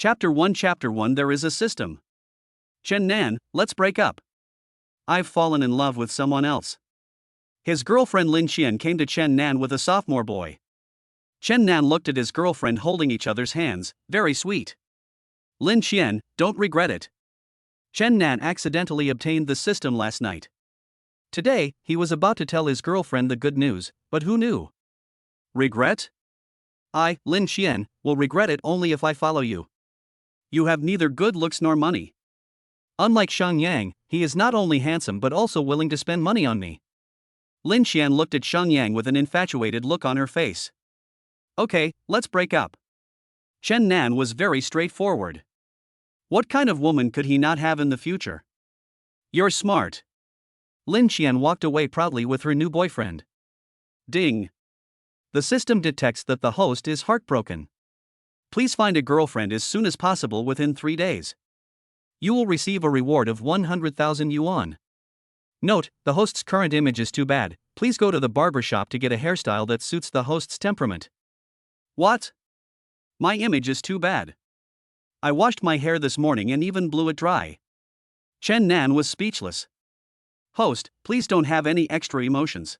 Chapter 1 There is a system. Chen Nan, let's break up. I've fallen in love with someone else. His girlfriend Lin Qian came to Chen Nan with a sophomore boy. Chen Nan looked at his girlfriend holding each other's hands, very sweet. Lin Qian, don't regret it. Chen Nan accidentally obtained the system last night. Today, he was about to tell his girlfriend the good news, but who knew? Regret? I, Lin Qian, will regret it only if I follow you. You have neither good looks nor money. Unlike Shang Yang, he is not only handsome but also willing to spend money on me. Lin Qian looked at Shang Yang with an infatuated look on her face. Okay, let's break up. Chen Nan was very straightforward. What kind of woman could he not have in the future? You're smart. Lin Qian walked away proudly with her new boyfriend. Ding. The system detects that the host is heartbroken. Please find a girlfriend as soon as possible within 3 days. You will receive a reward of 100,000 yuan. Note, the host's current image is too bad. Please go to the barber shop to get a hairstyle that suits the host's temperament. What? My image is too bad. I washed my hair this morning and even blew it dry. Chen Nan was speechless. Host, please don't have any extra emotions.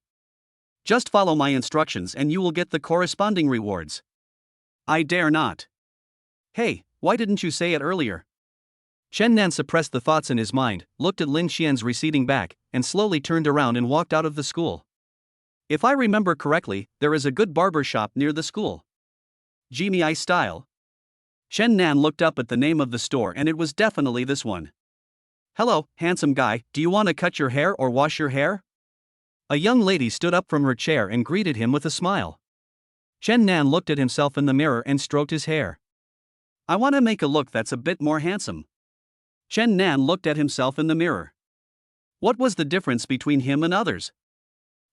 Just follow my instructions and you will get the corresponding rewards. I dare not. Hey, why didn't you say it earlier? Chen Nan suppressed the thoughts in his mind, looked at Lin Qian's receding back, and slowly turned around and walked out of the school. If I remember correctly, there is a good barber shop near the school. Jimmy style. Chen Nan looked up at the name of the store and it was definitely this one. Hello, handsome guy, do you want to cut your hair or wash your hair? A young lady stood up from her chair and greeted him with a smile. Chen Nan looked at himself in the mirror and stroked his hair. I want to make a look that's a bit more handsome. Chen Nan looked at himself in the mirror. What was the difference between him and others?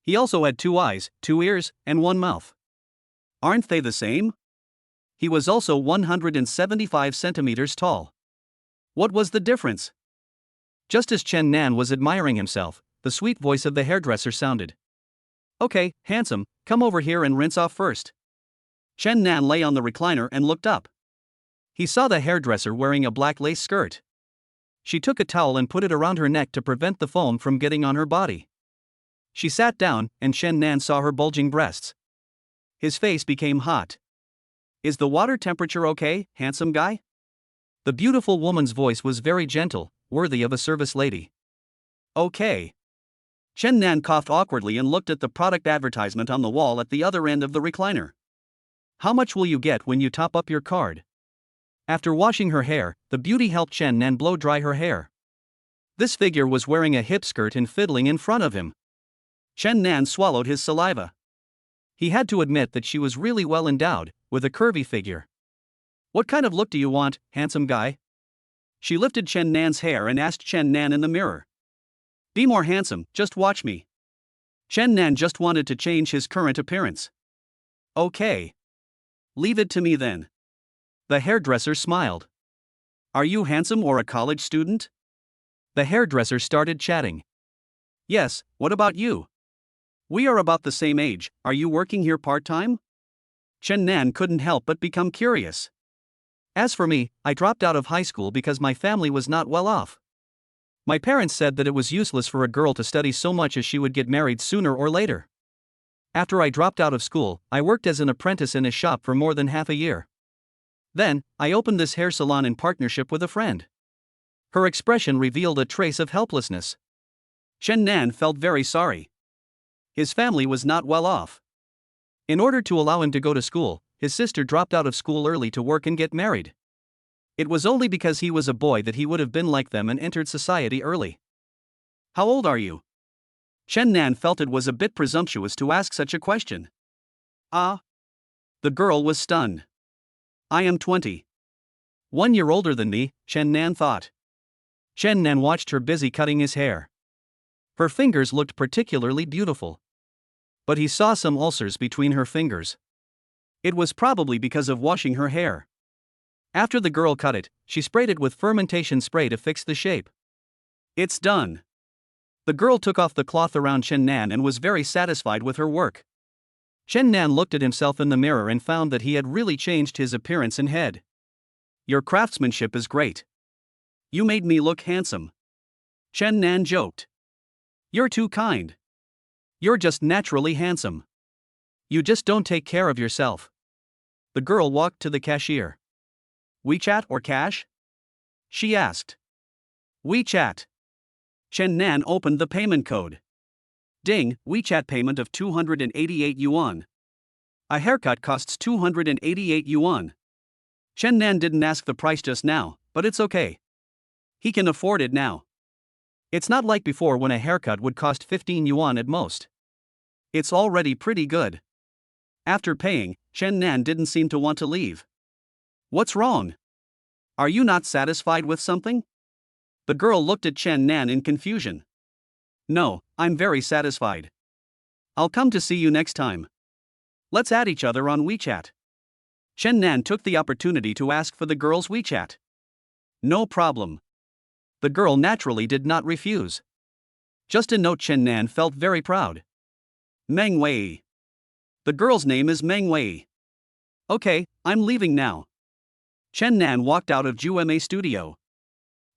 He also had 2 eyes, 2 ears, and 1 mouth. Aren't they the same? He was also 175 centimeters tall. What was the difference? Just as Chen Nan was admiring himself, the sweet voice of the hairdresser sounded. Okay, handsome, come over here and rinse off first. Chen Nan lay on the recliner and looked up. He saw the hairdresser wearing a black lace skirt. She took a towel and put it around her neck to prevent the foam from getting on her body. She sat down, and Chen Nan saw her bulging breasts. His face became hot. Is the water temperature okay, handsome guy? The beautiful woman's voice was very gentle, worthy of a service lady. Okay. Chen Nan coughed awkwardly and looked at the product advertisement on the wall at the other end of the recliner. How much will you get when you top up your card? After washing her hair, the beauty helped Chen Nan blow dry her hair. This figure was wearing a hip skirt and fiddling in front of him. Chen Nan swallowed his saliva. He had to admit that she was really well endowed, with a curvy figure. What kind of look do you want, handsome guy? She lifted Chen Nan's hair and asked Chen Nan in the mirror. Be more handsome, just watch me. Chen Nan just wanted to change his current appearance. Okay. Leave it to me then. The hairdresser smiled. Are you handsome or a college student? The hairdresser started chatting. Yes, what about you? We are about the same age, are you working here part-time? Chen Nan couldn't help but become curious. As for me, I dropped out of high school because my family was not well off. My parents said that it was useless for a girl to study so much as she would get married sooner or later. After I dropped out of school, I worked as an apprentice in a shop for more than half a year. Then, I opened this hair salon in partnership with a friend. Her expression revealed a trace of helplessness. Chen Nan felt very sorry. His family was not well off. In order to allow him to go to school, his sister dropped out of school early to work and get married. It was only because he was a boy that he would have been like them and entered society early. How old are you? Chen Nan felt it was a bit presumptuous to ask such a question. Ah. The girl was stunned. I am 20. 1 year older than me, Chen Nan thought. Chen Nan watched her busy cutting his hair. Her fingers looked particularly beautiful. But he saw some ulcers between her fingers. It was probably because of washing her hair. After the girl cut it, she sprayed it with fermentation spray to fix the shape. It's done. The girl took off the cloth around Chen Nan and was very satisfied with her work. Chen Nan looked at himself in the mirror and found that he had really changed his appearance and head. Your craftsmanship is great. You made me look handsome. Chen Nan joked. You're too kind. You're just naturally handsome. You just don't take care of yourself. The girl walked to the cashier. WeChat or cash? She asked. WeChat. Chen Nan opened the payment code. Ding, WeChat payment of 288 yuan. A haircut costs 288 yuan. Chen Nan didn't ask the price just now, but it's okay. He can afford it now. It's not like before when a haircut would cost 15 yuan at most. It's already pretty good. After paying, Chen Nan didn't seem to want to leave. What's wrong? Are you not satisfied with something? The girl looked at Chen Nan in confusion. No, I'm very satisfied. I'll come to see you next time. Let's add each other on WeChat. Chen Nan took the opportunity to ask for the girl's WeChat. No problem. The girl naturally did not refuse. Just a note. Chen Nan felt very proud. Meng Wei. The girl's name is Meng Wei. Okay, I'm leaving now. Chen Nan walked out of Juema studio.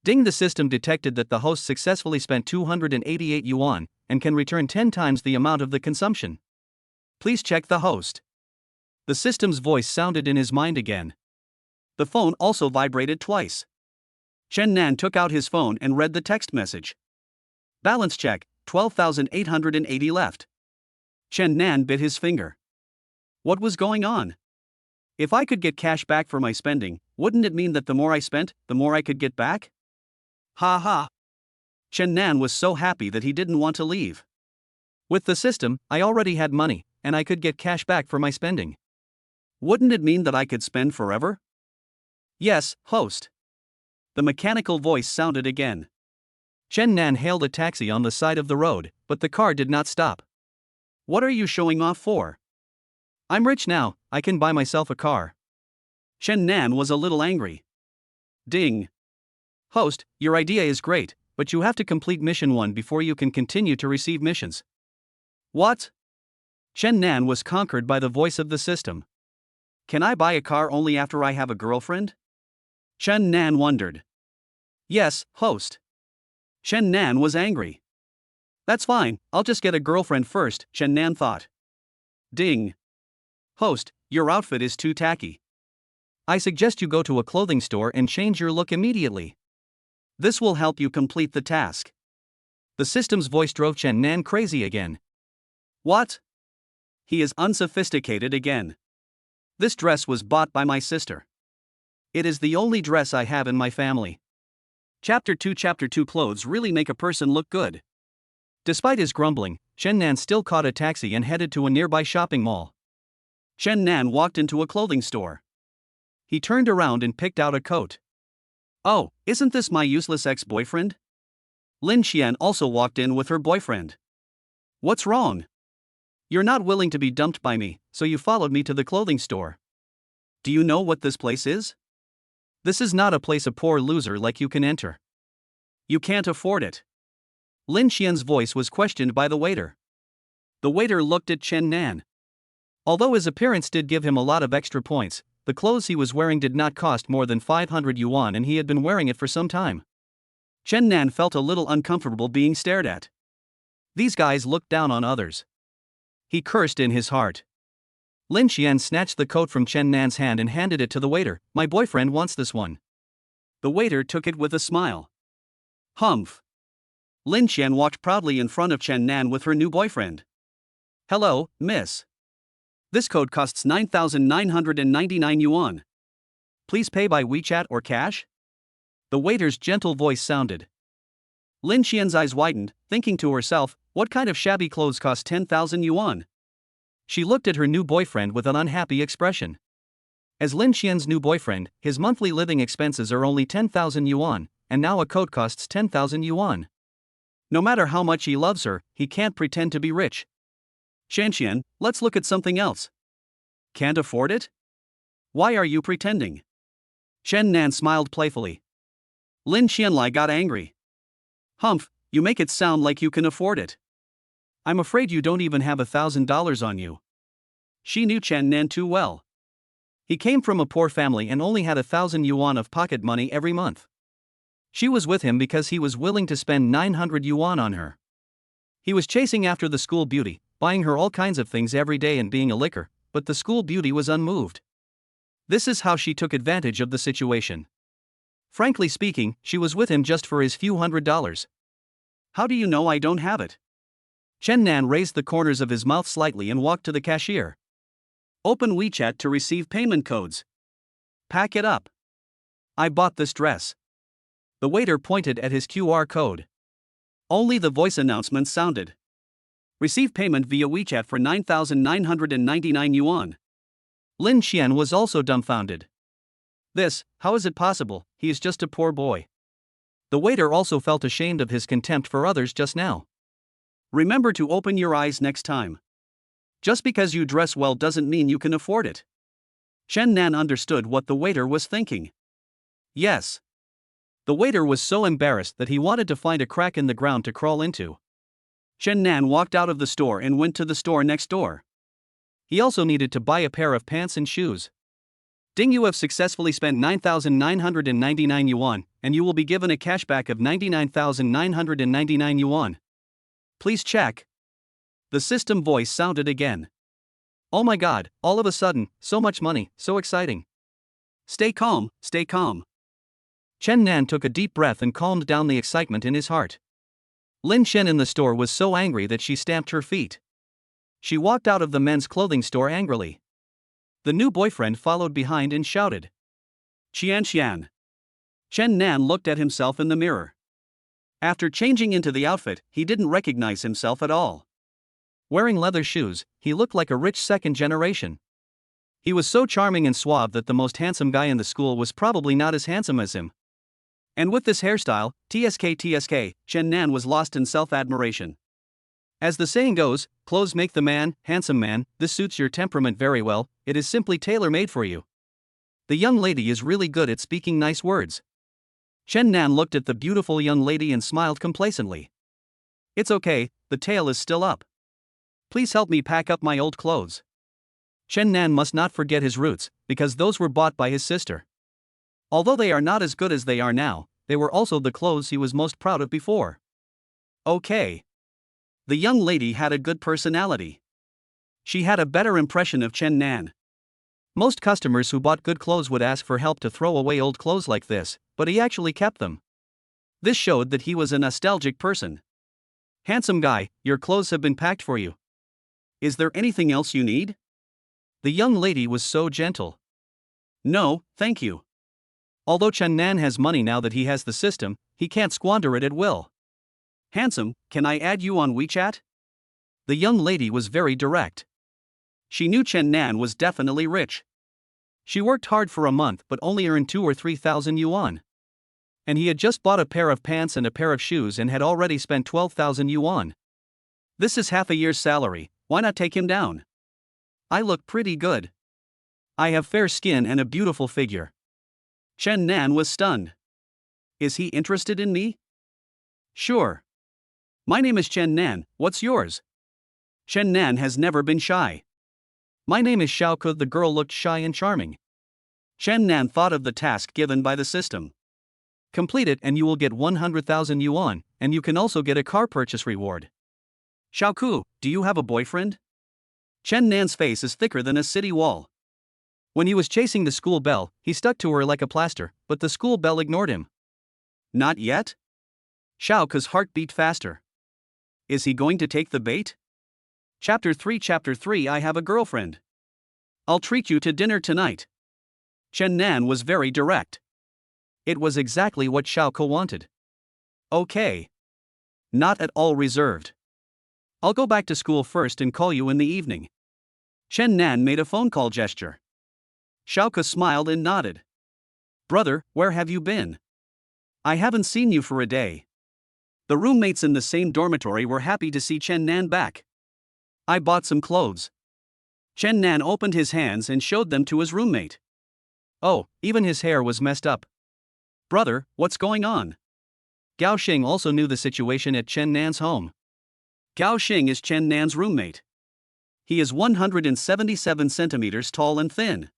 Ding, the system detected that the host successfully spent 288 yuan and can return 10 times the amount of the consumption. Please check the host. The system's voice sounded in his mind again. The phone also vibrated twice. Chen Nan took out his phone and read the text message. Balance check, 12,880 left. Chen Nan bit his finger. What was going on? If I could get cash back for my spending, wouldn't it mean that the more I spent, the more I could get back? Ha ha. Chen Nan was so happy that he didn't want to leave. With the system, I already had money, and I could get cash back for my spending. Wouldn't it mean that I could spend forever? Yes, host. The mechanical voice sounded again. Chen Nan hailed a taxi on the side of the road, but the car did not stop. What are you showing off for? I'm rich now, I can buy myself a car. Chen Nan was a little angry. Ding. Host, your idea is great, but you have to complete mission 1 before you can continue to receive missions. What? Chen Nan was conquered by the voice of the system. Can I buy a car only after I have a girlfriend? Chen Nan wondered. Yes, host. Chen Nan was angry. That's fine, I'll just get a girlfriend first, Chen Nan thought. Ding. Host, your outfit is too tacky. I suggest you go to a clothing store and change your look immediately. This will help you complete the task. The system's voice drove Chen Nan crazy again. What? He is unsophisticated again. This dress was bought by my sister. It is the only dress I have in my family. Chapter 2 Clothes really make a person look good. Despite his grumbling, Chen Nan still caught a taxi and headed to a nearby shopping mall. Chen Nan walked into a clothing store. He turned around and picked out a coat. Oh, isn't this my useless ex-boyfriend? Lin Xian also walked in with her boyfriend. What's wrong? You're not willing to be dumped by me, so you followed me to the clothing store. Do you know what this place is? This is not a place a poor loser like you can enter. You can't afford it. Lin Xian's voice was questioned by the waiter. The waiter looked at Chen Nan. Although his appearance did give him a lot of extra points, the clothes he was wearing did not cost more than 500 yuan and he had been wearing it for some time. Chen Nan felt a little uncomfortable being stared at. These guys looked down on others. He cursed in his heart. Lin Xian snatched the coat from Chen Nan's hand and handed it to the waiter. My boyfriend wants this one. The waiter took it with a smile. Humph. Lin Xian walked proudly in front of Chen Nan with her new boyfriend. Hello, miss. This coat costs 9,999 yuan. Please pay by WeChat or cash? The waiter's gentle voice sounded. Lin Xian's eyes widened, thinking to herself, what kind of shabby clothes cost 10,000 yuan? She looked at her new boyfriend with an unhappy expression. As Lin Xian's new boyfriend, his monthly living expenses are only 10,000 yuan, and now a coat costs 10,000 yuan. No matter how much he loves her, he can't pretend to be rich. Shanxian, let's look at something else. Can't afford it? Why are you pretending? Chen Nan smiled playfully. Lin Xianlai got angry. Humph, you make it sound like you can afford it. I'm afraid you don't even have $1,000 on you. She knew Chen Nan too well. He came from a poor family and only had 1,000 yuan of pocket money every month. She was with him because he was willing to spend 900 yuan on her. He was chasing after the school beauty, buying her all kinds of things every day and being a licker, but the school beauty was unmoved. This is how she took advantage of the situation. Frankly speaking, she was with him just for his few $100s. How do you know I don't have it? Chen Nan raised the corners of his mouth slightly and walked to the cashier. Open WeChat to receive payment codes. Pack it up. I bought this dress. The waiter pointed at his QR code. Only the voice announcement sounded. Receive payment via WeChat for 9,999 yuan. Lin Xian was also dumbfounded. How is it possible? He is just a poor boy. The waiter also felt ashamed of his contempt for others just now. Remember to open your eyes next time. Just because you dress well doesn't mean you can afford it. Chen Nan understood what the waiter was thinking. Yes. The waiter was so embarrassed that he wanted to find a crack in the ground to crawl into. Chen Nan walked out of the store and went to the store next door. He also needed to buy a pair of pants and shoes. Ding, you have successfully spent 9,999 yuan, and you will be given a cashback of 99,999 yuan. Please check. The system voice sounded again. Oh my god, all of a sudden, so much money, so exciting. Stay calm, stay calm. Chen Nan took a deep breath and calmed down the excitement in his heart. Lin Xian in the store was so angry that she stamped her feet. She walked out of the men's clothing store angrily. The new boyfriend followed behind and shouted, Qian Xian. Chen Nan looked at himself in the mirror. After changing into the outfit, he didn't recognize himself at all. Wearing leather shoes, he looked like a rich second generation. He was so charming and suave that the most handsome guy in the school was probably not as handsome as him. And with this hairstyle, TSK, Chen Nan was lost in self-admiration. As the saying goes, clothes make the man, handsome man. This suits your temperament very well, it is simply tailor-made for you. The young lady is really good at speaking nice words. Chen Nan looked at the beautiful young lady and smiled complacently. It's okay, the tail is still up. Please help me pack up my old clothes. Chen Nan must not forget his roots, because those were bought by his sister. Although they are not as good as they are now, they were also the clothes he was most proud of before. Okay. The young lady had a good personality. She had a better impression of Chen Nan. Most customers who bought good clothes would ask for help to throw away old clothes like this, but he actually kept them. This showed that he was a nostalgic person. Handsome guy, your clothes have been packed for you. Is there anything else you need? The young lady was so gentle. No, thank you. Although Chen Nan has money now that he has the system, he can't squander it at will. Handsome, can I add you on WeChat? The young lady was very direct. She knew Chen Nan was definitely rich. She worked hard for a month but only earned 2,000 or 3,000 yuan. And he had just bought a pair of pants and a pair of shoes and had already spent 12,000 yuan. This is half a year's salary, why not take him down? I look pretty good. I have fair skin and a beautiful figure. Chen Nan was stunned. Is he interested in me? Sure. My name is Chen Nan, what's yours? Chen Nan has never been shy. My name is Xiaoke. The girl looked shy and charming. Chen Nan thought of the task given by the system. Complete it and you will get 100,000 yuan, and you can also get a car purchase reward. Xiaoke, do you have a boyfriend? Chen Nan's face is thicker than a city wall. When he was chasing the school bell, he stuck to her like a plaster, but the school bell ignored him. Not yet? Xiaoke's heart beat faster. Is he going to take the bait? Chapter 3 I have a girlfriend. I'll treat you to dinner tonight. Chen Nan was very direct. It was exactly what Xiaoke wanted. Okay. Not at all reserved. I'll go back to school first and call you in the evening. Chen Nan made a phone call gesture. Xiaoke smiled and nodded. Brother, where have you been? I haven't seen you for a day. The roommates in the same dormitory were happy to see Chen Nan back. I bought some clothes. Chen Nan opened his hands and showed them to his roommate. Oh, even his hair was messed up. Brother, what's going on? Gao Xing also knew the situation at Chen Nan's home. Gao Xing is Chen Nan's roommate. He is 177 centimeters tall and thin.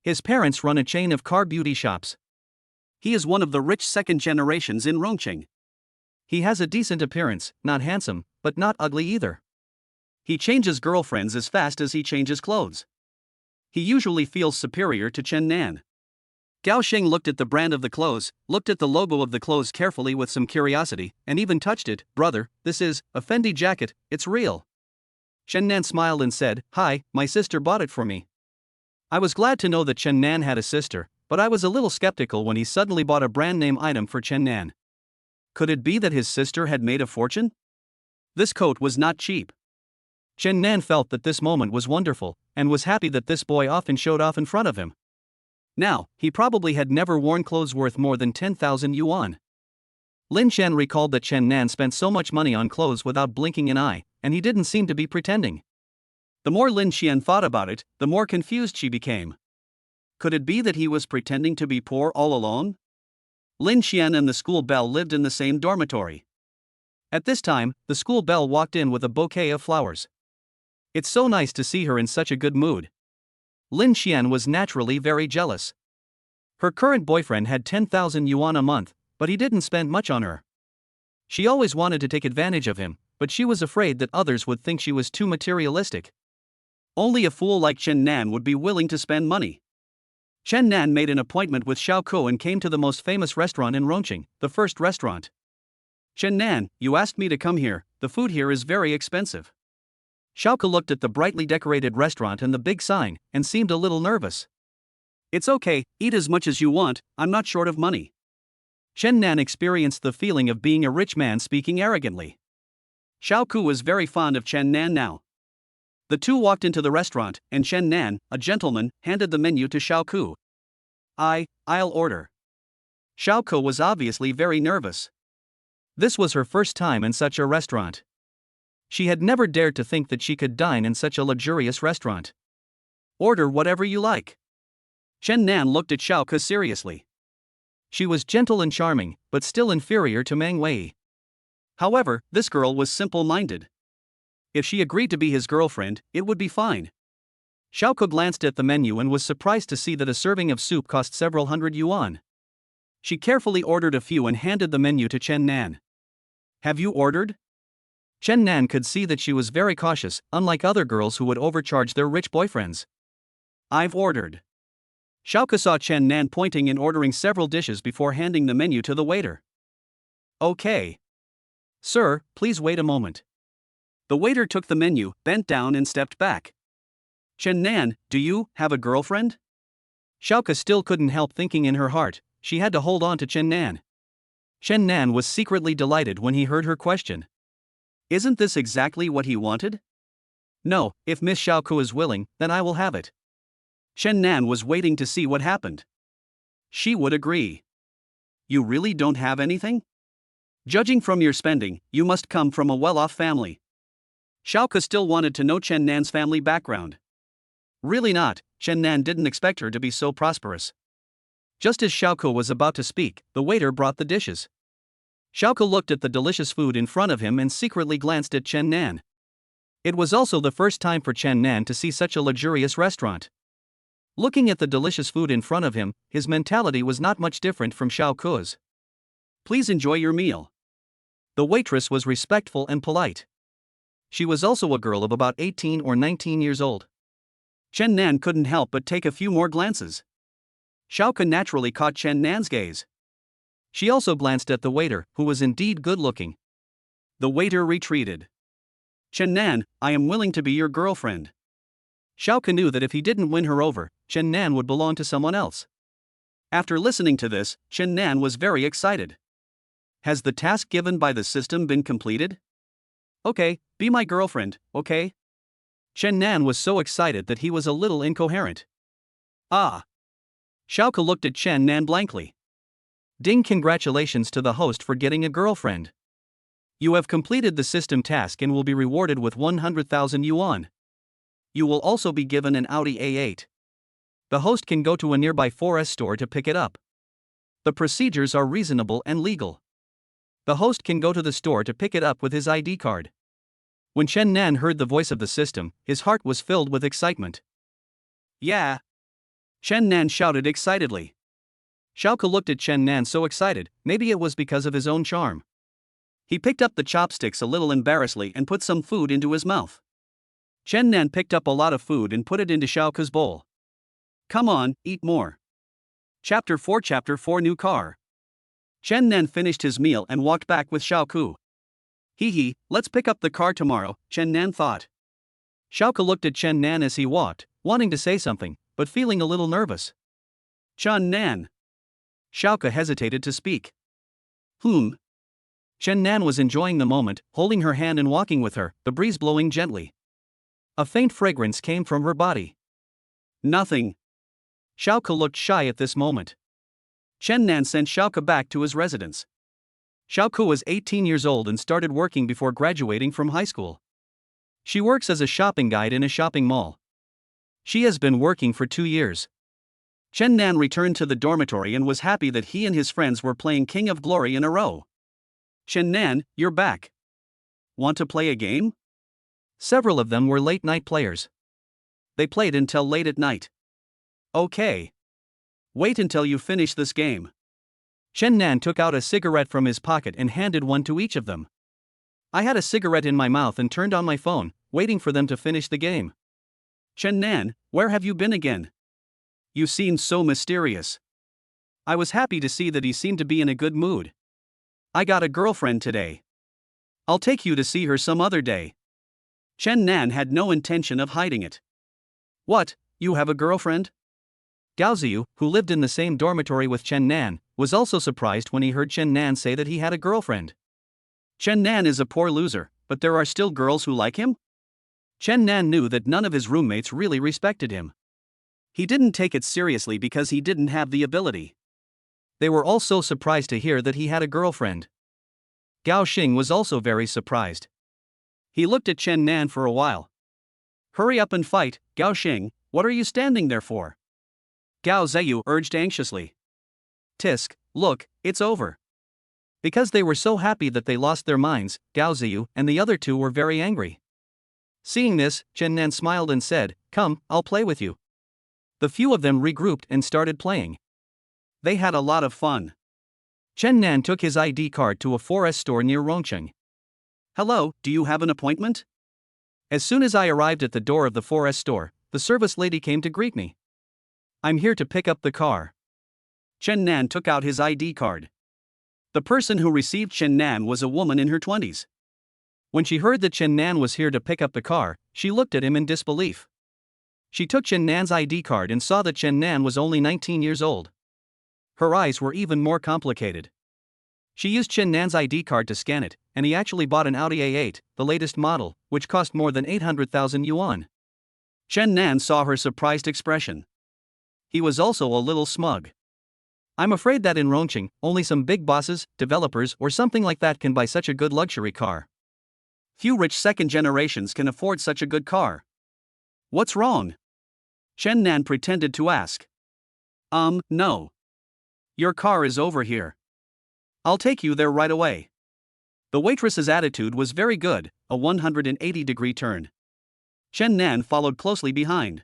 His parents run a chain of car beauty shops. He is one of the rich second generations in Rongqing. He has a decent appearance, not handsome, but not ugly either. He changes girlfriends as fast as he changes clothes. He usually feels superior to Chen Nan. Gao Sheng looked at the brand of the clothes, looked at the logo of the clothes carefully with some curiosity, and even touched it. Brother, this is a Fendi jacket, it's real. Chen Nan smiled and said, Hi, my sister bought it for me. I was glad to know that Chen Nan had a sister, but I was a little skeptical when he suddenly bought a brand name item for Chen Nan. Could it be that his sister had made a fortune? This coat was not cheap. Chen Nan felt that this moment was wonderful, and was happy that this boy often showed off in front of him. Now, he probably had never worn clothes worth more than 10,000 yuan. Lin Qian recalled that Chen Nan spent so much money on clothes without blinking an eye, and he didn't seem to be pretending. The more Lin Qian thought about it, the more confused she became. Could it be that he was pretending to be poor all along? Lin Qian and the school belle lived in the same dormitory. At this time, the school belle walked in with a bouquet of flowers. It's so nice to see her in such a good mood. Lin Qian was naturally very jealous. Her current boyfriend had 10,000 yuan a month, but he didn't spend much on her. She always wanted to take advantage of him, but she was afraid that others would think she was too materialistic. Only a fool like Chen Nan would be willing to spend money. Chen Nan made an appointment with Xiao Ko and came to the most famous restaurant in Rongqing, the first restaurant. Chen Nan, you asked me to come here, the food here is very expensive. Xiao Ko looked at the brightly decorated restaurant and the big sign, and seemed a little nervous. It's okay, eat as much as you want, I'm not short of money. Chen Nan experienced the feeling of being a rich man speaking arrogantly. Xiao Ku was very fond of Chen Nan now. The two walked into the restaurant, and Chen Nan, a gentleman, handed the menu to Xiao Ku. I'll order. Xiao Ku was obviously very nervous. This was her first time in such a restaurant. She had never dared to think that she could dine in such a luxurious restaurant. Order whatever you like. Chen Nan looked at Xiao Ku seriously. She was gentle and charming, but still inferior to Meng Wei. However, this girl was simple-minded. If she agreed to be his girlfriend, it would be fine. Xiao Ku glanced at the menu and was surprised to see that a serving of soup cost several hundred yuan. She carefully ordered a few and handed the menu to Chen Nan. Have you ordered? Chen Nan could see that she was very cautious, unlike other girls who would overcharge their rich boyfriends. I've ordered. Xiao Ku saw Chen Nan pointing and ordering several dishes before handing the menu to the waiter. Okay. Sir, please wait a moment. The waiter took the menu, bent down and stepped back. Chen Nan, do you have a girlfriend? Xiao Ku still couldn't help thinking in her heart, she had to hold on to Chen Nan. Chen Nan was secretly delighted when he heard her question. Isn't this exactly what he wanted? No, if Miss Xiao Ku is willing, then I will have it. Chen Nan was waiting to see what happened. She would agree. You really don't have anything? Judging from your spending, you must come from a well-off family. Xiao Ku still wanted to know Chen Nan's family background. Really not, Chen Nan didn't expect her to be so prosperous. Just as Xiao Ku was about to speak, the waiter brought the dishes. Xiao Ku looked at the delicious food in front of him and secretly glanced at Chen Nan. It was also the first time for Chen Nan to see such a luxurious restaurant. Looking at the delicious food in front of him, his mentality was not much different from Xiao Ku's. Please enjoy your meal. The waitress was respectful and polite. She was also a girl of about 18 or 19 years old. Chen Nan couldn't help but take a few more glances. Xiao Ku naturally caught Chen Nan's gaze. She also glanced at the waiter, who was indeed good-looking. The waiter retreated. Chen Nan, I am willing to be your girlfriend. Xiao Ku knew that if he didn't win her over, Chen Nan would belong to someone else. After listening to this, Chen Nan was very excited. Has the task given by the system been completed? Okay, be my girlfriend, okay? Chen Nan was so excited that he was a little incoherent. Ah! Xiao Ku looked at Chen Nan blankly. Ding, congratulations to the host for getting a girlfriend. You have completed the system task and will be rewarded with 100,000 yuan. You will also be given an Audi A8. The host can go to a nearby 4S store to pick it up. The procedures are reasonable and legal. The host can go to the store to pick it up with his ID card. When Chen Nan heard the voice of the system, his heart was filled with excitement. Yeah. Chen Nan shouted excitedly. Xiaoke looked at Chen Nan so excited, maybe it was because of his own charm. He picked up the chopsticks a little embarrassedly and put some food into his mouth. Chen Nan picked up a lot of food and put it into Xiaoke's bowl. Come on, eat more. Chapter 4 New Car. Chen Nan finished his meal and walked back with Xiaoke. Hee, let's pick up the car tomorrow, Chen Nan thought. Xiaoke looked at Chen Nan as he walked, wanting to say something, but feeling a little nervous. Chen Nan. Xiaoke hesitated to speak. Chen Nan was enjoying the moment, holding her hand and walking with her, the breeze blowing gently. A faint fragrance came from her body. Nothing. Xiaoke looked shy at this moment. Chen Nan sent Xiaoke back to his residence. Xiaoke was 18 years old and started working before graduating from high school. She works as a shopping guide in a shopping mall. She has been working for 2 years. Chen Nan returned to the dormitory and was happy that he and his friends were playing King of Glory in a row. Chen Nan, you're back. Want to play a game? Several of them were late-night players. They played until late at night. Okay. Wait until you finish this game. Chen Nan took out a cigarette from his pocket and handed one to each of them. I had a cigarette in my mouth and turned on my phone, waiting for them to finish the game. Chen Nan, where have you been again? You seemed so mysterious. I was happy to see that he seemed to be in a good mood. I got a girlfriend today. I'll take you to see her some other day. Chen Nan had no intention of hiding it. What, you have a girlfriend? Gao Ziyu, who lived in the same dormitory with Chen Nan, was also surprised when he heard Chen Nan say that he had a girlfriend. Chen Nan is a poor loser, but there are still girls who like him? Chen Nan knew that none of his roommates really respected him. He didn't take it seriously because he didn't have the ability. They were all so surprised to hear that he had a girlfriend. Gao Xing was also very surprised. He looked at Chen Nan for a while. Hurry up and fight, Gao Xing, what are you standing there for? Gao Ziyu urged anxiously. Tisk, look, it's over. Because they were so happy that they lost their minds, Gao Ziyu and the other two were very angry. Seeing this, Chen Nan smiled and said, Come, I'll play with you. The few of them regrouped and started playing. They had a lot of fun. Chen Nan took his ID card to a 4S store near Rongcheng. Hello, do you have an appointment? As soon as I arrived at the door of the 4S store, the service lady came to greet me. I'm here to pick up the car. Chen Nan took out his ID card. The person who received Chen Nan was a woman in her 20s. When she heard that Chen Nan was here to pick up the car, she looked at him in disbelief. She took Chen Nan's ID card and saw that Chen Nan was only 19 years old. Her eyes were even more complicated. She used Chen Nan's ID card to scan it, and he actually bought an Audi A8, the latest model, which cost more than 800,000 yuan. Chen Nan saw her surprised expression. He was also a little smug. I'm afraid that in Rongcheng, only some big bosses, developers or something like that can buy such a good luxury car. Few rich second generations can afford such a good car. What's wrong? Chen Nan pretended to ask. No. Your car is over here. I'll take you there right away. The waitress's attitude was very good, a 180-degree turn. Chen Nan followed closely behind.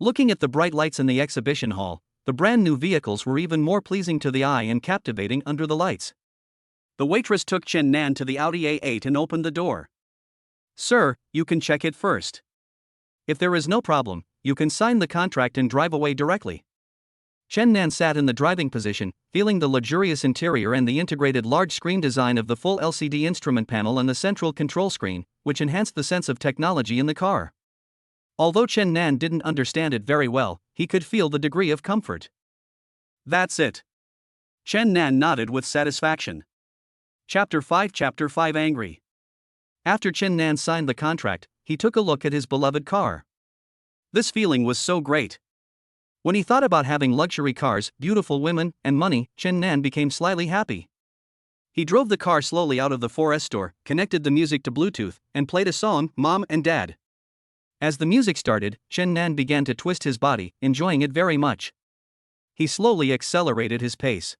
Looking at the bright lights in the exhibition hall, the brand new vehicles were even more pleasing to the eye and captivating under the lights. The waitress took Chen Nan to the Audi A8 and opened the door. Sir, you can check it first. If there is no problem, you can sign the contract and drive away directly. Chen Nan sat in the driving position, feeling the luxurious interior and the integrated large-screen design of the full LCD instrument panel and the central control screen, which enhanced the sense of technology in the car. Although Chen Nan didn't understand it very well, he could feel the degree of comfort. That's it. Chen Nan nodded with satisfaction. Chapter 5 Angry. After Chen Nan signed the contract, he took a look at his beloved car. This feeling was so great. When he thought about having luxury cars, beautiful women, and money, Chen Nan became slightly happy. He drove the car slowly out of the 4S store, connected the music to Bluetooth, and played a song, Mom and Dad. As the music started, Chen Nan began to twist his body, enjoying it very much. He slowly accelerated his pace.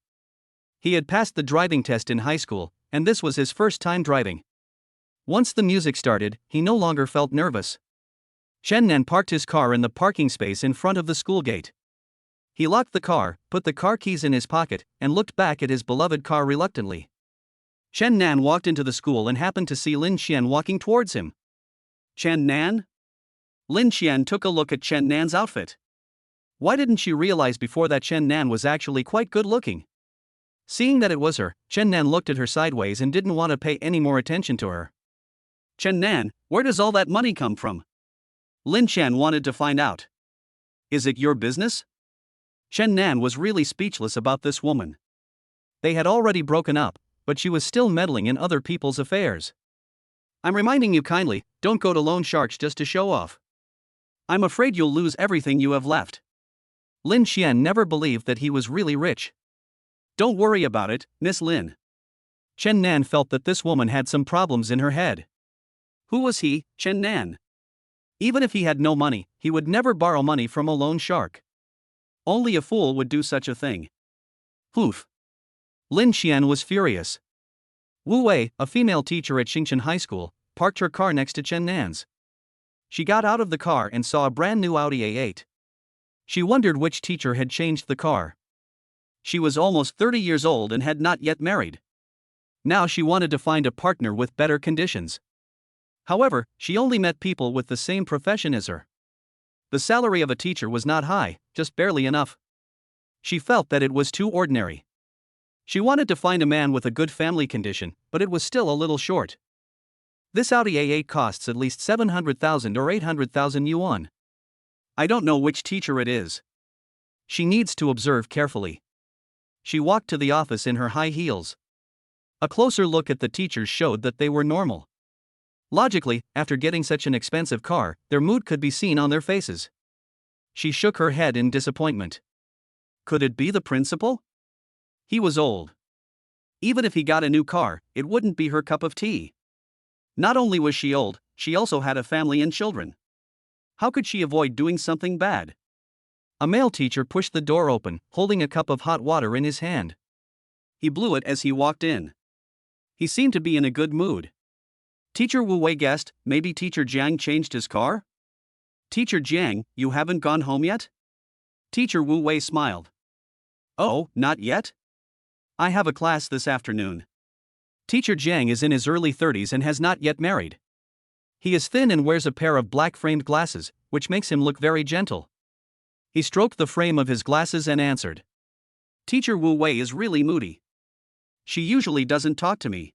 He had passed the driving test in high school, and this was his first time driving. Once the music started, he no longer felt nervous. Chen Nan parked his car in the parking space in front of the school gate. He locked the car, put the car keys in his pocket, and looked back at his beloved car reluctantly. Chen Nan walked into the school and happened to see Lin Qian walking towards him. Chen Nan? Lin Qian took a look at Chen Nan's outfit. Why didn't she realize before that Chen Nan was actually quite good looking? Seeing that it was her, Chen Nan looked at her sideways and didn't want to pay any more attention to her. Chen Nan, where does all that money come from? Lin Qian wanted to find out. Is it your business? Chen Nan was really speechless about this woman. They had already broken up, but she was still meddling in other people's affairs. I'm reminding you kindly, don't go to loan sharks just to show off. I'm afraid you'll lose everything you have left. Lin Qian never believed that he was really rich. Don't worry about it, Miss Lin. Chen Nan felt that this woman had some problems in her head. Who was he, Chen Nan? Even if he had no money, he would never borrow money from a loan shark. Only a fool would do such a thing. Poof. Lin Qian was furious. Wu Wei, a female teacher at Xingchen High School, parked her car next to Chen Nan's. She got out of the car and saw a brand new Audi A8. She wondered which teacher had changed the car. She was almost 30 years old and had not yet married. Now she wanted to find a partner with better conditions. However, she only met people with the same profession as her. The salary of a teacher was not high, just barely enough. She felt that it was too ordinary. She wanted to find a man with a good family condition, but it was still a little short. This Audi A8 costs at least 700,000 or 800,000 yuan. I don't know which teacher it is. She needs to observe carefully. She walked to the office in her high heels. A closer look at the teachers showed that they were normal. Logically, after getting such an expensive car, their mood could be seen on their faces. She shook her head in disappointment. Could it be the principal? He was old. Even if he got a new car, it wouldn't be her cup of tea. Not only was she old, she also had a family and children. How could she avoid doing something bad? A male teacher pushed the door open, holding a cup of hot water in his hand. He blew it as he walked in. He seemed to be in a good mood. Teacher Wu Wei guessed, maybe Teacher Jiang changed his car? Teacher Jiang, you haven't gone home yet? Teacher Wu Wei smiled. Oh, not yet? I have a class this afternoon. Teacher Jiang is in his early 30s and has not yet married. He is thin and wears a pair of black framed glasses, which makes him look very gentle. He stroked the frame of his glasses and answered. Teacher Wu Wei is really moody. She usually doesn't talk to me.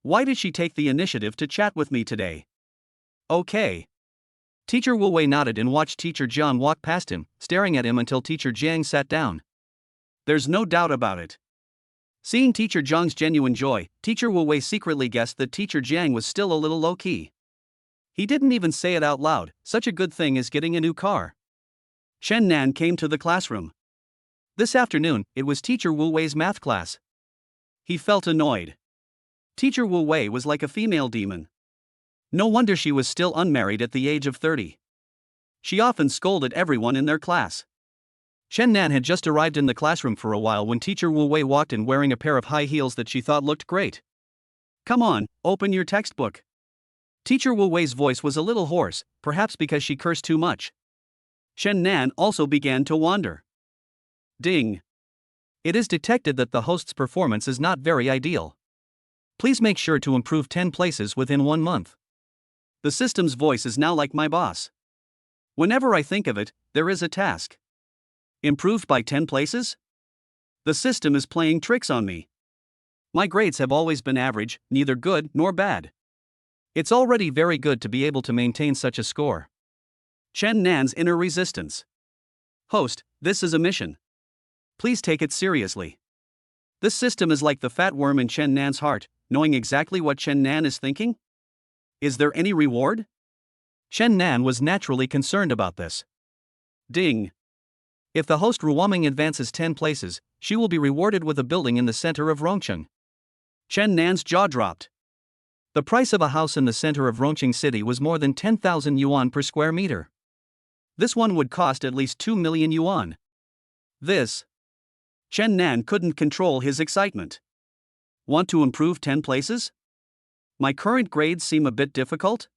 Why did she take the initiative to chat with me today? Okay. Teacher Wu Wei nodded and watched Teacher Jiang walk past him, staring at him until Teacher Jiang sat down. There's no doubt about it. Seeing Teacher Jiang's genuine joy, Teacher Wu Wei secretly guessed that Teacher Jiang was still a little low-key. He didn't even say it out loud, such a good thing as getting a new car. Chen Nan came to the classroom. This afternoon, it was Teacher Wu Wei's math class. He felt annoyed. Teacher Wu Wei was like a female demon. No wonder she was still unmarried at the age of 30. She often scolded everyone in their class. Chen Nan had just arrived in the classroom for a while when Teacher Wu Wei walked in wearing a pair of high heels that she thought looked great. Come on, open your textbook. Teacher Wu Wei's voice was a little hoarse, perhaps because she cursed too much. Chen Nan also began to wander. Ding. It is detected that the host's performance is not very ideal. Please make sure to improve 10 places within 1 month. The system's voice is now like my boss. Whenever I think of it, there is a task. Improved by 10 places? The system is playing tricks on me. My grades have always been average, neither good nor bad. It's already very good to be able to maintain such a score. Chen Nan's inner resistance. Host, this is a mission. Please take it seriously. This system is like the fat worm in Chen Nan's heart, knowing exactly what Chen Nan is thinking? Is there any reward? Chen Nan was naturally concerned about this. Ding. If the host Ruoming advances 10 places, she will be rewarded with a building in the center of Rongcheng. Chen Nan's jaw dropped. The price of a house in the center of Rongcheng City was more than 10,000 yuan per square meter. This one would cost at least 2 million yuan. This. Chen Nan couldn't control his excitement. Want to improve 10 places? My current grades seem a bit difficult?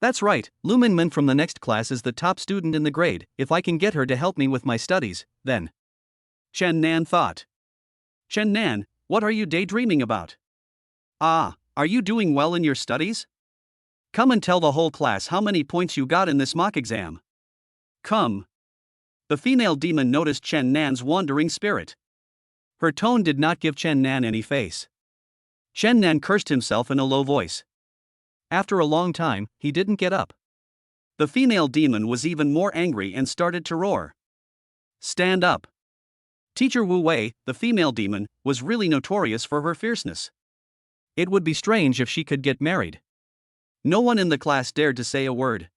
That's right, Lu Minmin from the next class is the top student in the grade. If I can get her to help me with my studies, then. Chen Nan thought. Chen Nan, what are you daydreaming about? Ah, are you doing well in your studies? Come and tell the whole class how many points you got in this mock exam. Come. The female demon noticed Chen Nan's wandering spirit. Her tone did not give Chen Nan any face. Chen Nan cursed himself in a low voice. After a long time, he didn't get up. The female demon was even more angry and started to roar. Stand up. Teacher Wu Wei, the female demon, was really notorious for her fierceness. It would be strange if she could get married. No one in the class dared to say a word.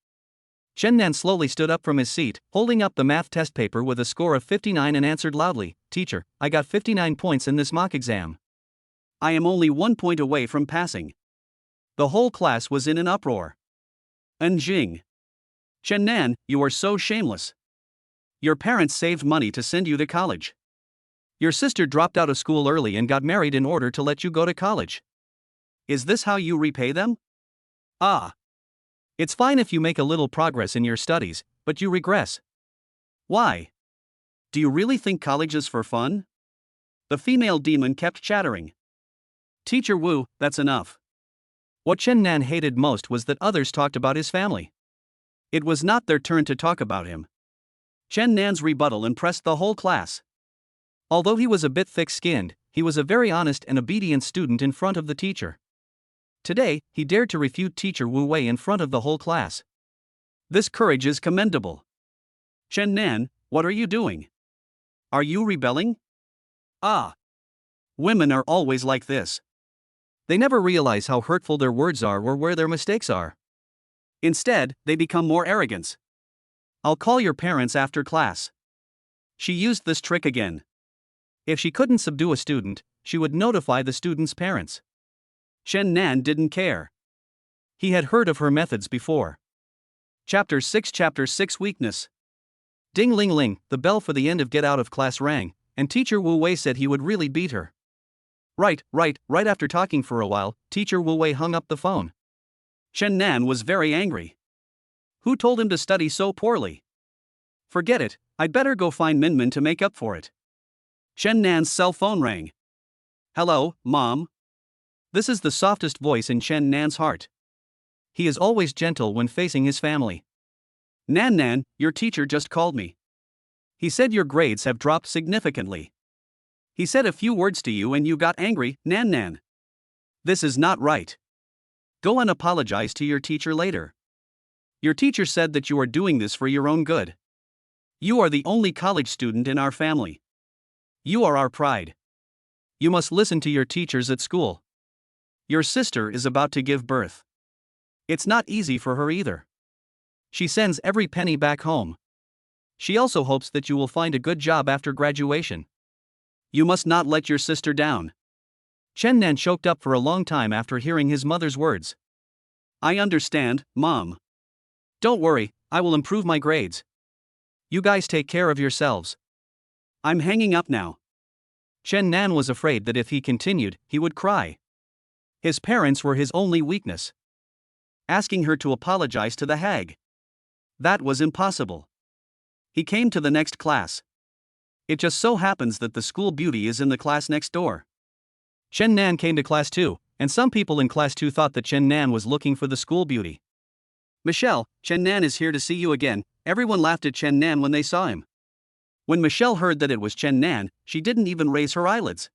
Chen Nan slowly stood up from his seat, holding up the math test paper with a score of 59 and answered loudly, "Teacher, I got 59 points in this mock exam. I am only 1 point away from passing." The whole class was in an uproar. Jing. Chen Nan, you are so shameless. Your parents saved money to send you to college. Your sister dropped out of school early and got married in order to let you go to college. Is this how you repay them? Ah. It's fine if you make a little progress in your studies, but you regress. Why? Do you really think college is for fun? The female demon kept chattering. Teacher Wu, that's enough. What Chen Nan hated most was that others talked about his family. It was not their turn to talk about him. Chen Nan's rebuttal impressed the whole class. Although he was a bit thick-skinned, he was a very honest and obedient student in front of the teacher. Today, he dared to refute Teacher Wu Wei in front of the whole class. This courage is commendable. Chen Nan, what are you doing? Are you rebelling? Ah. Women are always like this. They never realize how hurtful their words are or where their mistakes are. Instead, they become more arrogant. I'll call your parents after class. She used this trick again. If she couldn't subdue a student, she would notify the student's parents. Chen Nan didn't care. He had heard of her methods before. Chapter 6 Weakness. Ding ling ling, the bell for the end of get out of class rang, and Teacher Wu Wei said he would really beat her. Right after talking for a while, Teacher Wu Wei hung up the phone. Chen Nan was very angry. Who told him to study so poorly? Forget it, I'd better go find Minmin to make up for it. Chen Nan's cell phone rang. Hello, Mom. This is the softest voice in Chen Nan's heart. He is always gentle when facing his family. Nan, your teacher just called me. He said your grades have dropped significantly. He said a few words to you and you got angry, Nan. This is not right. Go and apologize to your teacher later. Your teacher said that you are doing this for your own good. You are the only college student in our family. You are our pride. You must listen to your teachers at school. Your sister is about to give birth. It's not easy for her either. She sends every penny back home. She also hopes that you will find a good job after graduation. You must not let your sister down. Chen Nan choked up for a long time after hearing his mother's words. I understand, Mom. Don't worry, I will improve my grades. You guys take care of yourselves. I'm hanging up now. Chen Nan was afraid that if he continued, he would cry. His parents were his only weakness. Asking her to apologize to the hag. That was impossible. He came to the next class. It just so happens that the school beauty is in the class next door. Chen Nan came to class 2, and some people in class 2 thought that Chen Nan was looking for the school beauty. Michelle, Chen Nan is here to see you again. Everyone laughed at Chen Nan when they saw him. When Michelle heard that it was Chen Nan, she didn't even raise her eyelids.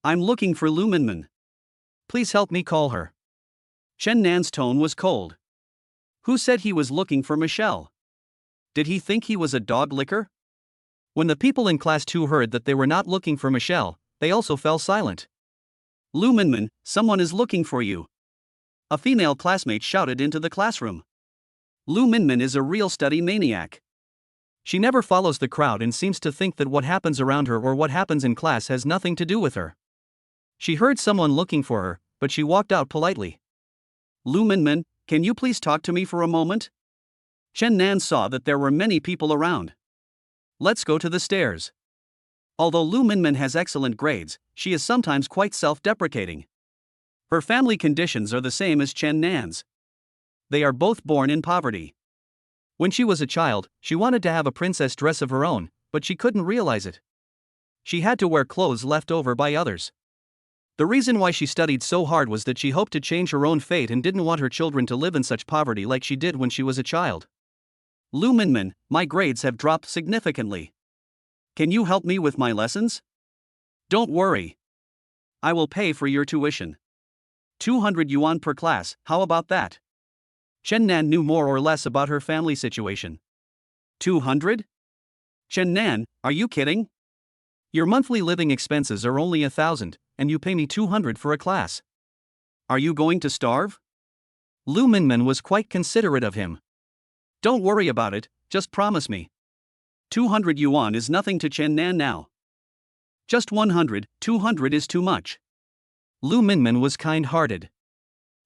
I'm looking for Lu Minmin. Please help me call her. Chen Nan's tone was cold. Who said he was looking for Michelle? Did he think he was a dog licker? When the people in class 2 heard that they were not looking for Michelle, they also fell silent. Lu Minmin, someone is looking for you. A female classmate shouted into the classroom. Lu Minmin is a real study maniac. She never follows the crowd and seems to think that what happens around her or what happens in class has nothing to do with her. She heard someone looking for her, but she walked out politely. Lu Minmin, can you please talk to me for a moment? Chen Nan saw that there were many people around. Let's go to the stairs. Although Lu Minmin has excellent grades, she is sometimes quite self-deprecating. Her family conditions are the same as Chen Nan's. They are both born in poverty. When she was a child, she wanted to have a princess dress of her own, but she couldn't realize it. She had to wear clothes left over by others. The reason why she studied so hard was that she hoped to change her own fate and didn't want her children to live in such poverty like she did when she was a child. Lu Minmin, my grades have dropped significantly. Can you help me with my lessons? Don't worry. I will pay for your tuition. 200 yuan per class, how about that? Chen Nan knew more or less about her family situation. 200? Chen Nan, are you kidding? Your monthly living expenses are only 1,000, and you pay me 200 for a class. Are you going to starve? Lu Minmin was quite considerate of him. Don't worry about it, just promise me. 200 yuan is nothing to Chen Nan now. Just 100, 200 is too much. Lu Minmin was kind-hearted.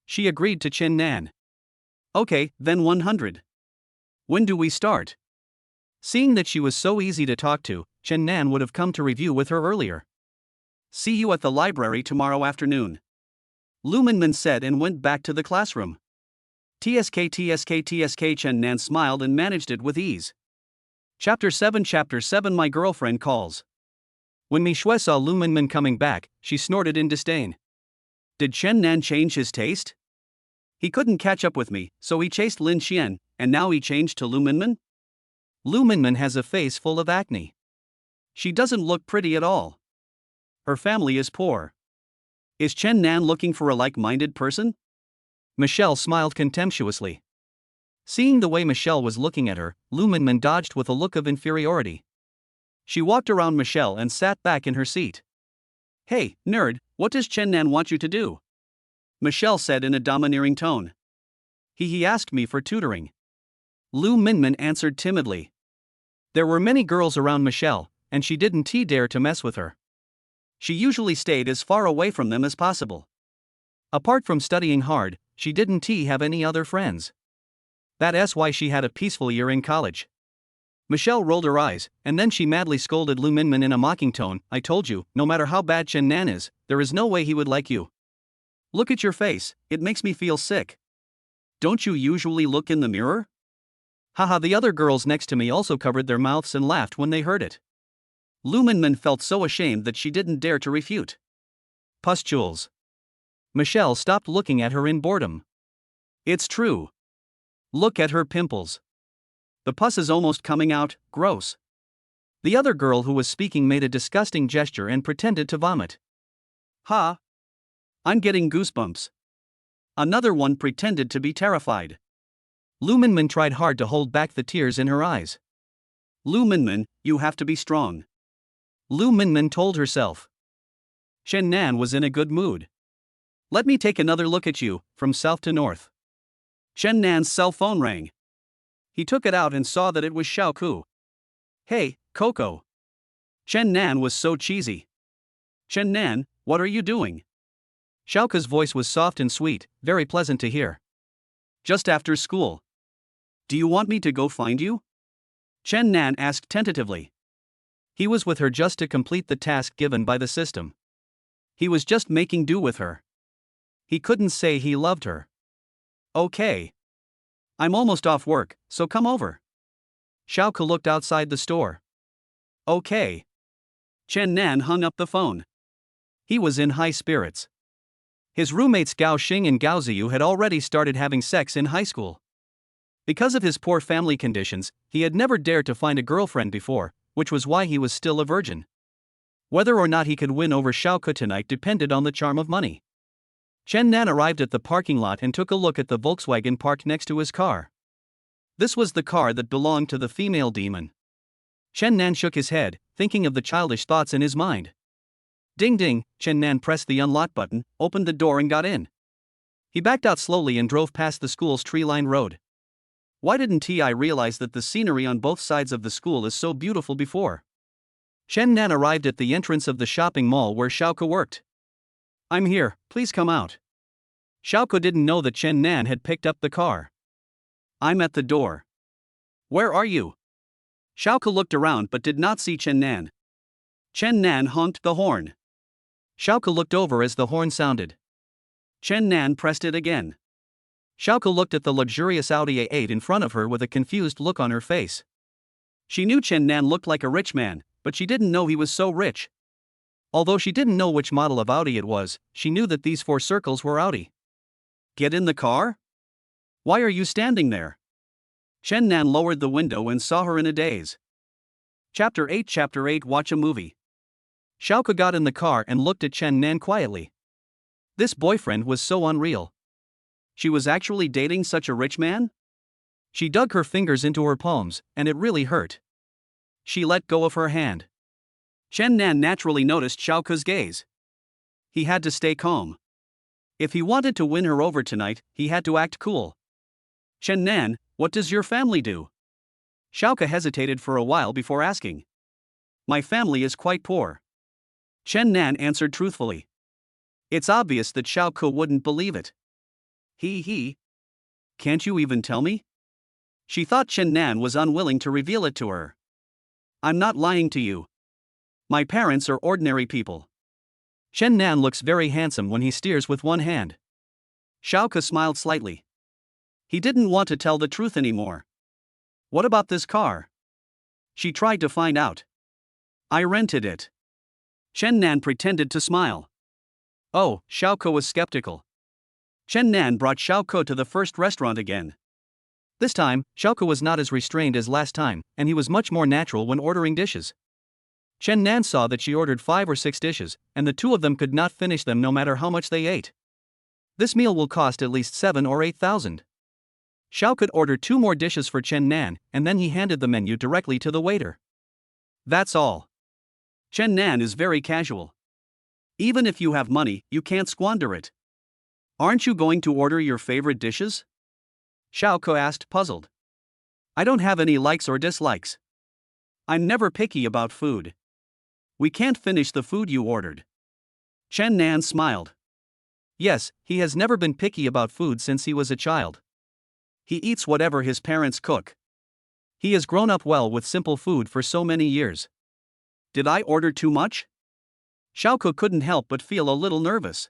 She agreed to Chen Nan. Okay, then 100. When do we start? Seeing that she was so easy to talk to, Chen Nan would have come to review with her earlier. See you at the library tomorrow afternoon. Lu Minmin said and went back to the classroom. TSK Chen Nan smiled and managed it with ease. Chapter 7 My girlfriend calls. When Mi Shui saw Lu Minmin coming back, she snorted in disdain. Did Chen Nan change his taste? He couldn't catch up with me, so he chased Lin Xian, and now he changed to Lu Minmin? Lu Minmin has a face full of acne. She doesn't look pretty at all. Her family is poor. Is Chen Nan looking for a like-minded person? Michelle smiled contemptuously. Seeing the way Michelle was looking at her, Lu Minmin dodged with a look of inferiority. She walked around Michelle and sat back in her seat. Hey, nerd, what does Chen Nan want you to do? Michelle said in a domineering tone. He asked me for tutoring. Lu Minmin answered timidly. There were many girls around Michelle, and she didn't dare to mess with her. She usually stayed as far away from them as possible. Apart from studying hard, she didn't have any other friends. That's why she had a peaceful year in college. Michelle rolled her eyes, and then she madly scolded Lu Minmin in a mocking tone. I told you, no matter how bad Chen Nan is, there is no way he would like you. Look at your face, it makes me feel sick. Don't you usually look in the mirror? Haha, the other girls next to me also covered their mouths and laughed when they heard it. Lu Minmin felt so ashamed that she didn't dare to refute. Pustules. Michelle stopped looking at her in boredom. It's true. Look at her pimples. The pus is almost coming out, gross. The other girl who was speaking made a disgusting gesture and pretended to vomit. Ha! I'm getting goosebumps. Another one pretended to be terrified. Lu Minmin tried hard to hold back the tears in her eyes. Lu Minmin, you have to be strong. Lu Minmin told herself. Chen Nan was in a good mood. Let me take another look at you, from south to north. Chen Nan's cell phone rang. He took it out and saw that it was Xiao Ku. Hey, Coco. Chen Nan was so cheesy. Chen Nan, what are you doing? Xiao Ku's voice was soft and sweet, very pleasant to hear. Just after school. Do you want me to go find you? Chen Nan asked tentatively. He was with her just to complete the task given by the system. He was just making do with her. He couldn't say he loved her. Okay. I'm almost off work, so come over. Xiao Ku looked outside the store. Okay. Chen Nan hung up the phone. He was in high spirits. His roommates Gao Xing and Gao Ziyu had already started having sex in high school. Because of his poor family conditions, he had never dared to find a girlfriend before, which was why he was still a virgin. Whether or not he could win over Xiao Ku tonight depended on the charm of money. Chen Nan arrived at the parking lot and took a look at the Volkswagen parked next to his car. This was the car that belonged to the female demon. Chen Nan shook his head, thinking of the childish thoughts in his mind. Ding ding, Chen Nan pressed the unlock button, opened the door and got in. He backed out slowly and drove past the school's tree-lined road. Why didn't I realize that the scenery on both sides of the school is so beautiful before? Chen Nan arrived at the entrance of the shopping mall where Xiao Ku worked. I'm here, please come out. Xiao Ku didn't know that Chen Nan had picked up the car. I'm at the door. Where are you? Xiao Ku looked around but did not see Chen Nan. Chen Nan honked the horn. Xiao Ku looked over as the horn sounded. Chen Nan pressed it again. Xiaoko looked at the luxurious Audi A8 in front of her with a confused look on her face. She knew Chen Nan looked like a rich man, but she didn't know he was so rich. Although she didn't know which model of Audi it was, she knew that these 4 circles were Audi. Get in the car? Why are you standing there? Chen Nan lowered the window and saw her in a daze. Chapter 8 Watch a movie. Xiaoko got in the car and looked at Chen Nan quietly. This boyfriend was so unreal. She was actually dating such a rich man? She dug her fingers into her palms, and it really hurt. She let go of her hand. Chen Nan naturally noticed Xiaoko's gaze. He had to stay calm. If he wanted to win her over tonight, he had to act cool. Chen Nan, what does your family do? Xiaoko hesitated for a while before asking. My family is quite poor. Chen Nan answered truthfully. It's obvious that Xiaoko wouldn't believe it. He. Can't you even tell me? She thought Chen Nan was unwilling to reveal it to her. I'm not lying to you. My parents are ordinary people. Chen Nan looks very handsome when he steers with one hand. Xiaoko smiled slightly. He didn't want to tell the truth anymore. What about this car? She tried to find out. I rented it. Chen Nan pretended to smile. Oh, Xiaoko was skeptical. Chen Nan brought Xiaoko to the first restaurant again. This time, Xiaoko was not as restrained as last time, and he was much more natural when ordering dishes. Chen Nan saw that she ordered 5 or 6 dishes, and the 2 of them could not finish them no matter how much they ate. This meal will cost at least 7 or 8,000. Xiao could order 2 more dishes for Chen Nan, and then he handed the menu directly to the waiter. That's all. Chen Nan is very casual. Even if you have money, you can't squander it. Aren't you going to order your favorite dishes? Xiaoko asked, puzzled. I don't have any likes or dislikes. I'm never picky about food. We can't finish the food you ordered. Chen Nan smiled. Yes, he has never been picky about food since he was a child. He eats whatever his parents cook. He has grown up well with simple food for so many years. Did I order too much? Xiaoko couldn't help but feel a little nervous.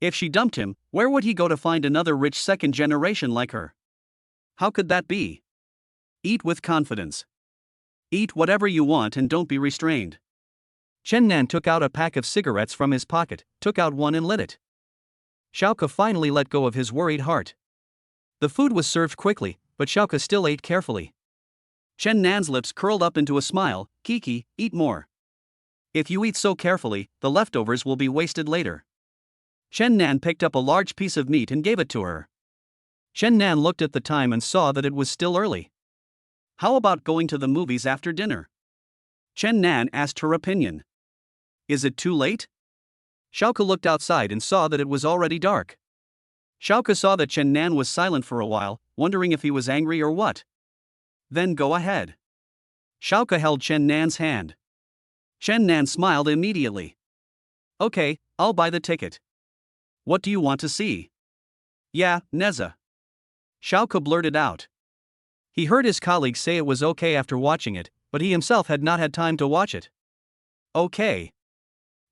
If she dumped him, where would he go to find another rich second generation like her? How could that be? Eat with confidence. Eat whatever you want and don't be restrained. Chen Nan took out a pack of cigarettes from his pocket, took out one and lit it. Xiaoko finally let go of his worried heart. The food was served quickly, but Xiaoko still ate carefully. Chen Nan's lips curled up into a smile. Kiki, eat more. If you eat so carefully, the leftovers will be wasted later. Chen Nan picked up a large piece of meat and gave it to her. Chen Nan looked at the time and saw that it was still early. How about going to the movies after dinner? Chen Nan asked her opinion. Is it too late? Xiaoko looked outside and saw that it was already dark. Xiaoko saw that Chen Nan was silent for a while, wondering if he was angry or what. Then go ahead. Xiaoko held Chen Nan's hand. Chen Nan smiled immediately. Okay, I'll buy the ticket. What do you want to see? Yeah, Neza. Xiaoko blurted out. He heard his colleagues say it was okay after watching it, but he himself had not had time to watch it. Okay.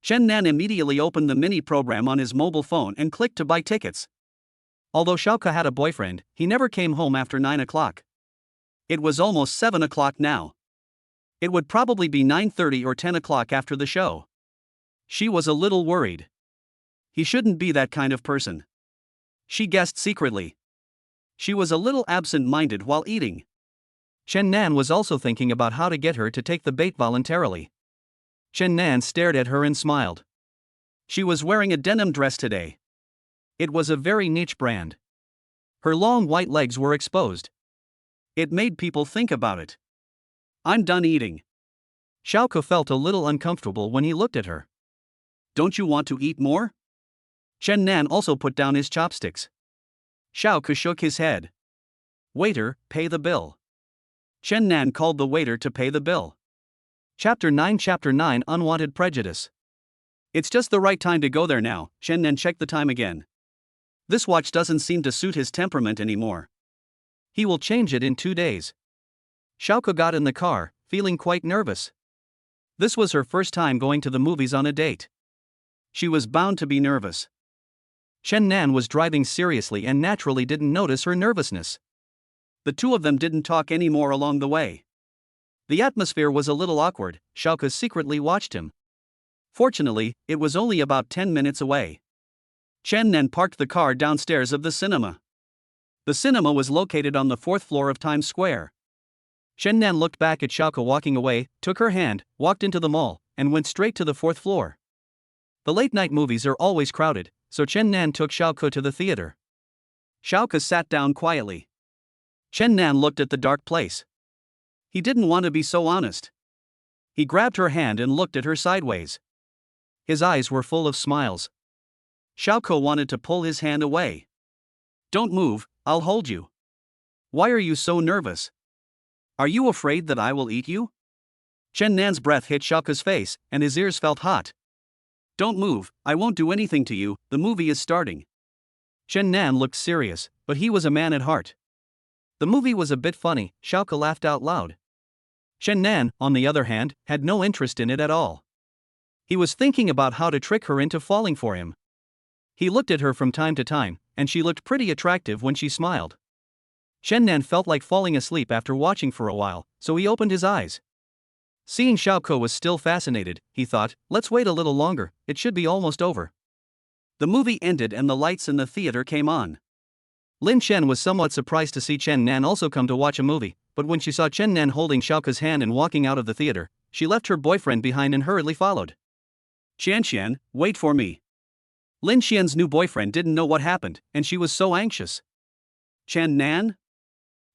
Chen Nan immediately opened the mini program on his mobile phone and clicked to buy tickets. Although Xiaoko had a boyfriend, he never came home after 9 o'clock. It was almost 7 o'clock now. It would probably be 9:30 or 10 o'clock after the show. She was a little worried. He shouldn't be that kind of person. She guessed secretly. She was a little absent-minded while eating. Chen Nan was also thinking about how to get her to take the bait voluntarily. Chen Nan stared at her and smiled. She was wearing a denim dress today. It was a very niche brand. Her long white legs were exposed. It made people think about it. I'm done eating. Xiaoko felt a little uncomfortable when he looked at her. Don't you want to eat more? Chen Nan also put down his chopsticks. Xiaoko shook his head. Waiter, pay the bill. Chen Nan called the waiter to pay the bill. Chapter 9 Unwanted Prejudice. It's just the right time to go there now. Chen Nan checked the time again. This watch doesn't seem to suit his temperament anymore. He will change it in 2 days. Xiaoko got in the car, feeling quite nervous. This was her first time going to the movies on a date. She was bound to be nervous. Chen Nan was driving seriously and naturally didn't notice her nervousness. The two of them didn't talk anymore along the way. The atmosphere was a little awkward. Xiaoke secretly watched him. Fortunately, it was only about 10 minutes away. Chen Nan parked the car downstairs of the cinema. The cinema was located on the 4th floor of Times Square. Chen Nan looked back at Xiaoke walking away, took her hand, walked into the mall, and went straight to the 4th floor. The late-night movies are always crowded, so Chen Nan took Xiaoke to the theater. Xiaoke sat down quietly. Chen Nan looked at the dark place. He didn't want to be so honest. He grabbed her hand and looked at her sideways. His eyes were full of smiles. Xiaoke wanted to pull his hand away. "Don't move, I'll hold you." "Why are you so nervous? Are you afraid that I will eat you?" Chen Nan's breath hit Xiaoke's face, and his ears felt hot. "Don't move, I won't do anything to you, the movie is starting." Chen Nan looked serious, but he was a man at heart. The movie was a bit funny. Xiaoke laughed out loud. Chen Nan, on the other hand, had no interest in it at all. He was thinking about how to trick her into falling for him. He looked at her from time to time, and she looked pretty attractive when she smiled. Chen Nan felt like falling asleep after watching for a while, so he opened his eyes. Seeing Xiaoke was still fascinated, he thought, let's wait a little longer, it should be almost over. The movie ended and the lights in the theater came on. Lin Chen was somewhat surprised to see Chen Nan also come to watch a movie, but when she saw Chen Nan holding Xiaoke's hand and walking out of the theater, she left her boyfriend behind and hurriedly followed. "Qian, wait for me." Lin Xian's new boyfriend didn't know what happened, and she was so anxious. "Chen Nan?"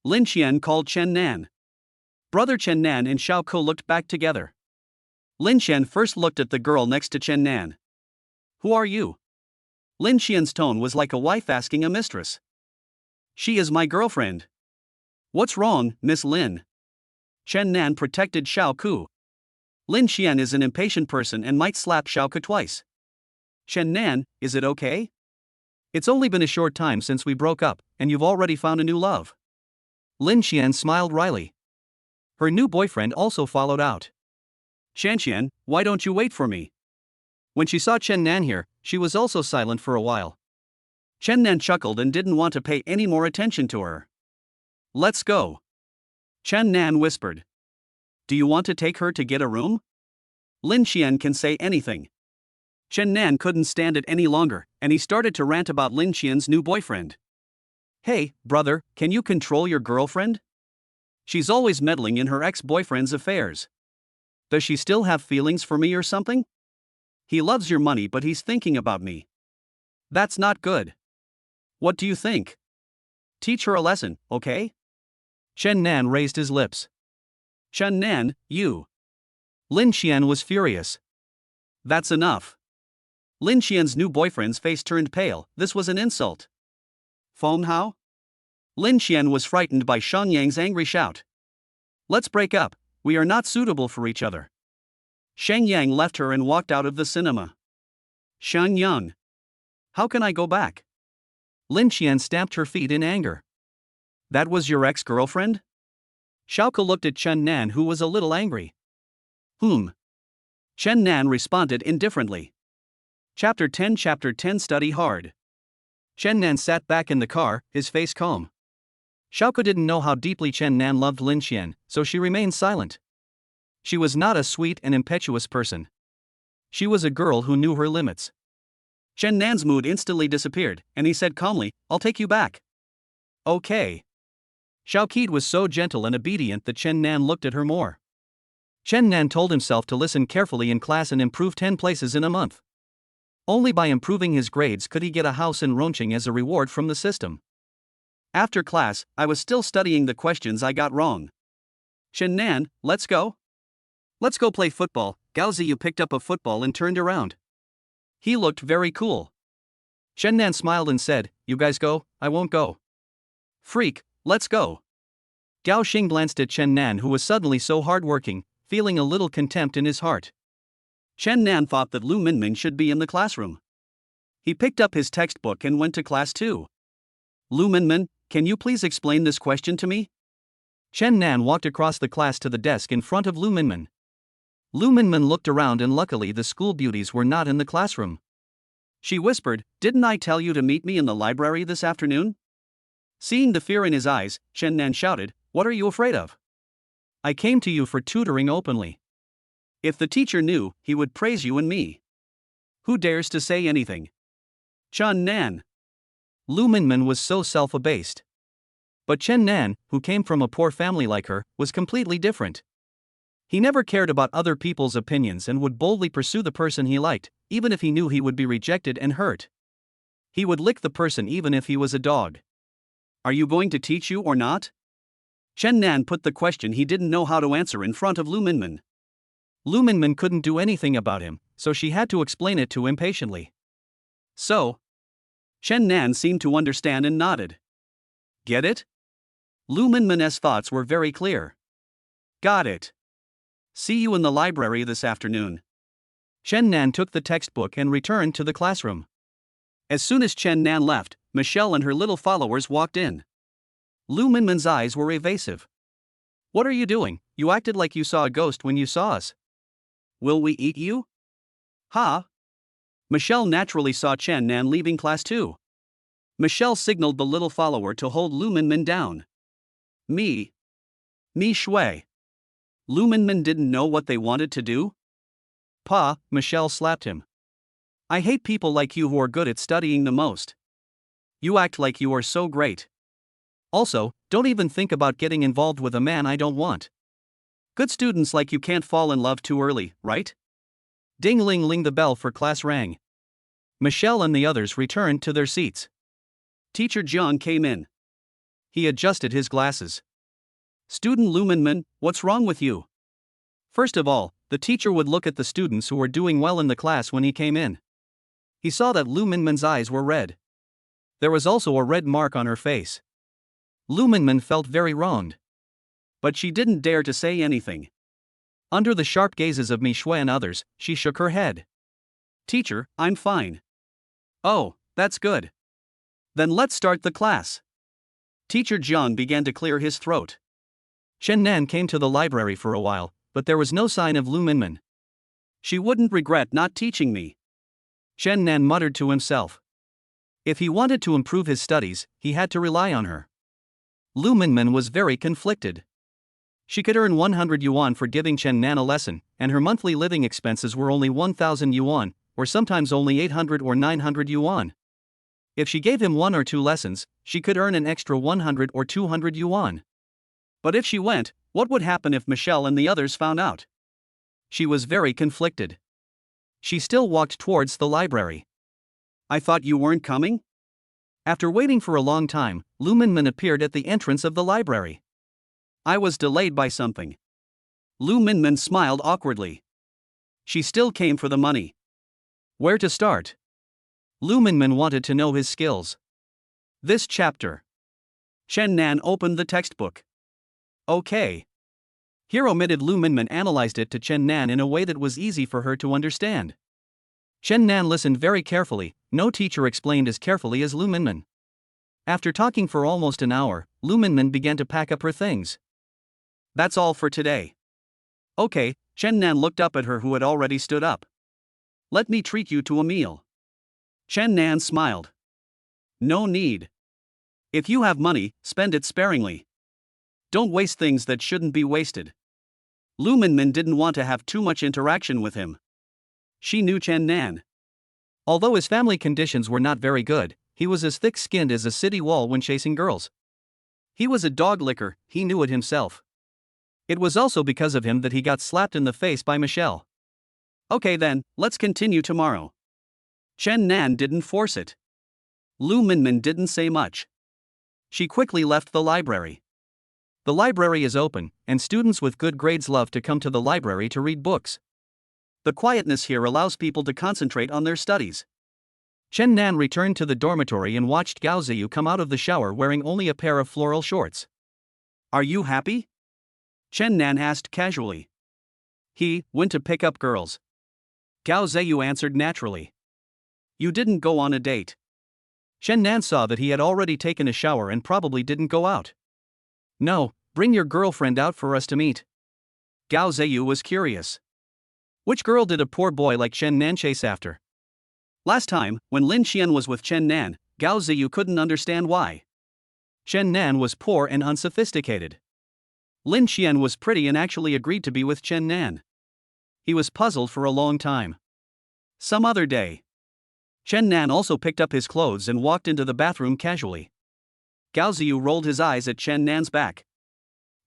Lin Xian called Chen Nan. Brother Chen Nan and Xiaoke looked back together. Lin Xian first looked at the girl next to Chen Nan. "Who are you?" Lin Xian's tone was like a wife asking a mistress. "She is my girlfriend." "What's wrong, Miss Lin?" Chen Nan protected Xiaoke. Lin Xian is an impatient person and might slap Xiaoke twice. "Chen Nan, is it okay? It's only been a short time since we broke up, and you've already found a new love." Lin Xian smiled wryly. Her new boyfriend also followed out. "Qian, why don't you wait for me?" When she saw Chen Nan here, she was also silent for a while. Chen Nan chuckled and didn't want to pay any more attention to her. "Let's go." Chen Nan whispered. "Do you want to take her to get a room?" Lin Xian can say anything. Chen Nan couldn't stand it any longer, and he started to rant about Lin Xian's new boyfriend. "Hey, brother, can you control your girlfriend? She's always meddling in her ex-boyfriend's affairs. Does she still have feelings for me or something? He loves your money but he's thinking about me. That's not good. What do you think? Teach her a lesson, okay?" Chen Nan raised his lips. "Chen Nan, you." Lin Xian was furious. "That's enough." Lin Xian's new boyfriend's face turned pale. This was an insult. "Phone how?" Lin Xian was frightened by Shang Yang's angry shout. "Let's break up, we are not suitable for each other." Shang Yang left her and walked out of the cinema. "Shang Yang. How can I go back?" Lin Xian stamped her feet in anger. "That was your ex-girlfriend?" Xiaoke looked at Chen Nan who was a little angry. Chen Nan responded indifferently. Chapter 10 Study Hard. Chen Nan sat back in the car, his face calm. Xiaoke didn't know how deeply Chen Nan loved Lin Xian, so she remained silent. She was not a sweet and impetuous person. She was a girl who knew her limits. Chen Nan's mood instantly disappeared, and he said calmly, "I'll take you back." "Okay." Xiaoke was so gentle and obedient that Chen Nan looked at her more. Chen Nan told himself to listen carefully in class and improve 10 places in a month. Only by improving his grades could he get a house in Rongqing as a reward from the system. After class, I was still studying the questions I got wrong. "Chen Nan, let's go?" "Let's go play football." Gao Ziyu picked up a football and turned around. He looked very cool. Chen Nan smiled and said, "You guys go, I won't go." "Freak, let's go." Gao Xing glanced at Chen Nan who was suddenly so hardworking, feeling a little contempt in his heart. Chen Nan thought that Lu Minmin should be in the classroom. He picked up his textbook and went to class too. "Lu Minmin, can you please explain this question to me?" Chen Nan walked across the class to the desk in front of Lu Minmin. Lu Minmin looked around and luckily the school beauties were not in the classroom. She whispered, "Didn't I tell you to meet me in the library this afternoon?" Seeing the fear in his eyes, Chen Nan shouted, "What are you afraid of? I came to you for tutoring openly. If the teacher knew, he would praise you and me. Who dares to say anything?" Chen Nan. Lu Minmin was so self-abased. But Chen Nan, who came from a poor family like her, was completely different. He never cared about other people's opinions and would boldly pursue the person he liked, even if he knew he would be rejected and hurt. He would lick the person even if he was a dog. "Are you going to teach you or not?" Chen Nan put the question he didn't know how to answer in front of Lu Minmin. Lu Minmin couldn't do anything about him, so she had to explain it to him patiently. "So?" Chen Nan seemed to understand and nodded. "Get it?" Lu Minmin's thoughts were very clear. "Got it. See you in the library this afternoon." Chen Nan took the textbook and returned to the classroom. As soon as Chen Nan left, Michelle and her little followers walked in. Lu Minmin's eyes were evasive. "What are you doing? You acted like you saw a ghost when you saw us." "Will we eat you?" "Ha!" Michelle naturally saw Chen Nan leaving class too. Michelle signaled the little follower to hold Lu Minmin down. Me Shui. Lu Minmin didn't know what they wanted to do? "Pa," Michelle slapped him. "I hate people like you who are good at studying the most. You act like you are so great. Also, don't even think about getting involved with a man I don't want. Good students like you can't fall in love too early, right?" Ding-ling-ling, the bell for class rang. Michelle and the others returned to their seats. Teacher Jiang came in. He adjusted his glasses. "Student Lu Minmin, what's wrong with you?" First of all, the teacher would look at the students who were doing well in the class when he came in. He saw that Lu Minmin's eyes were red. There was also a red mark on her face. Lu Minmin felt very wronged. But she didn't dare to say anything. Under the sharp gazes of Mi Shui and others, she shook her head. "Teacher, I'm fine." "Oh, that's good. Then let's start the class." Teacher Jiang began to clear his throat. Chen Nan came to the library for a while, but there was no sign of Lu Minmin. "She wouldn't regret not teaching me," Chen Nan muttered to himself. If he wanted to improve his studies, he had to rely on her. Lu Minmin was very conflicted. She could earn 100 yuan for giving Chen Nan a lesson, and her monthly living expenses were only 1,000 yuan, or sometimes only 800 or 900 yuan. If she gave him 1 or 2 lessons, she could earn an extra 100 or 200 yuan. But if she went, what would happen if Michelle and the others found out? She was very conflicted. She still walked towards the library. "I thought you weren't coming?" After waiting for a long time, Lu Minmin appeared at the entrance of the library. "I was delayed by something." Lu Minmin smiled awkwardly. She still came for the money. Where to start? Lu Minmin wanted to know his skills. This chapter. Chen Nan opened the textbook. "Okay." Here omitted Lu Minmin analyzed it to Chen Nan in a way that was easy for her to understand. Chen Nan listened very carefully, no teacher explained as carefully as Lu Minmin. After talking for almost an hour, Lu Minmin began to pack up her things. "That's all for today." "Okay," Chen Nan looked up at her who had already stood up. "Let me treat you to a meal." Chen Nan smiled. "No need. If you have money, spend it sparingly. Don't waste things that shouldn't be wasted." Lu Minmin didn't want to have too much interaction with him. She knew Chen Nan. Although his family conditions were not very good, he was as thick-skinned as a city wall when chasing girls. He was a dog licker, he knew it himself. It was also because of him that he got slapped in the face by Michelle. "Okay then, let's continue tomorrow." Chen Nan didn't force it. Lu Minmin didn't say much. She quickly left the library. The library is open, and students with good grades love to come to the library to read books. The quietness here allows people to concentrate on their studies. Chen Nan returned to the dormitory and watched Gao Ziyu come out of the shower wearing only a pair of floral shorts. "Are you happy?" Chen Nan asked casually. He went to pick up girls. Gao Ziyu answered naturally. "You didn't go on a date." Chen Nan saw that he had already taken a shower and probably didn't go out. "No, bring your girlfriend out for us to meet." Gao Ziyu was curious. Which girl did a poor boy like Chen Nan chase after? Last time, when Lin Qian was with Chen Nan, Gao Ziyu couldn't understand why. Chen Nan was poor and unsophisticated. Lin Qian was pretty and actually agreed to be with Chen Nan. He was puzzled for a long time. Some other day. Chen Nan also picked up his clothes and walked into the bathroom casually. Gao Ziyu rolled his eyes at Chen Nan's back.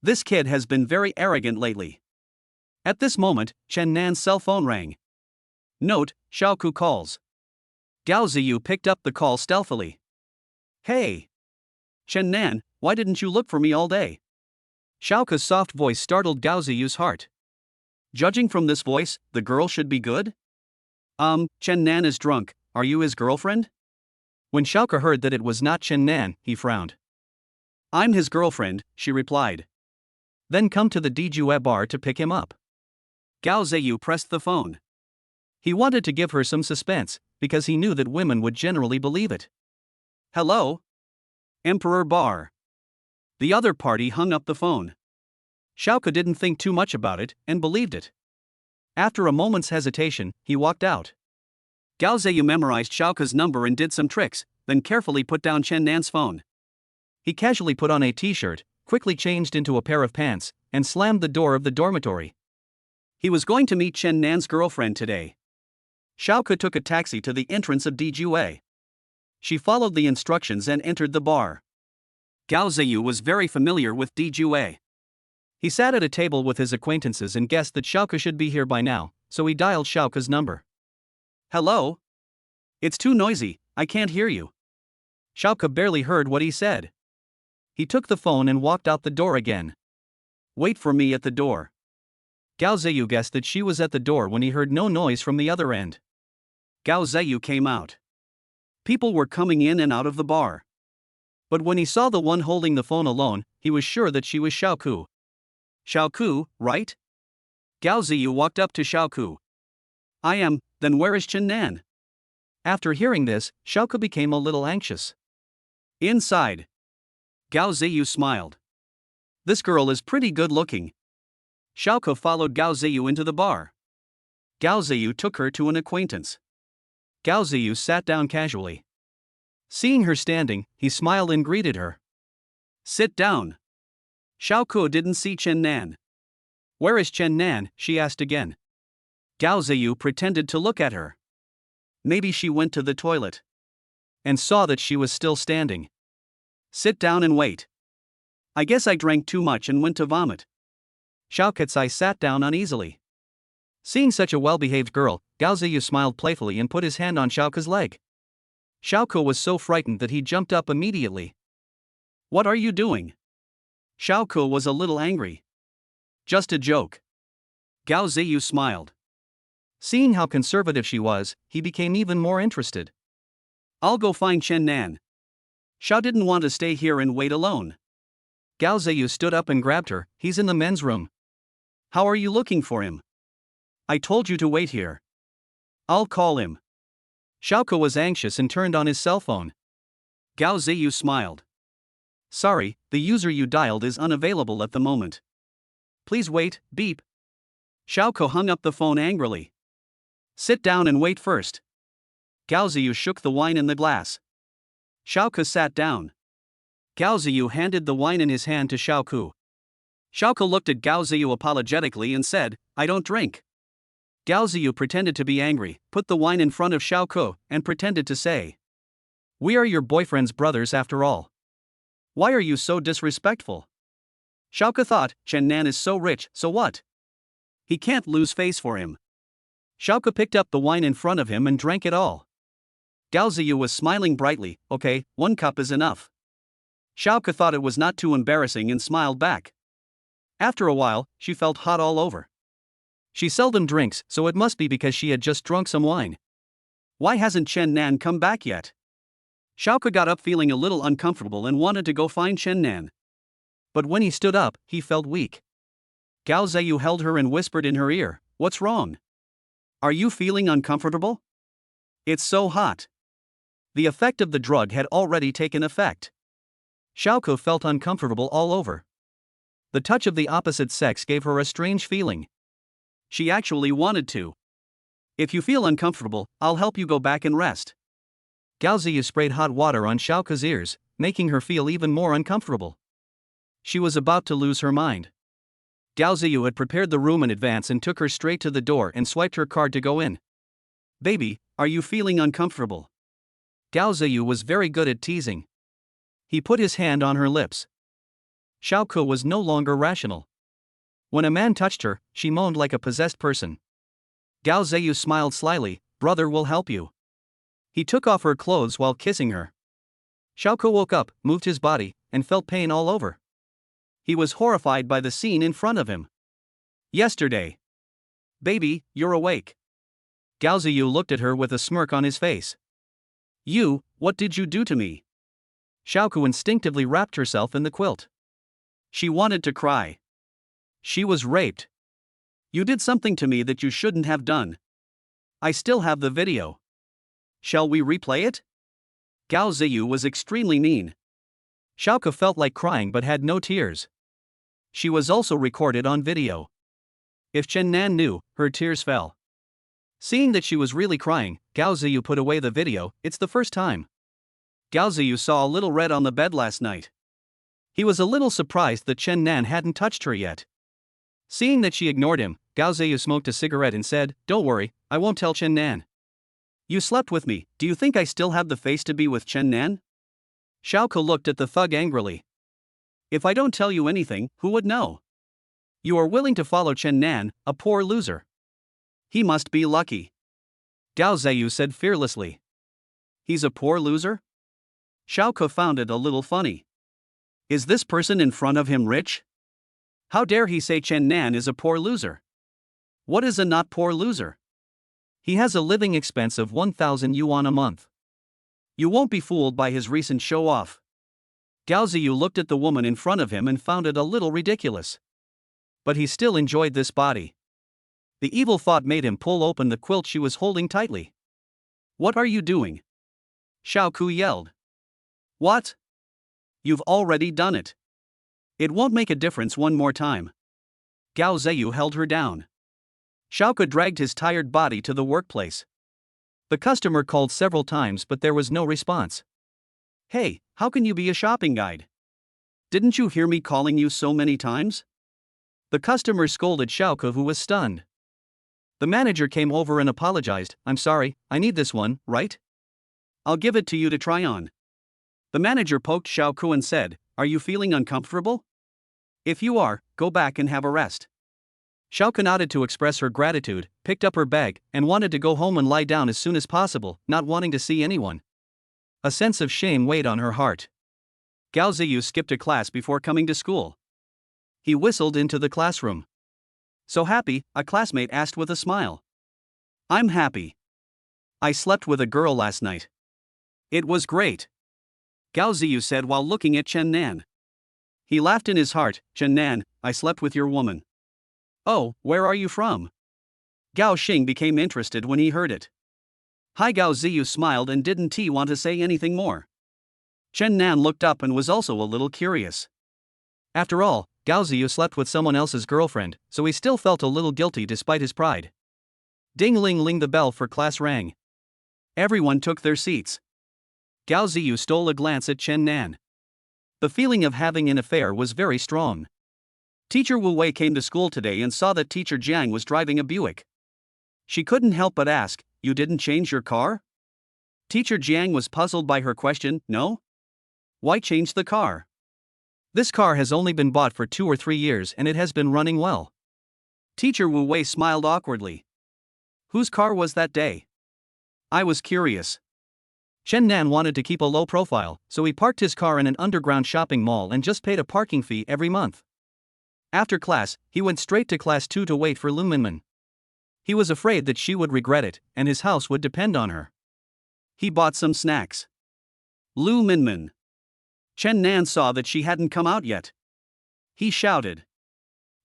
This kid has been very arrogant lately. At this moment, Chen Nan's cell phone rang. Note, Xiaoku calls. Gao Ziyu picked up the call stealthily. Hey! Chen Nan, why didn't you look for me all day? Xiaoku's soft voice startled Gao Ziyu's heart. Judging from this voice, the girl should be good? Chen Nan is drunk, are you his girlfriend? When Xiaoku heard that it was not Chen Nan, he frowned. I'm his girlfriend, she replied. Then come to the Dijue bar to pick him up. Gao Ziyu pressed the phone. He wanted to give her some suspense, because he knew that women would generally believe it. Hello? Emperor Bar. The other party hung up the phone. Xiaoku didn't think too much about it, and believed it. After a moment's hesitation, he walked out. Gao Ziyu memorized Xiaoku's number and did some tricks, then carefully put down Chen Nan's phone. He casually put on a t-shirt, quickly changed into a pair of pants, and slammed the door of the dormitory. He was going to meet Chen Nan's girlfriend today. Xiaoku took a taxi to the entrance of Dijue. She followed the instructions and entered the bar. Gao Ziyu was very familiar with Dijue. He sat at a table with his acquaintances and guessed that Xiaoku should be here by now, so he dialed Xiaoku's number. Hello? It's too noisy, I can't hear you. Xiaoku barely heard what he said. He took the phone and walked out the door again. Wait for me at the door. Gao Ziyu guessed that she was at the door when he heard no noise from the other end. Gao Ziyu came out. People were coming in and out of the bar. But when he saw the one holding the phone alone, he was sure that she was Xiaoku. Xiaoku, right? Gao Ziyu walked up to Xiaoku. I am, then where is Chen Nan? After hearing this, Xiaoku became a little anxious. Inside. Gao Ziyu smiled. This girl is pretty good looking. Xiaoku followed Gao Ziyu into the bar. Gao Ziyu took her to an acquaintance. Gao Ziyu sat down casually. Seeing her standing, he smiled and greeted her. Sit down. Xiaoku didn't see Chen Nan. Where is Chen Nan? She asked again. Gao Ziyu pretended to look at her. Maybe she went to the toilet. And saw that she was still standing. Sit down and wait. I guess I drank too much and went to vomit. Xiaokutsai sat down uneasily. Seeing such a well-behaved girl, Gao Ziyu smiled playfully and put his hand on Xiaoku's leg. Xiaoku was so frightened that he jumped up immediately. What are you doing? Xiaoku was a little angry. Just a joke. Gao Ziyu smiled. Seeing how conservative she was, he became even more interested. I'll go find Chen Nan. Xiao didn't want to stay here and wait alone. Gao Ziyu stood up and grabbed her. He's in the men's room. How are you looking for him? I told you to wait here. I'll call him. Xiaoku was anxious and turned on his cell phone. Gao Ziyu smiled. Sorry, the user you dialed is unavailable at the moment. Please wait, beep. Xiaoku hung up the phone angrily. Sit down and wait first. Gao Ziyu shook the wine in the glass. Xiaoku sat down. Gao Ziyu handed the wine in his hand to Xiaoku. Xiaoku looked at Gao Ziyu apologetically and said, I don't drink. Gao Ziyu pretended to be angry, put the wine in front of Xiaoku, and pretended to say, We are your boyfriend's brothers after all. Why are you so disrespectful? Xiaoku thought, Chen Nan is so rich, so what? He can't lose face for him. Xiaoku picked up the wine in front of him and drank it all. Gao Ziyu was smiling brightly. Okay, 1 cup is enough. Xiaoku thought it was not too embarrassing and smiled back. After a while, she felt hot all over. She seldom drinks, so it must be because she had just drunk some wine. Why hasn't Chen Nan come back yet? Xiaoku got up feeling a little uncomfortable and wanted to go find Chen Nan. But when he stood up, he felt weak. Gao Ziyu held her and whispered in her ear, What's wrong? Are you feeling uncomfortable? It's so hot. The effect of the drug had already taken effect. Xiaoku felt uncomfortable all over. The touch of the opposite sex gave her a strange feeling. She actually wanted to. If you feel uncomfortable, I'll help you go back and rest. Gao Ziyu sprayed hot water on Xiaoke's ears, making her feel even more uncomfortable. She was about to lose her mind. Gao Ziyu had prepared the room in advance and took her straight to the door and swiped her card to go in. Baby, are you feeling uncomfortable? Gao Ziyu was very good at teasing. He put his hand on her lips. Xiaoke was no longer rational. When a man touched her, she moaned like a possessed person. Gao Ziyu smiled slyly. Brother will help you. He took off her clothes while kissing her. Xiaoke woke up, moved his body, and felt pain all over. He was horrified by the scene in front of him. Yesterday. Baby, you're awake. Gao Ziyu looked at her with a smirk on his face. What did you do to me? Xiaoke instinctively wrapped herself in the quilt. She wanted to cry. She was raped. You did something to me that you shouldn't have done. I still have the video. Shall we replay it? Gao Ziyu was extremely mean. Xiaoke felt like crying but had no tears. She was also recorded on video. If Chen Nan knew, her tears fell. Seeing that she was really crying, Gao Ziyu put away the video. It's the first time. Gao Ziyu saw a little red on the bed last night. He was a little surprised that Chen Nan hadn't touched her yet. Seeing that she ignored him, Gao Ziyu smoked a cigarette and said, Don't worry, I won't tell Chen Nan. You slept with me, do you think I still have the face to be with Chen Nan? Xiaoke looked at the thug angrily. If I don't tell you anything, who would know? You are willing to follow Chen Nan, a poor loser. He must be lucky. Gao Ziyu said fearlessly. He's a poor loser? Xiaoke found it a little funny. Is this person in front of him rich? How dare he say Chen Nan is a poor loser? What is a not poor loser? He has a living expense of 1,000 yuan a month. You won't be fooled by his recent show-off. Gao Ziyu looked at the woman in front of him and found it a little ridiculous. But he still enjoyed this body. The evil thought made him pull open the quilt she was holding tightly. What are you doing? Xiaoke yelled. What? You've already done it. It won't make a difference one more time. Gao Ziyu held her down. Xiaoke dragged his tired body to the workplace. The customer called several times but there was no response. Hey, how can you be a shopping guide? Didn't you hear me calling you so many times? The customer scolded Xiaoke, who was stunned. The manager came over and apologized. I'm sorry, I need this one, right? I'll give it to you to try on. The manager poked Xiaoke and said, Are you feeling uncomfortable? If you are, go back and have a rest. Xiaoke nodded to express her gratitude, picked up her bag, and wanted to go home and lie down as soon as possible, not wanting to see anyone. A sense of shame weighed on her heart. Gao Ziyu skipped a class before coming to school. He whistled into the classroom. So happy, a classmate asked with a smile. I'm happy. I slept with a girl last night. It was great. Gao Ziyu said while looking at Chen Nan. He laughed in his heart. Chen Nan, I slept with your woman. Oh, where are you from? Gao Xing became interested when he heard it. Hi. Gao Ziyu smiled and didn't want to say anything more. Chen Nan looked up and was also a little curious. After all, Gao Ziyu slept with someone else's girlfriend, so he still felt a little guilty despite his pride. Ding-ling-ling, the bell for class rang. Everyone took their seats. Gao Ziyu stole a glance at Chen Nan. The feeling of having an affair was very strong. Teacher Wu Wei came to school today and saw that Teacher Jiang was driving a Buick. She couldn't help but ask, You didn't change your car? Teacher Jiang was puzzled by her question. No? Why change the car? This car has only been bought for 2 or 3 years and it has been running well. Teacher Wu Wei smiled awkwardly. Whose car was that day? I was curious. Chen Nan wanted to keep a low profile, so he parked his car in an underground shopping mall and just paid a parking fee every month. After class, he went straight to class 2 to wait for Lu Minmin. He was afraid that she would regret it, and his house would depend on her. He bought some snacks. Lu Minmin. Chen Nan saw that she hadn't come out yet. He shouted.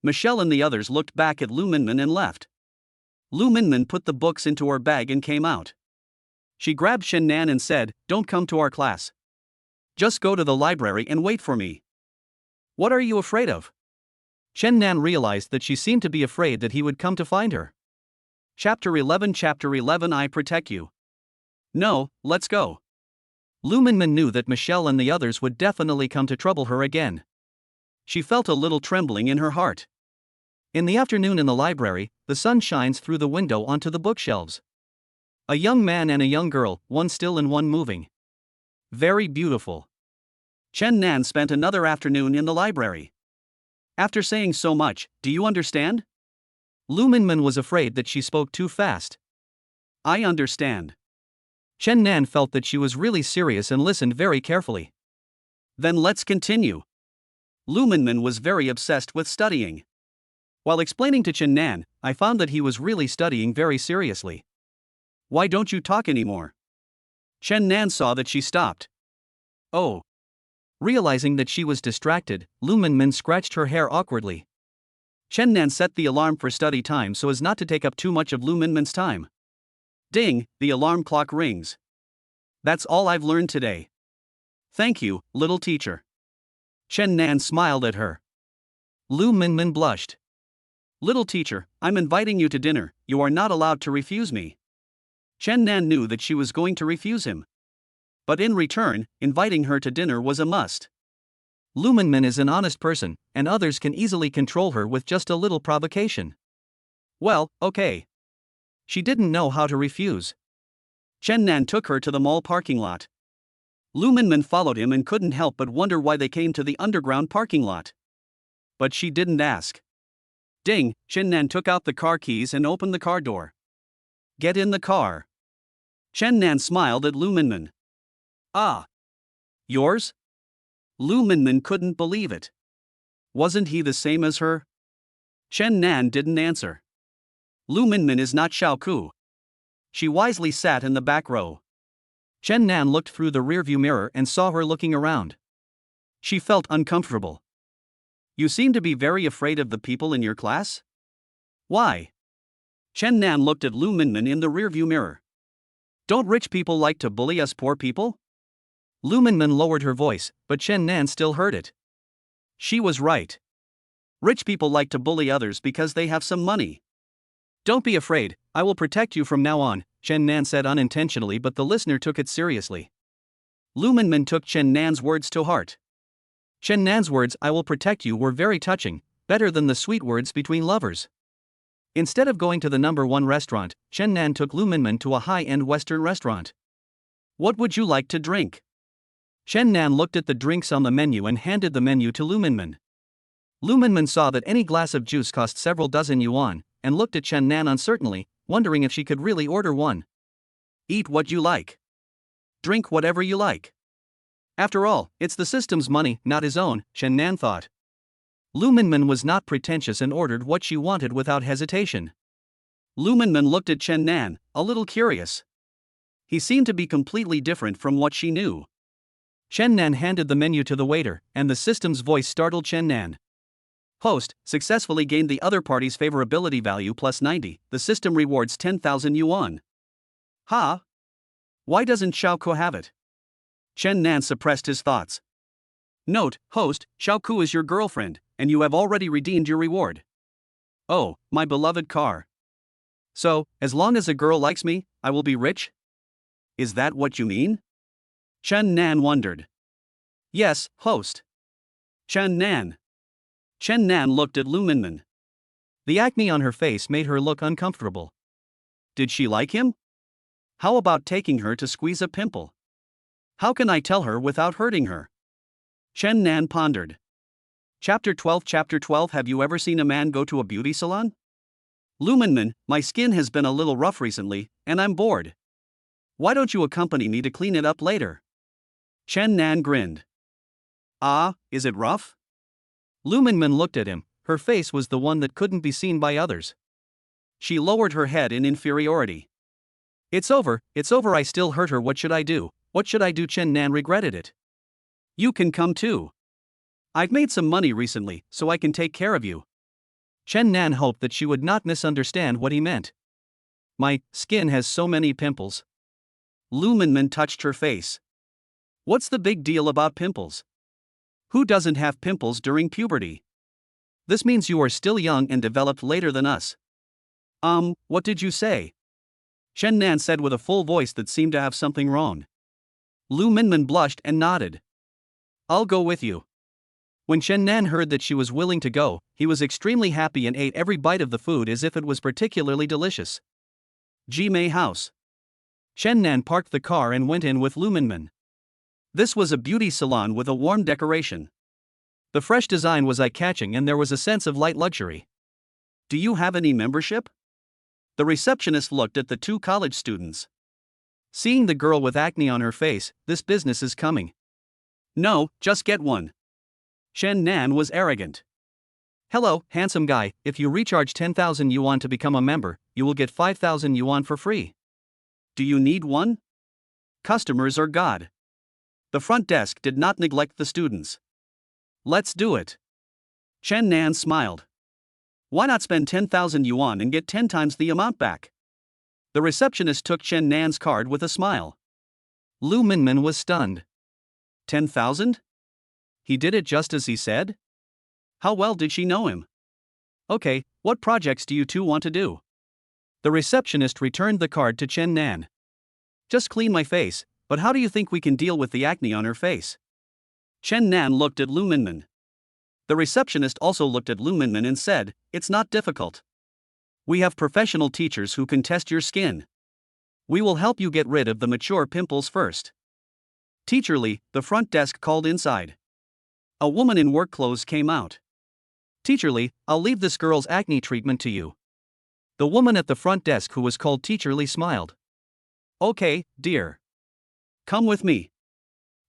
Michelle and the others looked back at Lu Minmin and left. Lu Minmin put the books into her bag and came out. She grabbed Chen Nan and said, Don't come to our class. Just go to the library and wait for me. What are you afraid of? Chen Nan realized that she seemed to be afraid that he would come to find her. Chapter 11 I protect you. No, let's go. Lumenman knew that Michelle and the others would definitely come to trouble her again. She felt a little trembling in her heart. In the afternoon in the library, the sun shines through the window onto the bookshelves. A young man and a young girl, one still and one moving. Very beautiful. Chen Nan spent another afternoon in the library. After saying so much, do you understand? Lumenman was afraid that she spoke too fast. I understand. Chen Nan felt that she was really serious and listened very carefully. Then let's continue. Lumenman was very obsessed with studying. While explaining to Chen Nan, I found that he was really studying very seriously. Why don't you talk anymore? Chen Nan saw that she stopped. Oh. Realizing that she was distracted, Lumenman scratched her hair awkwardly. Chen Nan set the alarm for study time so as not to take up too much of Lumenman's time. Ding, the alarm clock rings. That's all I've learned today. Thank you, little teacher. Chen Nan smiled at her. Lumenman blushed. Little teacher, I'm inviting you to dinner, you are not allowed to refuse me. Chen Nan knew that she was going to refuse him. But in return, inviting her to dinner was a must. Lumenman is an honest person, and others can easily control her with just a little provocation. Well, okay. She didn't know how to refuse. Chen Nan took her to the mall parking lot. Lumenman followed him and couldn't help but wonder why they came to the underground parking lot. But she didn't ask. Ding, Chen Nan took out the car keys and opened the car door. Get in the car. Chen Nan smiled at Lumenman. Ah. Yours? Lumenman couldn't believe it. Wasn't he the same as her? Chen Nan didn't answer. Lumenman is not Xiaoku. She wisely sat in the back row. Chen Nan looked through the rearview mirror and saw her looking around. She felt uncomfortable. You seem to be very afraid of the people in your class? Why? Chen Nan looked at Lumenman in the rearview mirror. Don't rich people like to bully us poor people? Lumenman lowered her voice, but Chen Nan still heard it. She was right. Rich people like to bully others because they have some money. Don't be afraid, I will protect you from now on, Chen Nan said unintentionally, but the listener took it seriously. Lumenman took Chen Nan's words to heart. Chen Nan's words, I will protect you, were very touching, better than the sweet words between lovers. Instead of going to the #1 restaurant, Chen Nan took Lumenman to a high-end Western restaurant. What would you like to drink? Chen Nan looked at the drinks on the menu and handed the menu to Lumenman. Lumenman saw that any glass of juice cost several dozen yuan, and looked at Chen Nan uncertainly, wondering if she could really order one. Eat what you like. Drink whatever you like. After all, it's the system's money, not his own, Chen Nan thought. Lumenman was not pretentious and ordered what she wanted without hesitation. Lumenman looked at Chen Nan, a little curious. He seemed to be completely different from what she knew. Chen Nan handed the menu to the waiter, and the system's voice startled Chen Nan. Host, successfully gained the other party's favorability value plus 90, the system rewards 10,000 yuan. Ha? Why doesn't Xiaoku have it? Chen Nan suppressed his thoughts. Note, host, Xiaoku is your girlfriend, and you have already redeemed your reward. Oh, my beloved car. So, as long as a girl likes me, I will be rich? Is that what you mean? Chen Nan wondered. Yes, host. Chen Nan. Chen Nan looked at Lumenman. The acne on her face made her look uncomfortable. Did she like him? How about taking her to squeeze a pimple? How can I tell her without hurting her? Chen Nan pondered. Chapter 12 Have you ever seen a man go to a beauty salon? Lumenman, my skin has been a little rough recently, and I'm bored. Why don't you accompany me to clean it up later? Chen Nan grinned. Ah, is it rough? Lumenman looked at him, her face was the one that couldn't be seen by others. She lowered her head in inferiority. It's over, I still hurt her, what should I do? What should I do? Chen Nan regretted it. You can come too. I've made some money recently, so I can take care of you. Chen Nan hoped that she would not misunderstand what he meant. My skin has so many pimples. Lumenman touched her face. What's the big deal about pimples? Who doesn't have pimples during puberty? This means you are still young and developed later than us. What did you say? Chen Nan said with a full voice that seemed to have something wrong. Lu Minmin blushed and nodded. I'll go with you. When Chen Nan heard that she was willing to go, he was extremely happy and ate every bite of the food as if it was particularly delicious. Jimei House. Chen Nan parked the car and went in with Lu Minmin. This was a beauty salon with a warm decoration. The fresh design was eye-catching and there was a sense of light luxury. Do you have any membership? The receptionist looked at the two college students. Seeing the girl with acne on her face, this business is coming. No, just get one. Chen Nan was arrogant. Hello, handsome guy, if you recharge 10,000 yuan to become a member, you will get 5,000 yuan for free. Do you need one? Customers are God. The front desk did not neglect the students. Let's do it. Chen Nan smiled. Why not spend 10,000 yuan and get 10 times the amount back? The receptionist took Chen Nan's card with a smile. Lu Minmin was stunned. 10,000? He did it just as he said? How well did she know him? Okay, what projects do you two want to do? The receptionist returned the card to Chen Nan. Just clean my face, but how do you think we can deal with the acne on her face? Chen Nan looked at Lu Minmin. The receptionist also looked at Lu Minmin and said, it's not difficult. We have professional teachers who can test your skin. We will help you get rid of the mature pimples first. Teacher Li, the front desk called inside. A woman in work clothes came out. Teacher Li, I'll leave this girl's acne treatment to you. The woman at the front desk who was called Teacher Li smiled. Okay, dear. Come with me.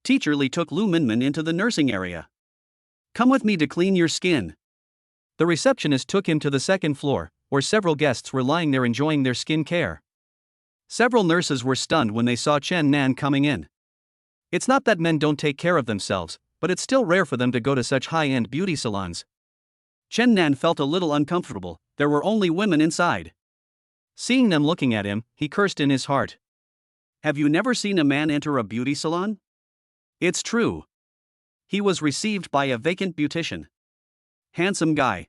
Teacher Li took Lu Minmin into the nursing area. Come with me to clean your skin. The receptionist took him to the second floor, where several guests were lying there enjoying their skin care. Several nurses were stunned when they saw Chen Nan coming in. It's not that men don't take care of themselves, but it's still rare for them to go to such high-end beauty salons. Chen Nan felt a little uncomfortable, there were only women inside. Seeing them looking at him, he cursed in his heart. Have you never seen a man enter a beauty salon? It's true. He was received by a vacant beautician. Handsome guy.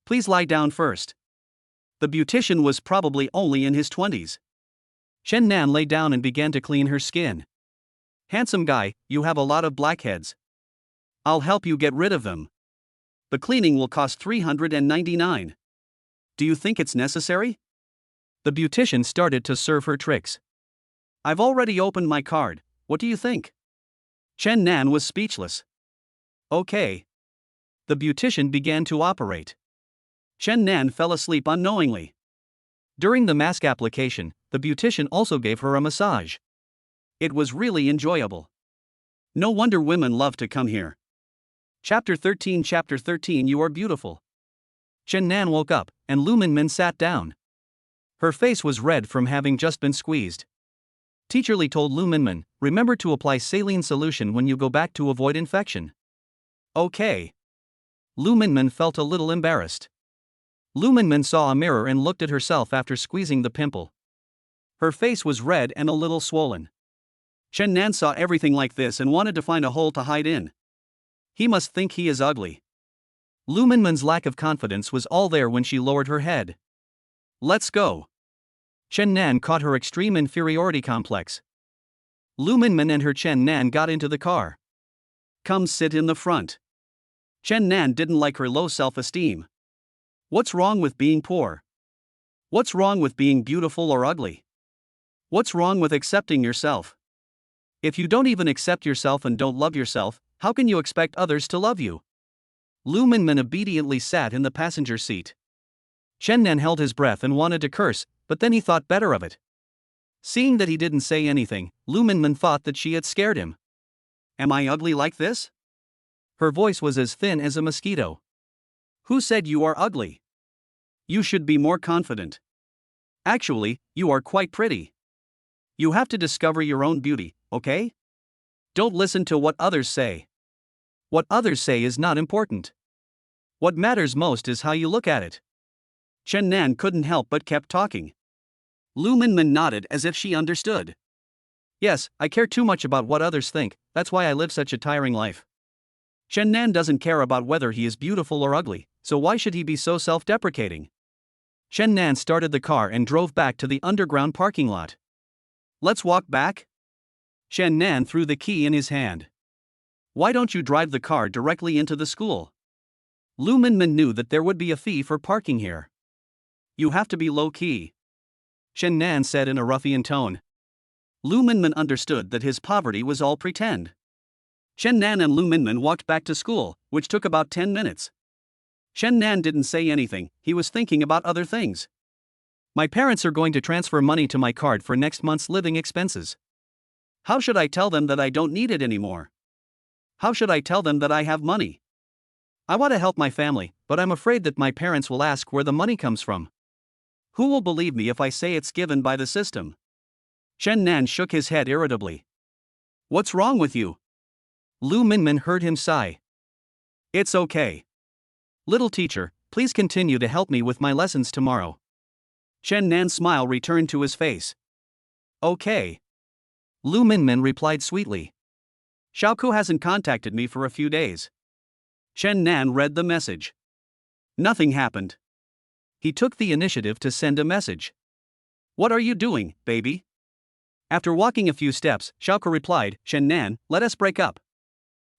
Please lie down first. The beautician was probably only in his 20s. Chen Nan lay down and began to clean her skin. Handsome guy, you have a lot of blackheads. I'll help you get rid of them. The cleaning will cost 399. Do you think it's necessary? The beautician started to serve her tricks. I've already opened my card, what do you think? Chen Nan was speechless. Okay. The beautician began to operate. Chen Nan fell asleep unknowingly. During the mask application, the beautician also gave her a massage. It was really enjoyable. No wonder women love to come here. Chapter 13 You are beautiful. Chen Nan woke up, and Lu Minmin sat down. Her face was red from having just been squeezed. Teacher Li told Lu Minmin, remember to apply saline solution when you go back to avoid infection. Okay. Lu Minmin felt a little embarrassed. Lu Minmin saw a mirror and looked at herself after squeezing the pimple. Her face was red and a little swollen. Chen Nan saw everything like this and wanted to find a hole to hide in. He must think he is ugly. Lu Minmin's lack of confidence was all there when she lowered her head. Let's go. Chen Nan caught her extreme inferiority complex. Lu Minmin and her Chen Nan got into the car. Come sit in the front. Chen Nan didn't like her low self-esteem. What's wrong with being poor? What's wrong with being beautiful or ugly? What's wrong with accepting yourself? If you don't even accept yourself and don't love yourself, how can you expect others to love you? Lu Minmin obediently sat in the passenger seat. Chen Nan held his breath and wanted to curse, but then he thought better of it. Seeing that he didn't say anything, Lu Minmin thought that she had scared him. Am I ugly like this? Her voice was as thin as a mosquito. Who said you are ugly? You should be more confident. Actually, you are quite pretty. You have to discover your own beauty, okay? Don't listen to what others say. What others say is not important. What matters most is how you look at it. Chen Nan couldn't help but kept talking. Lu Minmin nodded as if she understood. Yes, I care too much about what others think, that's why I live such a tiring life. Chen Nan doesn't care about whether he is beautiful or ugly, so why should he be so self-deprecating? Chen Nan started the car and drove back to the underground parking lot. Let's walk back? Chen Nan threw the key in his hand. Why don't you drive the car directly into the school? Lu Minmin knew that there would be a fee for parking here. You have to be low-key, Chen Nan said in a ruffian tone. Lu Minmin understood that his poverty was all pretend. Chen Nan and Lu Minmin walked back to school, which took about 10 minutes. Chen Nan didn't say anything, he was thinking about other things. My parents are going to transfer money to my card for next month's living expenses. How should I tell them that I don't need it anymore? How should I tell them that I have money? I want to help my family, but I'm afraid that my parents will ask where the money comes from. Who will believe me if I say it's given by the system? Chen Nan shook his head irritably. What's wrong with you? Lu Minmin heard him sigh. It's okay. Little teacher, please continue to help me with my lessons tomorrow. Chen Nan's smile returned to his face. Okay. Lu Minmin replied sweetly. Xiaoku hasn't contacted me for a few days. Chen Nan read the message. Nothing happened. He took the initiative to send a message. What are you doing, baby? After walking a few steps, Xiaoku replied, Chen Nan, let us break up.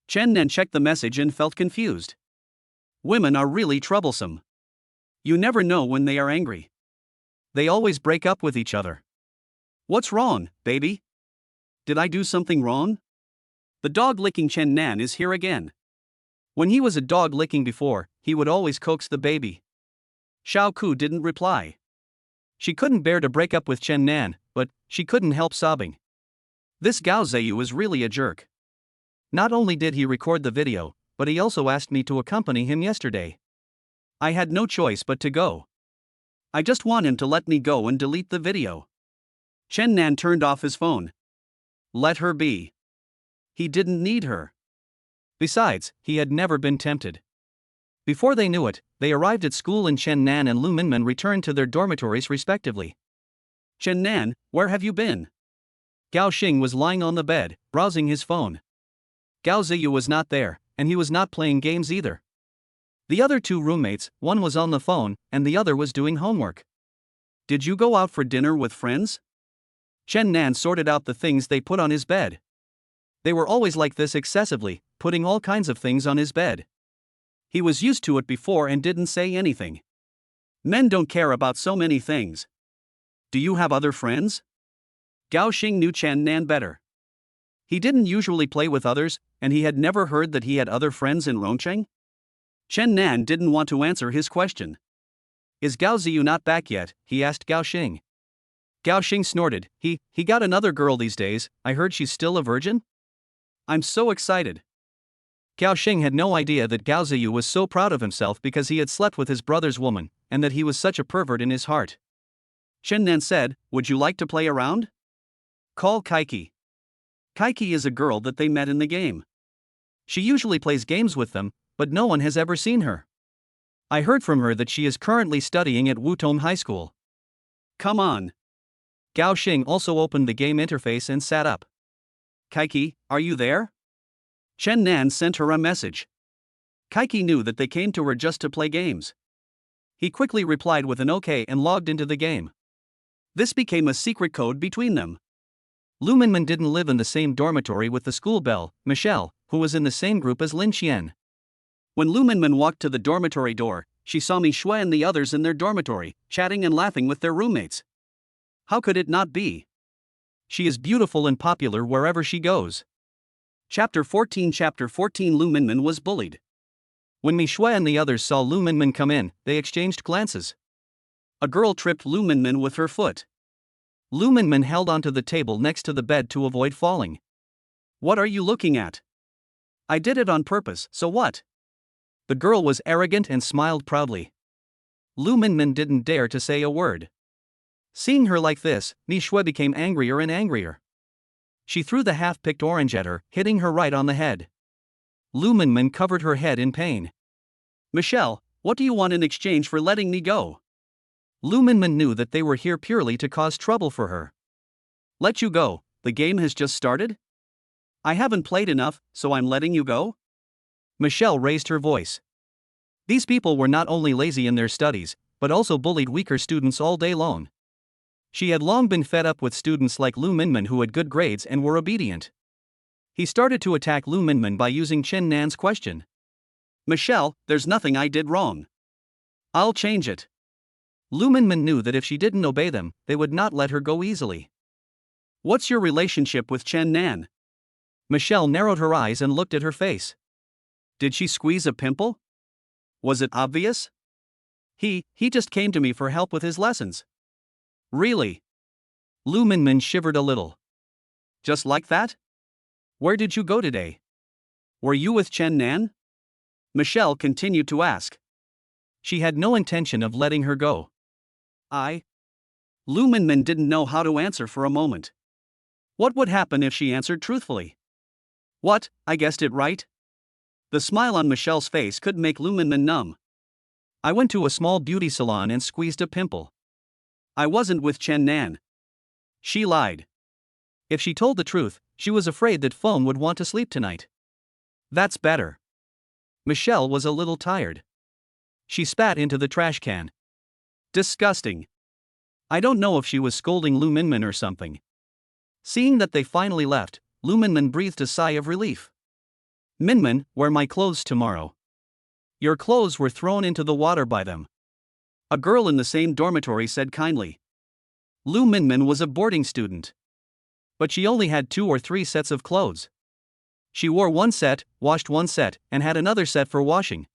Chen Nan checked the message and felt confused. Women are really troublesome. You never know when they are angry. They always break up with each other. What's wrong, baby? Did I do something wrong? The dog licking Chen Nan is here again. When he was a dog licking before, he would always coax the baby. Xiaoku didn't reply. She couldn't bear to break up with Chen Nan, but she couldn't help sobbing. This Gao Zheyu is really a jerk. Not only did he record the video, but he also asked me to accompany him yesterday. I had no choice but to go. I just want him to let me go and delete the video. Chen Nan turned off his phone. Let her be. He didn't need her. Besides, he had never been tempted. Before they knew it, they arrived at school and Chen Nan and Lu Minmin returned to their dormitories respectively. Chen Nan, where have you been? Gao Xing was lying on the bed, browsing his phone. Gao Ziyu was not there, and he was not playing games either. The other two roommates, one was on the phone, and the other was doing homework. Did you go out for dinner with friends? Chen Nan sorted out the things they put on his bed. They were always like this excessively, putting all kinds of things on his bed. He was used to it before and didn't say anything. Men don't care about so many things. Do you have other friends? Gao Xing knew Chen Nan better. He didn't usually play with others, and he had never heard that he had other friends in Rongcheng. Chen Nan didn't want to answer his question. Is Gao Ziyu not back yet? He asked Gao Xing. Gao Xing snorted. He got another girl these days. I heard she's still a virgin? I'm so excited. Gao Xing had no idea that Gao Ziyu was so proud of himself because he had slept with his brother's woman, and that he was such a pervert in his heart. Chen Nan said, would you like to play around? Call Kaiki. Kaiki is a girl that they met in the game. She usually plays games with them, but no one has ever seen her. I heard from her that she is currently studying at Wutong High School. Come on. Gao Xing also opened the game interface and sat up. Kaiki, are you there? Chen Nan sent her a message. Kaiki knew that they came to her just to play games. He quickly replied with an OK and logged into the game. This became a secret code between them. Lu Minmin didn't live in the same dormitory with the school belle, Michelle, who was in the same group as Lin Qian. When Lu Minmin walked to the dormitory door, she saw Mi Shui and the others in their dormitory, chatting and laughing with their roommates. How could it not be? She is beautiful and popular wherever she goes. Chapter 14 Lu Minmin was bullied. When Mi Shui and the others saw Lu Minmin come in, they exchanged glances. A girl tripped Lu Minmin with her foot. Lu Minmin held onto the table next to the bed to avoid falling. What are you looking at? I did it on purpose, so what? The girl was arrogant and smiled proudly. Lu Minmin didn't dare to say a word. Seeing her like this, Mi Shui became angrier and angrier. She threw the half-picked orange at her, hitting her right on the head. Lu Minmin covered her head in pain. Michelle, what do you want in exchange for letting me go? Lu Minmin knew that they were here purely to cause trouble for her. Let you go, the game has just started? I haven't played enough, so I'm letting you go? Michelle raised her voice. These people were not only lazy in their studies, but also bullied weaker students all day long. She had long been fed up with students like Lu Minmin who had good grades and were obedient. He started to attack Lu Minmin by using Chen Nan's question. Michelle, there's nothing I did wrong. I'll change it. Lu Minmin knew that if she didn't obey them, they would not let her go easily. What's your relationship with Chen Nan? Michelle narrowed her eyes and looked at her face. Did she squeeze a pimple? Was it obvious? He just came to me for help with his lessons. Really? Lu Minmin shivered a little. Just like that? Where did you go today? Were you with Chen Nan? Michelle continued to ask. She had no intention of letting her go. Lu Minmin didn't know how to answer for a moment. What would happen if she answered truthfully? What, I guessed it right? The smile on Michelle's face could make Lu Minmin numb. I went to a small beauty salon and squeezed a pimple. I wasn't with Chen Nan. She lied. If she told the truth, she was afraid that Feng would want to sleep tonight. That's better. Michelle was a little tired. She spat into the trash can. Disgusting. I don't know if she was scolding Lu Minmin or something. Seeing that they finally left, Lu Minmin breathed a sigh of relief. Minmin, wear my clothes tomorrow. Your clothes were thrown into the water by them. A girl in the same dormitory said kindly. Lu Minmin was a boarding student. But she only had 2 or 3 sets of clothes. She wore one set, washed one set, and had another set for washing.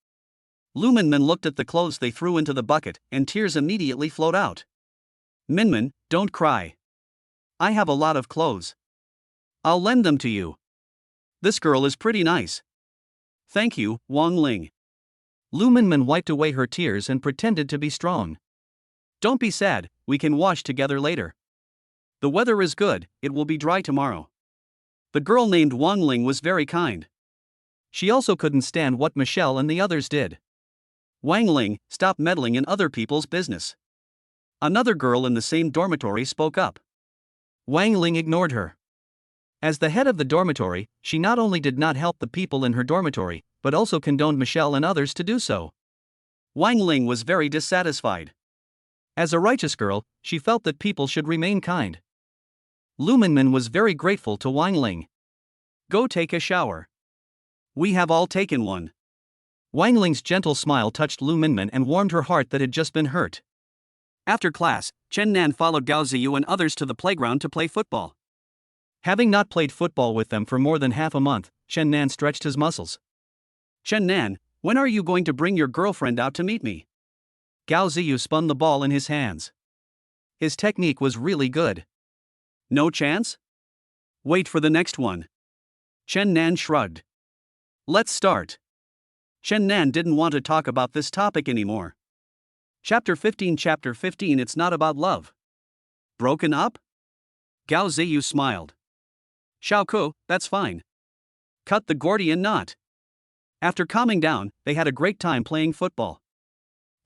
Lu Minmin looked at the clothes they threw into the bucket, and tears immediately flowed out. Minmin, don't cry. I have a lot of clothes. I'll lend them to you. This girl is pretty nice. Thank you, Wang Ling. Lu Minmin wiped away her tears and pretended to be strong. Don't be sad, we can wash together later. The weather is good, it will be dry tomorrow. The girl named Wang Ling was very kind. She also couldn't stand what Michelle and the others did. Wang Ling, stop meddling in other people's business. Another girl in the same dormitory spoke up. Wang Ling ignored her. As the head of the dormitory, she not only did not help the people in her dormitory, but also condoned Michelle and others to do so. Wang Ling was very dissatisfied. As a righteous girl, she felt that people should remain kind. Lu Minmin was very grateful to Wang Ling. Go take a shower. We have all taken one. Wang Ling's gentle smile touched Lu Minmin and warmed her heart that had just been hurt. After class, Chen Nan followed Gao Ziyu and others to the playground to play football. Having not played football with them for more than half a month, Chen Nan stretched his muscles. Chen Nan, when are you going to bring your girlfriend out to meet me? Gao Ziyu spun the ball in his hands. His technique was really good. No chance? Wait for the next one. Chen Nan shrugged. Let's start. Chen Nan didn't want to talk about this topic anymore. Chapter 15 It's not about love. Broken up? Gao Ziyu smiled. Xiaoku, that's fine. Cut the Gordian knot. After calming down, they had a great time playing football.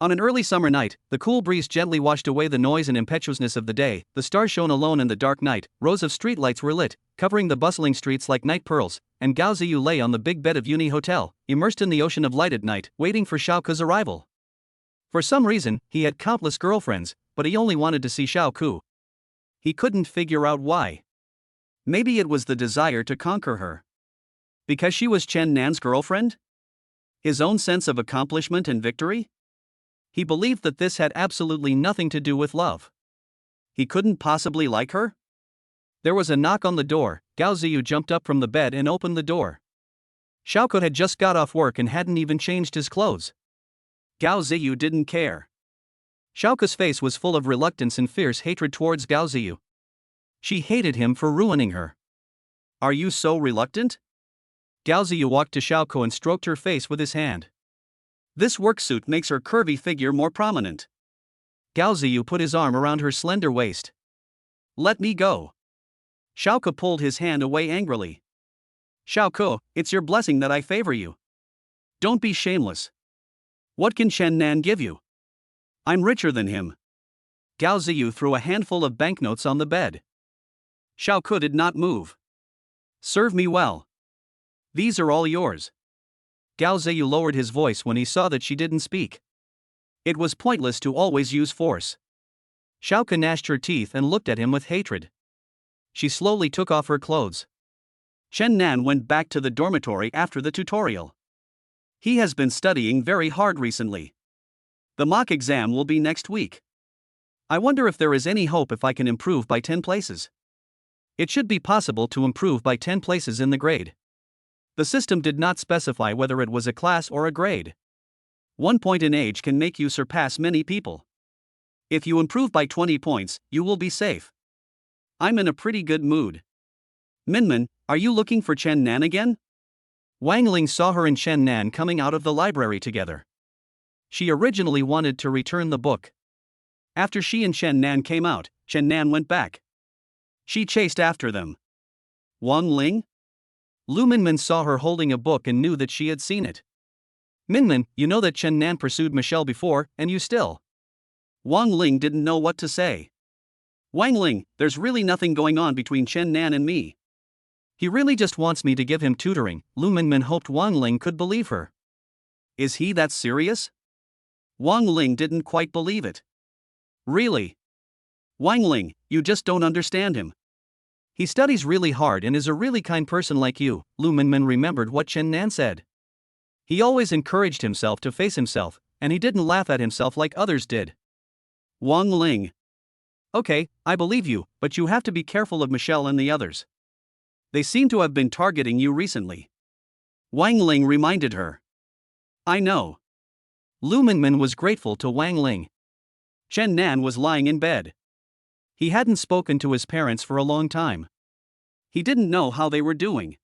On an early summer night, the cool breeze gently washed away the noise and impetuousness of the day, the stars shone alone in the dark night, rows of streetlights were lit, covering the bustling streets like night pearls, and Gao Ziyu lay on the big bed of Uni Hotel, immersed in the ocean of light at night, waiting for Xiaoku's arrival. For some reason, he had countless girlfriends, but he only wanted to see Xiaoku. He couldn't figure out why. Maybe it was the desire to conquer her. Because she was Chen Nan's girlfriend? His own sense of accomplishment and victory? He believed that this had absolutely nothing to do with love. He couldn't possibly like her? There was a knock on the door. Gao Ziyu jumped up from the bed and opened the door. Xiaoku had just got off work and hadn't even changed his clothes. Gao Ziyu didn't care. Xiaoku's face was full of reluctance and fierce hatred towards Gao Ziyu. She hated him for ruining her. Are you so reluctant? Gao Ziyu walked to Xiaoku and stroked her face with his hand. This work suit makes her curvy figure more prominent. Gao Ziyu put his arm around her slender waist. Let me go. Xiaoku pulled his hand away angrily. Xiaoku, it's your blessing that I favor you. Don't be shameless. What can Chen Nan give you? I'm richer than him. Gao Ziyu threw a handful of banknotes on the bed. Xiaoku did not move. Serve me well. These are all yours. Gao Ziyu lowered his voice when he saw that she didn't speak. It was pointless to always use force. Xiaoka gnashed her teeth and looked at him with hatred. She slowly took off her clothes. Chen Nan went back to the dormitory after the tutorial. He has been studying very hard recently. The mock exam will be next week. I wonder if there is any hope if I can improve by 10 places. It should be possible to improve by 10 places in the grade. The system did not specify whether it was a class or a grade. 1 point in age can make you surpass many people. If you improve by 20 points, you will be safe. I'm in a pretty good mood. Minmin, are you looking for Chen Nan again? Wang Ling saw her and Chen Nan coming out of the library together. She originally wanted to return the book. After she and Chen Nan came out, Chen Nan went back. She chased after them. Wang Ling? Lu Minmin saw her holding a book and knew that she had seen it. Minmin, you know that Chen Nan pursued Michelle before, and you still. Wang Ling didn't know what to say. Wang Ling, there's really nothing going on between Chen Nan and me. He really just wants me to give him tutoring. Lu Minmin hoped Wang Ling could believe her. Is he that serious? Wang Ling didn't quite believe it. Really? Wang Ling, you just don't understand him. He studies really hard and is a really kind person like you. Lu Minmin remembered what Chen Nan said. He always encouraged himself to face himself, and he didn't laugh at himself like others did. Wang Ling. Okay, I believe you, but you have to be careful of Michelle and the others. They seem to have been targeting you recently. Wang Ling reminded her. I know. Lu Minmin was grateful to Wang Ling. Chen Nan was lying in bed. He hadn't spoken to his parents for a long time. He didn't know how they were doing.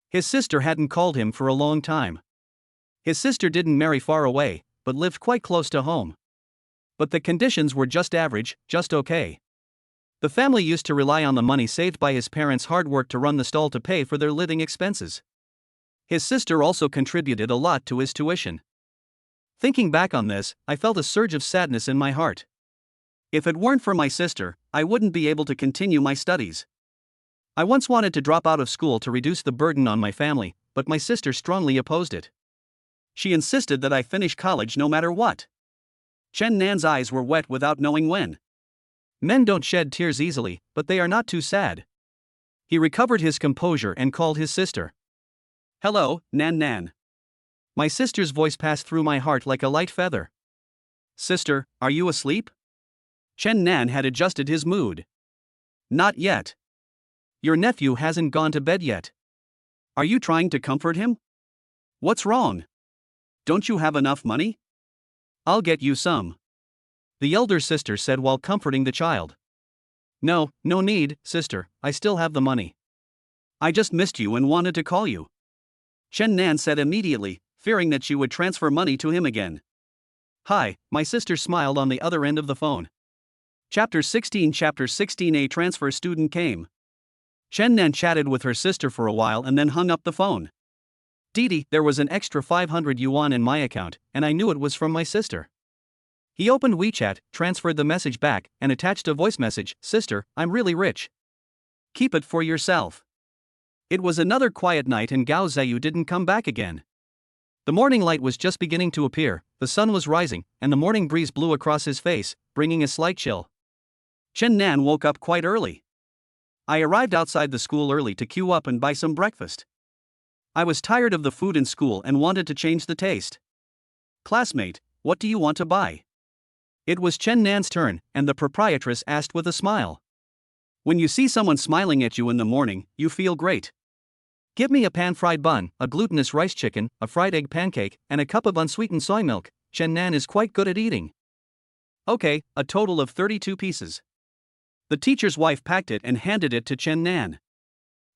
His sister hadn't called him for a long time. His sister didn't marry far away, but lived quite close to home. But the conditions were just average, just okay. The family used to rely on the money saved by his parents' hard work to run the stall to pay for their living expenses. His sister also contributed a lot to his tuition. Thinking back on this, I felt a surge of sadness in my heart. If it weren't for my sister, I wouldn't be able to continue my studies. I once wanted to drop out of school to reduce the burden on my family, but my sister strongly opposed it. She insisted that I finish college no matter what. Chen Nan's eyes were wet without knowing when. Men don't shed tears easily, but they are not too sad. He recovered his composure and called his sister. Hello, Nan Nan. My sister's voice passed through my heart like a light feather. Sister, are you asleep? Chen Nan had adjusted his mood. Not yet. Your nephew hasn't gone to bed yet. Are you trying to comfort him? What's wrong? Don't you have enough money? I'll get you some. The elder sister said while comforting the child. No need, sister, I still have the money. I just missed you and wanted to call you. Chen Nan said immediately, fearing that she would transfer money to him again. Hi, my sister smiled on the other end of the phone. Chapter 16 A transfer student came. Chen Nan chatted with her sister for a while and then hung up the phone. Didi, there was an extra 500 yuan in my account, and I knew it was from my sister. He opened WeChat, transferred the message back, and attached a voice message. Sister, I'm really rich. Keep it for yourself. It was another quiet night and Gao Zhayu didn't come back again. The morning light was just beginning to appear, the sun was rising, and the morning breeze blew across his face, bringing a slight chill. Chen Nan woke up quite early. I arrived outside the school early to queue up and buy some breakfast. I was tired of the food in school and wanted to change the taste. Classmate, what do you want to buy? It was Chen Nan's turn, and the proprietress asked with a smile. When you see someone smiling at you in the morning, you feel great. Give me a pan-fried bun, a glutinous rice chicken, a fried egg pancake, and a cup of unsweetened soy milk. Chen Nan is quite good at eating. Okay, a total of 32 pieces. The teacher's wife packed it and handed it to Chen Nan.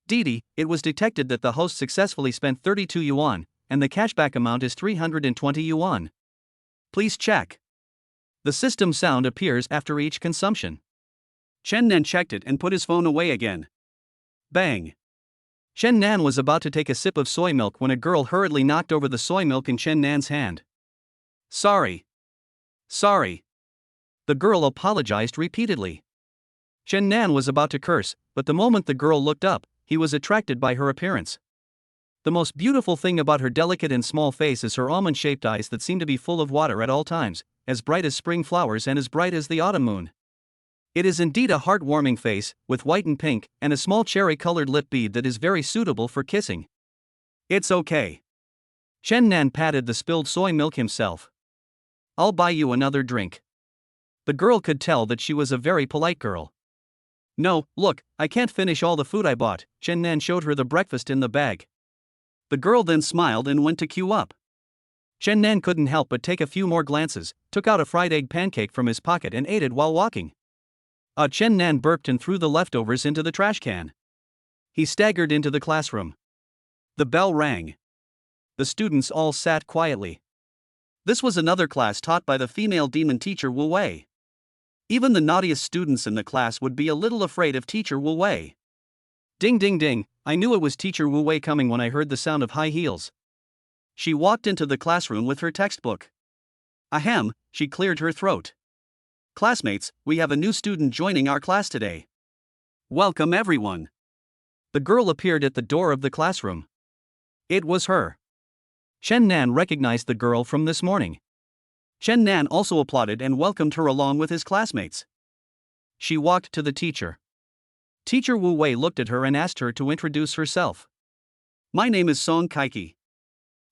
Didi, it was detected that the host successfully spent 32 yuan, and the cashback amount is 320 yuan. Please check. The system sound appears after each consumption. Chen Nan checked it and put his phone away again. Bang. Chen Nan was about to take a sip of soy milk when a girl hurriedly knocked over the soy milk in Chen Nan's hand. Sorry. The girl apologized repeatedly. Chen Nan was about to curse, but the moment the girl looked up, he was attracted by her appearance. The most beautiful thing about her delicate and small face is her almond-shaped eyes that seem to be full of water at all times. as bright as spring flowers and as bright as the autumn moon. It is indeed a heartwarming face, with white and pink, and a small cherry-colored lip bead that is very suitable for kissing. It's okay. Chen Nan patted the spilled soy milk himself. I'll buy you another drink. The girl could tell that she was a very polite girl. No, look, I can't finish all the food I bought. Chen Nan showed her the breakfast in the bag. The girl then smiled and went to queue up. Chen Nan couldn't help but take a few more glances, took out a fried egg pancake from his pocket and ate it while walking. Chen Nan burped and threw the leftovers into the trash can. He staggered into the classroom. The bell rang. The students all sat quietly. This was another class taught by the female demon teacher Wu Wei. Even the naughtiest students in the class would be a little afraid of teacher Wu Wei. Ding ding ding, I knew it was teacher Wu Wei coming when I heard the sound of high heels. She walked into the classroom with her textbook. Ahem, she cleared her throat. Classmates, we have a new student joining our class today. Welcome everyone. The girl appeared at the door of the classroom. It was her. Chen Nan recognized the girl from this morning. Chen Nan also applauded and welcomed her along with his classmates. She walked to the teacher. Teacher Wu Wei looked at her and asked her to introduce herself. My name is Song Kaiki.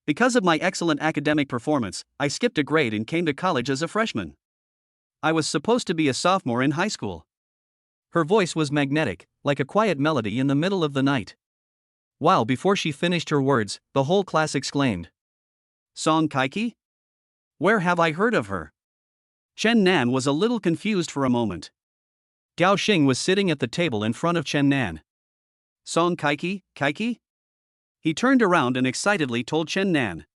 Because of my excellent academic performance, I skipped a grade and came to college as a freshman. I was supposed to be a sophomore in high school. Her voice was magnetic, like a quiet melody in the middle of the night. While before she finished her words, the whole class exclaimed, Song Kaiki? Where have I heard of her? Chen Nan was a little confused for a moment. Gao Xing was sitting at the table in front of Chen Nan. Song Kaiki, Kaiki? He turned around and excitedly told Chen Nan.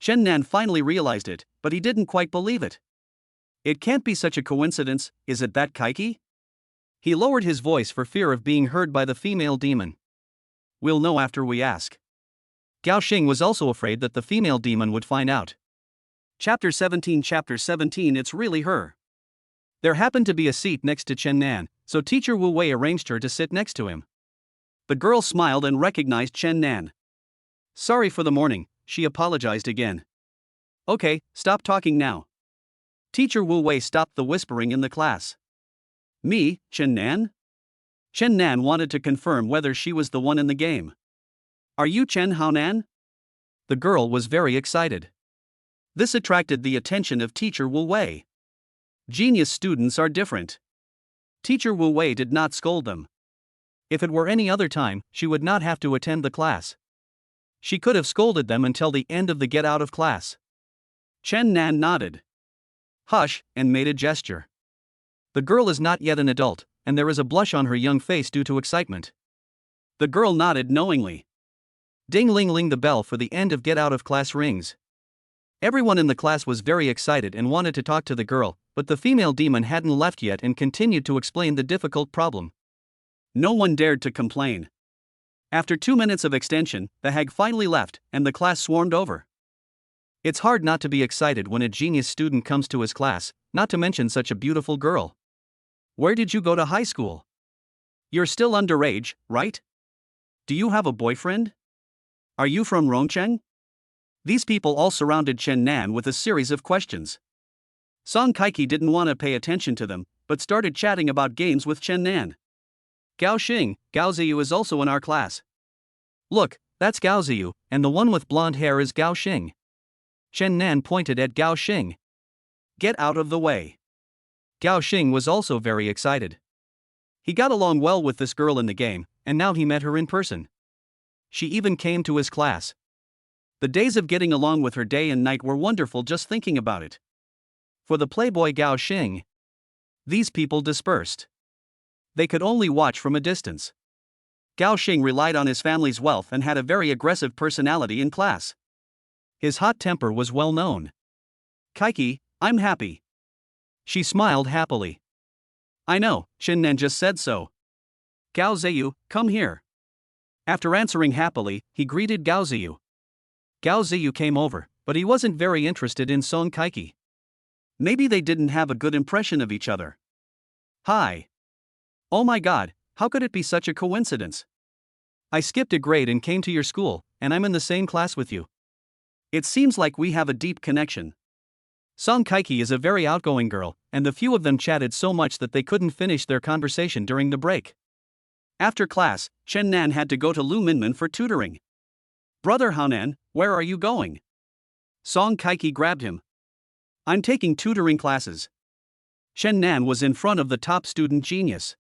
Chen Nan finally realized it, but he didn't quite believe it. It can't be such a coincidence, is it that Kaiki? He lowered his voice for fear of being heard by the female demon. We'll know after we ask. Gao Xing was also afraid that the female demon would find out. Chapter 17 It's really her. There happened to be a seat next to Chen Nan, so teacher Wu Wei arranged her to sit next to him. The girl smiled and recognized Chen Nan. Sorry for the morning, she apologized again. Okay, stop talking now. Teacher Wu Wei stopped the whispering in the class. Me, Chen Nan? Chen Nan wanted to confirm whether she was the one in the game. Are you Chen Haonan? The girl was very excited. This attracted the attention of teacher Wu Wei. Genius students are different. Teacher Wu Wei did not scold them. If it were any other time, she would not have to attend the class. She could have scolded them until the end of the get out of class. Chen Nan nodded. Hush, and made a gesture. The girl is not yet an adult, and there is a blush on her young face due to excitement. The girl nodded knowingly. Ding-ling-ling, the bell for the end of get out of class rings. Everyone in the class was very excited and wanted to talk to the girl, but the female demon hadn't left yet and continued to explain the difficult problem. No one dared to complain. After 2 minutes of extension, the hag finally left, and the class swarmed over. It's hard not to be excited when a genius student comes to his class, not to mention such a beautiful girl. Where did you go to high school? You're still underage, right? Do you have a boyfriend? Are you from Rongcheng? These people all surrounded Chen Nan with a series of questions. Song Kaiki didn't want to pay attention to them, but started chatting about games with Chen Nan. Gao Xing, Gao Ziyu is also in our class. Look, that's Gao Ziyu, and the one with blonde hair is Gao Xing. Chen Nan pointed at Gao Xing. Get out of the way. Gao Xing was also very excited. He got along well with this girl in the game, and now he met her in person. She even came to his class. The days of getting along with her day and night were wonderful just thinking about it. For the playboy Gao Xing, these people dispersed. They could only watch from a distance. Gao Xing relied on his family's wealth and had a very aggressive personality in class. His hot temper was well known. Kaiki, I'm happy. She smiled happily. I know, Chen Nan just said so. Gao Ziyu, come here. After answering happily, he greeted Gao Ziyu. Gao Ziyu came over, but he wasn't very interested in Song Kaiki. Maybe they didn't have a good impression of each other. Hi. Oh my god, how could it be such a coincidence? I skipped a grade and came to your school, and I'm in the same class with you. It seems like we have a deep connection. Song Kaiki is a very outgoing girl, and the few of them chatted so much that they couldn't finish their conversation during the break. After class, Chen Nan had to go to Lu Minmin for tutoring. Brother Haonan, where are you going? Song Kaiki grabbed him. I'm taking tutoring classes. Chen Nan was in front of the top student genius.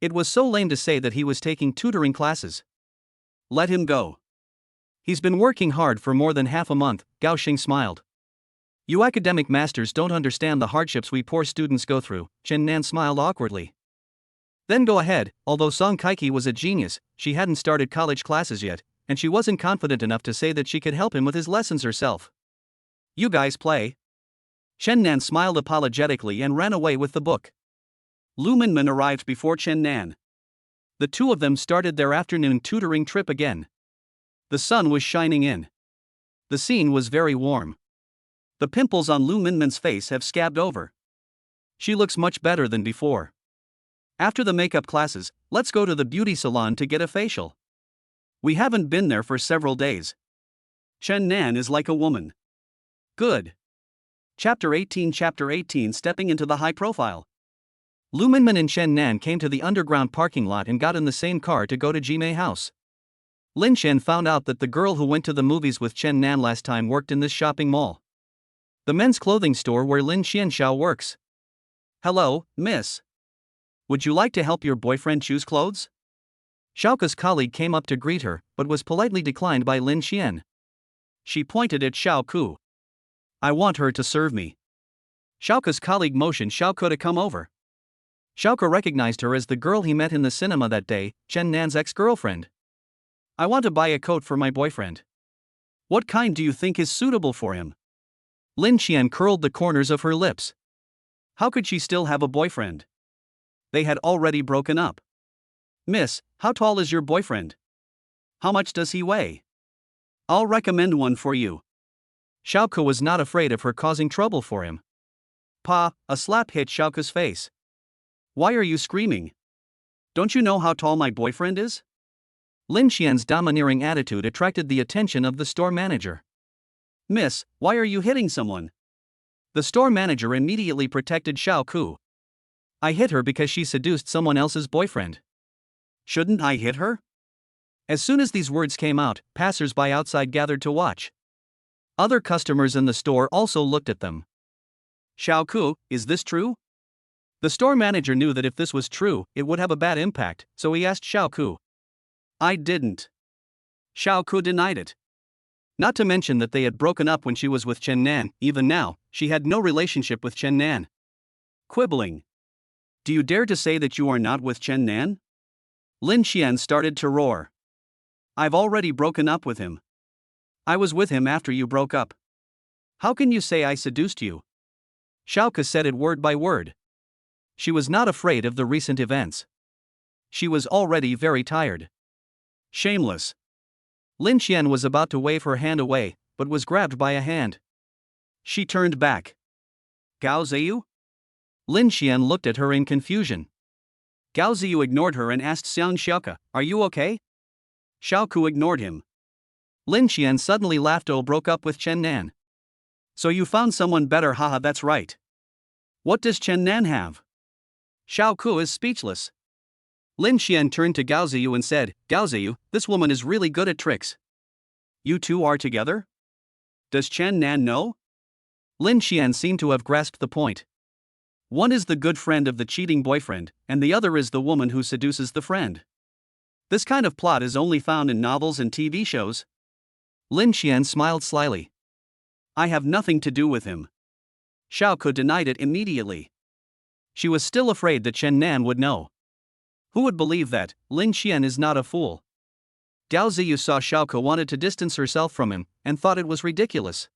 It was so lame to say that he was taking tutoring classes. Let him go. He's been working hard for more than half a month, Gao Xing smiled. You academic masters don't understand the hardships we poor students go through, Chen Nan smiled awkwardly. Then go ahead. Although Song Kaiki was a genius, she hadn't started college classes yet, and she wasn't confident enough to say that she could help him with his lessons herself. You guys play. Chen Nan smiled apologetically and ran away with the book. Lu Minmin arrived before Chen Nan. The two of them started their afternoon tutoring trip again. The sun was shining in. The scene was very warm. The pimples on Lu Minmin's face have scabbed over. She looks much better than before. After the makeup classes, let's go to the beauty salon to get a facial. We haven't been there for several days. Chen Nan is like a woman. Good. Chapter 18 Stepping into the high profile. Lu Minmin and Chen Nan came to the underground parking lot and got in the same car to go to Jimei house. Lin Chen found out that the girl who went to the movies with Chen Nan last time worked in this shopping mall. The men's clothing store where Lin Xianxiao works. Hello, miss. Would you like to help your boyfriend choose clothes? Xiaoke's colleague came up to greet her, but was politely declined by Lin Xian. She pointed at Xiaoke. I want her to serve me. Xiaoke's colleague motioned Xiaoke to come over. Xiaoke recognized her as the girl he met in the cinema that day, Chen Nan's ex-girlfriend. I want to buy a coat for my boyfriend. What kind do you think is suitable for him? Lin Xian curled the corners of her lips. How could she still have a boyfriend? They had already broken up. Miss, how tall is your boyfriend? How much does he weigh? I'll recommend one for you. Xiaoke was not afraid of her causing trouble for him. Pa, a slap hit Xiaoke's face. Why are you screaming? Don't you know how tall my boyfriend is? Lin Xian's domineering attitude attracted the attention of the store manager. Miss, why are you hitting someone? The store manager immediately protected Xiaoke. I hit her because she seduced someone else's boyfriend. Shouldn't I hit her? As soon as these words came out, passers-by outside gathered to watch. Other customers in the store also looked at them. Xiaoke, is this true? The store manager knew that if this was true, it would have a bad impact, so he asked Xiaoke. I didn't. Xiaoke denied it. Not to mention that they had broken up when she was with Chen Nan. Even now, she had no relationship with Chen Nan. Quibbling. Do you dare to say that you are not with Chen Nan? Lin Xian started to roar. I've already broken up with him. I was with him after you broke up. How can you say I seduced you? Xiaoke said it word by word. She was not afraid of the recent events. She was already very tired. Shameless. Lin Xian was about to wave her hand away, but was grabbed by a hand. She turned back. Gao Ziyu? Lin Xian looked at her in confusion. Gao Ziyu ignored her and asked Xiang Xiaoke, are you okay? Xiaoke ignored him. Lin Xian suddenly laughed. Oh, broke up with Chen Nan. So you found someone better, haha, that's right. What does Chen Nan have? Xiaoke is speechless. Lin Xian turned to Gao Ziyu and said, Gao Ziyu, this woman is really good at tricks. You two are together? Does Chen Nan know? Lin Xian seemed to have grasped the point. One is the good friend of the cheating boyfriend, and the other is the woman who seduces the friend. This kind of plot is only found in novels and TV shows. Lin Xian smiled slyly. I have nothing to do with him. Xiaoke denied it immediately. She was still afraid that Chen Nan would know. Who would believe that? Lin Xian is not a fool. Gao Ziyu saw Xiaoke wanted to distance herself from him, and thought it was ridiculous.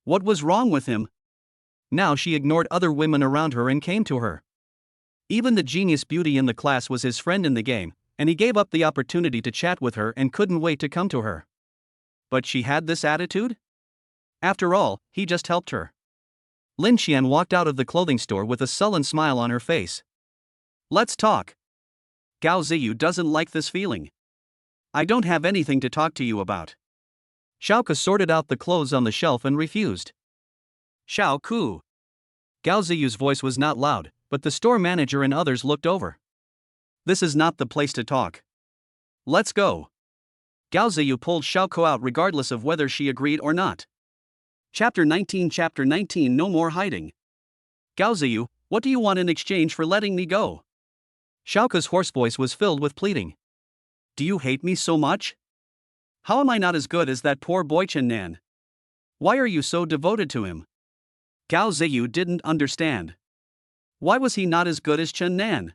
What was wrong with him? Now she ignored other women around her and came to her. Even the genius beauty in the class was his friend in the game, and he gave up the opportunity to chat with her and couldn't wait to come to her. But she had this attitude? After all, he just helped her. Lin Xian walked out of the clothing store with a sullen smile on her face. Let's talk. Gao Ziyu doesn't like this feeling. I don't have anything to talk to you about. Xiaoke sorted out the clothes on the shelf and refused. Xiao Ku. Gao Ziyu's voice was not loud, but the store manager and others looked over. This is not the place to talk. Let's go. Gao Ziyu pulled Xiao Ku out regardless of whether she agreed or not. Chapter 19 No more hiding. Gao Ziyu, what do you want in exchange for letting me go? Xiao Ku's hoarse voice was filled with pleading. Do you hate me so much? How am I not as good as that poor boy Chen Nan? Why are you so devoted to him? Gao Ziyu didn't understand. Why was he not as good as Chen Nan?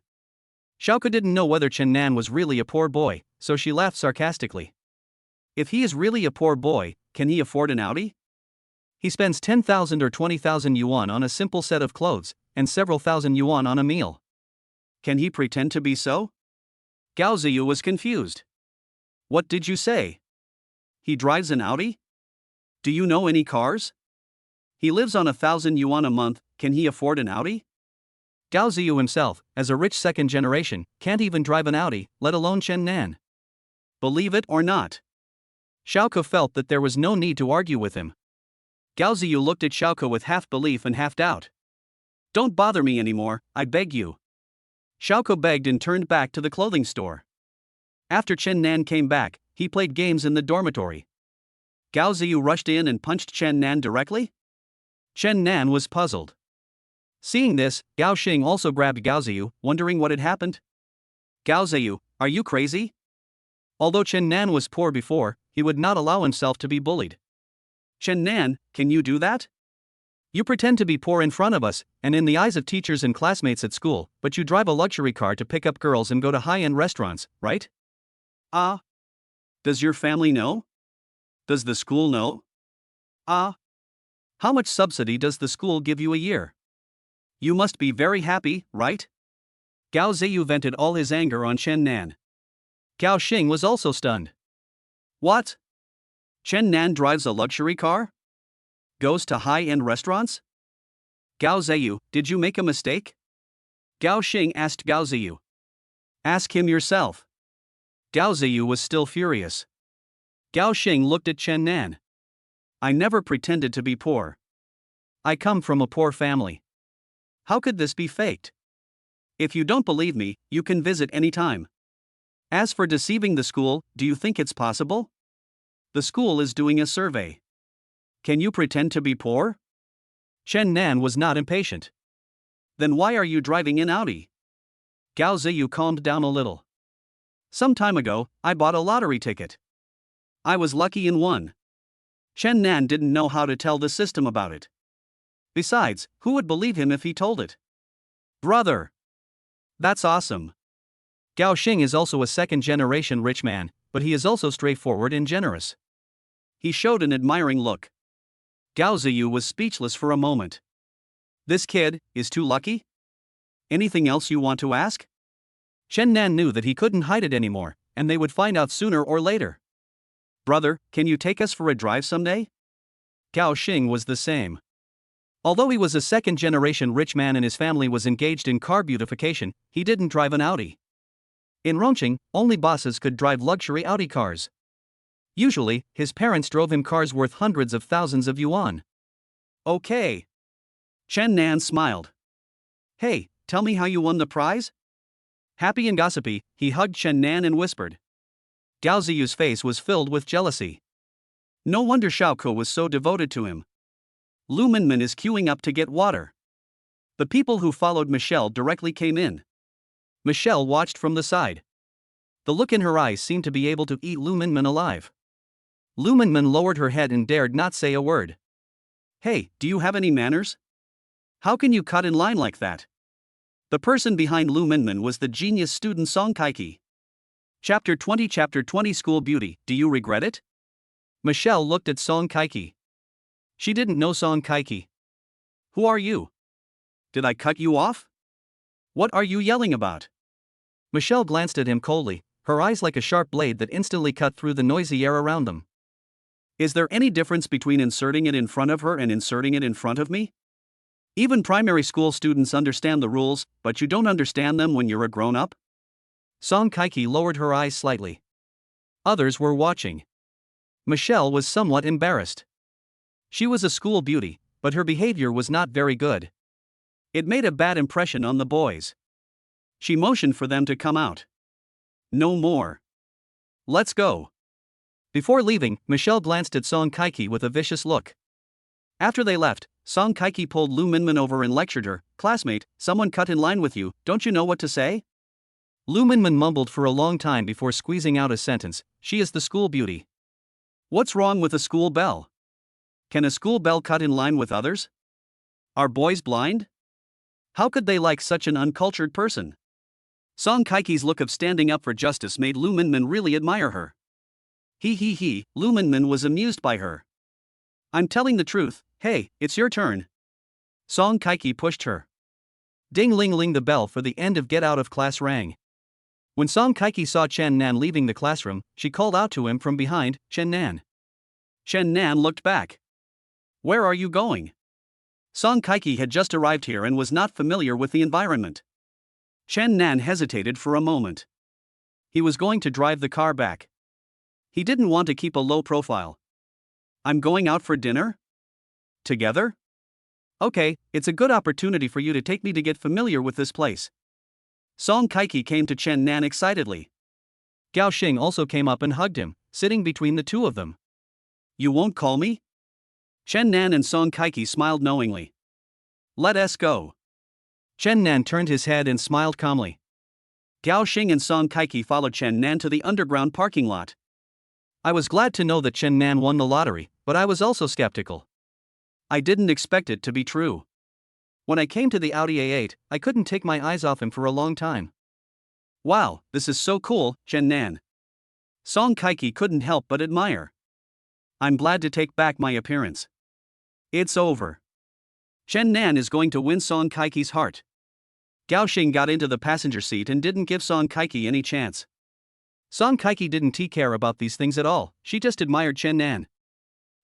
Xiao Ku didn't know whether Chen Nan was really a poor boy, so she laughed sarcastically. If he is really a poor boy, can he afford an Audi? He spends 10,000 or 20,000 yuan on a simple set of clothes, and several thousand yuan on a meal. Can he pretend to be so? Gao Ziyu was confused. What did you say? He drives an Audi? Do you know any cars? He lives on 1,000 yuan a month, can he afford an Audi? Gao Ziyu himself, as a rich second generation, can't even drive an Audi, let alone Chen Nan. Believe it or not. Xiao Ku felt that there was no need to argue with him. Gao Ziyu looked at Xiao Ku with half belief and half doubt. Don't bother me anymore, I beg you. Xiao Ku begged and turned back to the clothing store. After Chen Nan came back, he played games in the dormitory. Gao Ziyu rushed in and punched Chen Nan directly? Chen Nan was puzzled. Seeing this, Gao Xing also grabbed Gao Ziyu, wondering what had happened. Gao Ziyu, are you crazy? Although Chen Nan was poor before, he would not allow himself to be bullied. Chen Nan, can you do that? You pretend to be poor in front of us, and in the eyes of teachers and classmates at school, but you drive a luxury car to pick up girls and go to high-end restaurants, right? Ah. Does your family know? Does the school know? Ah. How much subsidy does the school give you a year? You must be very happy, right? Gao Ziyu vented all his anger on Chen Nan. Gao Xing was also stunned. What? Chen Nan drives a luxury car? Goes to high-end restaurants? Gao Ziyu, did you make a mistake? Gao Xing asked Gao Ziyu. Ask him yourself. Gao Ziyu was still furious. Gao Xing looked at Chen Nan. I never pretended to be poor. I come from a poor family. How could this be faked? If you don't believe me, you can visit any time. As for deceiving the school, do you think it's possible? The school is doing a survey. Can you pretend to be poor? Chen Nan was not impatient. Then why are you driving an Audi? Gao Ziyu calmed down a little. Some time ago, I bought a lottery ticket. I was lucky and won. Chen Nan didn't know how to tell the system about it. Besides, who would believe him if he told it? Brother! That's awesome. Gao Xing is also a second-generation rich man, but he is also straightforward and generous. He showed an admiring look. Gao Ziyu was speechless for a moment. This kid is too lucky? Anything else you want to ask? Chen Nan knew that he couldn't hide it anymore, and they would find out sooner or later. Brother, can you take us for a drive someday? Gao Xing was the same. Although he was a second-generation rich man and his family was engaged in car beautification, he didn't drive an Audi. In Rongqing, only bosses could drive luxury Audi cars. Usually, his parents drove him cars worth hundreds of thousands of yuan. Okay. Chen Nan smiled. Hey, tell me how you won the prize? Happy and gossipy, he hugged Chen Nan and whispered. Gao Ziyu's face was filled with jealousy. No wonder Xiao Ku was so devoted to him. Lu Minmin is queuing up to get water. The people who followed Michelle directly came in. Michelle watched from the side. The look in her eyes seemed to be able to eat Lu Minmin alive. Lu Minmin lowered her head and dared not say a word. Hey, do you have any manners? How can you cut in line like that? The person behind Lu Minmin was the genius student Song Kaiki. Chapter 20 School Beauty, do you regret it? Michelle looked at Song Kaiki. She didn't know Song Kaiki. Who are you? Did I cut you off? What are you yelling about? Michelle glanced at him coldly, her eyes like a sharp blade that instantly cut through the noisy air around them. Is there any difference between inserting it in front of her and inserting it in front of me? Even primary school students understand the rules, but you don't understand them when you're a grown-up? Song Kaiki lowered her eyes slightly. Others were watching. Michelle was somewhat embarrassed. She was a school beauty, but her behavior was not very good. It made a bad impression on the boys. She motioned for them to come out. No more. Let's go. Before leaving, Michelle glanced at Song Kaiki with a vicious look. After they left, Song Kaiki pulled Lu Minmin over and lectured her. Classmate, someone cut in line with you, don't you know what to say? Lu Minmin mumbled for a long time before squeezing out a sentence. She is the school beauty. What's wrong with a school belle? Can a school belle cut in line with others? Are boys blind? How could they like such an uncultured person? Song Kaiki's look of standing up for justice made Lu Minmin really admire her. Lu Minmin was amused by her. I'm telling the truth. Hey, it's your turn. Song Kaiki pushed her. Ding ling ling, the bell for the end of get out of class rang. When Song Kaiki saw Chen Nan leaving the classroom, she called out to him from behind, Chen Nan. Chen Nan looked back. Where are you going? Song Kaiki had just arrived here and was not familiar with the environment. Chen Nan hesitated for a moment. He was going to drive the car back. He didn't want to keep a low profile. I'm going out for dinner? Together? Okay, it's a good opportunity for you to take me to get familiar with this place. Song Kaiki came to Chen Nan excitedly. Gao Xing also came up and hugged him, sitting between the two of them. You won't call me? Chen Nan and Song Kaiki smiled knowingly. Let us go. Chen Nan turned his head and smiled calmly. Gao Xing and Song Kaiki followed Chen Nan to the underground parking lot. I was glad to know that Chen Nan won the lottery, but I was also skeptical. I didn't expect it to be true. When I came to the Audi A8, I couldn't take my eyes off him for a long time. Wow, this is so cool, Chen Nan. Song Kaiki couldn't help but admire. I'm glad to take back my appearance. It's over. Chen Nan is going to win Song Kaiki's heart. Gao Xing got into the passenger seat and didn't give Song Kaiki any chance. Song Kaiki didn't care about these things at all, she just admired Chen Nan.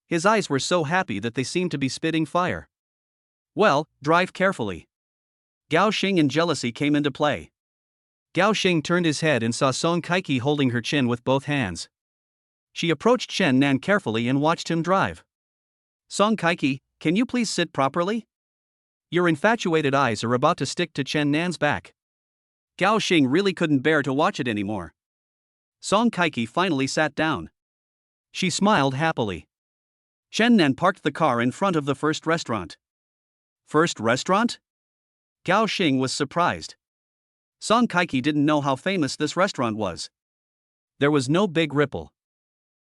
His eyes were so happy that they seemed to be spitting fire. Well, drive carefully. Gao Xing and jealousy came into play. Gao Xing turned his head and saw Song Kaiki holding her chin with both hands. She approached Chen Nan carefully and watched him drive. Song Kaiki, can you please sit properly? Your infatuated eyes are about to stick to Chen Nan's back. Gao Xing really couldn't bear to watch it anymore. Song Kaiki finally sat down. She smiled happily. Chen Nan parked the car in front of the first restaurant. First restaurant? Gao Xing was surprised. Song Kaiki didn't know how famous this restaurant was. There was no big ripple.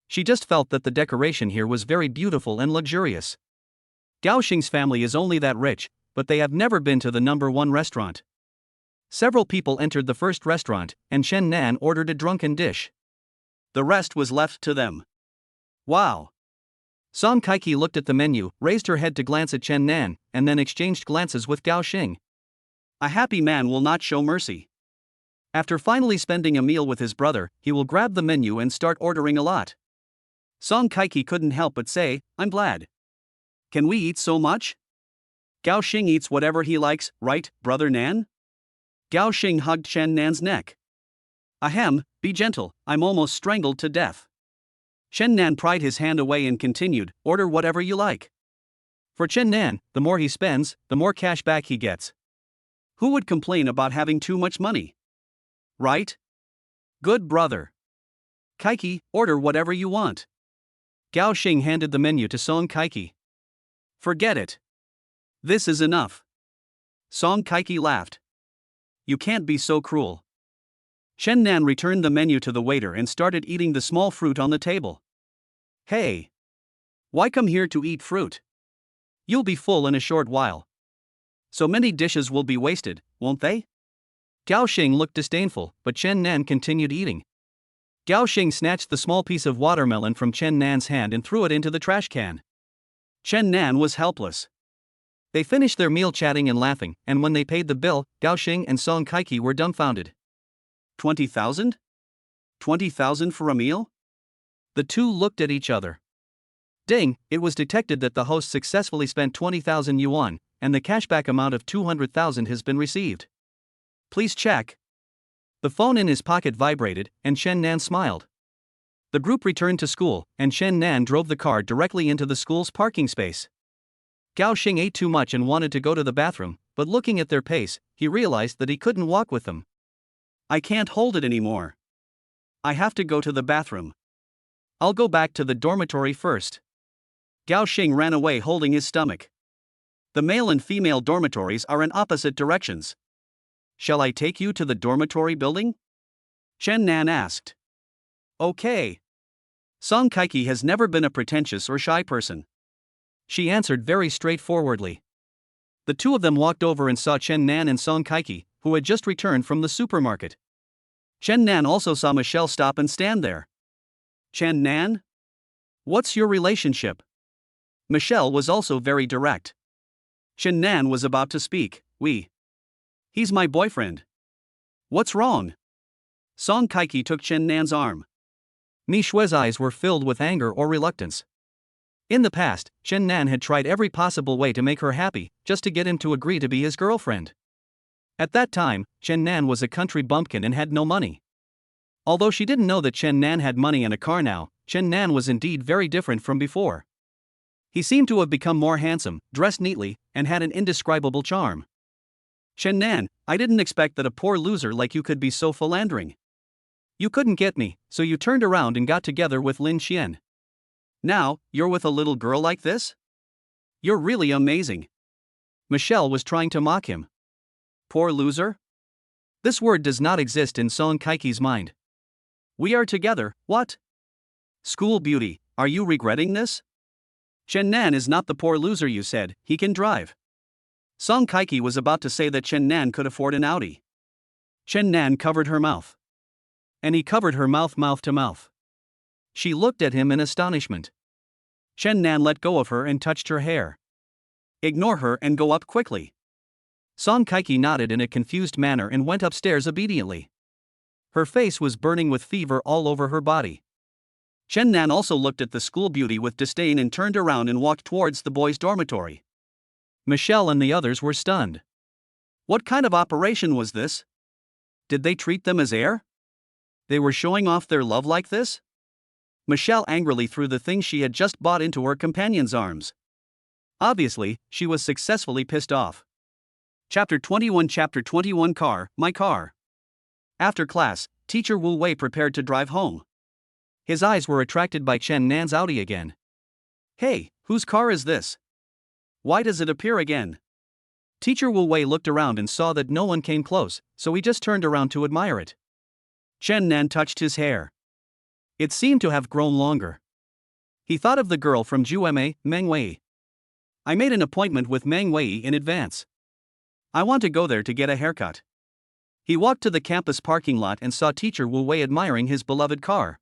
She just felt that the decoration here was very beautiful and luxurious. Gao Xing's family is only that rich, but they have never been to the #1 restaurant. Several people entered the first restaurant, and Chen Nan ordered a drunken dish. The rest was left to them. Wow! Song Kaiki looked at the menu, raised her head to glance at Chen Nan, and then exchanged glances with Gao Xing. A happy man will not show mercy. After finally spending a meal with his brother, he will grab the menu and start ordering a lot. Song Kaiki couldn't help but say, I'm glad. Can we eat so much? Gao Xing eats whatever he likes, right, brother Nan? Gao Xing hugged Chen Nan's neck. Ahem, be gentle, I'm almost strangled to death. Chen Nan pried his hand away and continued, order whatever you like. For Chen Nan, the more he spends, the more cash back he gets. Who would complain about having too much money? Right? Good brother. Kaiki, order whatever you want. Gao Xing handed the menu to Song Kaiki. Forget it. This is enough. Song Kaiki laughed. You can't be so cruel. Chen Nan returned the menu to the waiter and started eating the small fruit on the table. Hey! Why come here to eat fruit? You'll be full in a short while. So many dishes will be wasted, won't they? Gao Xing looked disdainful, but Chen Nan continued eating. Gao Xing snatched the small piece of watermelon from Chen Nan's hand and threw it into the trash can. Chen Nan was helpless. They finished their meal chatting and laughing, and when they paid the bill, Gao Xing and Song Kaiki were dumbfounded. 20,000? 20,000 for a meal? The two looked at each other. Ding, it was detected that the host successfully spent 20,000 yuan, and the cashback amount of 200,000 has been received. Please check. The phone in his pocket vibrated, and Chen Nan smiled. The group returned to school, and Chen Nan drove the car directly into the school's parking space. Gao Xing ate too much and wanted to go to the bathroom, but looking at their pace, he realized that he couldn't walk with them. I can't hold it anymore. I have to go to the bathroom. I'll go back to the dormitory first. Gao Xing ran away holding his stomach. The male and female dormitories are in opposite directions. Shall I take you to the dormitory building? Chen Nan asked. Okay. Song Kaiki has never been a pretentious or shy person. She answered very straightforwardly. The two of them walked over and saw Chen Nan and Song Kaiki, who had just returned from the supermarket. Chen Nan also saw Michelle stop and stand there. Chen Nan? What's your relationship? Michelle was also very direct. Chen Nan was about to speak. He's my boyfriend. What's wrong? Song Kaiki took Chen Nan's arm. Mi Shui's eyes were filled with anger or reluctance. In the past, Chen Nan had tried every possible way to make her happy, just to get him to agree to be his girlfriend. At that time, Chen Nan was a country bumpkin and had no money. Although she didn't know that Chen Nan had money and a car now, Chen Nan was indeed very different from before. He seemed to have become more handsome, dressed neatly, and had an indescribable charm. Chen Nan, I didn't expect that a poor loser like you could be so philandering. You couldn't get me, so you turned around and got together with Lin Xian. Now, you're with a little girl like this? You're really amazing. Michelle was trying to mock him. Poor loser? This word does not exist in Song Kaiki's mind. We are together, what? School beauty, are you regretting this? Chen Nan is not the poor loser you said, he can drive. Song Kaiki was about to say that Chen Nan could afford an Audi. Chen Nan covered her mouth. And he covered her mouth to mouth. She looked at him in astonishment. Chen Nan let go of her and touched her hair. Ignore her and go up quickly. Song Kaiki nodded in a confused manner and went upstairs obediently. Her face was burning with fever all over her body. Chen Nan also looked at the school beauty with disdain and turned around and walked towards the boys' dormitory. Michelle and the others were stunned. What kind of operation was this? Did they treat them as air? They were showing off their love like this? Michelle angrily threw the thing she had just bought into her companion's arms. Obviously, she was successfully pissed off. Chapter 21 Car, My Car. After class, teacher Wu Wei prepared to drive home. His eyes were attracted by Chen Nan's Audi again. Hey, whose car is this? Why does it appear again? Teacher Wu Wei looked around and saw that no one came close, so he just turned around to admire it. Chen Nan touched his hair. It seemed to have grown longer. He thought of the girl from Jueme, Meng Wei. I made an appointment with Meng Wei in advance. I want to go there to get a haircut. He walked to the campus parking lot and saw Teacher Wu Wei admiring his beloved car.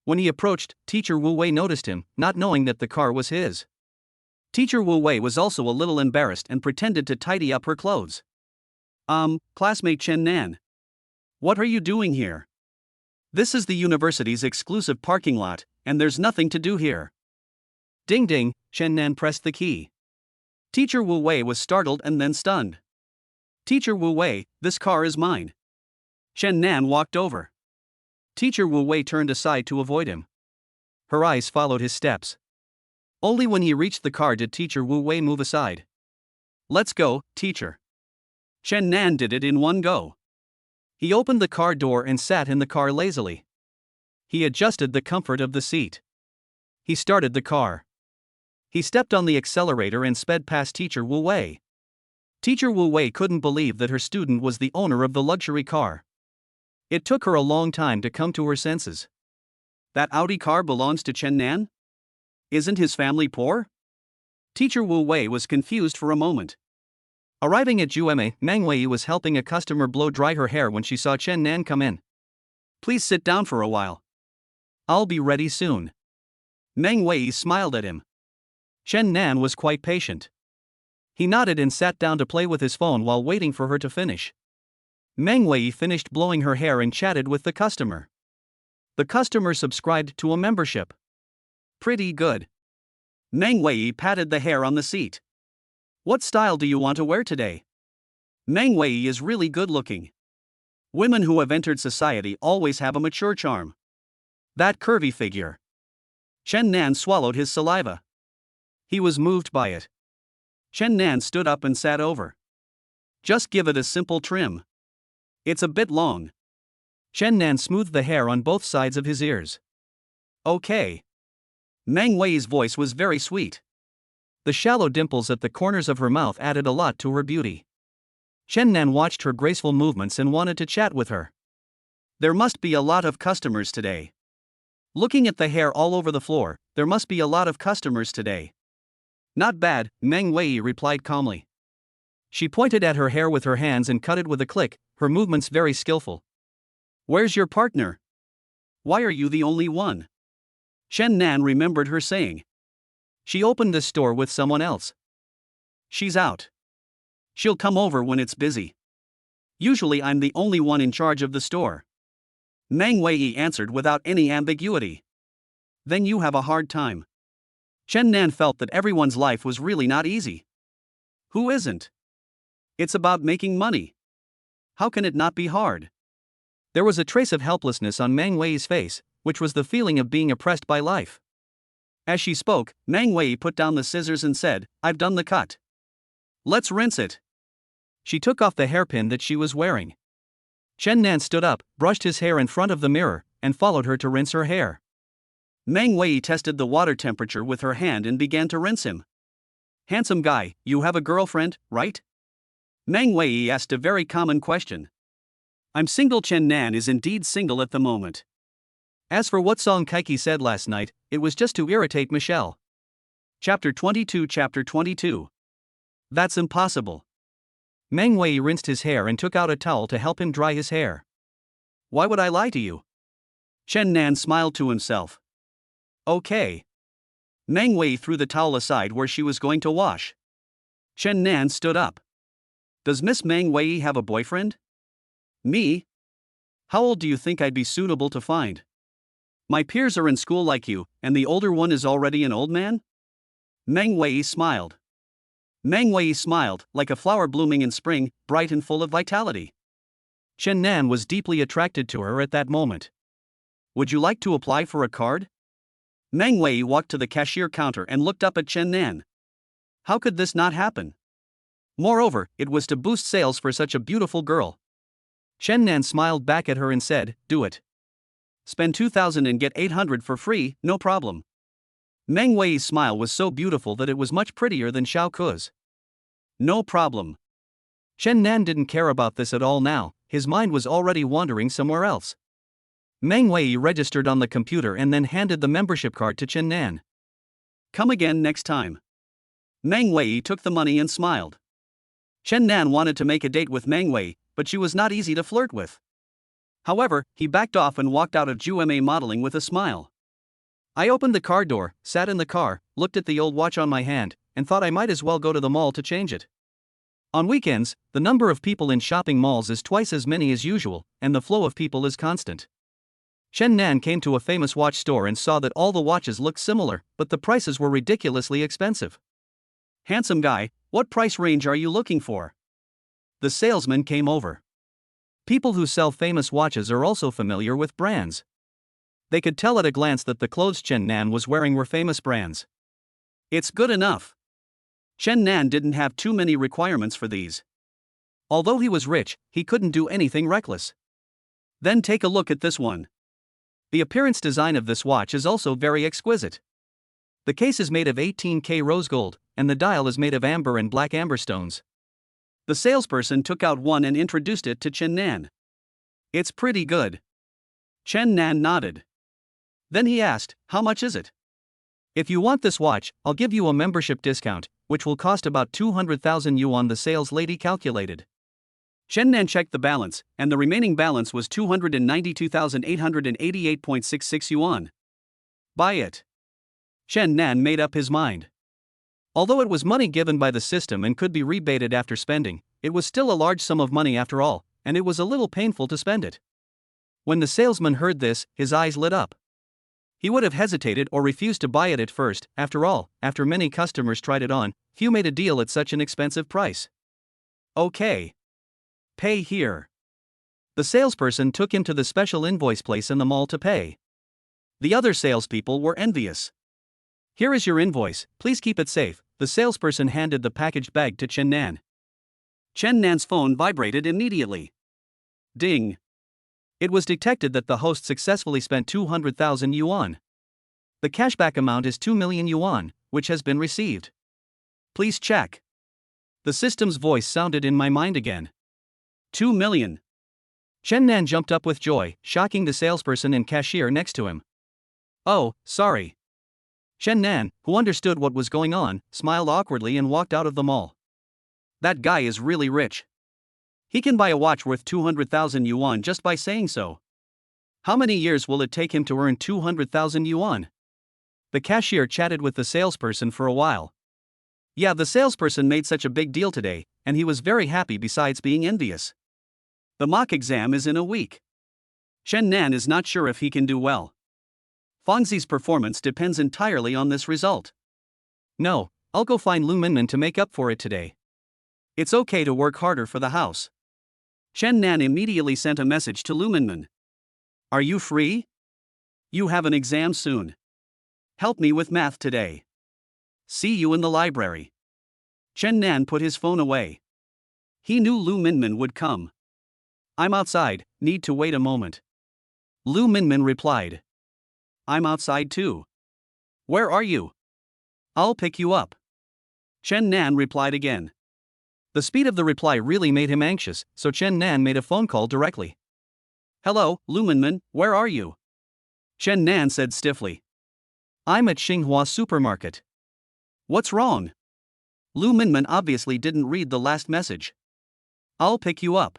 When he approached, Teacher Wu Wei noticed him, not knowing that the car was his. Teacher Wu Wei was also a little embarrassed and pretended to tidy up her clothes. Classmate Chen Nan. What are you doing here? This is the university's exclusive parking lot, and there's nothing to do here. Ding ding, Chen Nan pressed the key. Teacher Wu Wei was startled and then stunned. Teacher Wu Wei, this car is mine. Chen Nan walked over. Teacher Wu Wei turned aside to avoid him. Her eyes followed his steps. Only when he reached the car did Teacher Wu Wei move aside. Let's go, teacher. Chen Nan did it in one go. He opened the car door and sat in the car lazily. He adjusted the comfort of the seat. He started the car. He stepped on the accelerator and sped past Teacher Wu Wei. Teacher Wu Wei couldn't believe that her student was the owner of the luxury car. It took her a long time to come to her senses. That Audi car belongs to Chen Nan? Isn't his family poor? Teacher Wu Wei was confused for a moment. Arriving at Jueme, Meng Wei was helping a customer blow dry her hair when she saw Chen Nan come in. Please sit down for a while. I'll be ready soon. Meng Wei smiled at him. Chen Nan was quite patient. He nodded and sat down to play with his phone while waiting for her to finish. Meng Wei finished blowing her hair and chatted with the customer. The customer subscribed to a membership. Pretty good. Meng Wei patted the hair on the seat. What style do you want to wear today? Meng Wei is really good looking. Women who have entered society always have a mature charm. That curvy figure. Chen Nan swallowed his saliva. He was moved by it. Chen Nan stood up and sat over. Just give it a simple trim. It's a bit long. Chen Nan smoothed the hair on both sides of his ears. Okay. Meng Wei's voice was very sweet. The shallow dimples at the corners of her mouth added a lot to her beauty. Chen Nan watched her graceful movements and wanted to chat with her. There must be a lot of customers today. Looking at the hair all over the floor, there must be a lot of customers today. Not bad, Meng Wei replied calmly. She pointed at her hair with her hands and cut it with a click, her movements very skillful. Where's your partner? Why are you the only one? Chen Nan remembered her saying. She opened the store with someone else. She's out. She'll come over when it's busy. Usually I'm the only one in charge of the store. Meng Wei answered without any ambiguity. Then you have a hard time. Chen Nan felt that everyone's life was really not easy. Who isn't? It's about making money. How can it not be hard? There was a trace of helplessness on Meng Wei's face, which was the feeling of being oppressed by life. As she spoke, Meng Wei put down the scissors and said, I've done the cut. Let's rinse it. She took off the hairpin that she was wearing. Chen Nan stood up, brushed his hair in front of the mirror, and followed her to rinse her hair. Meng Wei tested the water temperature with her hand and began to rinse him. Handsome guy, you have a girlfriend, right? Meng Wei asked a very common question. I'm single. Chen Nan is indeed single at the moment. As for what Song Kaiki said last night, it was just to irritate Michelle. Chapter 22. That's impossible. Meng Wei rinsed his hair and took out a towel to help him dry his hair. Why would I lie to you? Chen Nan smiled to himself. Okay. Meng Wei threw the towel aside where she was going to wash. Chen Nan stood up. Does Miss Meng Wei have a boyfriend? Me? How old do you think I'd be suitable to find? My peers are in school like you, and the older one is already an old man? Meng Wei smiled. Meng Wei smiled, like a flower blooming in spring, bright and full of vitality. Chen Nan was deeply attracted to her at that moment. Would you like to apply for a card? Meng Wei walked to the cashier counter and looked up at Chen Nan. How could this not happen? Moreover, it was to boost sales for such a beautiful girl. Chen Nan smiled back at her and said, do it. Spend 2,000 and get 800 for free, no problem. Meng Wei's smile was so beautiful that it was much prettier than Xiao Ke's. No problem. Chen Nan didn't care about this at all now, his mind was already wandering somewhere else. Meng Wei registered on the computer and then handed the membership card to Chen Nan. Come again next time. Meng Wei took the money and smiled. Chen Nan wanted to make a date with Meng Wei, but she was not easy to flirt with. However, he backed off and walked out of GMA modeling with a smile. I opened the car door, sat in the car, looked at the old watch on my hand, and thought I might as well go to the mall to change it. On weekends, the number of people in shopping malls is twice as many as usual, and the flow of people is constant. Chen Nan came to a famous watch store and saw that all the watches looked similar, but the prices were ridiculously expensive. Handsome guy, what price range are you looking for? The salesman came over. People who sell famous watches are also familiar with brands. They could tell at a glance that the clothes Chen Nan was wearing were famous brands. It's good enough. Chen Nan didn't have too many requirements for these. Although he was rich, he couldn't do anything reckless. Then take a look at this one. The appearance design of this watch is also very exquisite. The case is made of 18K rose gold, and the dial is made of amber and black amber stones. The salesperson took out one and introduced it to Chen Nan. It's pretty good. Chen Nan nodded. Then he asked, how much is it? If you want this watch, I'll give you a membership discount, which will cost about 200,000 yuan, the sales lady calculated. Chen Nan checked the balance, and the remaining balance was 292,888.66 yuan. Buy it. Chen Nan made up his mind. Although it was money given by the system and could be rebated after spending, it was still a large sum of money after all, and it was a little painful to spend it. When the salesman heard this, his eyes lit up. He would have hesitated or refused to buy it at first. After all, after many customers tried it on, few made a deal at such an expensive price. Okay. Pay here. The salesperson took him to the special invoice place in the mall to pay. The other salespeople were envious. Here is your invoice, please keep it safe, The salesperson handed the packaged bag to Chen Nan. Chen Nan's phone vibrated immediately. Ding. It was detected that the host successfully spent 200,000 yuan. The cashback amount is 2 million yuan, which has been received. Please check. The system's voice sounded in my mind again. 2 million. Chen Nan jumped up with joy, shocking the salesperson and cashier next to him. Oh, sorry. Chen Nan, who understood what was going on, smiled awkwardly and walked out of the mall. That guy is really rich. He can buy a watch worth 200,000 yuan just by saying so. How many years will it take him to earn 200,000 yuan? The cashier chatted with the salesperson for a while. Yeah, the salesperson made such a big deal today, and he was very happy besides being envious. The mock exam is in a week. Chen Nan is not sure if he can do well. Fangzi's performance depends entirely on this result. No, I'll go find Lu Minmin to make up for it today. It's okay to work harder for the house. Chen Nan immediately sent a message to Lu Minmin. Are you free? You have an exam soon. Help me with math today. See you in the library. Chen Nan put his phone away. He knew Lu Minmin would come. I'm outside, need to wait a moment. Lu Minmin replied. I'm outside too. Where are you? I'll pick you up. Chen Nan replied again. The speed of the reply really made him anxious, so Chen Nan made a phone call directly. Hello, Lu Minmin, where are you? Chen Nan said stiffly. I'm at Xinghua supermarket. What's wrong? Lu Minmin obviously didn't read the last message. I'll pick you up.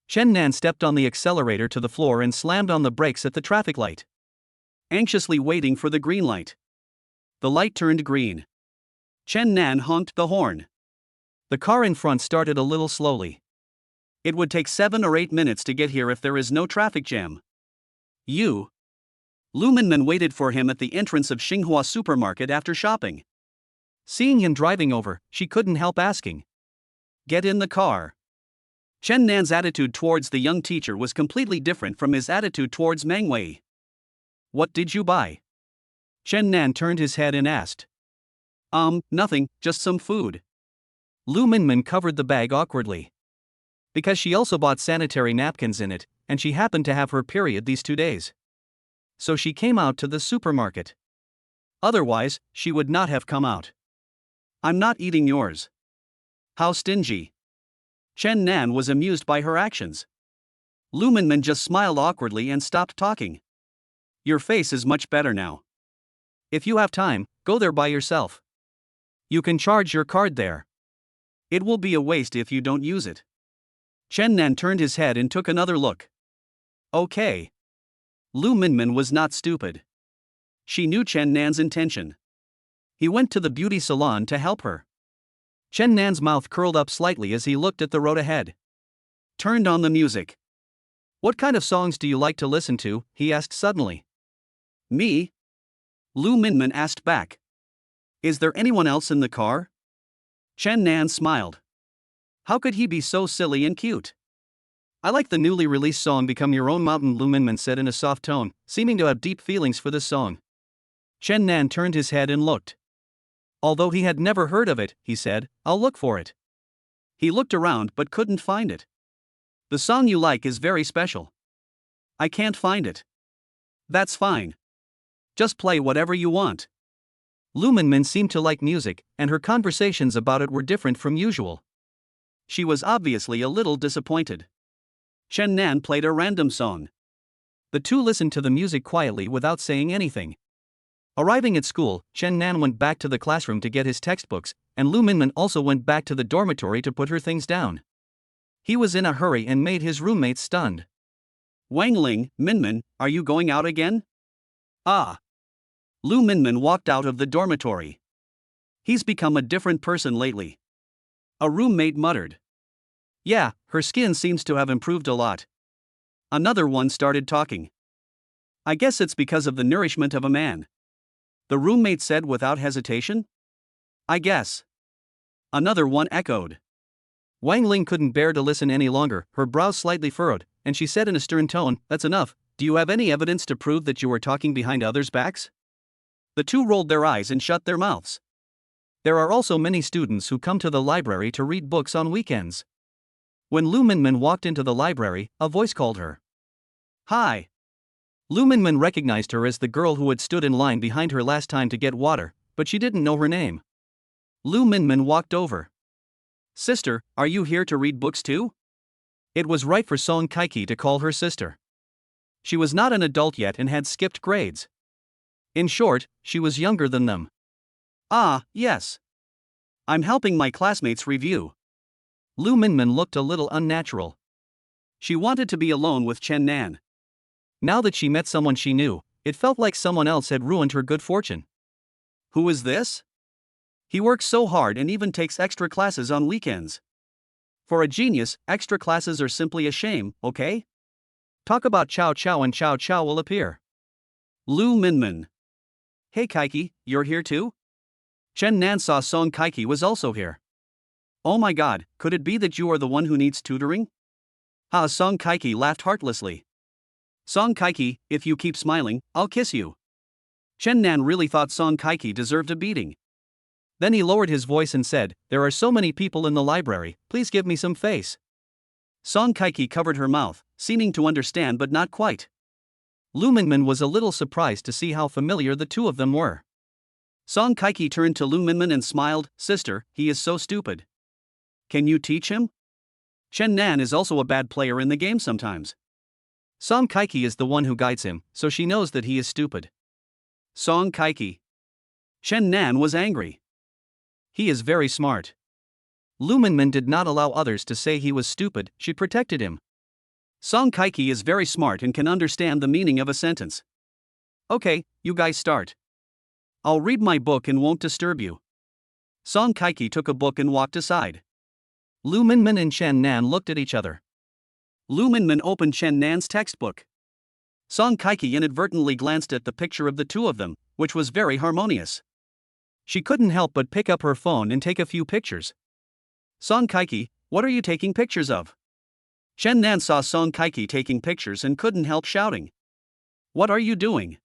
Chen Nan stepped on the accelerator to the floor and slammed on the brakes at the traffic light. Anxiously waiting for the green light. The light turned green. Chen Nan honked the horn. The car in front started a little slowly. It would take 7 or 8 minutes to get here if there is no traffic jam. Lu Minmin waited for him at the entrance of Xinghua supermarket after shopping. Seeing him driving over, she couldn't help asking. Get in the car. Chen Nan's attitude towards the young teacher was completely different from his attitude towards Meng Wei. What did you buy? Chen Nan turned his head and asked. Nothing, just some food. Lu Minmin covered the bag awkwardly. Because she also bought sanitary napkins in it, and she happened to have her period these 2 days. So she came out to the supermarket. Otherwise, she would not have come out. I'm not eating yours. How stingy. Chen Nan was amused by her actions. Lu Minmin just smiled awkwardly and stopped talking. Your face is much better now. If you have time, go there by yourself. You can charge your card there. It will be a waste if you don't use it. Chen Nan turned his head and took another look. Okay. Lu Minmin was not stupid. She knew Chen Nan's intention. He went to the beauty salon to help her. Chen Nan's mouth curled up slightly as he looked at the road ahead. Turned on the music. What kind of songs do you like to listen to? He asked suddenly. Me? Lu Minmin asked back. Is there anyone else in the car? Chen Nan smiled. How could he be so silly and cute? I like the newly released song Become Your Own Mountain, Lu Minmin said in a soft tone, seeming to have deep feelings for this song. Chen Nan turned his head and looked. Although he had never heard of it, he said, I'll look for it. He looked around but couldn't find it. The song you like is very special. I can't find it. That's fine. Just play whatever you want. Lu Minmin seemed to like music, and her conversations about it were different from usual. She was obviously a little disappointed. Chen Nan played a random song. The two listened to the music quietly without saying anything. Arriving at school, Chen Nan went back to the classroom to get his textbooks, and Lu Minmin also went back to the dormitory to put her things down. He was in a hurry and made his roommates stunned. Wang Ling, Minmin, are you going out again? Ah. Lu Minmin walked out of the dormitory. He's become a different person lately. A roommate muttered. Yeah, her skin seems to have improved a lot. Another one started talking. I guess it's because of the nourishment of a man. The roommate said without hesitation. I guess. Another one echoed. Wang Ling couldn't bear to listen any longer, her brows slightly furrowed, and she said in a stern tone, That's enough, do you have any evidence to prove that you were talking behind others' backs? The two rolled their eyes and shut their mouths. There are also many students who come to the library to read books on weekends. When Lu Minmin walked into the library, a voice called her. Hi. Lu Minmin recognized her as the girl who had stood in line behind her last time to get water, but she didn't know her name. Lu Minmin walked over. Sister, are you here to read books too? It was right for Song Kaiki to call her sister. She was not an adult yet and had skipped grades. In short, she was younger than them. Ah, yes. I'm helping my classmates review. Lu Minmin looked a little unnatural. She wanted to be alone with Chen Nan. Now that she met someone she knew, it felt like someone else had ruined her good fortune. Who is this? He works so hard and even takes extra classes on weekends. For a genius, extra classes are simply a shame, okay? Talk about Chow Chow and Chow Chow will appear. Lu Minmin. Hey Kaiki, you're here too? Chen Nan saw Song Kaiki was also here. Oh my god, could it be that you are the one who needs tutoring? Ha! Song Kaiki laughed heartlessly. Song Kaiki, if you keep smiling, I'll kiss you. Chen Nan really thought Song Kaiki deserved a beating. Then he lowered his voice and said, there are so many people in the library, please give me some face. Song Kaiki covered her mouth, seeming to understand but not quite. Lu Minmin was a little surprised to see how familiar the two of them were. Song Kaiki turned to Lu Minmin and smiled, sister, he is so stupid. Can you teach him? Chen Nan is also a bad player in the game sometimes. Song Kaiki is the one who guides him, so she knows that he is stupid. Song Kaiki. Chen Nan was angry. He is very smart. Lu Minmin did not allow others to say he was stupid, she protected him. Song Kaiki is very smart and can understand the meaning of a sentence. Okay, you guys start. I'll read my book and won't disturb you. Song Kaiki took a book and walked aside. Lu Minmin and Chen Nan looked at each other. Lu Minmin opened Chen Nan's textbook. Song Kaiki inadvertently glanced at the picture of the two of them, which was very harmonious. She couldn't help but pick up her phone and take a few pictures. Song Kaiki, what are you taking pictures of? Chen Nan saw Song Kaiki taking pictures and couldn't help shouting. What are you doing?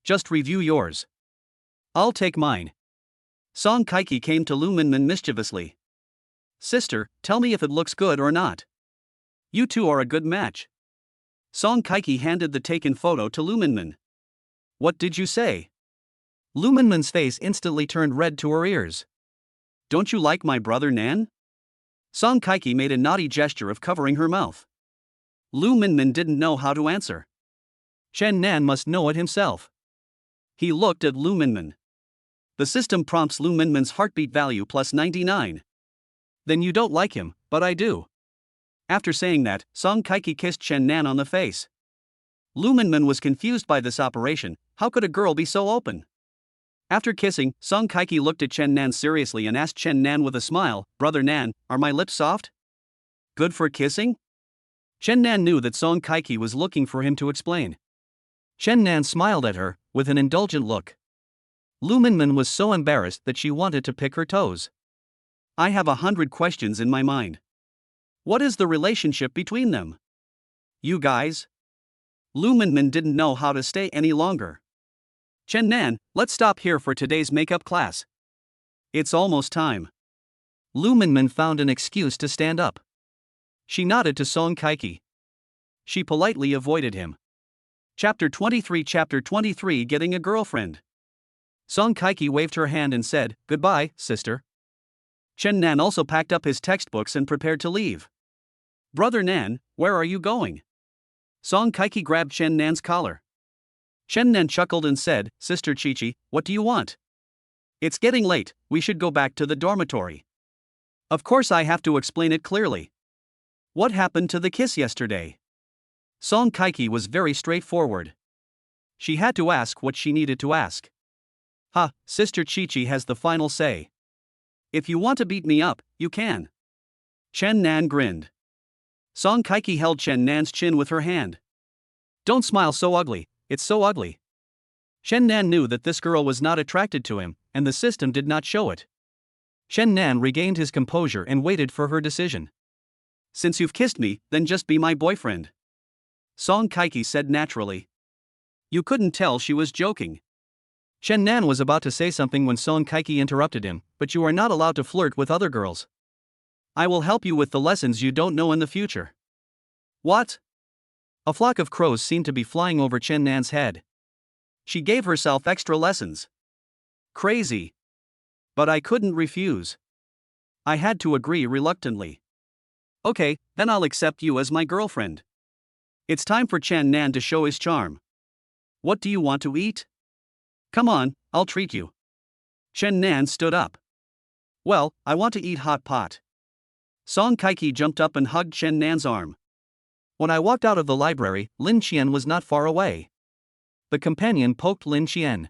Just review yours. I'll take mine. Song Kaiki came to Lu Minmin mischievously. Sister, tell me if it looks good or not. You two are a good match. Song Kaiki handed the taken photo to Lu Minmin. What did you say? Lu Minmin's face instantly turned red to her ears. Don't you like my brother Nan? Song Kaiki made a naughty gesture of covering her mouth. Lu Minmin didn't know how to answer. Chen Nan must know it himself. He looked at Lu Minmin. The system prompts Lu Minmin's heartbeat value plus 99. Then you don't like him, but I do. After saying that, Song Kaiki kissed Chen Nan on the face. Lu Minmin was confused by this operation. How could a girl be so open? After kissing, Song Kaiki looked at Chen Nan seriously and asked Chen Nan with a smile, Brother Nan, are my lips soft? Good for kissing? Chen Nan knew that Song Kaiki was looking for him to explain. Chen Nan smiled at her, with an indulgent look. Lu Minmin was so embarrassed that she wanted to pick her toes. I have 100 questions in my mind. What is the relationship between them? You guys? Lu Minmin didn't know how to stay any longer. Chen Nan, let's stop here for today's makeup class. It's almost time. Lu Minmin found an excuse to stand up. She nodded to Song Kaiki. She politely avoided him. Chapter 23 Getting a Girlfriend. Song Kaiki waved her hand and said, Goodbye, sister. Chen Nan also packed up his textbooks and prepared to leave. Brother Nan, where are you going? Song Kaiki grabbed Chen Nan's collar. Chen Nan chuckled and said, Sister Chi-Chi, what do you want? It's getting late, we should go back to the dormitory. Of course I have to explain it clearly. What happened to the kiss yesterday? Song Kaiki was very straightforward. She had to ask what she needed to ask. Ha, Sister Chi-Chi has the final say. If you want to beat me up, you can. Chen Nan grinned. Song Kaiki held Chen Nan's chin with her hand. Don't smile so ugly, it's so ugly. Chen Nan knew that this girl was not attracted to him, and the system did not show it. Chen Nan regained his composure and waited for her decision. Since you've kissed me, then just be my boyfriend. Song Kaiki said naturally. You couldn't tell she was joking. Chen Nan was about to say something when Song Kaiki interrupted him, but you are not allowed to flirt with other girls. I will help you with the lessons you don't know in the future. What? A flock of crows seemed to be flying over Chen Nan's head. She gave herself extra lessons. Crazy. But I couldn't refuse. I had to agree reluctantly. Okay, then I'll accept you as my girlfriend. It's time for Chen Nan to show his charm. What do you want to eat? Come on, I'll treat you. Chen Nan stood up. Well, I want to eat hot pot. Song Kaiki jumped up and hugged Chen Nan's arm. When I walked out of the library, Lin Qian was not far away. The companion poked Lin Qian.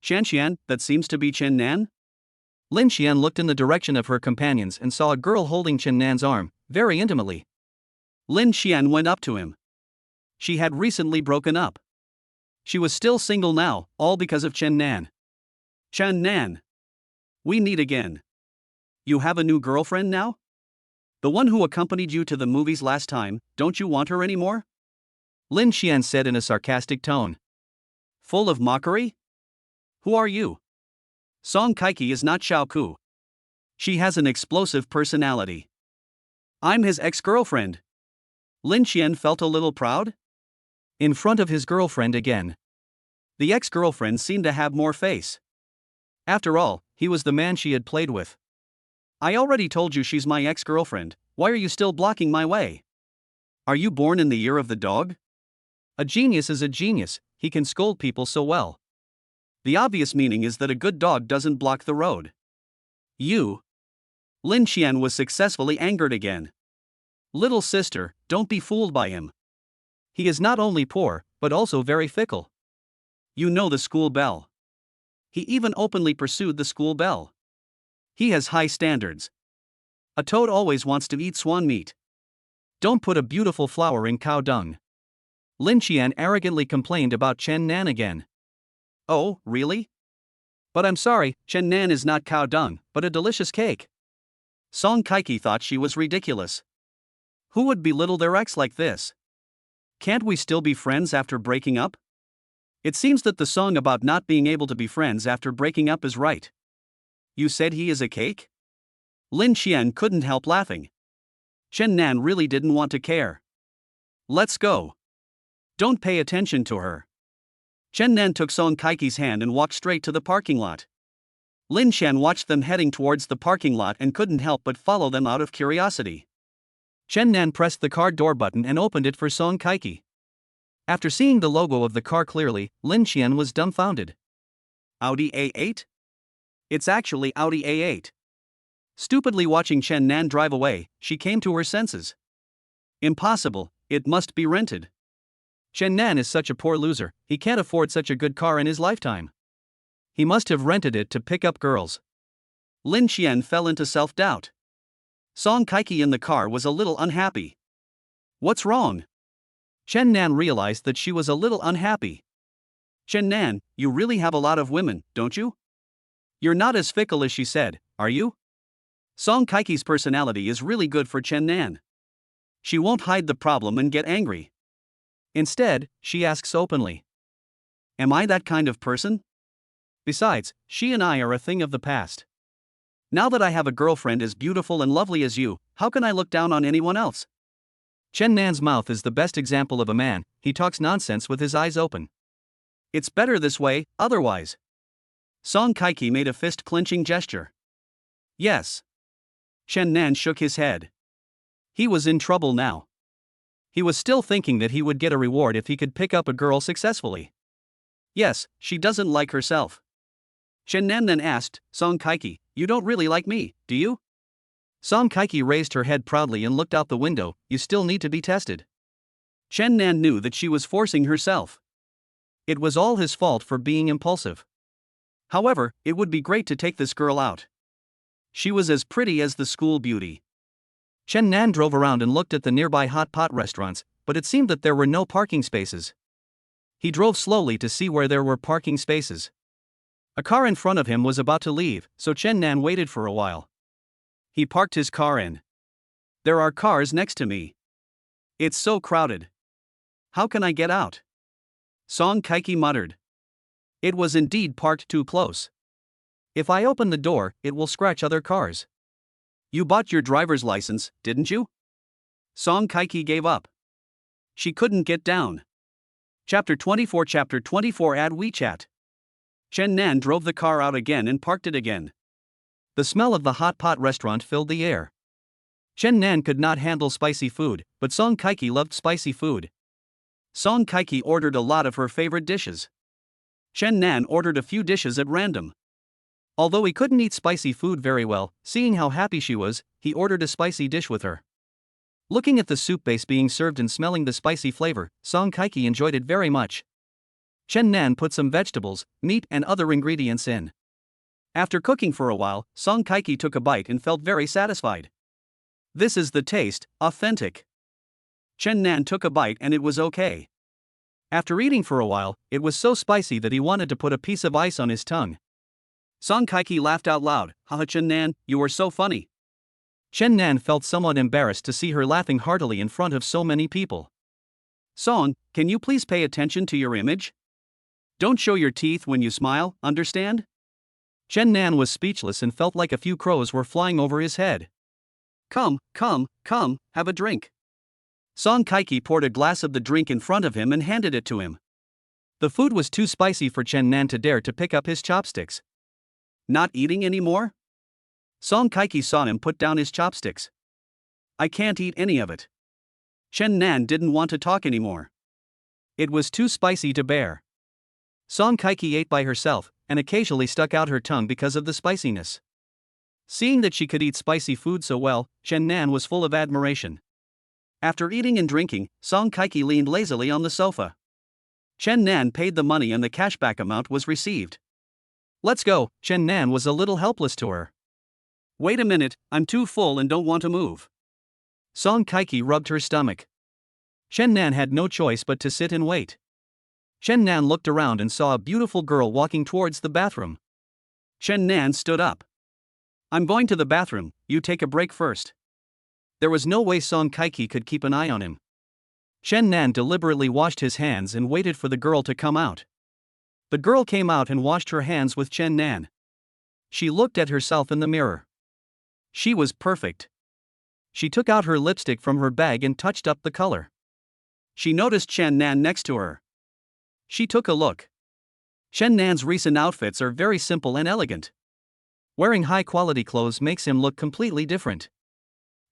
Shan Qian, that seems to be Chen Nan? Lin Qian looked in the direction of her companions and saw a girl holding Chen Nan's arm, very intimately. Lin Qian went up to him. She had recently broken up. She was still single now, all because of Chen Nan. Chen Nan. We meet again. You have a new girlfriend now? The one who accompanied you to the movies last time, don't you want her anymore? Lin Qian said in a sarcastic tone. Full of mockery? Who are you? Song Kaiki is not Xiao Ku. She has an explosive personality. I'm his ex-girlfriend. Lin Qian felt a little proud. In front of his girlfriend again. The ex-girlfriend seemed to have more face. After all, he was the man she had played with. I already told you she's my ex-girlfriend, why are you still blocking my way? Are you born in the year of the dog? A genius is a genius, he can scold people so well. The obvious meaning is that a good dog doesn't block the road. You. Lin Qian was successfully angered again. Little sister, don't be fooled by him. He is not only poor, but also very fickle. You know the school belle. He even openly pursued the school belle. He has high standards. A toad always wants to eat swan meat. Don't put a beautiful flower in cow dung. Lin Qian arrogantly complained about Chen Nan again. Oh, really? But I'm sorry, Chen Nan is not cow dung, but a delicious cake. Song Kaiki thought she was ridiculous. Who would belittle their ex like this? Can't we still be friends after breaking up? It seems that the song about not being able to be friends after breaking up is right. You said he is a cake? Lin Qian couldn't help laughing. Chen Nan really didn't want to care. Let's go. Don't pay attention to her. Chen Nan took Song Kaiki's hand and walked straight to the parking lot. Lin Qian watched them heading towards the parking lot and couldn't help but follow them out of curiosity. Chen Nan pressed the car door button and opened it for Song Kaiki. After seeing the logo of the car clearly, Lin Qian was dumbfounded. Audi A8? It's actually Audi A8. Stupidly watching Chen Nan drive away, she came to her senses. Impossible, it must be rented. Chen Nan is such a poor loser, he can't afford such a good car in his lifetime. He must have rented it to pick up girls. Lin Qian fell into self-doubt. Song Kaiki in the car was a little unhappy. What's wrong? Chen Nan realized that she was a little unhappy. Chen Nan, you really have a lot of women, don't you? You're not as fickle as she said, are you? Song Kaiki's personality is really good for Chen Nan. She won't hide the problem and get angry. Instead, she asks openly. Am I that kind of person? Besides, she and I are a thing of the past. Now that I have a girlfriend as beautiful and lovely as you, how can I look down on anyone else? Chen Nan's mouth is the best example of a man, he talks nonsense with his eyes open. It's better this way, otherwise. Song Kaiki made a fist-clenching gesture. Yes. Chen Nan shook his head. He was in trouble now. He was still thinking that he would get a reward if he could pick up a girl successfully. Yes, she doesn't like herself. Chen Nan then asked, Song Kaiki, you don't really like me, do you? Song Kaiki raised her head proudly and looked out the window, you still need to be tested. Chen Nan knew that she was forcing herself. It was all his fault for being impulsive. However, it would be great to take this girl out. She was as pretty as the school beauty. Chen Nan drove around and looked at the nearby hot pot restaurants, but it seemed that there were no parking spaces. He drove slowly to see where there were parking spaces. A car in front of him was about to leave, so Chen Nan waited for a while. He parked his car in. There are cars next to me. It's so crowded. How can I get out? Song Kaiki muttered. It was indeed parked too close. If I open the door, it will scratch other cars. You bought your driver's license, didn't you? Song Kaiki gave up. She couldn't get down. Chapter 24 Add WeChat. Chen Nan drove the car out again and parked it again. The smell of the hot pot restaurant filled the air. Chen Nan could not handle spicy food, but Song Kaiki loved spicy food. Song Kaiki ordered a lot of her favorite dishes. Chen Nan ordered a few dishes at random. Although he couldn't eat spicy food very well, seeing how happy she was, he ordered a spicy dish with her. Looking at the soup base being served and smelling the spicy flavor, Song Kaiki enjoyed it very much. Chen Nan put some vegetables, meat and other ingredients in. After cooking for a while, Song Kaiki took a bite and felt very satisfied. This is the taste, authentic. Chen Nan took a bite and it was okay. After eating for a while, it was so spicy that he wanted to put a piece of ice on his tongue. Song Kaiki laughed out loud. Haha, Chen Nan, you are so funny. Chen Nan felt somewhat embarrassed to see her laughing heartily in front of so many people. Song, can you please pay attention to your image? Don't show your teeth when you smile, understand? Chen Nan was speechless and felt like a few crows were flying over his head. Come, have a drink. Song Kaiki poured a glass of the drink in front of him and handed it to him. The food was too spicy for Chen Nan to dare to pick up his chopsticks. Not eating anymore? Song Kaiki saw him put down his chopsticks. I can't eat any of it. Chen Nan didn't want to talk anymore. It was too spicy to bear. Song Kaiki ate by herself, and occasionally stuck out her tongue because of the spiciness. Seeing that she could eat spicy food so well, Chen Nan was full of admiration. After eating and drinking, Song Kaiki leaned lazily on the sofa. Chen Nan paid the money and the cashback amount was received. Let's go, Chen Nan was a little helpless to her. Wait a minute, I'm too full and don't want to move. Song Kaiki rubbed her stomach. Chen Nan had no choice but to sit and wait. Chen Nan looked around and saw a beautiful girl walking towards the bathroom. Chen Nan stood up. I'm going to the bathroom, you take a break first. There was no way Song Kaiki could keep an eye on him. Chen Nan deliberately washed his hands and waited for the girl to come out. The girl came out and washed her hands with Chen Nan. She looked at herself in the mirror. She was perfect. She took out her lipstick from her bag and touched up the color. She noticed Chen Nan next to her. She took a look. Chen Nan's recent outfits are very simple and elegant. Wearing high-quality clothes makes him look completely different.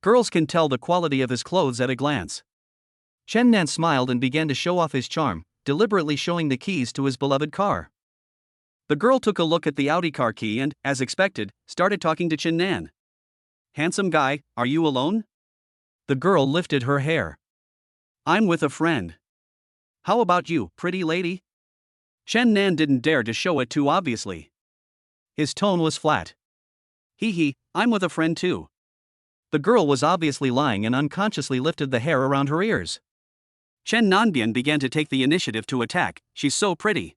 Girls can tell the quality of his clothes at a glance. Chen Nan smiled and began to show off his charm, deliberately showing the keys to his beloved car. The girl took a look at the Audi car key and, as expected, started talking to Chen Nan. Handsome guy, are you alone? The girl lifted her hair. I'm with a friend. How about you, pretty lady? Chen Nan didn't dare to show it too obviously. His tone was flat. Hee, I'm with a friend too. The girl was obviously lying and unconsciously lifted the hair around her ears. Chen Nanbian began to take the initiative to attack. She's so pretty.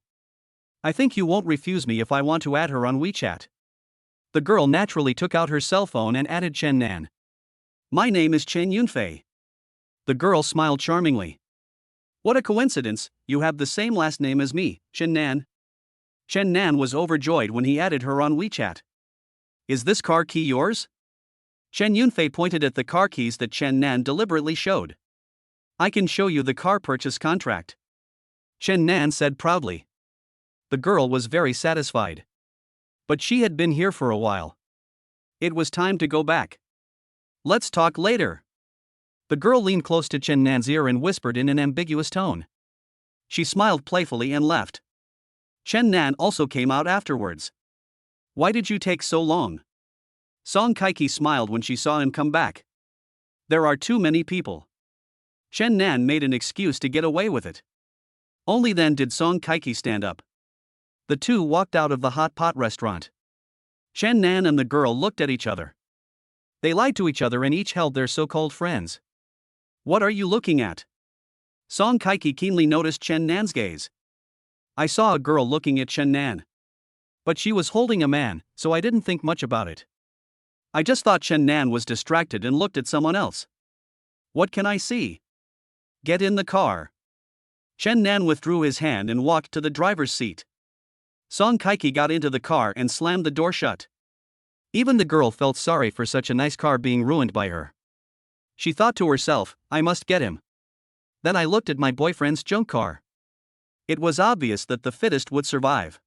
I think you won't refuse me if I want to add her on WeChat. The girl naturally took out her cell phone and added Chen Nan. My name is Chen Yunfei. The girl smiled charmingly. What a coincidence, you have the same last name as me, Chen Nan. Chen Nan was overjoyed when he added her on WeChat. Is this car key yours? Chen Yunfei pointed at the car keys that Chen Nan deliberately showed. I can show you the car purchase contract. Chen Nan said proudly. The girl was very satisfied. But she had been here for a while. It was time to go back. Let's talk later. The girl leaned close to Chen Nan's ear and whispered in an ambiguous tone. She smiled playfully and left. Chen Nan also came out afterwards. Why did you take so long? Song Kaiki smiled when she saw him come back. There are too many people. Chen Nan made an excuse to get away with it. Only then did Song Kaiki stand up. The two walked out of the hot pot restaurant. Chen Nan and the girl looked at each other. They lied to each other and each held their so-called friends. What are you looking at? Song Kaiki keenly noticed Chen Nan's gaze. I saw a girl looking at Chen Nan. But she was holding a man, so I didn't think much about it. I just thought Chen Nan was distracted and looked at someone else. What can I see? Get in the car. Chen Nan withdrew his hand and walked to the driver's seat. Song Kaiki got into the car and slammed the door shut. Even the girl felt sorry for such a nice car being ruined by her. She thought to herself, I must get him. Then I looked at my boyfriend's junk car. It was obvious that the fittest would survive.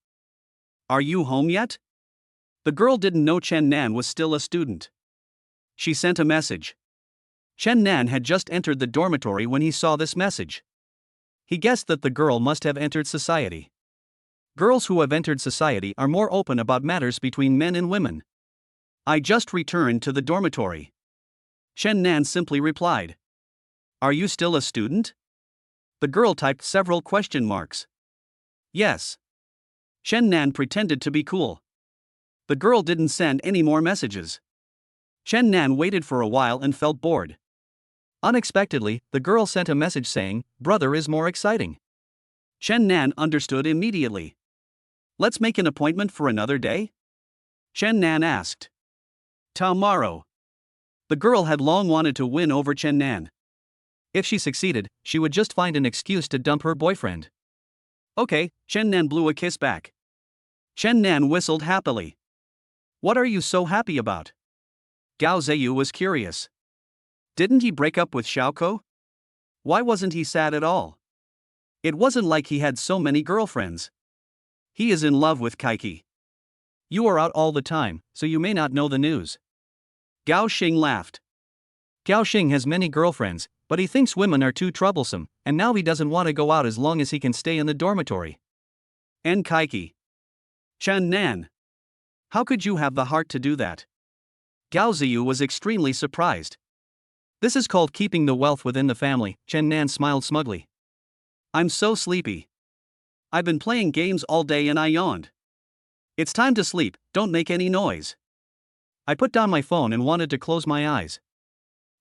Are you home yet? The girl didn't know Chen Nan was still a student. She sent a message. Chen Nan had just entered the dormitory when he saw this message. He guessed that the girl must have entered society. Girls who have entered society are more open about matters between men and women. I just returned to the dormitory. Chen Nan simply replied. Are you still a student? The girl typed several question marks. Yes. Chen Nan pretended to be cool. The girl didn't send any more messages. Chen Nan waited for a while and felt bored. Unexpectedly, the girl sent a message saying, brother is more exciting. Chen Nan understood immediately. Let's make an appointment for another day? Chen Nan asked. Tomorrow. The girl had long wanted to win over Chen Nan. If she succeeded, she would just find an excuse to dump her boyfriend. Okay, Chen Nan blew a kiss back. Chen Nan whistled happily. What are you so happy about? Gao Ziyu was curious. Didn't he break up with Xiaoko? Why wasn't he sad at all? It wasn't like he had so many girlfriends. He is in love with Kaiki. You are out all the time, so you may not know the news. Gao Xing laughed. Gao Xing has many girlfriends, but he thinks women are too troublesome, and now he doesn't want to go out as long as he can stay in the dormitory. And Kaiki. Chen Nan. How could you have the heart to do that? Gao Ziyu was extremely surprised. This is called keeping the wealth within the family, Chen Nan smiled smugly. I'm so sleepy. I've been playing games all day and I yawned. It's time to sleep, don't make any noise. I put down my phone and wanted to close my eyes.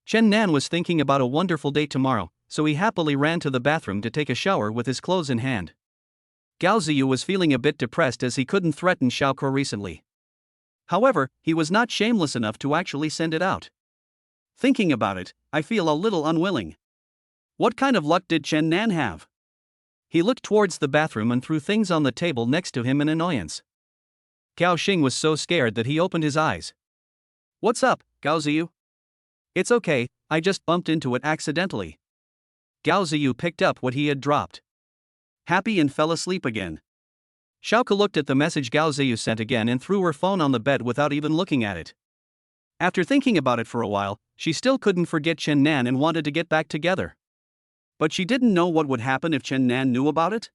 Chen Nan was thinking about a wonderful date tomorrow, so he happily ran to the bathroom to take a shower with his clothes in hand. Gao Ziyu was feeling a bit depressed as he couldn't threaten Xiaoko recently. However, he was not shameless enough to actually send it out. Thinking about it, I feel a little unwilling. What kind of luck did Chen Nan have? He looked towards the bathroom and threw things on the table next to him in annoyance. Gao Xing was so scared that he opened his eyes. What's up, Gao Ziyu? It's okay, I just bumped into it accidentally. Gao Ziyu picked up what he had dropped. Happy and fell asleep again. Xiaoko looked at the message Gao Ziyu sent again and threw her phone on the bed without even looking at it. After thinking about it for a while, she still couldn't forget Chen Nan and wanted to get back together. But she didn't know what would happen if Chen Nan knew about it.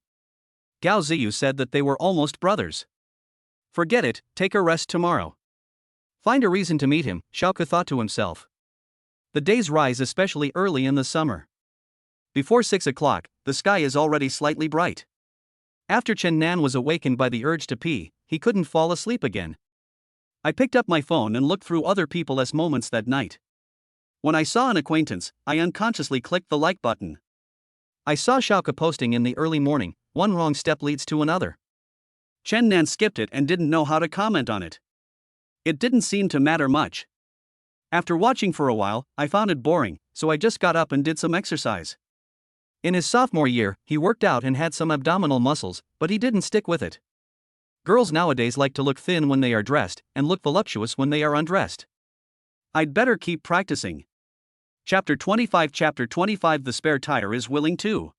Gao Ziyu said that they were almost brothers. Forget it, take a rest tomorrow. Find a reason to meet him, Xiaoko thought to himself. The days rise especially early in the summer. Before 6 o'clock, the sky is already slightly bright. After Chen Nan was awakened by the urge to pee, he couldn't fall asleep again. I picked up my phone and looked through other people's moments that night. When I saw an acquaintance, I unconsciously clicked the like button. I saw Xiaoko posting in the early morning, one wrong step leads to another. Chen Nan skipped it and didn't know how to comment on it. It didn't seem to matter much. After watching for a while, I found it boring, so I just got up and did some exercise. In his sophomore year, he worked out and had some abdominal muscles, but he didn't stick with it. Girls nowadays like to look thin when they are dressed, and look voluptuous when they are undressed. I'd better keep practicing. Chapter 25 The spare tire is willing too.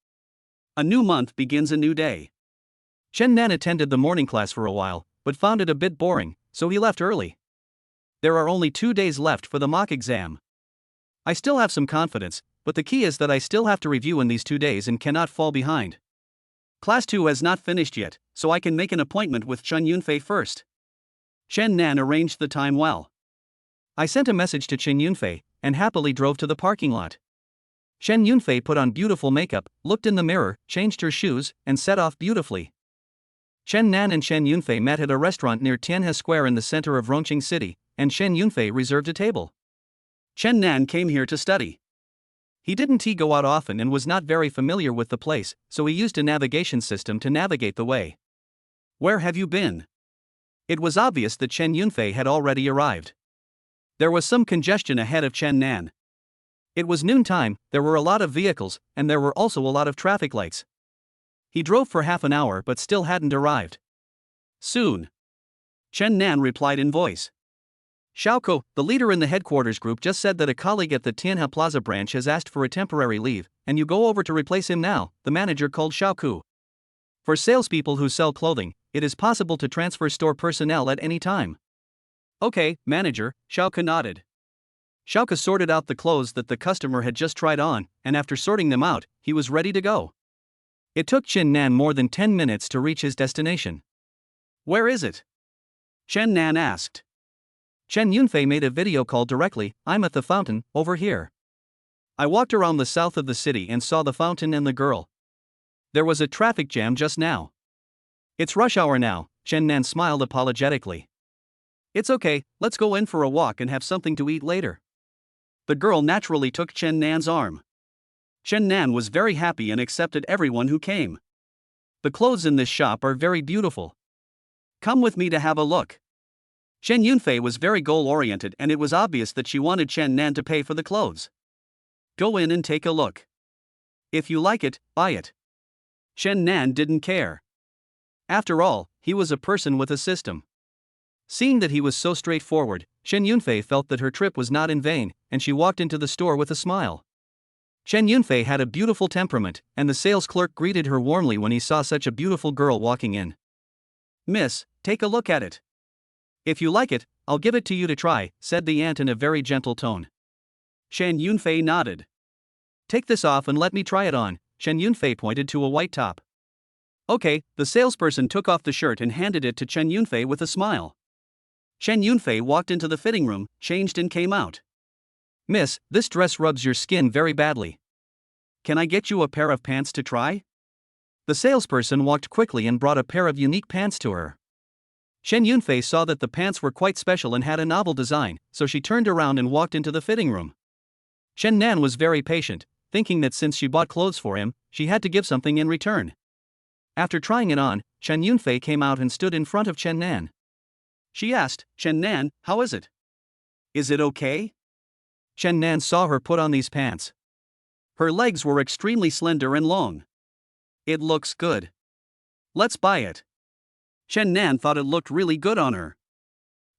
A new month begins a new day. Chen Nan attended the morning class for a while, but found it a bit boring, so he left early. There are only 2 days left for the mock exam. I still have some confidence, but the key is that I still have to review in these 2 days and cannot fall behind. Class 2 has not finished yet, so I can make an appointment with Chen Yunfei first. Chen Nan arranged the time well. I sent a message to Chen Yunfei, and happily drove to the parking lot. Chen Yunfei put on beautiful makeup, looked in the mirror, changed her shoes, and set off beautifully. Chen Nan and Chen Yunfei met at a restaurant near Tianhe Square in the center of Rongqing City, and Chen Yunfei reserved a table. Chen Nan came here to study. He didn't go out often and was not very familiar with the place, so he used a navigation system to navigate the way. Where have you been? It was obvious that Chen Yunfei had already arrived. There was some congestion ahead of Chen Nan. It was noontime, there were a lot of vehicles, and there were also a lot of traffic lights. He drove for half an hour but still hadn't arrived. Soon. Chen Nan replied in voice. Xiaoko, the leader in the headquarters group, just said that a colleague at the Tianhe Plaza branch has asked for a temporary leave, and you go over to replace him now, the manager called Xiaoku. For salespeople who sell clothing, it is possible to transfer store personnel at any time. Okay, manager, Xiaoka nodded. Xiaoka sorted out the clothes that the customer had just tried on, and after sorting them out, he was ready to go. It took Chen Nan more than 10 minutes to reach his destination. Where is it? Chen Nan asked. Chen Yunfei made a video call directly. I'm at the fountain, over here. I walked around the south of the city and saw the fountain and the girl. There was a traffic jam just now. It's rush hour now, Chen Nan smiled apologetically. It's okay, let's go in for a walk and have something to eat later. The girl naturally took Chen Nan's arm. Chen Nan was very happy and accepted everyone who came. The clothes in this shop are very beautiful. Come with me to have a look. Chen Yunfei was very goal-oriented and it was obvious that she wanted Chen Nan to pay for the clothes. Go in and take a look. If you like it, buy it. Chen Nan didn't care. After all, he was a person with a system. Seeing that he was so straightforward, Chen Yunfei felt that her trip was not in vain, and she walked into the store with a smile. Chen Yunfei had a beautiful temperament, and the sales clerk greeted her warmly when he saw such a beautiful girl walking in. Miss, take a look at it. If you like it, I'll give it to you to try, said the aunt in a very gentle tone. Chen Yunfei nodded. Take this off and let me try it on, Chen Yunfei pointed to a white top. Okay, the salesperson took off the shirt and handed it to Chen Yunfei with a smile. Chen Yunfei walked into the fitting room, changed and came out. Miss, this dress rubs your skin very badly. Can I get you a pair of pants to try? The salesperson walked quickly and brought a pair of unique pants to her. Chen Yunfei saw that the pants were quite special and had a novel design, so she turned around and walked into the fitting room. Chen Nan was very patient, thinking that since she bought clothes for him, she had to give something in return. After trying it on, Chen Yunfei came out and stood in front of Chen Nan. She asked, Chen Nan, how is it? Is it okay? Chen Nan saw her put on these pants. Her legs were extremely slender and long. It looks good. Let's buy it. Chen Nan thought it looked really good on her.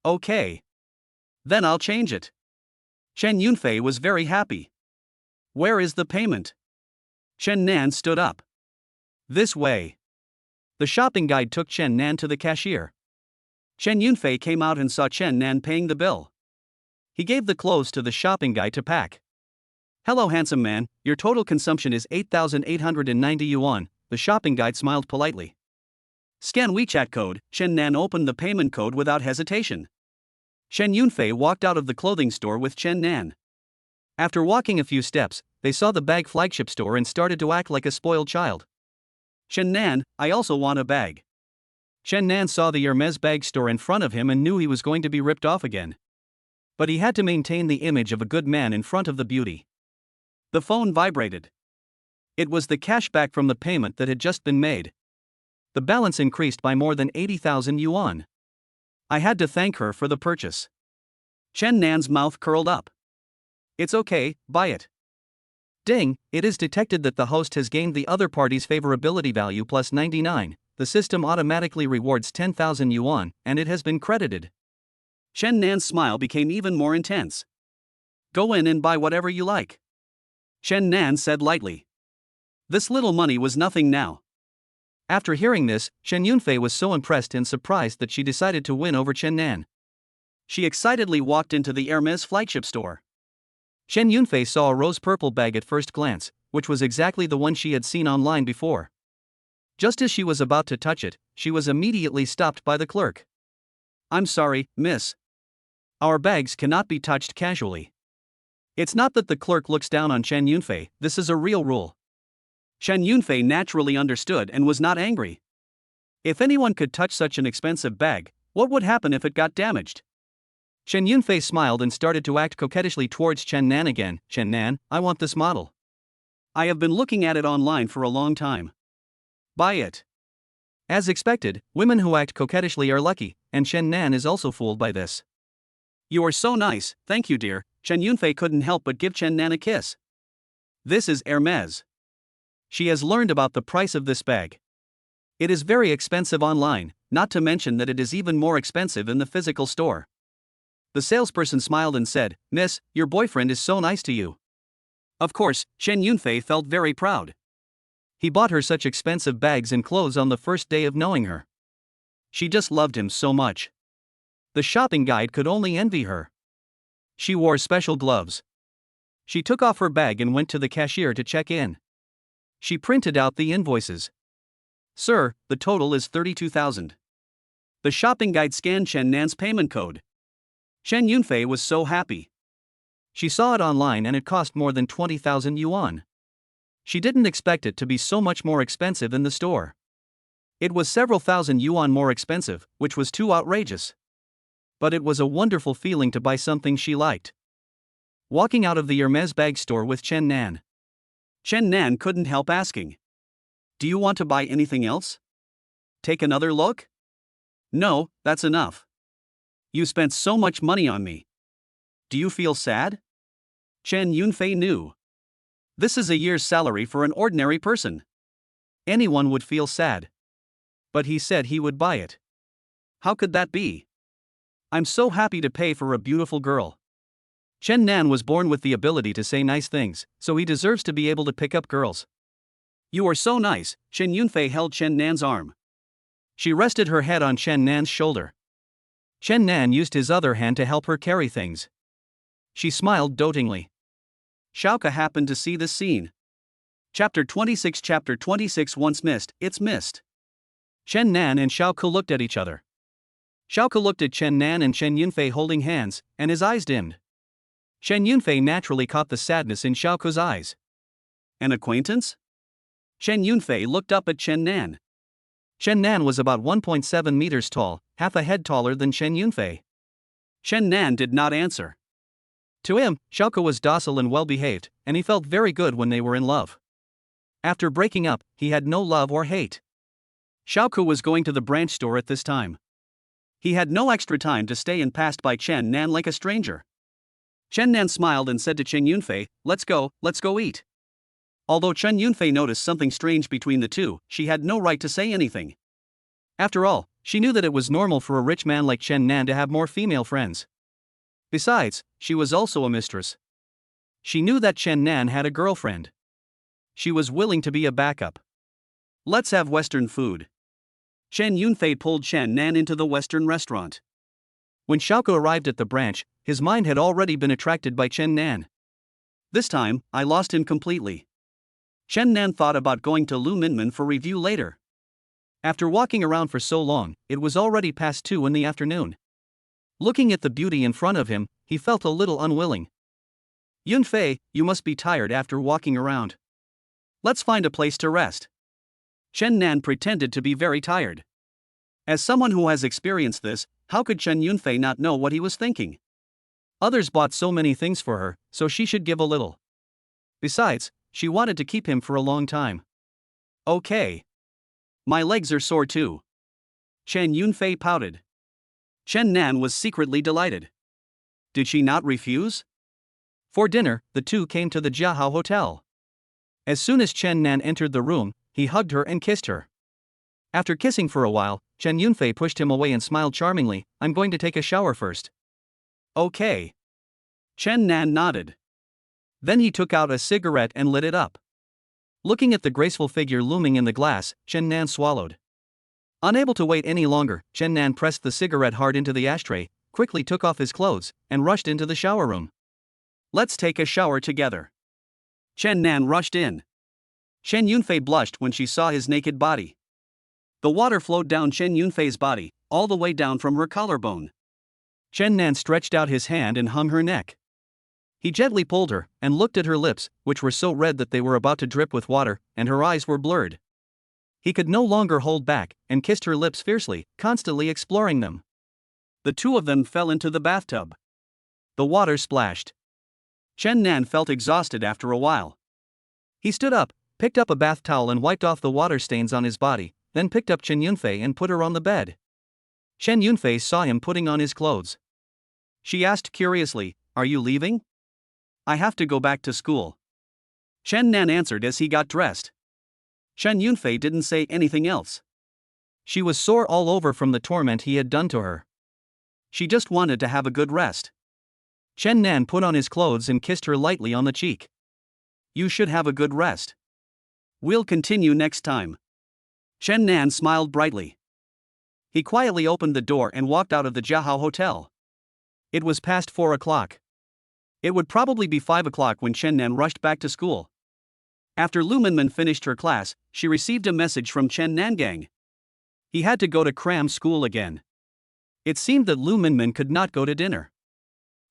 Okay. Then I'll change it. Chen Yunfei was very happy. Where is the payment? Chen Nan stood up. This way. The shopping guide took Chen Nan to the cashier. Chen Yunfei came out and saw Chen Nan paying the bill. He gave the clothes to the shopping guy to pack. Hello, handsome man, your total consumption is 8,890 yuan, the shopping guide smiled politely. Scan WeChat code. Chen Nan opened the payment code without hesitation. Chen Yunfei walked out of the clothing store with Chen Nan. After walking a few steps, they saw the bag flagship store and started to act like a spoiled child. Chen Nan, I also want a bag. Chen Nan saw the Hermes bag store in front of him and knew he was going to be ripped off again. But he had to maintain the image of a good man in front of the beauty. The phone vibrated. It was the cashback from the payment that had just been made. The balance increased by more than 80,000 yuan. I had to thank her for the purchase. Chen Nan's mouth curled up. It's okay, buy it. Ding, it is detected that the host has gained the other party's favorability value plus 99. The system automatically rewards 10,000 yuan, and it has been credited. Chen Nan's smile became even more intense. Go in and buy whatever you like. Chen Nan said lightly. This little money was nothing now. After hearing this, Chen Yunfei was so impressed and surprised that she decided to win over Chen Nan. She excitedly walked into the Hermes flagship store. Chen Yunfei saw a rose-purple bag at first glance, which was exactly the one she had seen online before. Just as she was about to touch it, she was immediately stopped by the clerk. I'm sorry, miss. Our bags cannot be touched casually. It's not that the clerk looks down on Chen Yunfei, this is a real rule. Chen Yunfei naturally understood and was not angry. If anyone could touch such an expensive bag, what would happen if it got damaged? Chen Yunfei smiled and started to act coquettishly towards Chen Nan again. Chen Nan, I want this model. I have been looking at it online for a long time. Buy it. As expected, women who act coquettishly are lucky, and Chen Nan is also fooled by this. You are so nice, thank you dear. Chen Yunfei couldn't help but give Chen Nan a kiss. This is Hermes. She has learned about the price of this bag. It is very expensive online, not to mention that it is even more expensive in the physical store. The salesperson smiled and said, "Miss, your boyfriend is so nice to you." Of course, Chen Yunfei felt very proud. He bought her such expensive bags and clothes on the first day of knowing her. She just loved him so much. The shopping guide could only envy her. She wore special gloves. She took off her bag and went to the cashier to check in. She printed out the invoices. "Sir, the total is 32,000. The shopping guide scanned Chen Nan's payment code. Chen Yunfei was so happy. She saw it online and it cost more than 20,000 yuan. She didn't expect it to be so much more expensive in the store. It was several thousand yuan more expensive, which was too outrageous. But it was a wonderful feeling to buy something she liked. Walking out of the Hermes bag store with Chen Nan, Chen Nan couldn't help asking, "Do you want to buy anything else? Take another look?" "No, that's enough. You spent so much money on me. Do you feel sad?" Chen Yunfei knew. This is a year's salary for an ordinary person. Anyone would feel sad. But he said he would buy it. How could that be? "I'm so happy to pay for a beautiful girl." Chen Nan was born with the ability to say nice things, so he deserves to be able to pick up girls. "You are so nice." Chen Yunfei held Chen Nan's arm. She rested her head on Chen Nan's shoulder. Chen Nan used his other hand to help her carry things. She smiled dotingly. Xiaoke happened to see this scene. Chapter 26 Chapter 26 Once missed, it's missed. Chen Nan and Xiaoke looked at each other. Xiaoke looked at Chen Nan and Chen Yunfei holding hands, and his eyes dimmed. Chen Yunfei naturally caught the sadness in Xiaoke's eyes. "An acquaintance?" Chen Yunfei looked up at Chen Nan. Chen Nan was about 1.7 meters tall, half a head taller than Chen Yunfei. Chen Nan did not answer. To him, Xiaoke was docile and well-behaved, and he felt very good when they were in love. After breaking up, he had no love or hate. Xiaoke was going to the branch store at this time. He had no extra time to stay and passed by Chen Nan like a stranger. Chen Nan smiled and said to Chen Yunfei, let's go eat." Although Chen Yunfei noticed something strange between the two, she had no right to say anything. After all, she knew that it was normal for a rich man like Chen Nan to have more female friends. Besides, she was also a mistress. She knew that Chen Nan had a girlfriend. She was willing to be a backup. "Let's have Western food." Chen Yunfei pulled Chen Nan into the Western restaurant. When Xiaoke arrived at the branch, his mind had already been attracted by Chen Nan. "This time, I lost him completely." Chen Nan thought about going to Lu Minmin for review later. After walking around for so long, it was already past 2 in the afternoon. Looking at the beauty in front of him, he felt a little unwilling. "Yunfei, you must be tired after walking around. Let's find a place to rest." Chen Nan pretended to be very tired. As someone who has experienced this, how could Chen Yunfei not know what he was thinking? Others bought so many things for her, so she should give a little. Besides, she wanted to keep him for a long time. "Okay. My legs are sore too." Chen Yunfei pouted. Chen Nan was secretly delighted. Did she not refuse? For dinner, the two came to the Jiahao Hotel. As soon as Chen Nan entered the room, he hugged her and kissed her. After kissing for a while, Chen Yunfei pushed him away and smiled charmingly, "I'm going to take a shower first." "Okay." Chen Nan nodded. Then he took out a cigarette and lit it up. Looking at the graceful figure looming in the glass, Chen Nan swallowed. Unable to wait any longer, Chen Nan pressed the cigarette hard into the ashtray, quickly took off his clothes, and rushed into the shower room. "Let's take a shower together." Chen Nan rushed in. Chen Yunfei blushed when she saw his naked body. The water flowed down Chen Yunfei's body, all the way down from her collarbone. Chen Nan stretched out his hand and hung her neck. He gently pulled her, and looked at her lips, which were so red that they were about to drip with water, and her eyes were blurred. He could no longer hold back, and kissed her lips fiercely, constantly exploring them. The two of them fell into the bathtub. The water splashed. Chen Nan felt exhausted after a while. He stood up, picked up a bath towel and wiped off the water stains on his body, then picked up Chen Yunfei and put her on the bed. Chen Yunfei saw him putting on his clothes. She asked curiously, "Are you leaving?" "I have to go back to school." Chen Nan answered as he got dressed. Chen Yunfei didn't say anything else. She was sore all over from the torment he had done to her. She just wanted to have a good rest. Chen Nan put on his clothes and kissed her lightly on the cheek. You should have a good rest. We'll continue next time. Chen Nan smiled brightly. He quietly opened the door and walked out of the Jiahao Hotel. It was past 4 o'clock. It would probably be 5 o'clock when Chen Nan rushed back to school. After Lu Minmin finished her class, she received a message from Chen Nangang. He had to go to cram school again. It seemed that Lu Minmin could not go to dinner.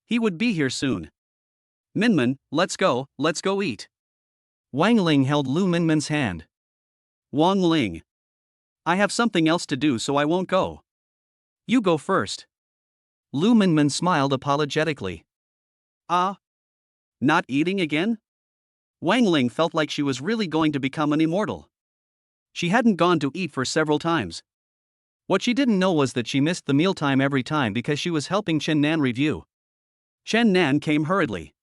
He would be here soon. Minmin, let's go eat. Wang Ling held Lu Minmin's hand. Wang Ling. I have something else to do, so I won't go. You go first. Lu Minmin smiled apologetically. Not eating again? Wang Ling felt like she was really going to become an immortal. She hadn't gone to eat for several times. What she didn't know was that she missed the mealtime every time because she was helping Chen Nan review. Chen Nan came hurriedly.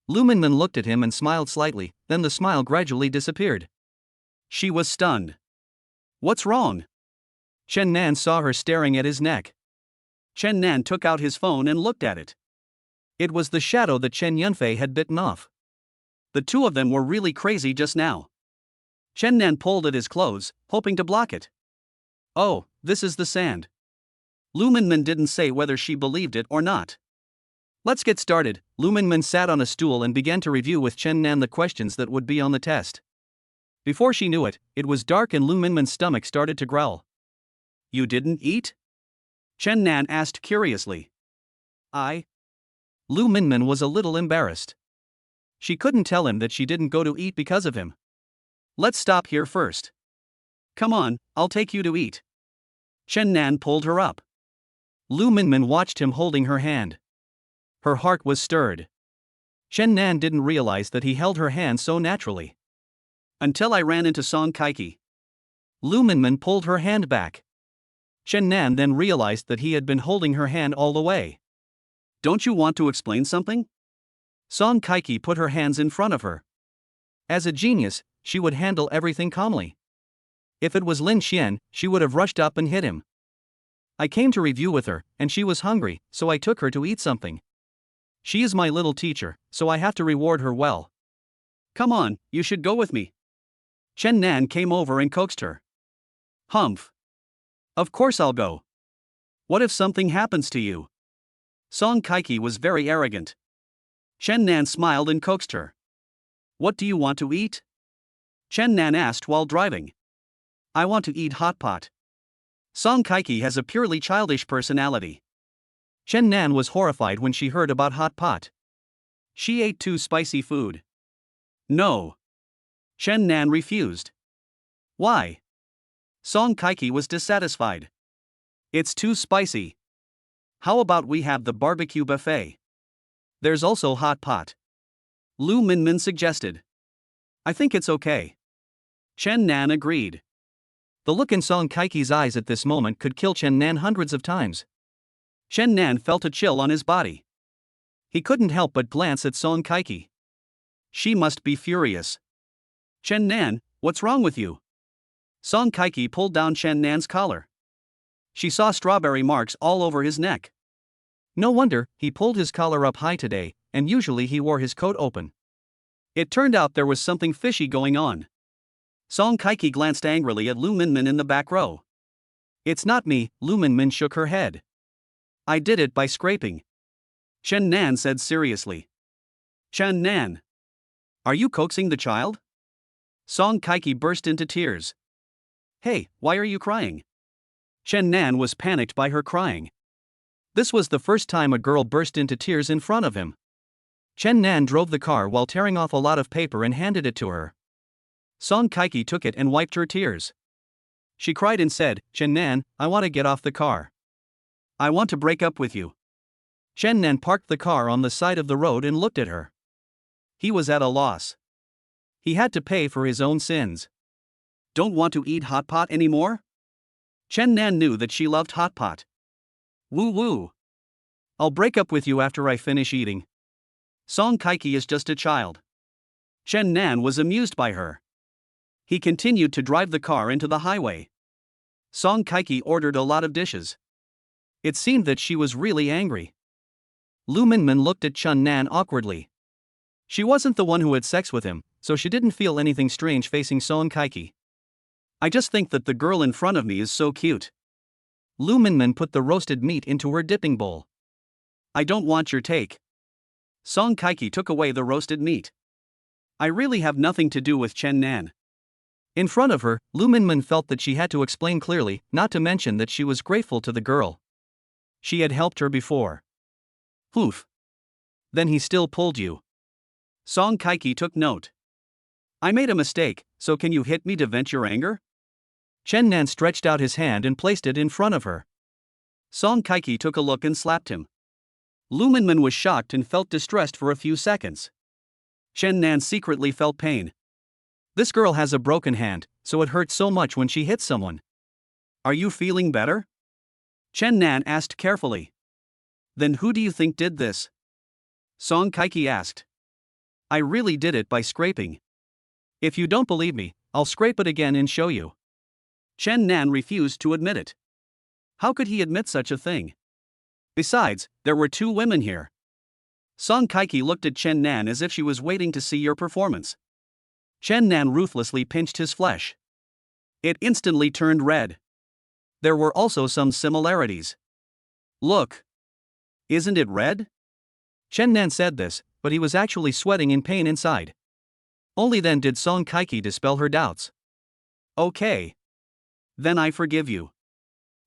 Lu Minmin looked at him and smiled slightly, then the smile gradually disappeared. She was stunned. What's wrong? Chen Nan saw her staring at his neck. Chen Nan took out his phone and looked at it. It was the shadow that Chen Yunfei had bitten off. The two of them were really crazy just now. Chen Nan pulled at his clothes, hoping to block it. Oh, this is the sand. Lu Minmin didn't say whether she believed it or not. Let's get started. Lu Minmin sat on a stool and began to review with Chen Nan the questions that would be on the test. Before she knew it, it was dark and Lu Minmin's stomach started to growl. You didn't eat? Chen Nan asked curiously. Lu Minmin was a little embarrassed. She couldn't tell him that she didn't go to eat because of him. Let's stop here first. Come on, I'll take you to eat. Chen Nan pulled her up. Lu Minmin watched him holding her hand. Her heart was stirred. Chen Nan didn't realize that he held her hand so naturally. Until I ran into Song Kaiki. Lu Minmin pulled her hand back. Chen Nan then realized that he had been holding her hand all the way. Don't you want to explain something? Song Kaiki put her hands in front of her. As a genius, she would handle everything calmly. If it was Lin Xian, she would have rushed up and hit him. I came to review with her, and she was hungry, so I took her to eat something. She is my little teacher, so I have to reward her well. Come on, you should go with me. Chen Nan came over and coaxed her. Humph. Of course I'll go. What if something happens to you? Song Kaiki was very arrogant. Chen Nan smiled and coaxed her. What do you want to eat? Chen Nan asked while driving. I want to eat hot pot. Song Kaiki has a purely childish personality. Chen Nan was horrified when she heard about hot pot. She ate too spicy food. No. Chen Nan refused. Why? Song Kaiki was dissatisfied. It's too spicy. How about we have the barbecue buffet? There's also hot pot. Lu Minmin suggested. I think it's okay. Chen Nan agreed. The look in Song Kaiki's eyes at this moment could kill Chen Nan hundreds of times. Chen Nan felt a chill on his body. He couldn't help but glance at Song Kaiki. She must be furious. Chen Nan, what's wrong with you? Song Kaiki pulled down Chen Nan's collar. She saw strawberry marks all over his neck. No wonder, he pulled his collar up high today, and usually he wore his coat open. It turned out there was something fishy going on. Song Kaiki glanced angrily at Lu Minmin in the back row. It's not me, Lu Minmin shook her head. I did it by scraping. Chen Nan said seriously. Chen Nan. Are you coaxing the child? Song Kaiki burst into tears. Hey, why are you crying? Chen Nan was panicked by her crying. This was the first time a girl burst into tears in front of him. Chen Nan drove the car while tearing off a lot of paper and handed it to her. Song Kaiki took it and wiped her tears. She cried and said, Chen Nan, I want to get off the car. I want to break up with you. Chen Nan parked the car on the side of the road and looked at her. He was at a loss. He had to pay for his own sins. Don't want to eat hot pot anymore? Chen Nan knew that she loved hot pot. Woo woo. I'll break up with you after I finish eating. Song Kaiki is just a child. Chen Nan was amused by her. He continued to drive the car into the highway. Song Kaiki ordered a lot of dishes. It seemed that she was really angry. Lu Minmin looked at Chun Nan awkwardly. She wasn't the one who had sex with him, so she didn't feel anything strange facing Song Kaiki. I just think that the girl in front of me is so cute. Lu Minmin put the roasted meat into her dipping bowl. I don't want your take. Song Kaiki took away the roasted meat. I really have nothing to do with Chen Nan. In front of her, Lu Minmin felt that she had to explain clearly, not to mention that she was grateful to the girl. She had helped her before. Oof. Then he still pulled you. Song Kaiki took note. I made a mistake, so can you hit me to vent your anger? Chen Nan stretched out his hand and placed it in front of her. Song Kaiki took a look and slapped him. Lu Minmin was shocked and felt distressed for a few seconds. Chen Nan secretly felt pain. This girl has a broken hand, so it hurts so much when she hits someone. Are you feeling better? Chen Nan asked carefully. Then who do you think did this? Song Kaiki asked. I really did it by scraping. If you don't believe me, I'll scrape it again and show you. Chen Nan refused to admit it. How could he admit such a thing? Besides, there were two women here. Song Kaiki looked at Chen Nan as if she was waiting to see your performance. Chen Nan ruthlessly pinched his flesh. It instantly turned red. There were also some similarities. Look. Isn't it red? Chen Nan said this, but he was actually sweating in pain inside. Only then did Song Kaiki dispel her doubts. Okay. Then I forgive you.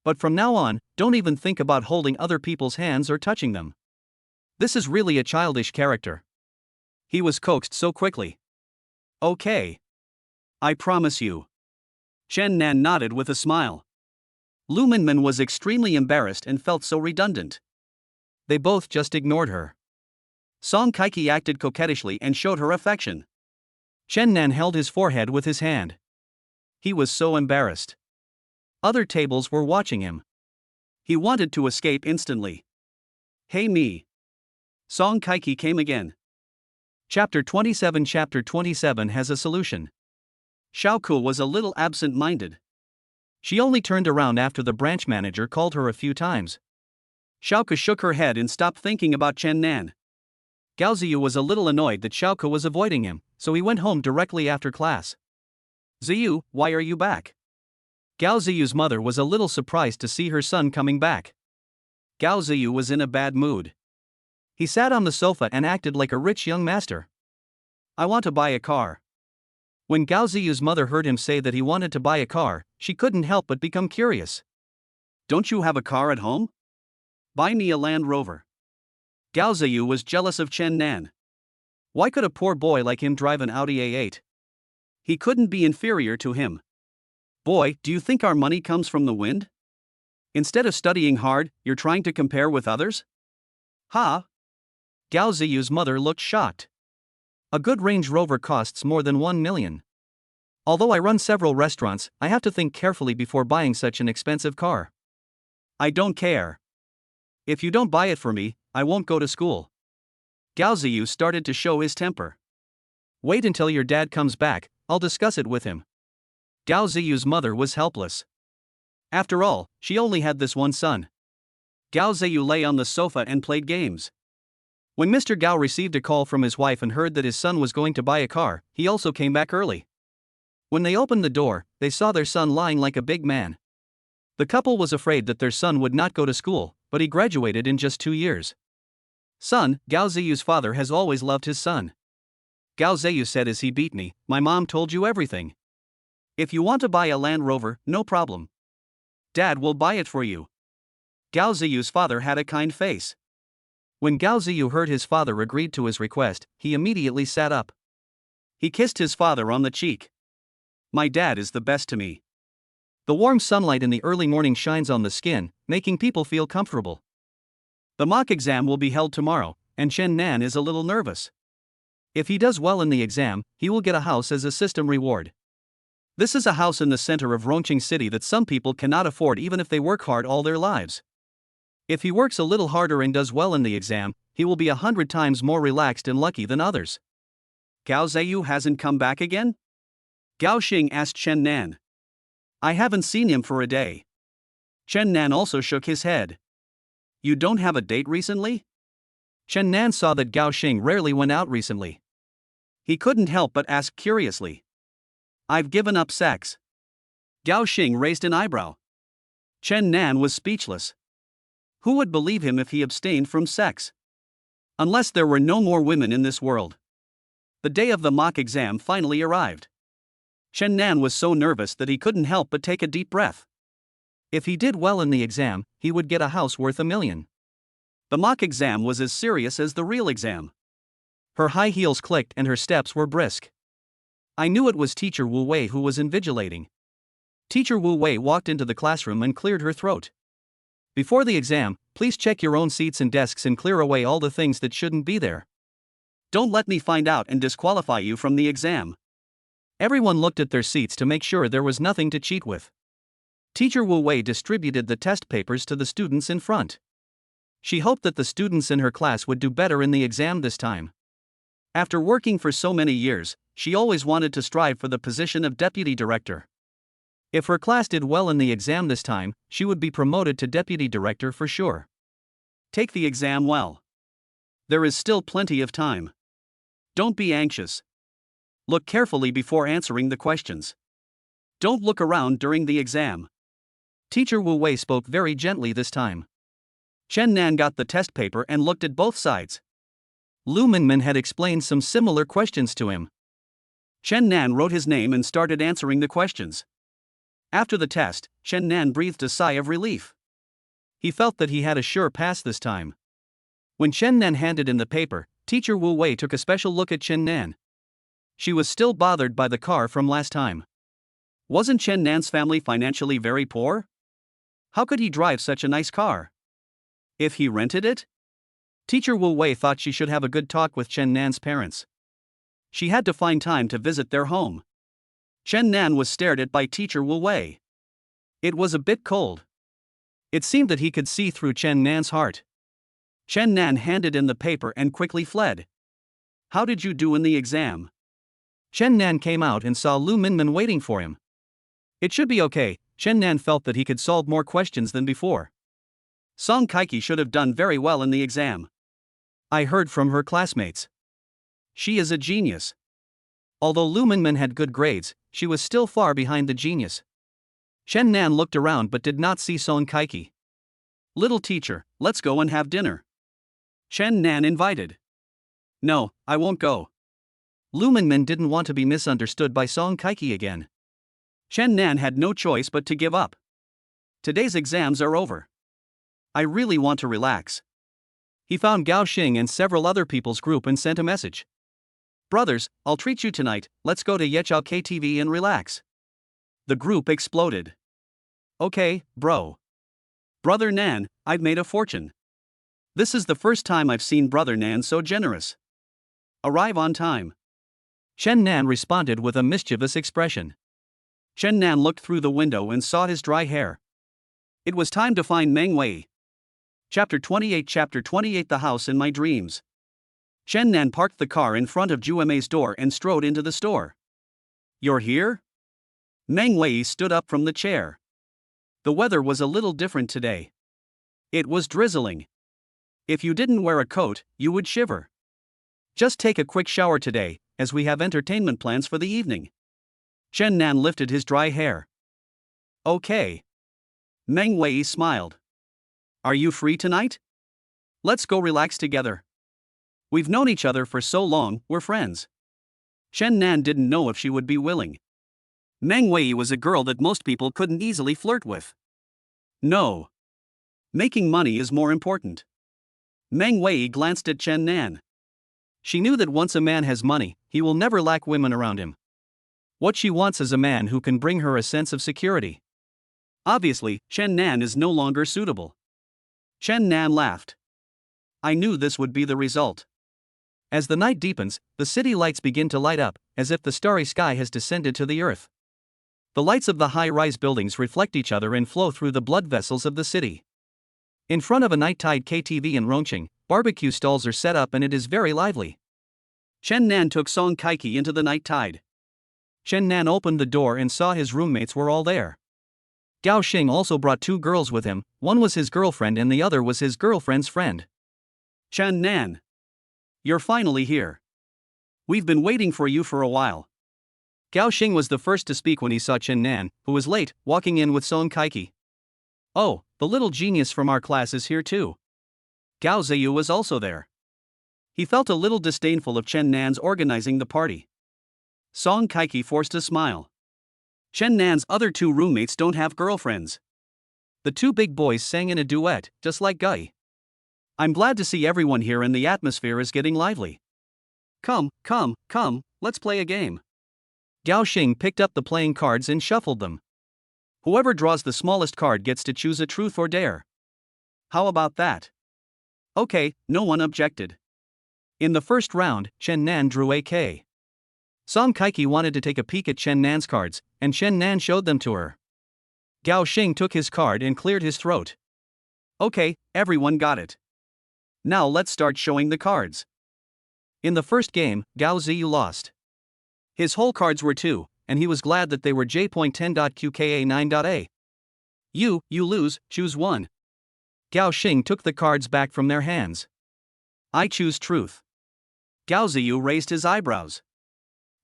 But from now on, don't even think about holding other people's hands or touching them. This is really a childish character. He was coaxed so quickly. Okay. I promise you. Chen Nan nodded with a smile. Lu Minmin was extremely embarrassed and felt so redundant. They both just ignored her. Song Kaiki acted coquettishly and showed her affection. Chen Nan held his forehead with his hand. He was so embarrassed. Other tables were watching him. He wanted to escape instantly. Hey me. Song Kaiki came again. Chapter 27 has a solution. Xiaoku was a little absent-minded. She only turned around after the branch manager called her a few times. Xiaoku shook her head and stopped thinking about Chen Nan. Gao Ziyu was a little annoyed that Xiaoku was avoiding him, so he went home directly after class. Ziyu, why are you back? Gao Ziyu's mother was a little surprised to see her son coming back. Gao Ziyu was in a bad mood. He sat on the sofa and acted like a rich young master. I want to buy a car. When Gao Ziyu's mother heard him say that he wanted to buy a car, she couldn't help but become curious. Don't you have a car at home? Buy me a Land Rover. Gao Ziyu was jealous of Chen Nan. Why could a poor boy like him drive an Audi A8? He couldn't be inferior to him. Boy, do you think our money comes from the wind? Instead of studying hard, you're trying to compare with others? Ha! Gao Ziyu's mother looked shocked. A good Range Rover costs more than 1 million. Although I run several restaurants, I have to think carefully before buying such an expensive car. I don't care. If you don't buy it for me, I won't go to school. Gao Ziyu started to show his temper. Wait until your dad comes back, I'll discuss it with him. Gao Ziyu's mother was helpless. After all, she only had this one son. Gao Ziyu lay on the sofa and played games. When Mr. Gao received a call from his wife and heard that his son was going to buy a car, he also came back early. When they opened the door, they saw their son lying like a big man. The couple was afraid that their son would not go to school, but he graduated in just 2 years. Son, Gao Ziyu's father has always loved his son. Gao Ziyu said as he beat me, my mom told you everything. If you want to buy a Land Rover, no problem. Dad will buy it for you. Gao Ziyu's father had a kind face. When Gao Ziyu heard his father agreed to his request, he immediately sat up. He kissed his father on the cheek. My dad is the best to me. The warm sunlight in the early morning shines on the skin, making people feel comfortable. The mock exam will be held tomorrow, and Chen Nan is a little nervous. If he does well in the exam, he will get a house as a system reward. This is a house in the center of Rongqing City that some people cannot afford even if they work hard all their lives. If he works a little harder and does well in the exam, he will be 100 times more relaxed and lucky than others. Gao Ziyu hasn't come back again? Gao Xing asked Chen Nan. I haven't seen him for a day. Chen Nan also shook his head. You don't have a date recently? Chen Nan saw that Gao Xing rarely went out recently. He couldn't help but ask curiously. I've given up sex. Gao Xing raised an eyebrow. Chen Nan was speechless. Who would believe him if he abstained from sex? Unless there were no more women in this world. The day of the mock exam finally arrived. Chen Nan was so nervous that he couldn't help but take a deep breath. If he did well in the exam, he would get a house worth $1 million. The mock exam was as serious as the real exam. Her high heels clicked and her steps were brisk. I knew it was Teacher Wu Wei who was invigilating. Teacher Wu Wei walked into the classroom and cleared her throat. Before the exam, please check your own seats and desks and clear away all the things that shouldn't be there. Don't let me find out and disqualify you from the exam. Everyone looked at their seats to make sure there was nothing to cheat with. Teacher Wu Wei distributed the test papers to the students in front. She hoped that the students in her class would do better in the exam this time. After working for so many years, she always wanted to strive for the position of deputy director. If her class did well in the exam this time, she would be promoted to deputy director for sure. Take the exam well. There is still plenty of time. Don't be anxious. Look carefully before answering the questions. Don't look around during the exam. Teacher Wu Wei spoke very gently this time. Chen Nan got the test paper and looked at both sides. Lu Minmin had explained some similar questions to him. Chen Nan wrote his name and started answering the questions. After the test, Chen Nan breathed a sigh of relief. He felt that he had a sure pass this time. When Chen Nan handed in the paper, Teacher Wu Wei took a special look at Chen Nan. She was still bothered by the car from last time. Wasn't Chen Nan's family financially very poor? How could he drive such a nice car? If he rented it? Teacher Wu Wei thought she should have a good talk with Chen Nan's parents. She had to find time to visit their home. Chen Nan was stared at by Teacher Wu Wei. It was a bit cold. It seemed that he could see through Chen Nan's heart. Chen Nan handed in the paper and quickly fled. How did you do in the exam? Chen Nan came out and saw Lu Minmin waiting for him. It should be okay. Chen Nan felt that he could solve more questions than before. Song Kaiki should have done very well in the exam. I heard from her classmates. She is a genius. Although Lu Minmin had good grades, she was still far behind the genius. Chen Nan looked around but did not see Song Kaiki. Little teacher, let's go and have dinner. Chen Nan invited. No, I won't go. Lu Minmin didn't want to be misunderstood by Song Kaiki again. Chen Nan had no choice but to give up. Today's exams are over. I really want to relax. He found Gao Xing and several other people's group and sent a message. Brothers, I'll treat you tonight, let's go to Yechao KTV and relax. The group exploded. Okay, bro. Brother Nan, I've made a fortune. This is the first time I've seen Brother Nan so generous. Arrive on time. Chen Nan responded with a mischievous expression. Chen Nan looked through the window and saw his dry hair. It was time to find Meng Wei. Chapter 28 The House in My Dreams. Chen Nan parked the car in front of Juemei's door and strode into the store. You're here? Meng Wei stood up from the chair. The weather was a little different today. It was drizzling. If you didn't wear a coat, you would shiver. Just take a quick shower today, as we have entertainment plans for the evening. Chen Nan lifted his dry hair. Okay. Meng Wei smiled. Are you free tonight? Let's go relax together. We've known each other for so long, we're friends. Chen Nan didn't know if she would be willing. Meng Wei was a girl that most people couldn't easily flirt with. No. Making money is more important. Meng Wei glanced at Chen Nan. She knew that once a man has money, he will never lack women around him. What she wants is a man who can bring her a sense of security. Obviously, Chen Nan is no longer suitable. Chen Nan laughed. I knew this would be the result. As the night deepens, the city lights begin to light up, as if the starry sky has descended to the earth. The lights of the high-rise buildings reflect each other and flow through the blood vessels of the city. In front of a night-tide KTV in Rongqing, barbecue stalls are set up and it is very lively. Chen Nan took Song Kaiki into the night tide. Chen Nan opened the door and saw his roommates were all there. Gao Xing also brought 2 girls with him, one was his girlfriend and the other was his girlfriend's friend. Chen Nan. You're finally here. We've been waiting for you for a while. Gao Xing was the first to speak when he saw Chen Nan, who was late, walking in with Song Kaiki. Oh, the little genius from our class is here too. Gao Ziyu was also there. He felt a little disdainful of Chen Nan's organizing the party. Song Kaiki forced a smile. Chen Nan's other 2 roommates don't have girlfriends. The 2 big boys sang in a duet, just like Gai. I'm glad to see everyone here and the atmosphere is getting lively. Come, let's play a game. Gao Xing picked up the playing cards and shuffled them. Whoever draws the smallest card gets to choose a truth or dare. How about that? Okay, no one objected. In the first round, Chen Nan drew AK. Song Kaiki wanted to take a peek at Chen Nan's cards, and Chen Nan showed them to her. Gao Xing took his card and cleared his throat. Okay, everyone got it. Now let's start showing the cards. In the first game, Gao Ziyu lost. His whole cards were 2, and he was glad that they were J.10.QKA9.A. You lose, choose one. Gao Xing took the cards back from their hands. I choose truth. Gao Ziyu raised his eyebrows.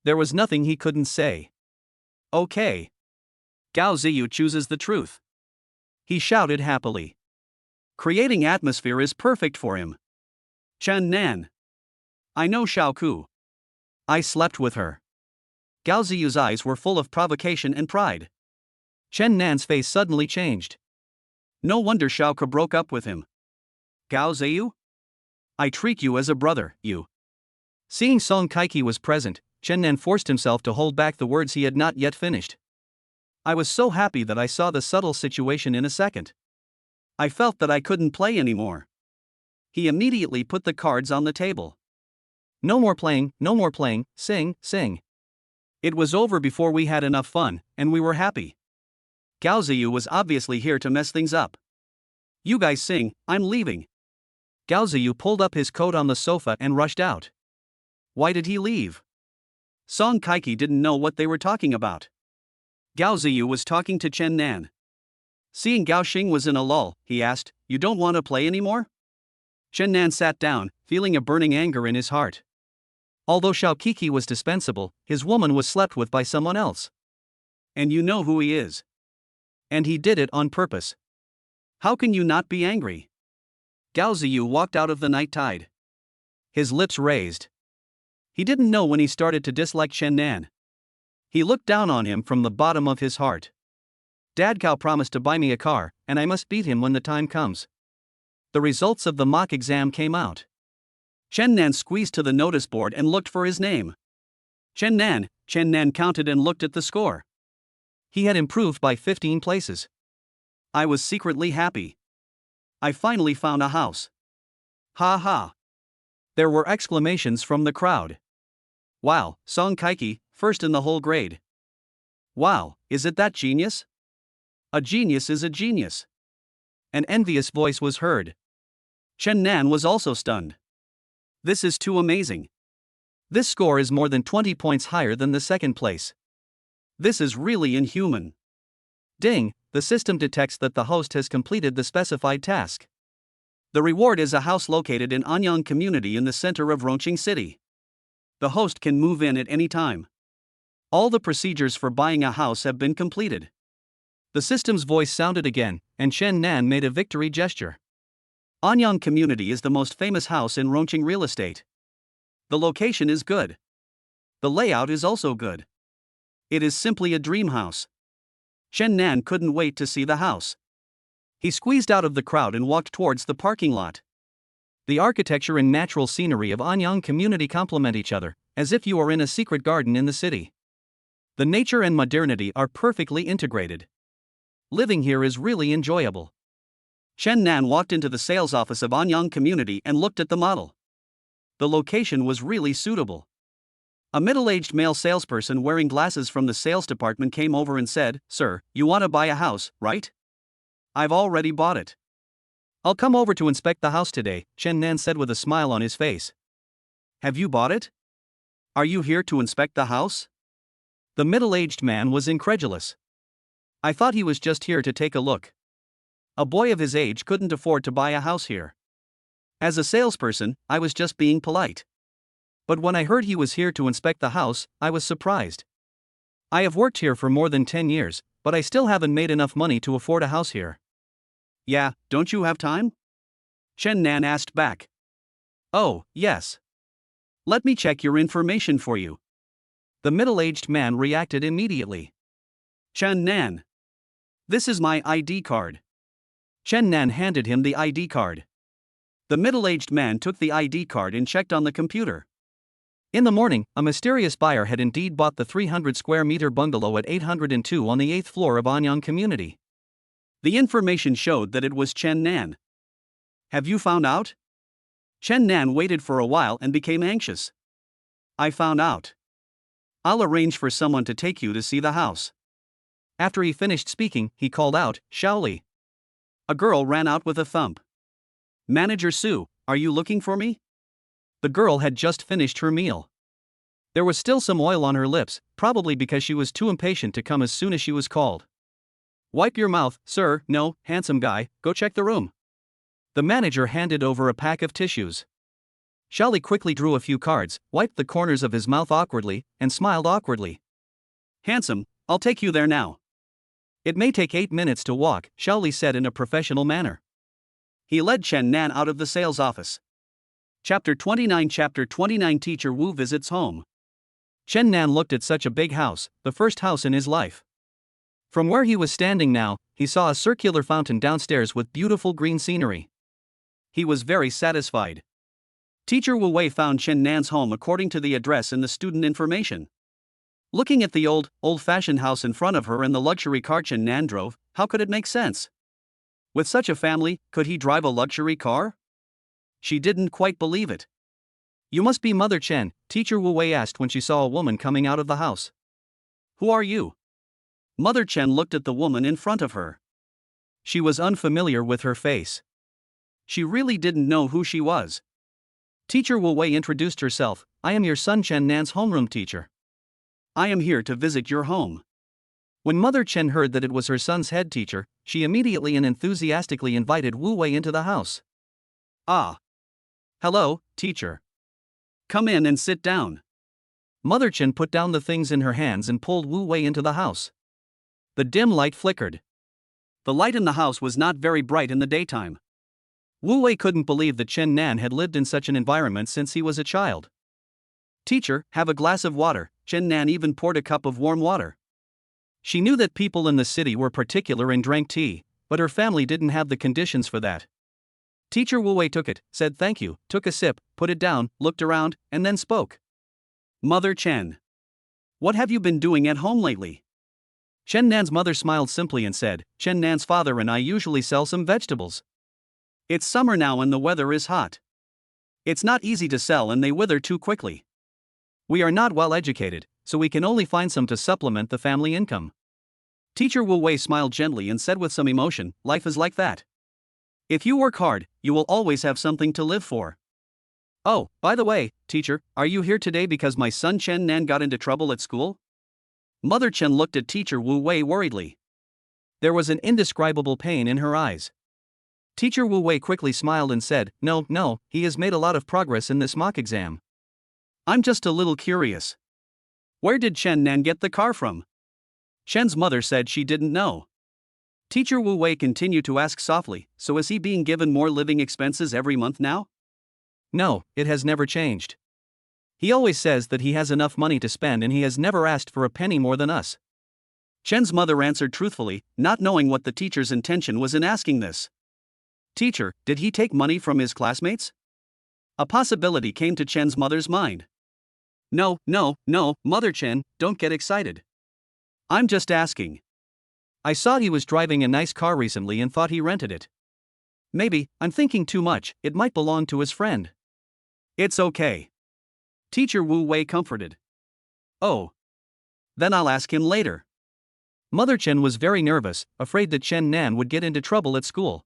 There was nothing he couldn't say. Okay. Gao Ziyu chooses the truth. He shouted happily. Creating atmosphere is perfect for him. Chen Nan. I know Xiaoku. I slept with her. Gao Ziyu's eyes were full of provocation and pride. Chen Nan's face suddenly changed. No wonder Xiaoku broke up with him. Gao Ziyu? I treat you as a brother, you. Seeing Song Kaiki was present, Chen Nan forced himself to hold back the words he had not yet finished. I was so happy that I saw the subtle situation in a second. I felt that I couldn't play anymore. He immediately put the cards on the table. No more playing, sing. It was over before we had enough fun, and we were happy. Gao Ziyu was obviously here to mess things up. You guys sing, I'm leaving. Gao Ziyu pulled up his coat on the sofa and rushed out. Why did he leave? Song Kaiki didn't know what they were talking about. Gao Ziyu was talking to Chen Nan. Seeing Gao Xing was in a lull, he asked, You don't want to play anymore? Chen Nan sat down, feeling a burning anger in his heart. Although Xiao Kiki was dispensable, his woman was slept with by someone else. And you know who he is. And he did it on purpose. How can you not be angry? Gao Ziyu walked out of the night tide. His lips raised. He didn't know when he started to dislike Chen Nan. He looked down on him from the bottom of his heart. Dad Cow promised to buy me a car, and I must beat him when the time comes. The results of the mock exam came out. Chen Nan squeezed to the notice board and looked for his name. Chen Nan counted and looked at the score. He had improved by 15 places. I was secretly happy. I finally found a house. Ha ha. There were exclamations from the crowd. Wow, Song Kaiki, first in the whole grade. Wow, is it that genius? A genius is a genius. An envious voice was heard. Chen Nan was also stunned. This is too amazing. This score is more than 20 points higher than the second place. This is really inhuman. Ding, the system detects that the host has completed the specified task. The reward is a house located in Anyang community in the center of Rongqing City. The host can move in at any time. All the procedures for buying a house have been completed. The system's voice sounded again, and Chen Nan made a victory gesture. Anyang community is the most famous house in Rongqing real estate. The location is good. The layout is also good. It is simply a dream house. Chen Nan couldn't wait to see the house. He squeezed out of the crowd and walked towards the parking lot. The architecture and natural scenery of Anyang community complement each other, as if you are in a secret garden in the city. The nature and modernity are perfectly integrated. Living here is really enjoyable. Chen Nan walked into the sales office of Anyang community and looked at the model. The location was really suitable. A middle-aged male salesperson wearing glasses from the sales department came over and said, Sir, you want to buy a house, right? I've already bought it. I'll come over to inspect the house today, Chen Nan said with a smile on his face. Have you bought it? Are you here to inspect the house? The middle-aged man was incredulous. I thought he was just here to take a look. A boy of his age couldn't afford to buy a house here. As a salesperson, I was just being polite. But when I heard he was here to inspect the house, I was surprised. I have worked here for more than 10 years, but I still haven't made enough money to afford a house here. Yeah, don't you have time? Chen Nan asked back. Oh, yes. Let me check your information for you. The middle-aged man reacted immediately. Chen Nan. This is my ID card. Chen Nan handed him the ID card. The middle-aged man took the ID card and checked on the computer. In the morning, a mysterious buyer had indeed bought the 300 square meter bungalow at 802 on the 8th floor of Anyang Community. The information showed that it was Chen Nan. Have you found out? Chen Nan waited for a while and became anxious. I found out. I'll arrange for someone to take you to see the house. After he finished speaking, he called out, Shaoli. A girl ran out with a thump. Manager Su, are you looking for me? The girl had just finished her meal. There was still some oil on her lips, probably because she was too impatient to come as soon as she was called. Wipe your mouth, sir. No, handsome guy, go check the room. The manager handed over a pack of tissues. Shaoli quickly drew a few cards, wiped the corners of his mouth awkwardly, and smiled awkwardly. Handsome, I'll take you there now. It may take 8 minutes to walk, Shaoli said in a professional manner. He led Chen Nan out of the sales office. Chapter 29 Teacher Wu visits home. Chen Nan looked at such a big house, the first house in his life. From where he was standing now, he saw a circular fountain downstairs with beautiful green scenery. He was very satisfied. Teacher Wu Wei found Chen Nan's home according to the address in the student information. Looking at the old-fashioned house in front of her and the luxury car Chen Nan drove, how could it make sense? With such a family, could he drive a luxury car? She didn't quite believe it. You must be Mother Chen, Teacher Wu Wei asked when she saw a woman coming out of the house. Who are you? Mother Chen looked at the woman in front of her. She was unfamiliar with her face. She really didn't know who she was. Teacher Wu Wei introduced herself. I am your son Chen Nan's homeroom teacher. I am here to visit your home. When Mother Chen heard that it was her son's head teacher, she immediately and enthusiastically invited Wu Wei into the house. Ah. Hello, teacher. Come in and sit down. Mother Chen put down the things in her hands and pulled Wu Wei into the house. The dim light flickered. The light in the house was not very bright in the daytime. Wu Wei couldn't believe that Chen Nan had lived in such an environment since he was a child. Teacher, have a glass of water. Chen Nan even poured a cup of warm water. She knew that people in the city were particular and drank tea, but her family didn't have the conditions for that. Teacher Wu Wei took it, said thank you, took a sip, put it down, looked around, and then spoke. Mother Chen. What have you been doing at home lately? Chen Nan's mother smiled simply and said, Chen Nan's father and I usually sell some vegetables. It's summer now and the weather is hot. It's not easy to sell and they wither too quickly. We are not well educated, so we can only find some to supplement the family income. Teacher Wu Wei smiled gently and said with some emotion, life is like that. If you work hard, you will always have something to live for. Oh, by the way, teacher, are you here today because my son Chen Nan got into trouble at school? Mother Chen looked at Teacher Wu Wei worriedly. There was an indescribable pain in her eyes. Teacher Wu Wei quickly smiled and said, No, he has made a lot of progress in this mock exam. I'm just a little curious. Where did Chen Nan get the car from? Chen's mother said she didn't know. Teacher Wu Wei continued to ask softly, so is he being given more living expenses every month now? No, it has never changed. He always says that he has enough money to spend and he has never asked for a penny more than us. Chen's mother answered truthfully, not knowing what the teacher's intention was in asking this. Teacher, did he take money from his classmates? A possibility came to Chen's mother's mind. No, Mother Chen, don't get excited. I'm just asking. I saw he was driving a nice car recently and thought he rented it. Maybe, I'm thinking too much, it might belong to his friend. It's okay. Teacher Wu Wei comforted. Oh. Then I'll ask him later. Mother Chen was very nervous, afraid that Chen Nan would get into trouble at school.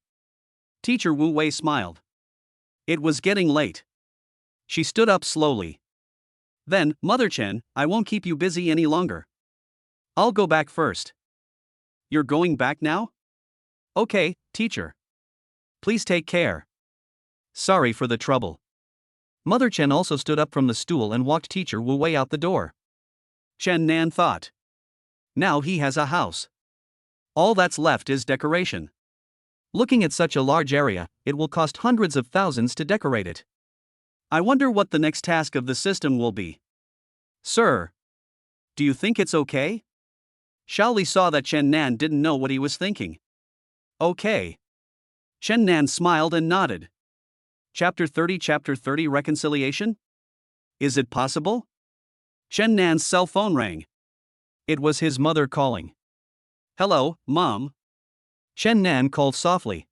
Teacher Wu Wei smiled. It was getting late. She stood up slowly. Then, Mother Chen, I won't keep you busy any longer. I'll go back first. you're going back now? Okay, teacher. Please take care. Sorry for the trouble. Mother Chen also stood up from the stool and walked teacher Wu Wei out the door. Chen Nan thought. Now he has a house. All that's left is decoration. Looking at such a large area, it will cost hundreds of thousands to decorate it. I wonder what the next task of the system will be. Sir, do you think it's okay? Shaoli saw that Chen Nan didn't know what he was thinking. Okay. Chen Nan smiled and nodded. Chapter 30 Reconciliation? Is it possible? Chen Nan's cell phone rang. It was his mother calling. Hello, Mom. Chen Nan called softly.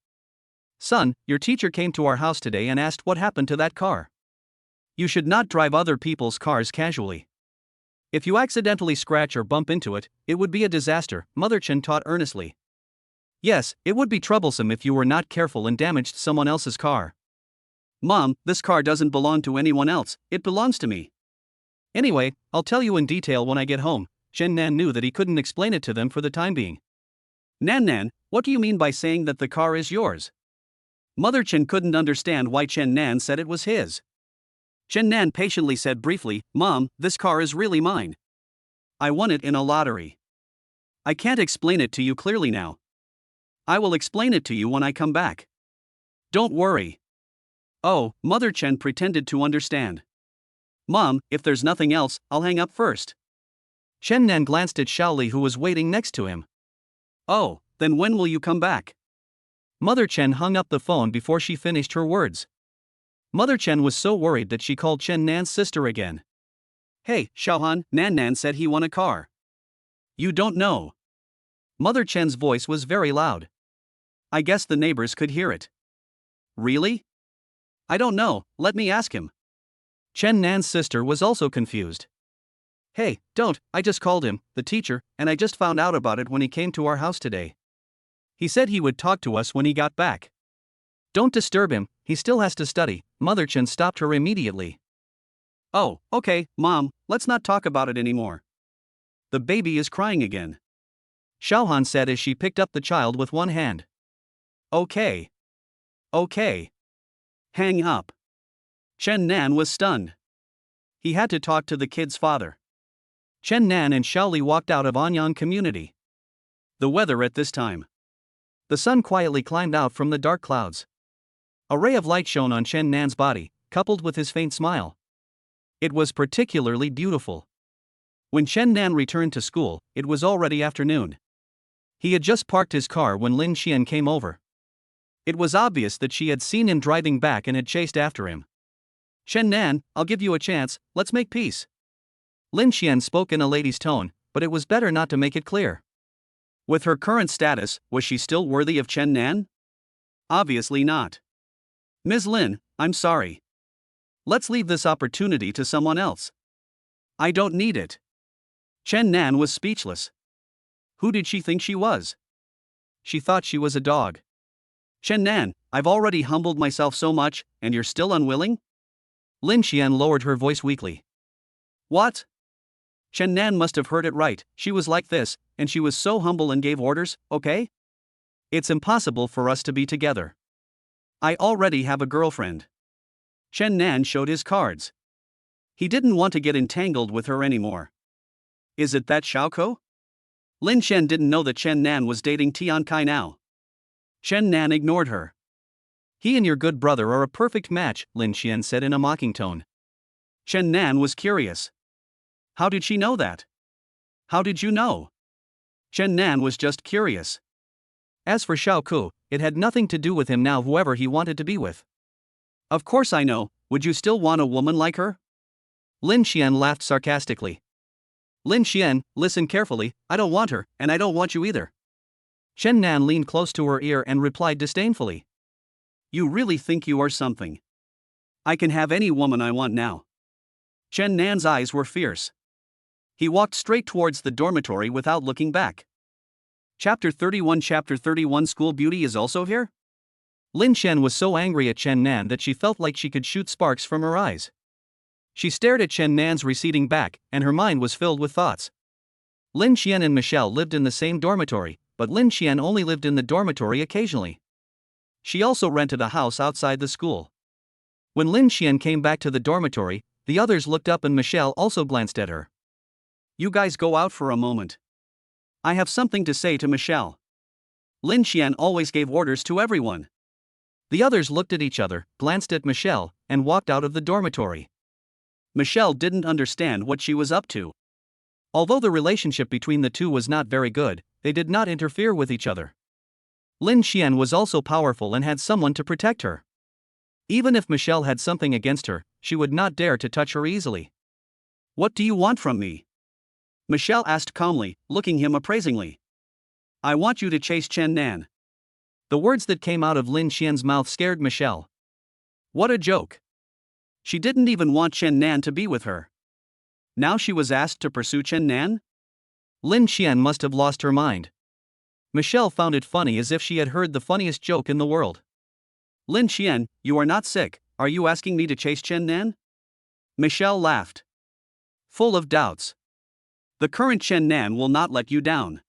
Son, your teacher came to our house today and asked what happened to that car. You should not drive other people's cars casually. If you accidentally scratch or bump into it, it would be a disaster, Mother Chen taught earnestly. Yes, it would be troublesome if you were not careful and damaged someone else's car. Mom, this car doesn't belong to anyone else, it belongs to me. Anyway, I'll tell you in detail when I get home. Chen Nan knew that he couldn't explain it to them for the time being. Nan, what do you mean by saying that the car is yours? Mother Chen couldn't understand why Chen Nan said it was his. Chen Nan patiently said briefly, Mom, this car is really mine. I won it in a lottery. I can't explain it to you clearly now. I will explain it to you when I come back. Don't worry. Oh, Mother Chen pretended to understand. Mom, if there's nothing else, I'll hang up first. Chen Nan glanced at Shaoli who was waiting next to him. Oh, then when will you come back? Mother Chen hung up the phone before she finished her words. Mother Chen was so worried that she called Chen Nan's sister again. Hey, Xiaohan, Nan said he won a car. You don't know. Mother Chen's voice was very loud. I guess the neighbors could hear it. Really? I don't know, let me ask him. Chen Nan's sister was also confused. Hey, don't, I just called him, the teacher, and I just found out about it when he came to our house today. He said he would talk to us when he got back. Don't disturb him, he still has to study. Mother Chen stopped her immediately. Oh, okay, Mom, let's not talk about it anymore. The baby is crying again. Xiaohan said as she picked up the child with one hand. Okay. Hang up. Chen Nan was stunned. He had to talk to the kid's father. Chen Nan and Shaoli walked out of Anyang community. The weather at this time. The sun quietly climbed out from the dark clouds. A ray of light shone on Chen Nan's body, coupled with his faint smile. It was particularly beautiful. When Chen Nan returned to school, it was already afternoon. He had just parked his car when Lin Xian came over. It was obvious that she had seen him driving back and had chased after him. Chen Nan, I'll give you a chance, let's make peace. Lin Xian spoke in a lady's tone, but it was better not to make it clear. With her current status, was she still worthy of Chen Nan? Obviously not. Ms. Lin, I'm sorry. Let's leave this opportunity to someone else. I don't need it. Chen Nan was speechless. Who did she think she was? She thought she was a dog. Chen Nan, I've already humbled myself so much, and you're still unwilling? Lin Xian lowered her voice weakly. What? Chen Nan must have heard it right, she was like this, and she was so humble and gave orders, okay? It's impossible for us to be together. I already have a girlfriend. Chen Nan showed his cards. He didn't want to get entangled with her anymore. Is it that Xiaoko? Lin Xian didn't know that Chen Nan was dating Tian Kai now. Chen Nan ignored her. He and your good brother are a perfect match, Lin Xian said in a mocking tone. Chen Nan was curious. How did she know that? How did you know? Chen Nan was just curious. As for Xiaoko, it had nothing to do with him now whoever he wanted to be with. Of course I know, would you still want a woman like her? Lin Xian laughed sarcastically. Lin Xian, listen carefully, I don't want her, and I don't want you either. Chen Nan leaned close to her ear and replied disdainfully. You really think you are something? I can have any woman I want now. Chen Nan's eyes were fierce. He walked straight towards the dormitory without looking back. Chapter 31 School Beauty is also here? Lin Xian was so angry at Chen Nan that she felt like she could shoot sparks from her eyes. She stared at Chen Nan's receding back, and her mind was filled with thoughts. Lin Xian and Michelle lived in the same dormitory, but Lin Xian only lived in the dormitory occasionally. She also rented a house outside the school. When Lin Xian came back to the dormitory, the others looked up and Michelle also glanced at her. You guys go out for a moment. I have something to say to Michelle. Lin Xian always gave orders to everyone. The others looked at each other, glanced at Michelle, and walked out of the dormitory. Michelle didn't understand what she was up to. Although the relationship between the two was not very good, they did not interfere with each other. Lin Xian was also powerful and had someone to protect her. Even if Michelle had something against her, she would not dare to touch her easily. What do you want from me? Michelle asked calmly, looking him appraisingly. I want you to chase Chen Nan. The words that came out of Lin Xian's mouth scared Michelle. What a joke. She didn't even want Chen Nan to be with her. Now she was asked to pursue Chen Nan? Lin Xian must have lost her mind. Michelle found it funny as if she had heard the funniest joke in the world. Lin Xian, you are not sick, are you asking me to chase Chen Nan? Michelle laughed. Full of doubts. The current Chen Nan will not let you down.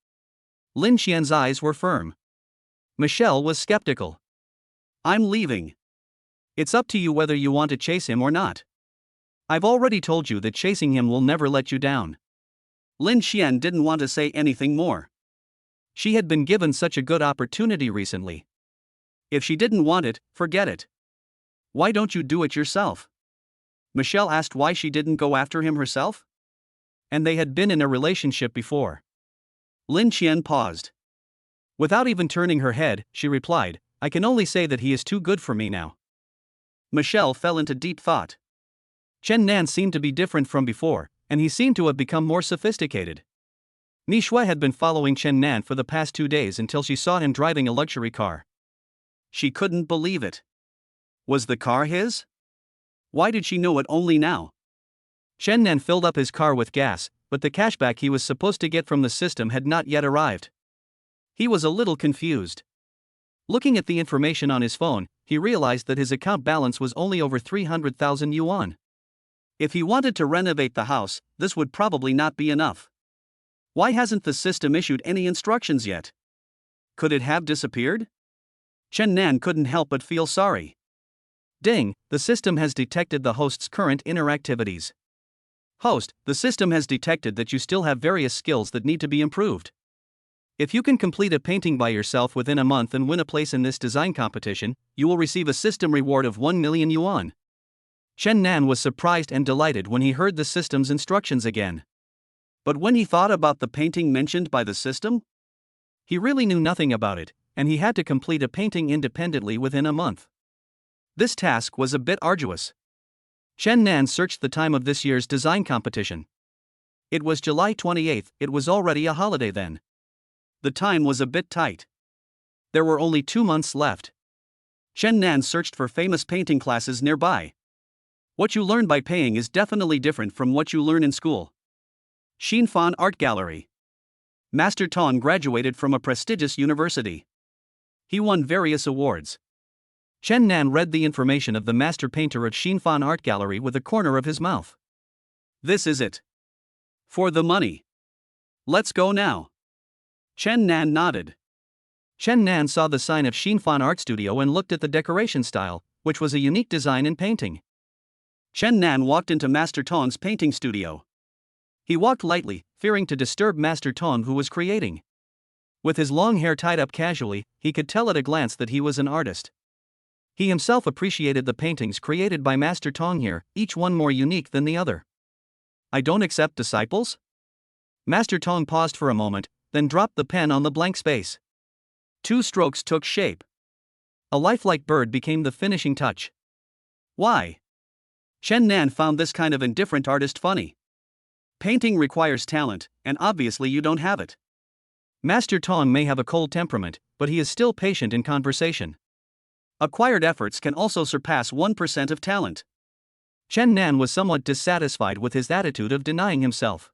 Lin Xian's eyes were firm. Michelle was skeptical. I'm leaving. It's up to you whether you want to chase him or not. I've already told you that chasing him will never let you down. Lin Xian didn't want to say anything more. She had been given such a good opportunity recently. If she didn't want it, forget it. Why don't you do it yourself? Michelle asked why she didn't go after him herself. And they had been in a relationship before. Lin Xian paused. Without even turning her head, she replied, I can only say that he is too good for me now. Michelle fell into deep thought. Chen Nan seemed to be different from before, and he seemed to have become more sophisticated. Ni Shui had been following Chen Nan for the past 2 days until she saw him driving a luxury car. She couldn't believe it. Was the car his? Why did she know it only now? Chen Nan filled up his car with gas, but the cashback he was supposed to get from the system had not yet arrived. He was a little confused. Looking at the information on his phone, he realized that his account balance was only over 300,000 yuan. If he wanted to renovate the house, this would probably not be enough. Why hasn't the system issued any instructions yet? Could it have disappeared? Chen Nan couldn't help but feel sorry. Ding, the system has detected the host's current interactivities. Host, the system has detected that you still have various skills that need to be improved. If you can complete a painting by yourself within a month and win a place in this design competition, you will receive a system reward of 1 million yuan. Chen Nan was surprised and delighted when he heard the system's instructions again. But when he thought about the painting mentioned by the system, he really knew nothing about it, and he had to complete a painting independently within a month. This task was a bit arduous. Chen Nan searched the time of this year's design competition. It was July 28th, it was already a holiday then. The time was a bit tight. There were only 2 months left. Chen Nan searched for famous painting classes nearby. What you learn by paying is definitely different from what you learn in school. Xinfan Art Gallery. Master Tong graduated from a prestigious university. He won various awards. Chen Nan read the information of the master painter at Xinfan Art Gallery with a corner of his mouth. This is it. For the money. Let's go now. Chen Nan nodded. Chen Nan saw the sign of Xinfan Art Studio and looked at the decoration style, which was a unique design in painting. Chen Nan walked into Master Tong's painting studio. He walked lightly, fearing to disturb Master Tong who was creating. With his long hair tied up casually, he could tell at a glance that he was an artist. He himself appreciated the paintings created by Master Tong here, each one more unique than the other. I don't accept disciples? Master Tong paused for a moment, then dropped the pen on the blank space. 2 strokes took shape. A lifelike bird became the finishing touch. Why? Chen Nan found this kind of indifferent artist funny. Painting requires talent, and obviously you don't have it. Master Tong may have a cold temperament, but he is still patient in conversation. Acquired efforts can also surpass 1% of talent. Chen Nan was somewhat dissatisfied with his attitude of denying himself.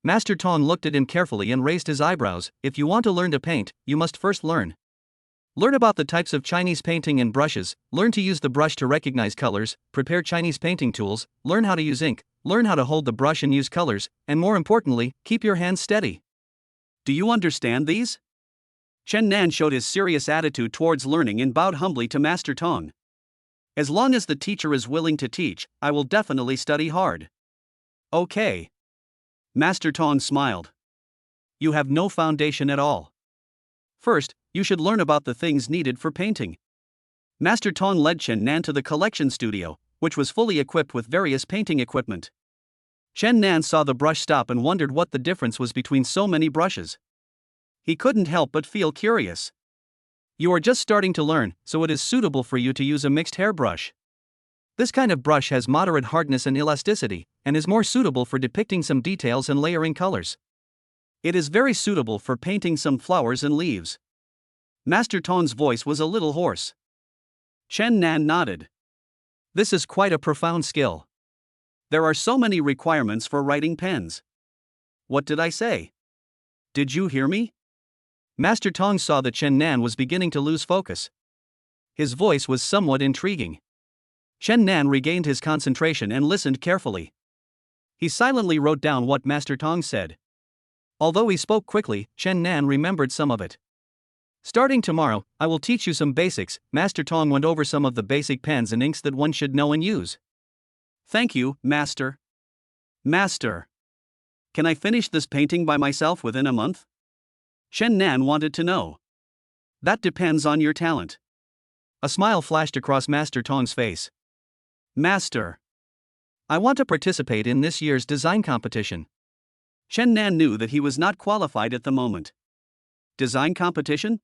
Master Tong looked at him carefully and raised his eyebrows. If you want to learn to paint, you must first learn. Learn about the types of Chinese painting and brushes, learn to use the brush to recognize colors, prepare Chinese painting tools, learn how to use ink, learn how to hold the brush and use colors, and more importantly, keep your hands steady. Do you understand these? Chen Nan showed his serious attitude towards learning and bowed humbly to Master Tong. As long as the teacher is willing to teach, I will definitely study hard. Okay. Master Tong smiled. You have no foundation at all. First, you should learn about the things needed for painting. Master Tong led Chen Nan to the collection studio, which was fully equipped with various painting equipment. Chen Nan saw the brush stop and wondered what the difference was between so many brushes. He couldn't help but feel curious. You are just starting to learn, so it is suitable for you to use a mixed hair brush. This kind of brush has moderate hardness and elasticity, and is more suitable for depicting some details and layering colors. It is very suitable for painting some flowers and leaves. Master Tong's voice was a little hoarse. Chen Nan nodded. This is quite a profound skill. There are so many requirements for writing pens. What did I say? Did you hear me? Master Tong saw that Chen Nan was beginning to lose focus. His voice was somewhat intriguing. Chen Nan regained his concentration and listened carefully. He silently wrote down what Master Tong said. Although he spoke quickly, Chen Nan remembered some of it. Starting tomorrow, I will teach you some basics. Master Tong went over some of the basic pens and inks that one should know and use. Thank you, Master. Master. Can I finish this painting by myself within a month? Chen Nan wanted to know. That depends on your talent. A smile flashed across Master Tong's face. Master. I want to participate in this year's design competition. Chen Nan knew that he was not qualified at the moment. Design competition?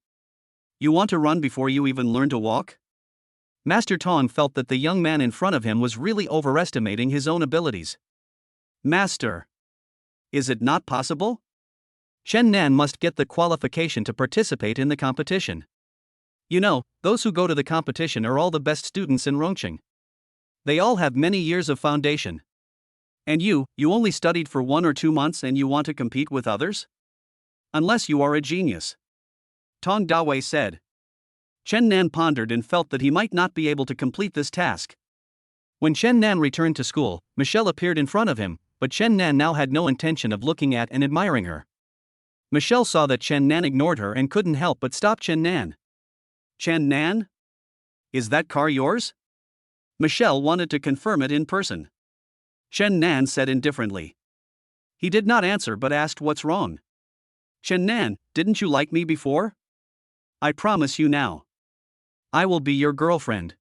You want to run before you even learn to walk? Master Tong felt that the young man in front of him was really overestimating his own abilities. Master. Is it not possible? Chen Nan must get the qualification to participate in the competition. You know, those who go to the competition are all the best students in Rongqing. They all have many years of foundation. And you only studied for 1 or 2 months and you want to compete with others? Unless you are a genius. Tong Dawei said. Chen Nan pondered and felt that he might not be able to complete this task. When Chen Nan returned to school, Michelle appeared in front of him, but Chen Nan now had no intention of looking at and admiring her. Michelle saw that Chen Nan ignored her and couldn't help but stop Chen Nan. Chen Nan? Is that car yours? Michelle wanted to confirm it in person. Chen Nan said indifferently. He did not answer but asked what's wrong. Chen Nan, didn't you like me before? I promise you now. I will be your girlfriend.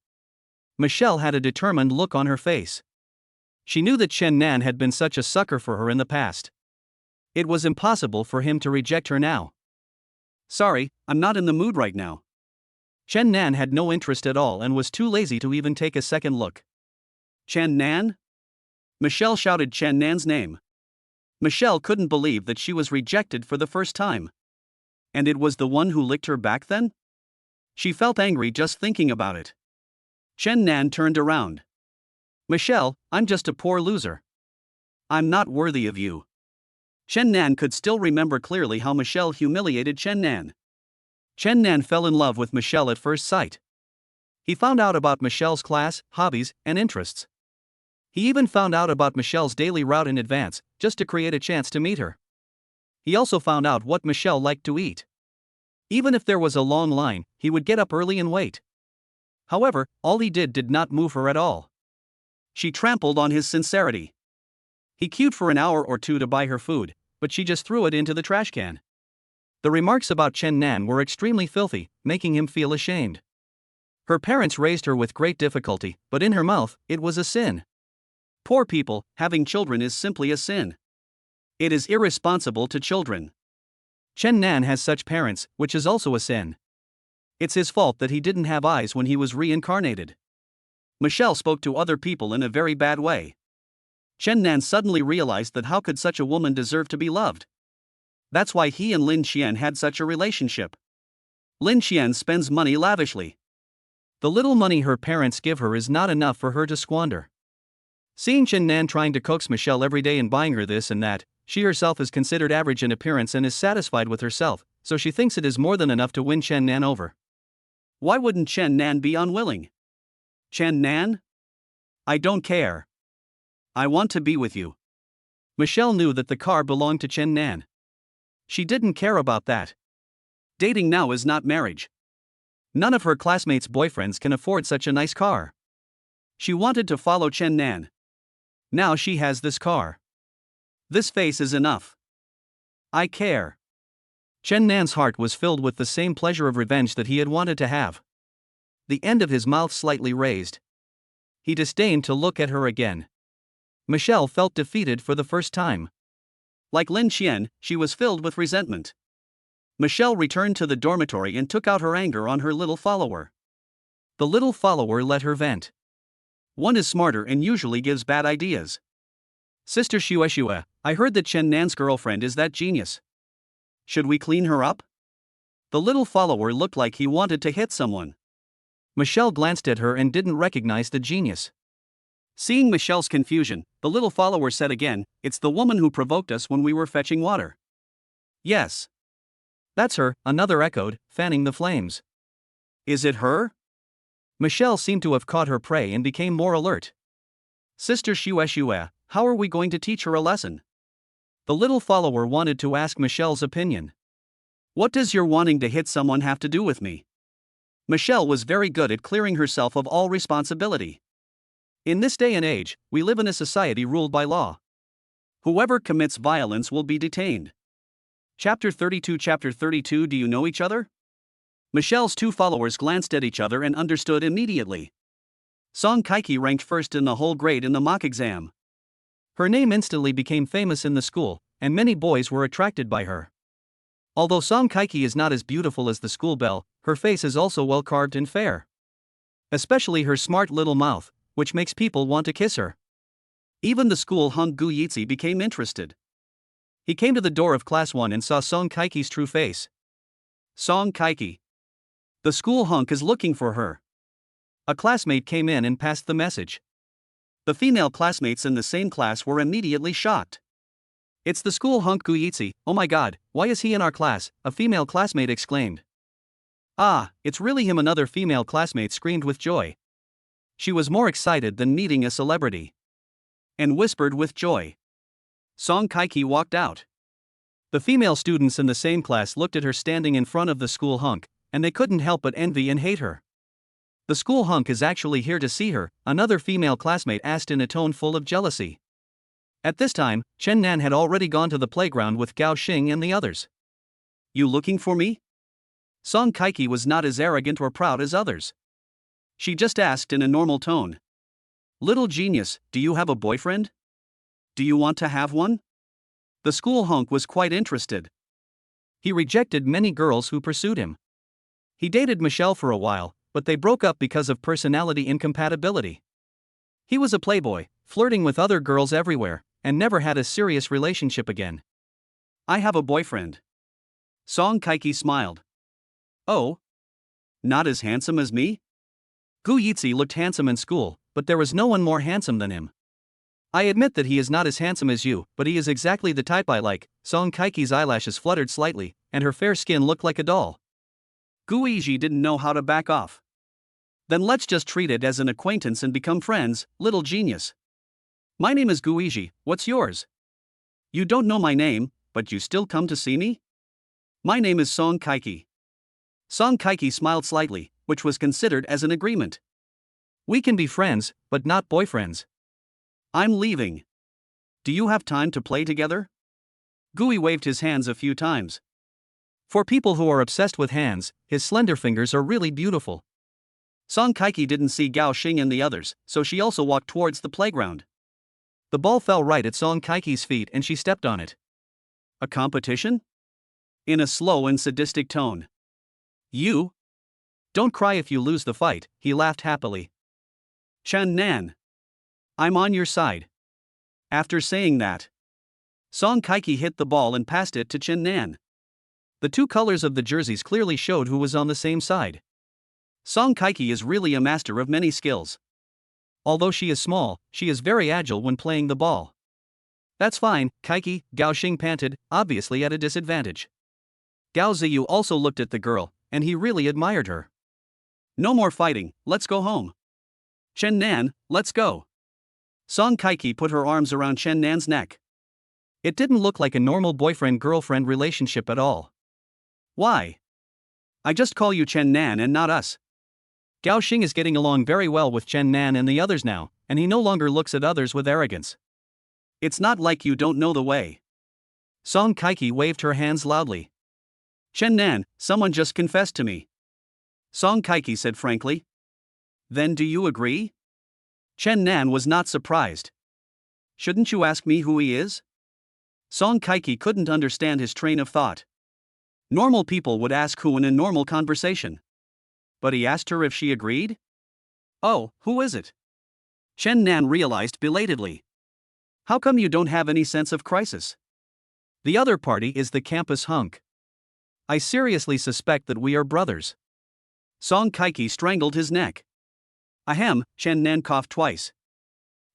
Michelle had a determined look on her face. She knew that Chen Nan had been such a sucker for her in the past. It was impossible for him to reject her now. Sorry, I'm not in the mood right now. Chen Nan had no interest at all and was too lazy to even take a second look. Chen Nan? Michelle shouted Chen Nan's name. Michelle couldn't believe that she was rejected for the first time. And it was the one who licked her back then? She felt angry just thinking about it. Chen Nan turned around. Michelle, I'm just a poor loser. I'm not worthy of you. Chen Nan could still remember clearly how Michelle humiliated Chen Nan. Chen Nan fell in love with Michelle at first sight. He found out about Michelle's class, hobbies, and interests. He even found out about Michelle's daily route in advance, just to create a chance to meet her. He also found out what Michelle liked to eat. Even if there was a long line, he would get up early and wait. However, all he did not move her at all. She trampled on his sincerity. He queued for an hour or two to buy her food, but she just threw it into the trash can. The remarks about Chen Nan were extremely filthy, making him feel ashamed. Her parents raised her with great difficulty, but in her mouth, it was a sin. Poor people, having children is simply a sin. It is irresponsible to children. Chen Nan has such parents, which is also a sin. It's his fault that he didn't have eyes when he was reincarnated. Michelle spoke to other people in a very bad way. Chen Nan suddenly realized that how could such a woman deserve to be loved? That's why he and Lin Qian had such a relationship. Lin Qian spends money lavishly. The little money her parents give her is not enough for her to squander. Seeing Chen Nan trying to coax Michelle every day and buying her this and that, she herself is considered average in appearance and is satisfied with herself, so she thinks it is more than enough to win Chen Nan over. Why wouldn't Chen Nan be unwilling? Chen Nan? I don't care. I want to be with you. Michelle knew that the car belonged to Chen Nan. She didn't care about that. Dating now is not marriage. None of her classmates' boyfriends can afford such a nice car. She wanted to follow Chen Nan. Now she has this car. This face is enough. I care. Chen Nan's heart was filled with the same pleasure of revenge that he had wanted to have. The end of his mouth slightly raised. He disdained to look at her again. Michelle felt defeated for the first time. Like Lin Qian, she was filled with resentment. Michelle returned to the dormitory and took out her anger on her little follower. The little follower let her vent. One is smarter and usually gives bad ideas. Sister Shue, I heard that Chen Nan's girlfriend is that genius. Should we clean her up? The little follower looked like he wanted to hit someone. Michelle glanced at her and didn't recognize the genius. Seeing Michelle's confusion, the little follower said again, "It's the woman who provoked us when we were fetching water." Yes. That's her, another echoed, fanning the flames. Is it her? Michelle seemed to have caught her prey and became more alert. Sister Shue, how are we going to teach her a lesson? The little follower wanted to ask Michelle's opinion. What does your wanting to hit someone have to do with me? Michelle was very good at clearing herself of all responsibility. In this day and age, we live in a society ruled by law. Whoever commits violence will be detained. Chapter 32. Do you know each other? Michelle's two followers glanced at each other and understood immediately. Song Kaiki ranked first in the whole grade in the mock exam. Her name instantly became famous in the school, and many boys were attracted by her. Although Song Kaiki is not as beautiful as the school belle, her face is also well carved and fair. Especially her smart little mouth, which makes people want to kiss her. Even the school hunk Gu Yitzi became interested. He came to the door of class 1 and saw Song Kaiki's true face. Song Kaiki. The school hunk is looking for her. A classmate came in and passed the message. The female classmates in the same class were immediately shocked. It's the school hunk Gu Yitzi, oh my god, why is he in our class? A female classmate exclaimed. Ah, it's really him, another female classmate screamed with joy. She was more excited than meeting a celebrity. And whispered with joy. Song Kaiki walked out. The female students in the same class looked at her standing in front of the school hunk, and they couldn't help but envy and hate her. The school hunk is actually here to see her, another female classmate asked in a tone full of jealousy. At this time, Chen Nan had already gone to the playground with Gao Xing and the others. You looking for me? Song Kaiki was not as arrogant or proud as others. She just asked in a normal tone. Little genius, do you have a boyfriend? Do you want to have one? The school hunk was quite interested. He rejected many girls who pursued him. He dated Michelle for a while, but they broke up because of personality incompatibility. He was a playboy, flirting with other girls everywhere, and never had a serious relationship again. I have a boyfriend. Song Kaiki smiled. Oh? Not as handsome as me? Gu Yitzi looked handsome in school, but there was no one more handsome than him. I admit that he is not as handsome as you, but he is exactly the type I like. Song Kaiki's eyelashes fluttered slightly, and her fair skin looked like a doll. Gu Yiji didn't know how to back off. Then let's just treat it as an acquaintance and become friends, little genius. My name is Gu Yiji, what's yours? You don't know my name, but you still come to see me? My name is Song Kaiki. Song Kaiki smiled slightly, which was considered as an agreement. We can be friends, but not boyfriends. I'm leaving. Do you have time to play together? Gui waved his hands a few times. For people who are obsessed with hands, his slender fingers are really beautiful. Song Kaiki didn't see Gao Xing and the others, so she also walked towards the playground. The ball fell right at Song Kaiki's feet and she stepped on it. A competition? In a slow and sadistic tone. You? Don't cry if you lose the fight, he laughed happily. Chen Nan. I'm on your side. After saying that, Song Kaiki hit the ball and passed it to Chen Nan. The two colors of the jerseys clearly showed who was on the same side. Song Kaiki is really a master of many skills. Although she is small, she is very agile when playing the ball. That's fine, Kaiki, Gao Xing panted, obviously at a disadvantage. Gao Ziyu also looked at the girl, and he really admired her. No more fighting, let's go home. Chen Nan, let's go. Song Kaiki put her arms around Chen Nan's neck. It didn't look like a normal boyfriend-girlfriend relationship at all. Why? I just call you Chen Nan and not us. Gao Xing is getting along very well with Chen Nan and the others now, and he no longer looks at others with arrogance. It's not like you don't know the way. Song Kaiki waved her hands loudly. Chen Nan, someone just confessed to me. Song Kaiki said frankly. Then do you agree? Chen Nan was not surprised. Shouldn't you ask me who he is? Song Kaiki couldn't understand his train of thought. Normal people would ask who in a normal conversation. But he asked her if she agreed? Oh, who is it? Chen Nan realized belatedly. How come you don't have any sense of crisis? The other party is the campus hunk. I seriously suspect that we are brothers. Song Kaiki strangled his neck. Ahem, Chen Nan coughed twice.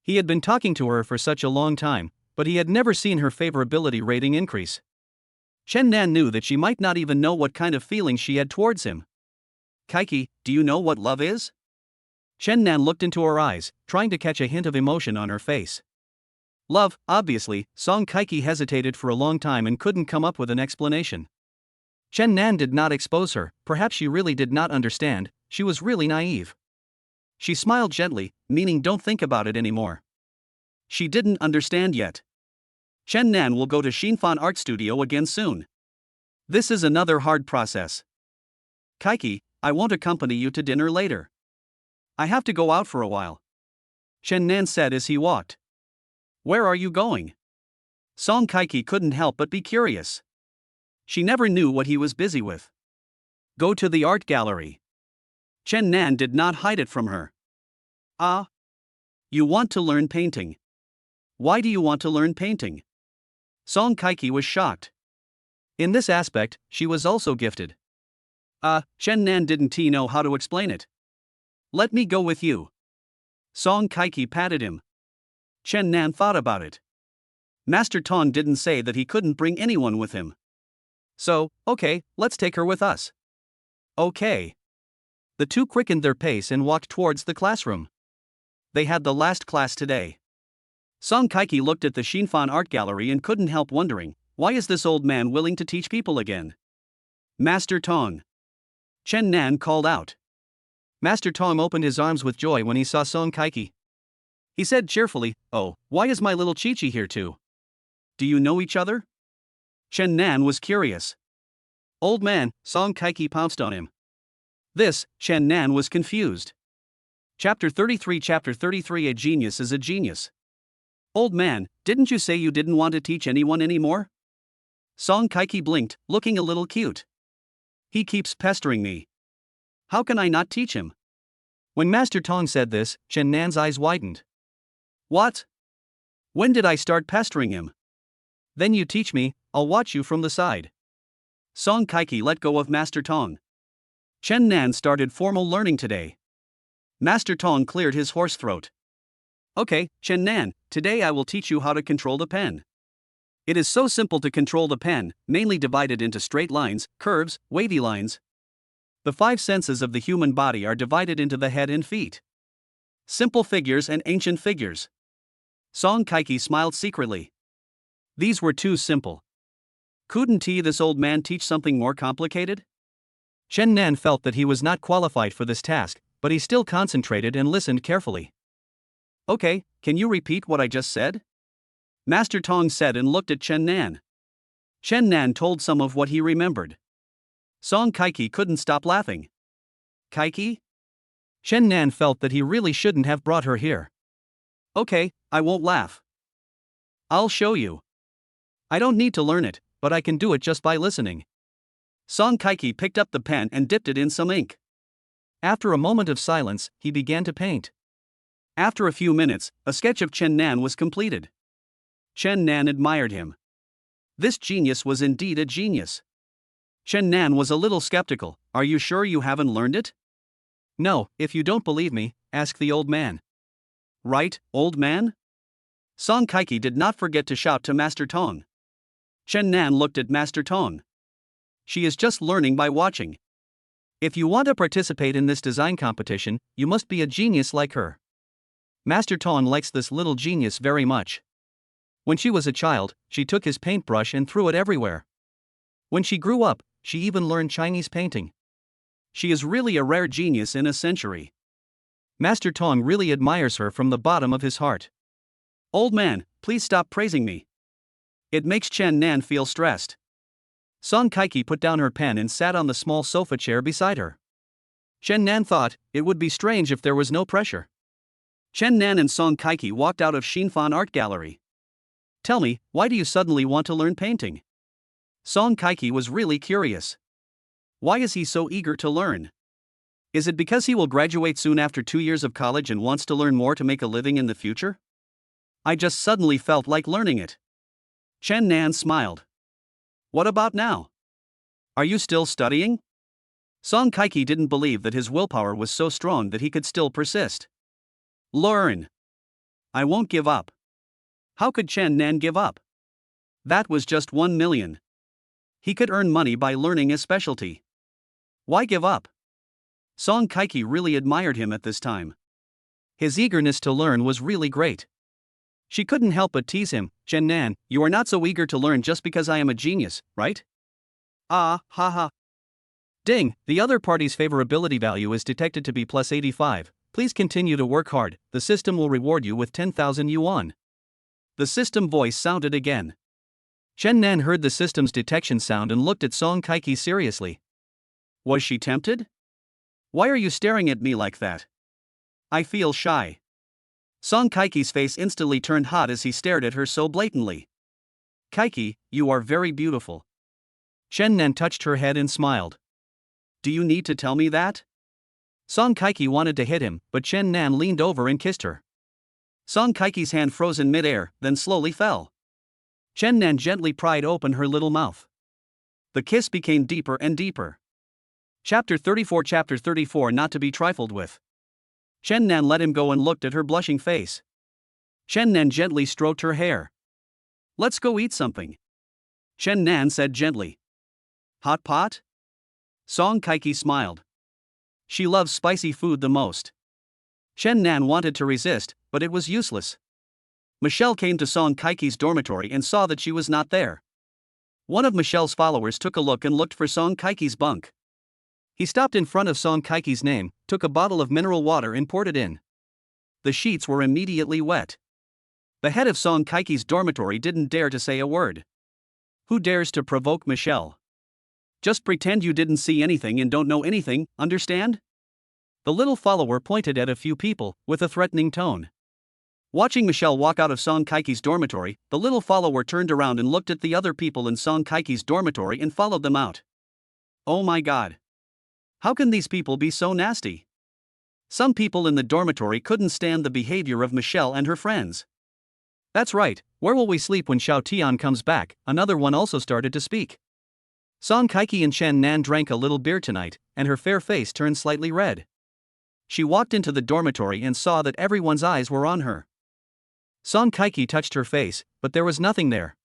He had been talking to her for such a long time, but he had never seen her favorability rating increase. Chen Nan knew that she might not even know what kind of feelings she had towards him. Kaiki, do you know what love is? Chen Nan looked into her eyes, trying to catch a hint of emotion on her face. Love, obviously. Song Kaiki hesitated for a long time and couldn't come up with an explanation. Chen Nan did not expose her, perhaps she really did not understand, she was really naive. She smiled gently, meaning don't think about it anymore. She didn't understand yet. Chen Nan will go to Xinfan Art Studio again soon. This is another hard process. Kaiki, I won't accompany you to dinner later. I have to go out for a while. Chen Nan said as he walked. Where are you going? Song Kaiki couldn't help but be curious. She never knew what he was busy with. Go to the art gallery. Chen Nan did not hide it from her. Ah. You want to learn painting. Why do you want to learn painting? Song Kaiki was shocked. In this aspect, she was also gifted. Chen Nan didn't know how to explain it. Let me go with you. Song Kaiki patted him. Chen Nan thought about it. Master Tong didn't say that he couldn't bring anyone with him. So, okay, let's take her with us. Okay. The two quickened their pace and walked towards the classroom. They had the last class today. Song Kaiki looked at the Xinfan Art Gallery and couldn't help wondering, why is this old man willing to teach people again? Master Tong. Chen Nan called out. Master Tong opened his arms with joy when he saw Song Kaiki. He said cheerfully, Oh, why is my little Chi-Chi here too? Do you know each other? Chen Nan was curious. Old man, Song Kaiki pounced on him. This, Chen Nan was confused. Chapter 33 A genius is a genius. Old man, didn't you say you didn't want to teach anyone anymore? Song Kaiki blinked, looking a little cute. He keeps pestering me. How can I not teach him? When Master Tong said this, Chen Nan's eyes widened. What? When did I start pestering him? Then you teach me, I'll watch you from the side. Song Kaiki let go of Master Tong. Chen Nan started formal learning today. Master Tong cleared his hoarse throat. Okay, Chen Nan, today I will teach you how to control the pen. It is so simple to control the pen, mainly divided into straight lines, curves, wavy lines. The 5 senses of the human body are divided into the head and feet. Simple figures and ancient figures. Song Kaiki smiled secretly. These were too simple. Couldn't this old man teach something more complicated? Chen Nan felt that he was not qualified for this task, but he still concentrated and listened carefully. Okay, can you repeat what I just said? Master Tong said and looked at Chen Nan. Chen Nan told some of what he remembered. Song Kaiki couldn't stop laughing. Kaiki? Chen Nan felt that he really shouldn't have brought her here. Okay, I won't laugh. I'll show you. I don't need to learn it, but I can do it just by listening. Song Kaiki picked up the pen and dipped it in some ink. After a moment of silence, he began to paint. After a few minutes, a sketch of Chen Nan was completed. Chen Nan admired him. This genius was indeed a genius. Chen Nan was a little skeptical. Are you sure you haven't learned it? No, if you don't believe me, ask the old man. Right, old man? Song Kaiki did not forget to shout to Master Tong. Chen Nan looked at Master Tong. She is just learning by watching. If you want to participate in this design competition, you must be a genius like her. Master Tong likes this little genius very much. When she was a child, she took his paintbrush and threw it everywhere. When she grew up, she even learned Chinese painting. She is really a rare genius in a century. Master Tong really admires her from the bottom of his heart. Old man, please stop praising me. It makes Chen Nan feel stressed. Song Kaiki put down her pen and sat on the small sofa chair beside her. Chen Nan thought it would be strange if there was no pressure. Chen Nan and Song Kaiki walked out of Xinfan Art Gallery. Tell me, why do you suddenly want to learn painting? Song Kaiki was really curious. Why is he so eager to learn? Is it because he will graduate soon after 2 years of college and wants to learn more to make a living in the future? I just suddenly felt like learning it. Chen Nan smiled. What about now? Are you still studying? Song Kaiki didn't believe that his willpower was so strong that he could still persist. Learn. I won't give up. How could Chen Nan give up? That was just 1 million. He could earn money by learning a specialty. Why give up? Song Kaiki really admired him at this time. His eagerness to learn was really great. She couldn't help but tease him. Chen Nan, you are not so eager to learn just because I am a genius, right? Ah, haha. Ding, the other party's favorability value is detected to be plus 85. Please continue to work hard, the system will reward you with 10,000 yuan. The system voice sounded again. Chen Nan heard the system's detection sound and looked at Song Kaiki seriously. Was she tempted? Why are you staring at me like that? I feel shy. Song Kaiki's face instantly turned hot as he stared at her so blatantly. Kaiki, you are very beautiful. Chen Nan touched her head and smiled. Do you need to tell me that? Song Kaiki wanted to hit him, but Chen Nan leaned over and kissed her. Song Kaiki's hand froze in midair, then slowly fell. Chen Nan gently pried open her little mouth. The kiss became deeper and deeper. Chapter 34 Not to be trifled with. Chen Nan let him go and looked at her blushing face. Chen Nan gently stroked her hair. Let's go eat something. Chen Nan said gently. Hot pot? Song Kaiki smiled. She loves spicy food the most. Chen Nan wanted to resist, but it was useless. Michelle came to Song Kaiki's dormitory and saw that she was not there. One of Michelle's followers took a look and looked for Song Kaiki's bunk. He stopped in front of Song Kaiki's name, took a bottle of mineral water and poured it in. The sheets were immediately wet. The head of Song Kaiki's dormitory didn't dare to say a word. Who dares to provoke Michelle? Just pretend you didn't see anything and don't know anything, understand? The little follower pointed at a few people, with a threatening tone. Watching Michelle walk out of Song Kaiki's dormitory, the little follower turned around and looked at the other people in Song Kaiki's dormitory and followed them out. Oh my god. How can these people be so nasty? Some people in the dormitory couldn't stand the behavior of Michelle and her friends. That's right, where will we sleep when Xiao Tian comes back? Another one also started to speak. Song Kaiki and Chen Nan drank a little beer tonight, and her fair face turned slightly red. She walked into the dormitory and saw that everyone's eyes were on her. Song Kaiki touched her face, but there was nothing there.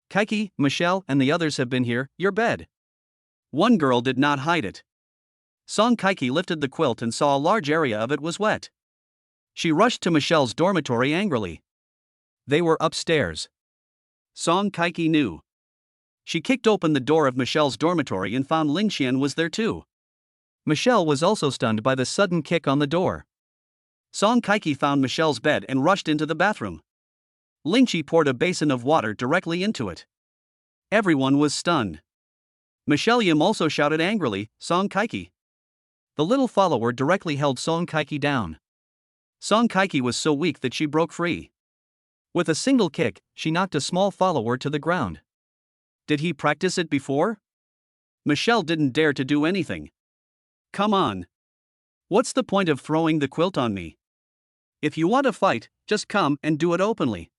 Kaiki, Michelle, and the others have been here, your bed. One girl did not hide it. Song Kaiki lifted the quilt and saw a large area of it was wet. She rushed to Michelle's dormitory angrily. They were upstairs. Song Kaiki knew. She kicked open the door of Michelle's dormitory and found Lingxian was there too. Michelle was also stunned by the sudden kick on the door. Song Kaiki found Michelle's bed and rushed into the bathroom. Lingxi poured a basin of water directly into it. Everyone was stunned. Michelle Yim also shouted angrily, Song Kaiki. The little follower directly held Song Kaiki down. Song Kaiki was so weak that she broke free. With a single kick, she knocked a small follower to the ground. Did he practice it before? Michelle didn't dare to do anything. Come on. What's the point of throwing the quilt on me? If you want to fight, just come and do it openly.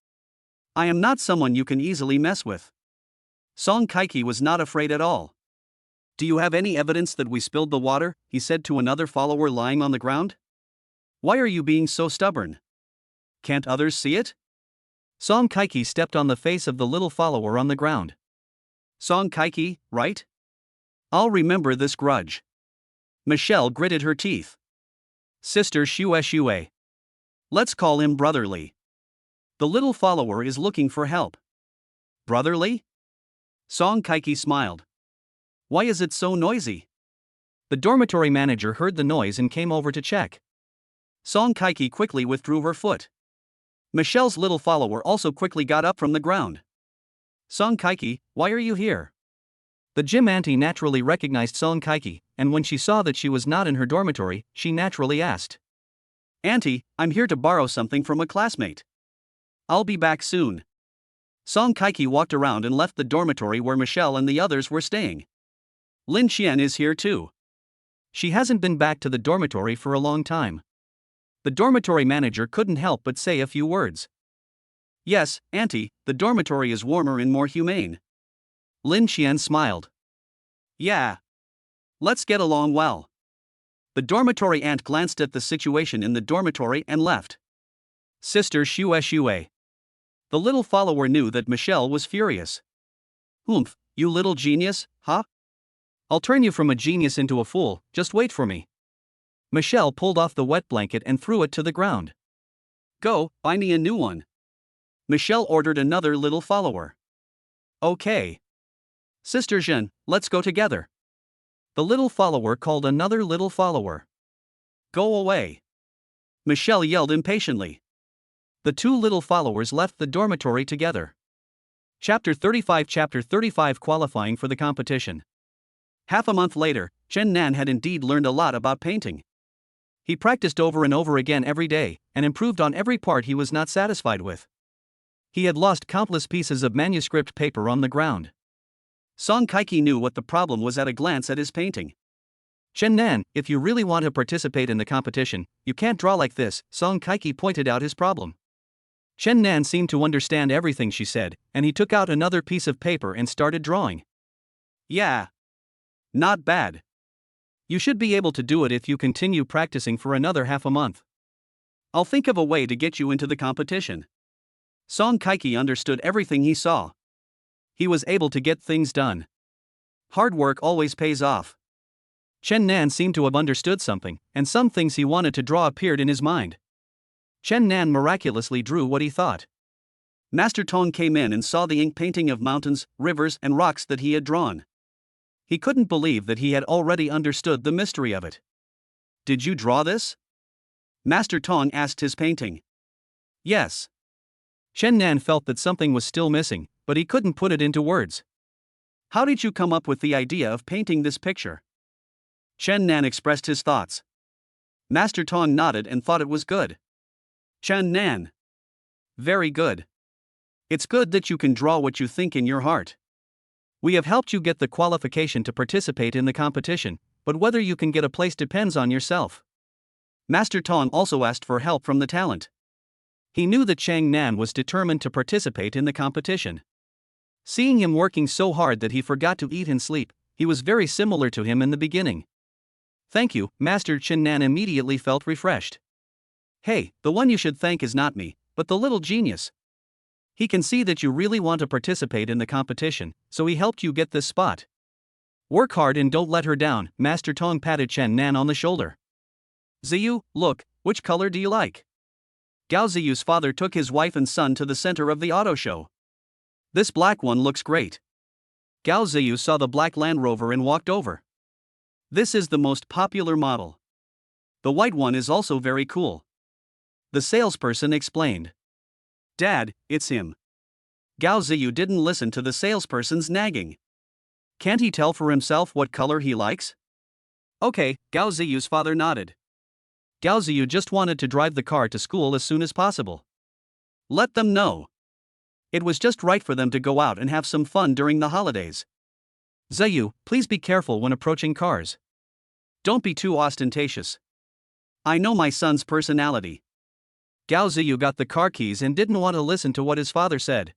I am not someone you can easily mess with. Song Kaiki was not afraid at all. Do you have any evidence that we spilled the water? He said to another follower lying on the ground. Why are you being so stubborn? Can't others see it? Song Kaiki stepped on the face of the little follower on the ground. Song Kaiki, right? I'll remember this grudge. Michelle gritted her teeth. Sister Shue. Let's call him Brotherly. The little follower is looking for help. Brotherly? Song Kaiki smiled. Why is it so noisy? The dormitory manager heard the noise and came over to check. Song Kaiki quickly withdrew her foot. Michelle's little follower also quickly got up from the ground. Song Kaiki, why are you here? The gym auntie naturally recognized Song Kaiki, and when she saw that she was not in her dormitory, she naturally asked. Auntie, I'm here to borrow something from a classmate. I'll be back soon. Song Kaiki walked around and left the dormitory where Michelle and the others were staying. Lin Qian is here too. She hasn't been back to the dormitory for a long time. The dormitory manager couldn't help but say a few words. Yes, Auntie, the dormitory is warmer and more humane. Lin Qian smiled. Yeah. Let's get along well. The dormitory aunt glanced at the situation in the dormitory and left. Sister Shue. The little follower knew that Michelle was furious. Oomph, you little genius, huh? I'll turn you from a genius into a fool, just wait for me. Michelle pulled off the wet blanket and threw it to the ground. Go, buy me a new one. Michelle ordered another little follower. Okay. Sister Zhen, let's go together. The little follower called another little follower. Go away. Michelle yelled impatiently. The two little followers left the dormitory together. Chapter 35 Qualifying for the competition. Half a month later, Chen Nan had indeed learned a lot about painting. He practiced over and over again every day, and improved on every part he was not satisfied with. He had lost countless pieces of manuscript paper on the ground. Song Kaiki knew what the problem was at a glance at his painting. Chen Nan, if you really want to participate in the competition, you can't draw like this, Song Kaiki pointed out his problem. Chen Nan seemed to understand everything she said, and he took out another piece of paper and started drawing. Yeah. Not bad. You should be able to do it if you continue practicing for another half a month. I'll think of a way to get you into the competition. Song Kaiki understood everything he saw. He was able to get things done. Hard work always pays off. Chen Nan seemed to have understood something, and some things he wanted to draw appeared in his mind. Chen Nan miraculously drew what he thought. Master Tong came in and saw the ink painting of mountains, rivers, and rocks that he had drawn. He couldn't believe that he had already understood the mystery of it. Did you draw this? Master Tong asked his painting. Yes. Chen Nan felt that something was still missing, but he couldn't put it into words. How did you come up with the idea of painting this picture? Chen Nan expressed his thoughts. Master Tong nodded and thought it was good. Chen Nan. Very good. It's good that you can draw what you think in your heart. We have helped you get the qualification to participate in the competition, but whether you can get a place depends on yourself. Master Tong also asked for help from the talent. He knew that Chang Nan was determined to participate in the competition. Seeing him working so hard that he forgot to eat and sleep, he was very similar to him in the beginning. Thank you, Master Chen Nan immediately felt refreshed. Hey, the one you should thank is not me, but the little genius. He can see that you really want to participate in the competition, so he helped you get this spot. Work hard and don't let her down, Master Tong patted Chen Nan on the shoulder. Ziyu, look, which color do you like? Gao Ziyu's father took his wife and son to the center of the auto show. This black one looks great. Gao Ziyu saw the black Land Rover and walked over. This is the most popular model. The white one is also very cool. The salesperson explained. Dad, it's him. Gao Ziyu didn't listen to the salesperson's nagging. Can't he tell for himself what color he likes? Okay, Gao Ziyu's father nodded. Gao Ziyu just wanted to drive the car to school as soon as possible. Let them know. It was just right for them to go out and have some fun during the holidays. Ziyu, please be careful when approaching cars. Don't be too ostentatious. I know my son's personality. Gao Ziyu got the car keys and didn't want to listen to what his father said.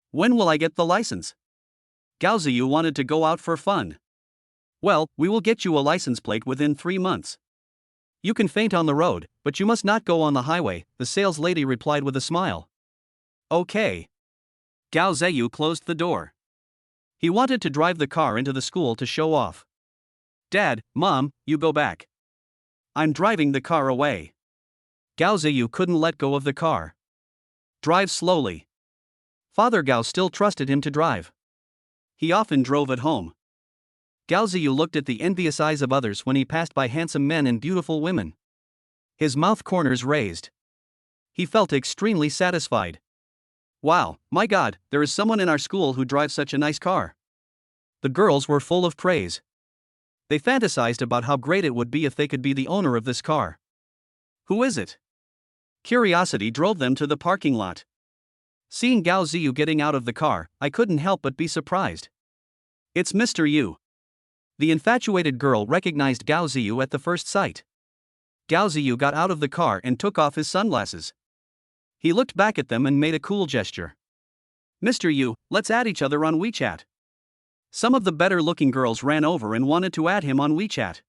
When will I get the license? Gao Ziyu wanted to go out for fun. Well, we will get you a license plate within 3 months. You can faint on the road, but you must not go on the highway, the sales lady replied with a smile. Okay. Gao Ziyu closed the door. He wanted to drive the car into the school to show off. Dad, Mom, you go back. I'm driving the car away. Gao Ziyu couldn't let go of the car. Drive slowly. Father Gao still trusted him to drive. He often drove at home. Gao Ziyu looked at the envious eyes of others when he passed by handsome men and beautiful women. His mouth corners raised. He felt extremely satisfied. Wow, my god, there is someone in our school who drives such a nice car. The girls were full of praise. They fantasized about how great it would be if they could be the owner of this car. Who is it? Curiosity drove them to the parking lot. Seeing Gao Ziyu getting out of the car, I couldn't help but be surprised. It's Mr. Yu. The infatuated girl recognized Gao Ziyu at the first sight. Gao Ziyu got out of the car and took off his sunglasses. He looked back at them and made a cool gesture. Mr. Yu, let's add each other on WeChat. Some of the better-looking girls ran over and wanted to add him on WeChat.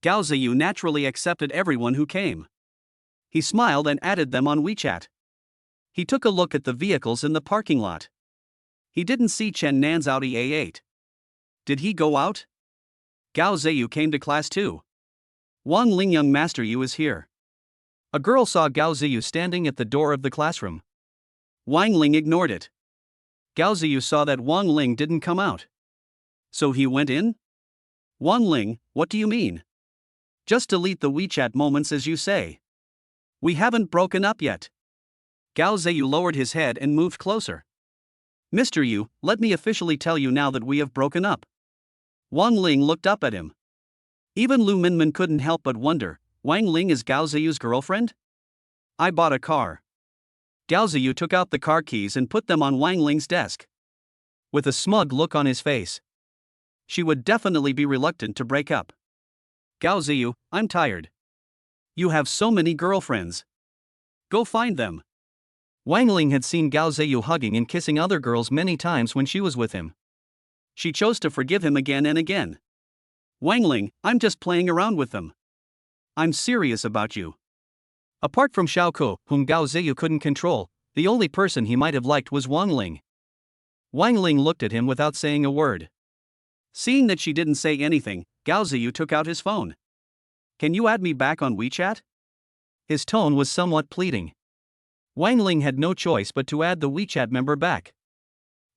Gao Ziyu naturally accepted everyone who came. He smiled and added them on WeChat. He took a look at the vehicles in the parking lot. He didn't see Chen Nan's Audi A8. Did he go out? Gao Ziyu came to class too. Wang Ling, young Master Yu is here. A girl saw Gao Ziyu standing at the door of the classroom. Wang Ling ignored it. Gao Ziyu saw that Wang Ling didn't come out. So he went in? Wang Ling, what do you mean? Just delete the WeChat moments as you say. We haven't broken up yet. Gao Ziyu lowered his head and moved closer. Mr. Yu, let me officially tell you now that we have broken up. Wang Ling looked up at him. Even Lu Minmin couldn't help but wonder, Wang Ling is Gao Ziyu's girlfriend? I bought a car. Gao Ziyu took out the car keys and put them on Wang Ling's desk. With a smug look on his face. She would definitely be reluctant to break up. Gao Ziyu, I'm tired. You have so many girlfriends. Go find them. Wang Ling had seen Gao Ziyu hugging and kissing other girls many times when she was with him. She chose to forgive him again and again. Wang Ling, I'm just playing around with them. I'm serious about you. Apart from Xiao Ku, whom Gao Ziyu couldn't control, the only person he might have liked was Wang Ling. Wang Ling looked at him without saying a word. Seeing that she didn't say anything, Gao Ziyu took out his phone. Can you add me back on WeChat? His tone was somewhat pleading. Wang Ling had no choice but to add the WeChat member back.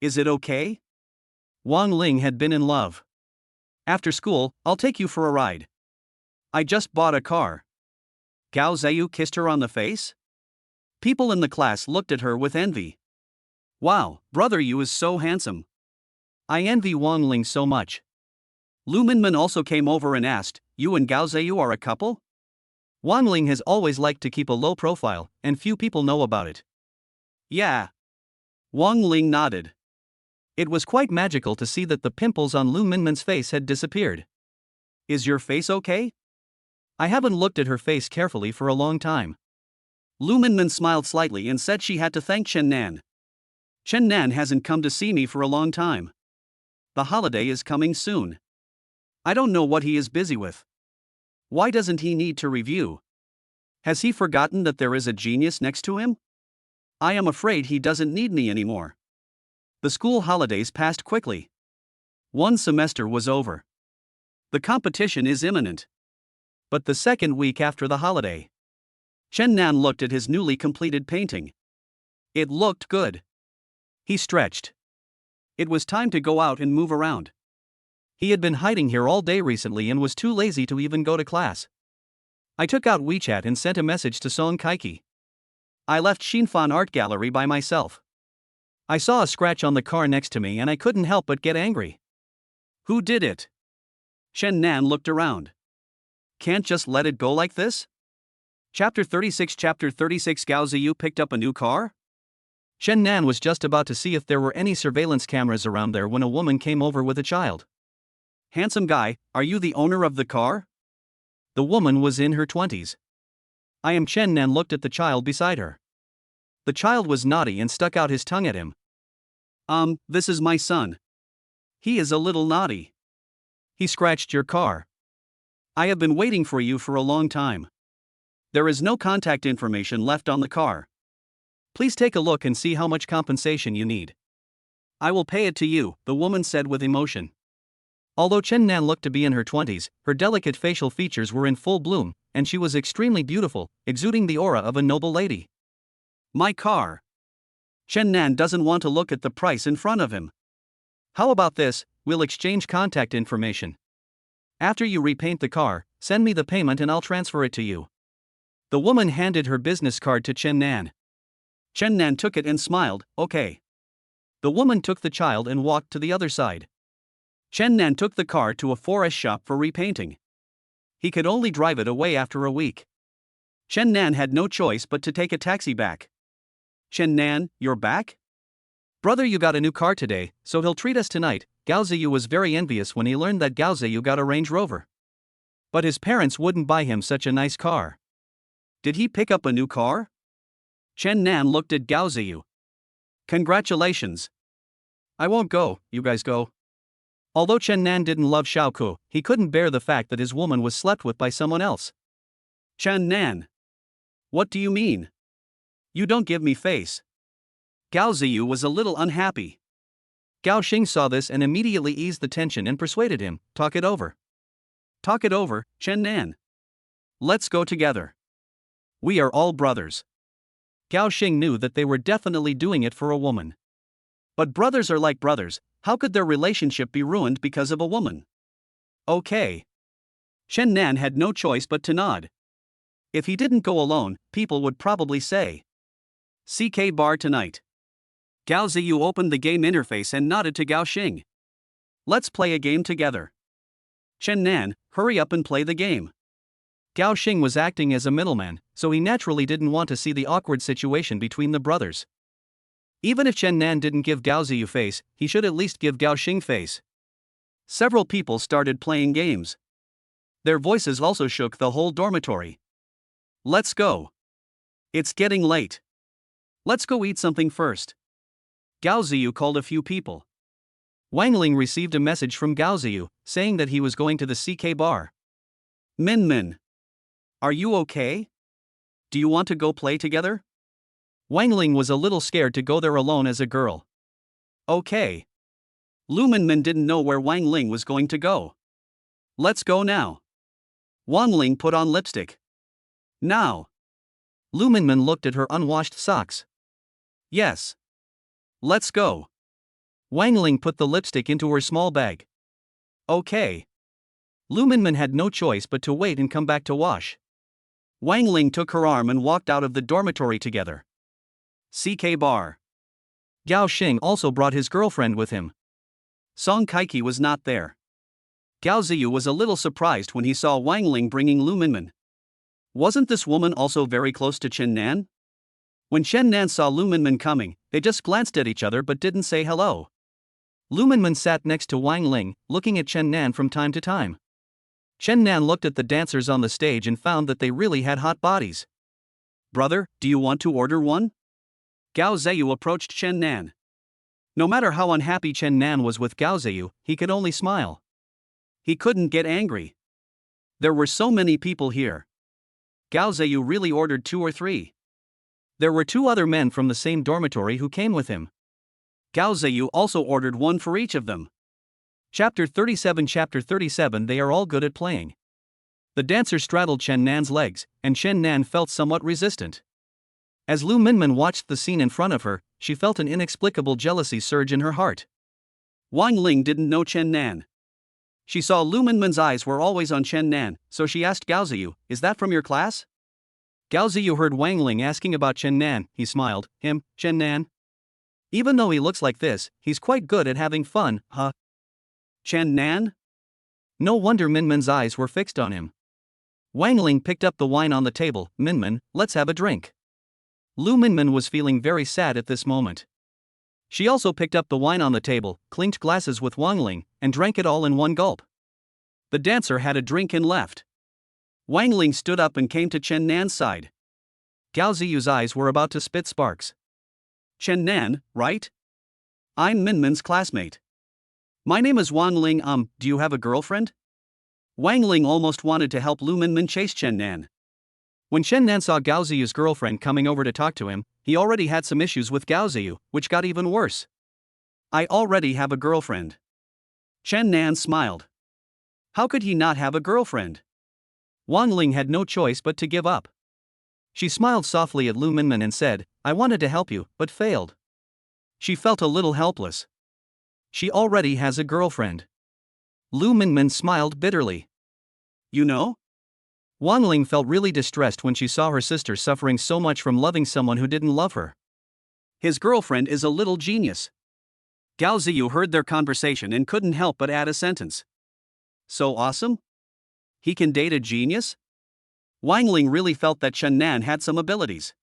Is it okay? Wang Ling had been in love. After school, I'll take you for a ride. I just bought a car. Gao Ziyu kissed her on the face? People in the class looked at her with envy. Wow, brother Yu is so handsome. I envy Wang Ling so much. Lu Minmin also came over and asked, you and Gao Ziyu are a couple? Wang Ling has always liked to keep a low profile, and few people know about it. Yeah. Wang Ling nodded. It was quite magical to see that the pimples on Lu Minmin's face had disappeared. Is your face okay? I haven't looked at her face carefully for a long time. Lu Minmin smiled slightly and said she had to thank Chen Nan. Chen Nan hasn't come to see me for a long time. The holiday is coming soon. I don't know what he is busy with. Why doesn't he need to review? Has he forgotten that there is a genius next to him? I am afraid he doesn't need me anymore. The school holidays passed quickly. One semester was over. The competition is imminent. But the second week after the holiday, Chen Nan looked at his newly completed painting. It looked good. He stretched. It was time to go out and move around. He had been hiding here all day recently and was too lazy to even go to class. I took out WeChat and sent a message to Song Kaiki. I left Xinfan Art Gallery by myself. I saw a scratch on the car next to me and I couldn't help but get angry. Who did it? Chen Nan looked around. Can't just let it go like this? Chapter 36 Gao Ziyu picked up a new car? Chen Nan was just about to see if there were any surveillance cameras around there when a woman came over with a child. Handsome guy, are you the owner of the car? The woman was in her 20s. I am. Chen Nan looked at the child beside her. The child was naughty and stuck out his tongue at him. This is my son. He is a little naughty. He scratched your car. I have been waiting for you for a long time. There is no contact information left on the car. Please take a look and see how much compensation you need. I will pay it to you, the woman said with emotion. Although Chen Nan looked to be in her 20s, her delicate facial features were in full bloom, and she was extremely beautiful, exuding the aura of a noble lady. My car. Chen Nan doesn't want to look at the price in front of him. How about this, we'll exchange contact information. After you repaint the car, send me the payment and I'll transfer it to you. The woman handed her business card to Chen Nan. Chen Nan took it and smiled, okay. The woman took the child and walked to the other side. Chen Nan took the car to a forest shop for repainting. He could only drive it away after a week. Chen Nan had no choice but to take a taxi back. Chen Nan, you're back? Brother, you got a new car today, so he'll treat us tonight. Gao Ziyu was very envious when he learned that Gao Ziyu got a Range Rover. But his parents wouldn't buy him such a nice car. Did he pick up a new car? Chen Nan looked at Gao Ziyu. Congratulations. I won't go, you guys go. Although Chen Nan didn't love Xiao Ku, he couldn't bear the fact that his woman was slept with by someone else. Chen Nan. What do you mean? You don't give me face. Gao Ziyu was a little unhappy. Gao Xing saw this and immediately eased the tension and persuaded him, talk it over. Talk it over, Chen Nan. Let's go together. We are all brothers. Gao Xing knew that they were definitely doing it for a woman. But brothers are like brothers, how could their relationship be ruined because of a woman? Okay. Chen Nan had no choice but to nod. If he didn't go alone, people would probably say, CK bar tonight. Gao Ziyu opened the game interface and nodded to Gao Xing. Let's play a game together. Chen Nan, hurry up and play the game. Gao Xing was acting as a middleman, so he naturally didn't want to see the awkward situation between the brothers. Even if Chen Nan didn't give Gao Ziyu face, he should at least give Gao Xing face. Several people started playing games. Their voices also shook the whole dormitory. Let's go. It's getting late. Let's go eat something first. Gao Ziyu called a few people. Wang Ling received a message from Gao Ziyu, saying that he was going to the CK bar. Min Min. Are you okay? Do you want to go play together? Wang Ling was a little scared to go there alone as a girl. Okay. Lu Min Min didn't know where Wang Ling was going to go. Let's go now. Wang Ling put on lipstick. Now. Lu Min Min looked at her unwashed socks. Yes. Let's go. Wang Ling put the lipstick into her small bag. Okay. Lu Min Min had no choice but to wait and come back to wash. Wang Ling took her arm and walked out of the dormitory together. CK bar. Gao Xing also brought his girlfriend with him. Song Kaiki was not there. Gao Ziyu was a little surprised when he saw Wang Ling bringing Lu Min Min. Wasn't this woman also very close to Chen Nan? When Chen Nan saw Lu Min Min coming, they just glanced at each other but didn't say hello. Lu Min Min sat next to Wang Ling, looking at Chen Nan from time to time. Chen Nan looked at the dancers on the stage and found that they really had hot bodies. Brother, do you want to order one? Gao Ziyu approached Chen Nan. No matter how unhappy Chen Nan was with Gao Ziyu, he could only smile. He couldn't get angry. There were so many people here. Gao Ziyu really ordered 2 or 3. There were 2 other men from the same dormitory who came with him. Gao Ziyu also ordered 1 for each of them. Chapter 37. They are all good at playing. The dancer straddled Chen Nan's legs, and Chen Nan felt somewhat resistant. As Lu Min Min watched the scene in front of her, she felt an inexplicable jealousy surge in her heart. Wang Ling didn't know Chen Nan. She saw Lu Min Min's eyes were always on Chen Nan, so she asked Gao Ziyu, "Is that from your class?" Gao Ziyu heard Wang Ling asking about Chen Nan. He smiled. Him, Chen Nan? Even though he looks like this, he's quite good at having fun, huh? Chen Nan? No wonder Min Min's eyes were fixed on him. Wang Ling picked up the wine on the table. Min Min, let's have a drink. Lu Min Min was feeling very sad at this moment. She also picked up the wine on the table, clinked glasses with Wang Ling, and drank it all in one gulp. The dancer had a drink and left. Wang Ling stood up and came to Chen Nan's side. Gao Ziyu's eyes were about to spit sparks. Chen Nan, right? I'm Min Min's classmate. My name is Wang Ling. Do you have a girlfriend? Wang Ling almost wanted to help Lu Min Min chase Chen Nan. When Chen Nan saw Gao Ziyu's girlfriend coming over to talk to him, he already had some issues with Gao Ziyu, which got even worse. I already have a girlfriend. Chen Nan smiled. How could he not have a girlfriend? Wang Ling had no choice but to give up. She smiled softly at Lu Min Min and said, I wanted to help you, but failed. She felt a little helpless. She already has a girlfriend. Lu Minmin smiled bitterly. You know? Wang Ling felt really distressed when she saw her sister suffering so much from loving someone who didn't love her. His girlfriend is a little genius. Gao Ziyu heard their conversation and couldn't help but add a sentence. So awesome? He can date a genius? Wang Ling really felt that Chen Nan had some abilities.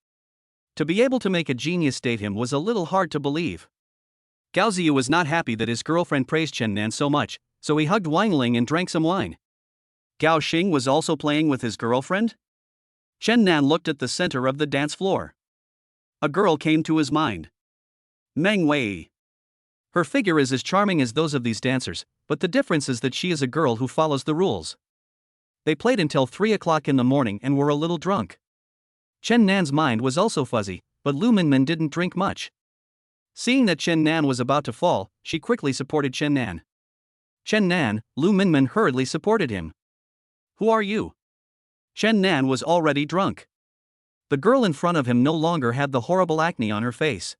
To be able to make a genius date him was a little hard to believe. Gao Ziyu was not happy that his girlfriend praised Chen Nan so much, so he hugged Wang Ling and drank some wine. Gao Xing was also playing with his girlfriend? Chen Nan looked at the center of the dance floor. A girl came to his mind. Meng Wei. Her figure is as charming as those of these dancers, but the difference is that she is a girl who follows the rules. They played until 3 o'clock in the morning and were a little drunk. Chen Nan's mind was also fuzzy, but Lu Minmin didn't drink much. Seeing that Chen Nan was about to fall, she quickly supported Chen Nan. Chen Nan, Lu Minmin hurriedly supported him. Who are you? Chen Nan was already drunk. The girl in front of him no longer had the horrible acne on her face.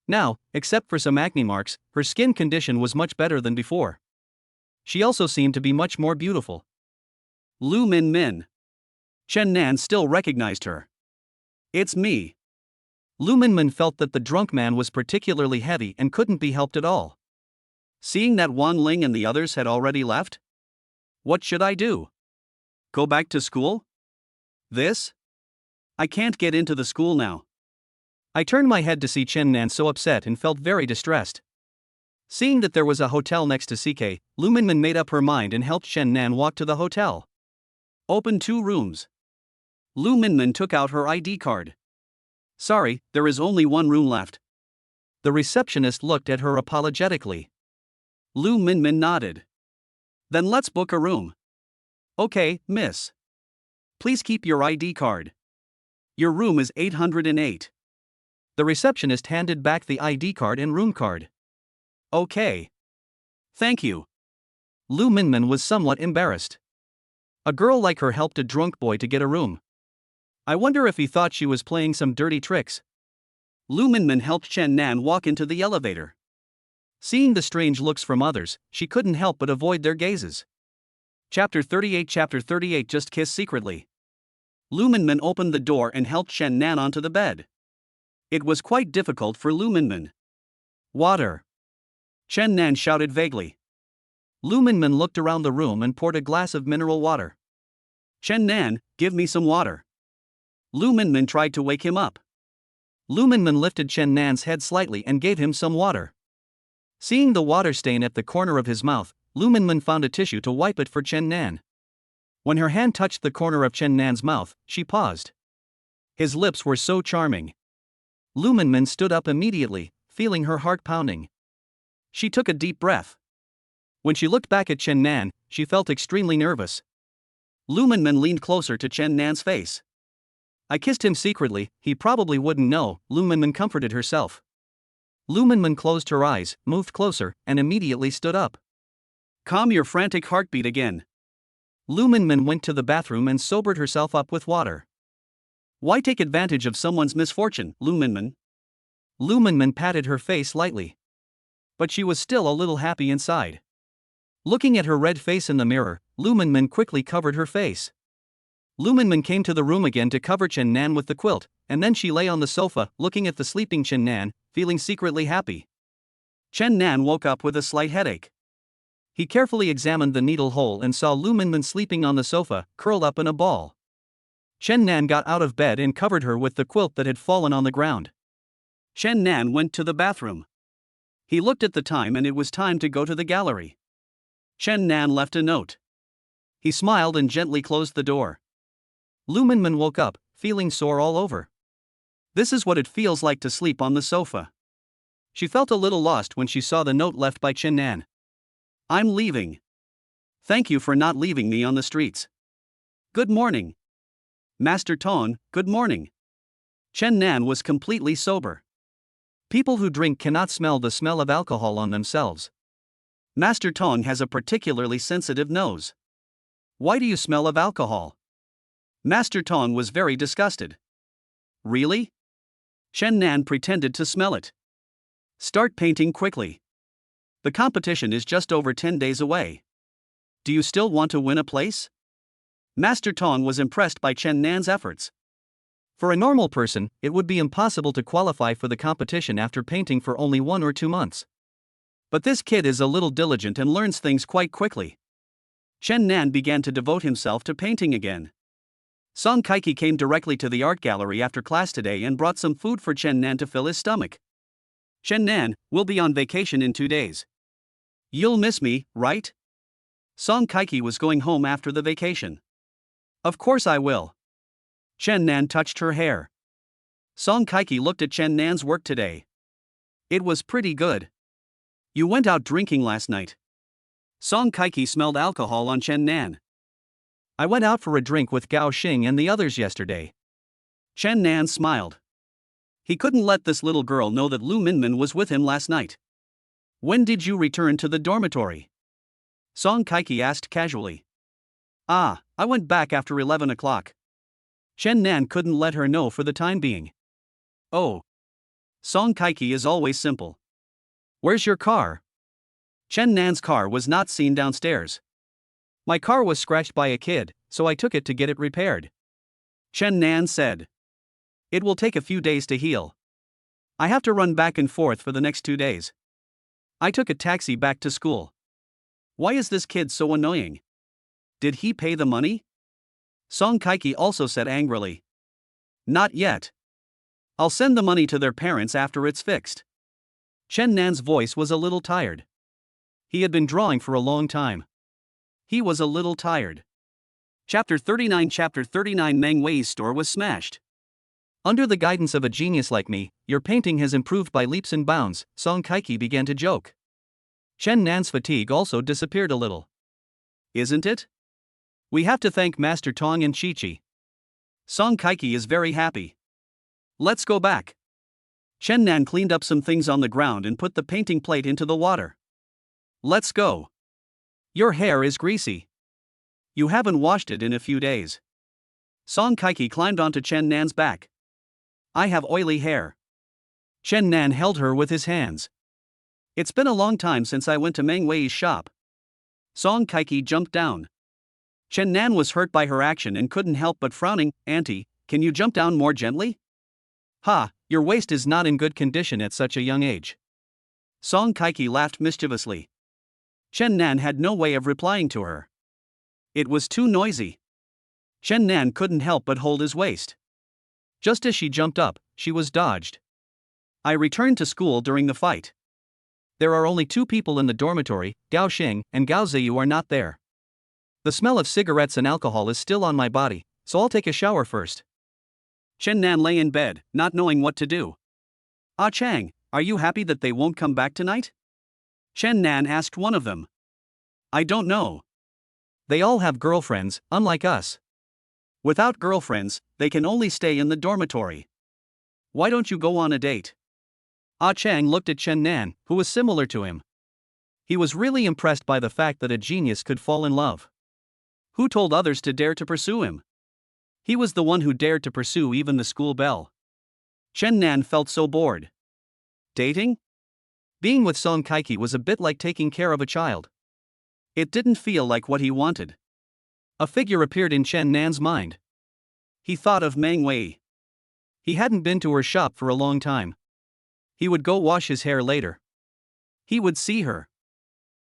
Now, except for some acne marks, her skin condition was much better than before. She also seemed to be much more beautiful. Lu Minmin. Chen Nan still recognized her. It's me. Lu Minmin felt that the drunk man was particularly heavy and couldn't be helped at all. Seeing that Wang Ling and the others had already left? What should I do? Go back to school? This? I can't get into the school now. I turned my head to see Chen Nan so upset and felt very distressed. Seeing that there was a hotel next to CK, Lu Minmin made up her mind and helped Chen Nan walk to the hotel. Open 2 rooms. Lu Minmin took out her ID card. Sorry, there is only 1 room left. The receptionist looked at her apologetically. Lu Minmin nodded. Then let's book a room. Okay, miss. Please keep your ID card. Your room is 808. The receptionist handed back the ID card and room card. Okay. Thank you. Lu Minmin was somewhat embarrassed. A girl like her helped a drunk boy to get a room. I wonder if he thought she was playing some dirty tricks. Lu Minmin helped Chen Nan walk into the elevator. Seeing the strange looks from others, she couldn't help but avoid their gazes. Chapter 38 Just Kiss Secretly. Lu Minmin opened the door and helped Chen Nan onto the bed. It was quite difficult for Lu Minmin. Water. Chen Nan shouted vaguely. Lu Minmin looked around the room and poured a glass of mineral water. Chen Nan, give me some water. Lu Minmin tried to wake him up. Lu Minmin lifted Chen Nan's head slightly and gave him some water. Seeing the water stain at the corner of his mouth, Lu Minmin found a tissue to wipe it for Chen Nan. When her hand touched the corner of Chen Nan's mouth, she paused. His lips were so charming. Lu Minmin stood up immediately, feeling her heart pounding. She took a deep breath. When she looked back at Chen Nan, she felt extremely nervous. Lu Minmin leaned closer to Chen Nan's face. I kissed him secretly, he probably wouldn't know, Lu Minmin comforted herself. Lu Minmin closed her eyes, moved closer, and immediately stood up. Calm your frantic heartbeat again. Lu Minmin went to the bathroom and sobered herself up with water. Why take advantage of someone's misfortune, Lu Minmin? Lu Minmin patted her face lightly. But she was still a little happy inside. Looking at her red face in the mirror, Lu Minmin quickly covered her face. Lu Minmin came to the room again to cover Chen Nan with the quilt, and then she lay on the sofa, looking at the sleeping Chen Nan, feeling secretly happy. Chen Nan woke up with a slight headache. He carefully examined the needle hole and saw Lu Minmin sleeping on the sofa, curled up in a ball. Chen Nan got out of bed and covered her with the quilt that had fallen on the ground. Chen Nan went to the bathroom. He looked at the time and it was time to go to the gallery. Chen Nan left a note. He smiled and gently closed the door. Lu Minmin woke up, feeling sore all over. This is what it feels like to sleep on the sofa. She felt a little lost when she saw the note left by Chen Nan. I'm leaving. Thank you for not leaving me on the streets. Good morning. Master Tong, good morning. Chen Nan was completely sober. People who drink cannot smell the smell of alcohol on themselves. Master Tong has a particularly sensitive nose. Why do you smell of alcohol? Master Tong was very disgusted. Really? Chen Nan pretended to smell it. Start painting quickly. The competition is just over 10 days away. Do you still want to win a place? Master Tong was impressed by Chen Nan's efforts. For a normal person, it would be impossible to qualify for the competition after painting for only 1 or 2 months. But this kid is a little diligent and learns things quite quickly. Chen Nan began to devote himself to painting again. Song Kaiki came directly to the art gallery after class today and brought some food for Chen Nan to fill his stomach. Chen Nan, we'll be on vacation in 2 days. You'll miss me, right? Song Kaiki was going home after the vacation. Of course I will. Chen Nan touched her hair. Song Kaiki looked at Chen Nan's work today. It was pretty good. You went out drinking last night. Song Kaiki smelled alcohol on Chen Nan. I went out for a drink with Gao Xing and the others yesterday. Chen Nan smiled. He couldn't let this little girl know that Lu Minmin was with him last night. When did you return to the dormitory? Song Kaiki asked casually. I went back after 11 o'clock. Chen Nan couldn't let her know for the time being. Oh. Song Kaiki is always simple. Where's your car? Chen Nan's car was not seen downstairs. My car was scratched by a kid, so I took it to get it repaired. Chen Nan said. It will take a few days to heal. I have to run back and forth for the next 2 days. I took a taxi back to school. Why is this kid so annoying? Did he pay the money? Song Kaiki also said angrily. Not yet. I'll send the money to their parents after it's fixed. Chen Nan's voice was a little tired. He had been drawing for a long time. He was a little tired. Chapter 39 Meng Wei's store was smashed. Under the guidance of a genius like me, your painting has improved by leaps and bounds, Song Kaiki began to joke. Chen Nan's fatigue also disappeared a little. Isn't it? We have to thank Master Tong and Chi-Chi. Song Kaiki is very happy. Let's go back. Chen Nan cleaned up some things on the ground and put the painting plate into the water. Let's go. Your hair is greasy. You haven't washed it in a few days. Song Kaiki climbed onto Chen Nan's back. I have oily hair. Chen Nan held her with his hands. It's been a long time since I went to Meng Wei's shop. Song Kaiki jumped down. Chen Nan was hurt by her action and couldn't help but frowning. Auntie, can you jump down more gently? Ha, your waist is not in good condition at such a young age. Song Kaiki laughed mischievously. Chen Nan had no way of replying to her. It was too noisy. Chen Nan couldn't help but hold his waist. Just as she jumped up, she was dodged. I returned to school during the fight. There are only 2 people in the dormitory, Gao Xing and Gao Ziyu are not there. The smell of cigarettes and alcohol is still on my body, so I'll take a shower first. Chen Nan lay in bed, not knowing what to do. Ah Chang, are you happy that they won't come back tonight? Chen Nan asked one of them. I don't know. They all have girlfriends, unlike us. Without girlfriends, they can only stay in the dormitory. Why don't you go on a date? Ah Chang looked at Chen Nan, who was similar to him. He was really impressed by the fact that a genius could fall in love. Who told others to dare to pursue him? He was the one who dared to pursue even the school belle. Chen Nan felt so bored. Dating? Being with Song Kaiki was a bit like taking care of a child. It didn't feel like what he wanted. A figure appeared in Chen Nan's mind. He thought of Meng Wei. He hadn't been to her shop for a long time. He would go wash his hair later. He would see her.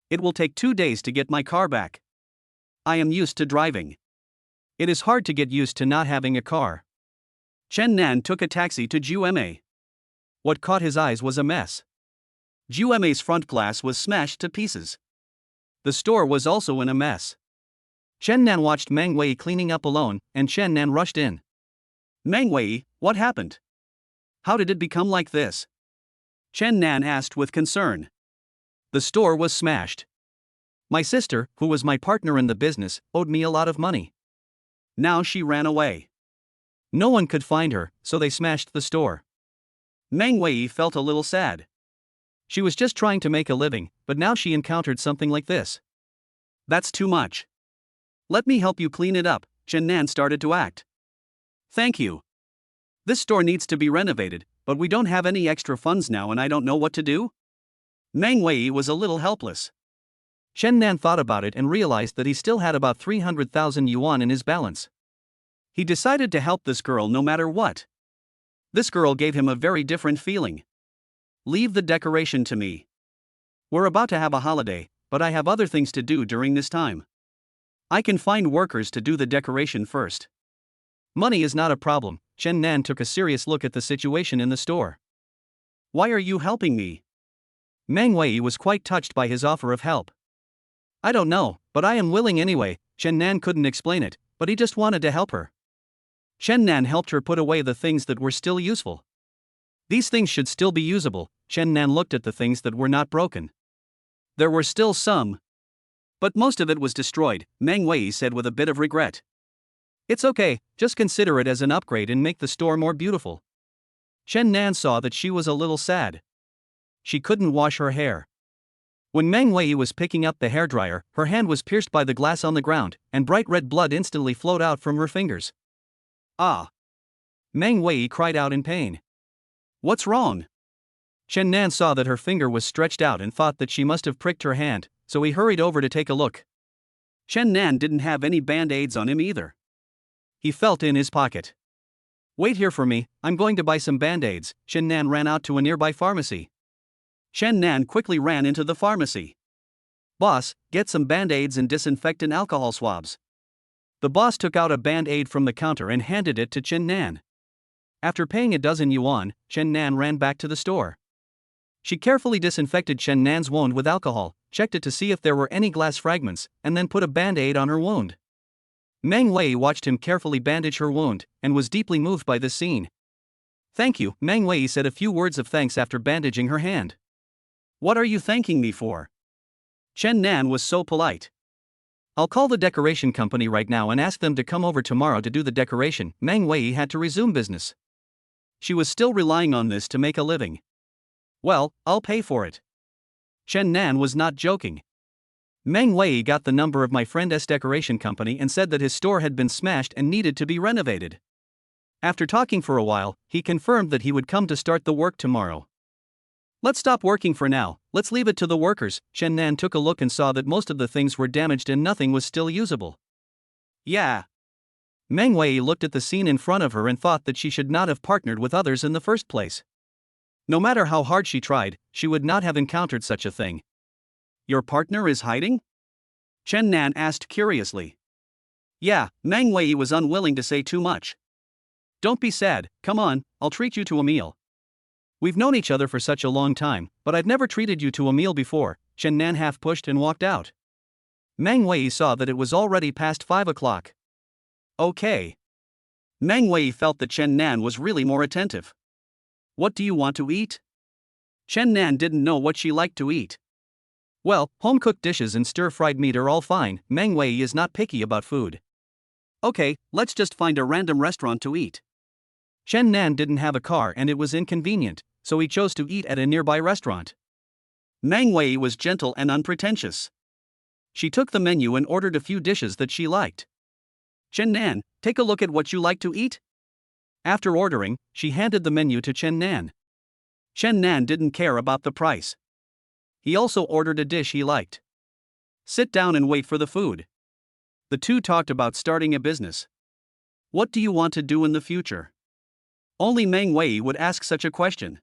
It will take 2 days to get my car back. I am used to driving. It is hard to get used to not having a car. Chen Nan took a taxi to Jueme. What caught his eyes was a mess. Jueme's front glass was smashed to pieces. The store was also in a mess. Chen Nan watched Meng Wei cleaning up alone, and Chen Nan rushed in. Meng Wei, what happened? How did it become like this? Chen Nan asked with concern. The store was smashed. My sister, who was my partner in the business, owed me a lot of money. Now she ran away. No one could find her, so they smashed the store. Meng Wei felt a little sad. She was just trying to make a living, but now she encountered something like this. That's too much. Let me help you clean it up, Chen Nan started to act. Thank you. This store needs to be renovated, but we don't have any extra funds now and I don't know what to do. Meng Wei was a little helpless. Chen Nan thought about it and realized that he still had about 300,000 yuan in his balance. He decided to help this girl no matter what. This girl gave him a very different feeling. Leave the decoration to me. We're about to have a holiday, but I have other things to do during this time. I can find workers to do the decoration first. Money is not a problem. Chen Nan took a serious look at the situation in the store. Why are you helping me? Meng Wei was quite touched by his offer of help. I don't know, but I am willing anyway. Chen Nan couldn't explain it, but he just wanted to help her. Chen Nan helped her put away the things that were still useful. These things should still be usable. Chen Nan looked at the things that were not broken. There were still some, but most of it was destroyed, Meng Wei said with a bit of regret. It's okay, just consider it as an upgrade and make the store more beautiful. Chen Nan saw that she was a little sad. She couldn't wash her hair. When Meng Wei was picking up the hairdryer, her hand was pierced by the glass on the ground, and bright red blood instantly flowed out from her fingers. Ah! Meng Wei cried out in pain. What's wrong? Chen Nan saw that her finger was stretched out and thought that she must have pricked her hand, so he hurried over to take a look. Chen Nan didn't have any band-aids on him either. He felt in his pocket. Wait here for me, I'm going to buy some band-aids. Chen Nan ran out to a nearby pharmacy. Chen Nan quickly ran into the pharmacy. Boss, get some band-aids and disinfectant alcohol swabs. The boss took out a band-aid from the counter and handed it to Chen Nan. After paying a dozen yuan, Chen Nan ran back to the store. She carefully disinfected Chen Nan's wound with alcohol, checked it to see if there were any glass fragments, and then put a band-aid on her wound. Meng Wei watched him carefully bandage her wound, and was deeply moved by this scene. Thank you, Meng Wei said a few words of thanks after bandaging her hand. What are you thanking me for? Chen Nan was so polite. I'll call the decoration company right now and ask them to come over tomorrow to do the decoration. Meng Wei had to resume business. She was still relying on this to make a living. Well, I'll pay for it. Chen Nan was not joking. Meng Wei got the number of my friend's decoration company and said that his store had been smashed and needed to be renovated. After talking for a while, he confirmed that he would come to start the work tomorrow. Let's stop working for now, let's leave it to the workers. Chen Nan took a look and saw that most of the things were damaged and nothing was still usable. Yeah. Meng Wei looked at the scene in front of her and thought that she should not have partnered with others in the first place. No matter how hard she tried, she would not have encountered such a thing. Your partner is hiding? Chen Nan asked curiously. Yeah, Meng Wei was unwilling to say too much. Don't be sad, come on, I'll treat you to a meal. We've known each other for such a long time, but I've never treated you to a meal before. Chen Nan half pushed and walked out. Meng Wei saw that it was already past 5 o'clock. Okay. Meng Wei felt that Chen Nan was really more attentive. What do you want to eat? Chen Nan didn't know what she liked to eat. Well, home-cooked dishes and stir-fried meat are all fine. Meng Wei is not picky about food. Okay, let's just find a random restaurant to eat. Chen Nan didn't have a car and it was inconvenient, so he chose to eat at a nearby restaurant. Meng Wei was gentle and unpretentious. She took the menu and ordered a few dishes that she liked. Chen Nan, take a look at what you like to eat. After ordering, she handed the menu to Chen Nan. Chen Nan didn't care about the price. He also ordered a dish he liked. Sit down and wait for the food. The two talked about starting a business. What do you want to do in the future? Only Meng Wei would ask such a question.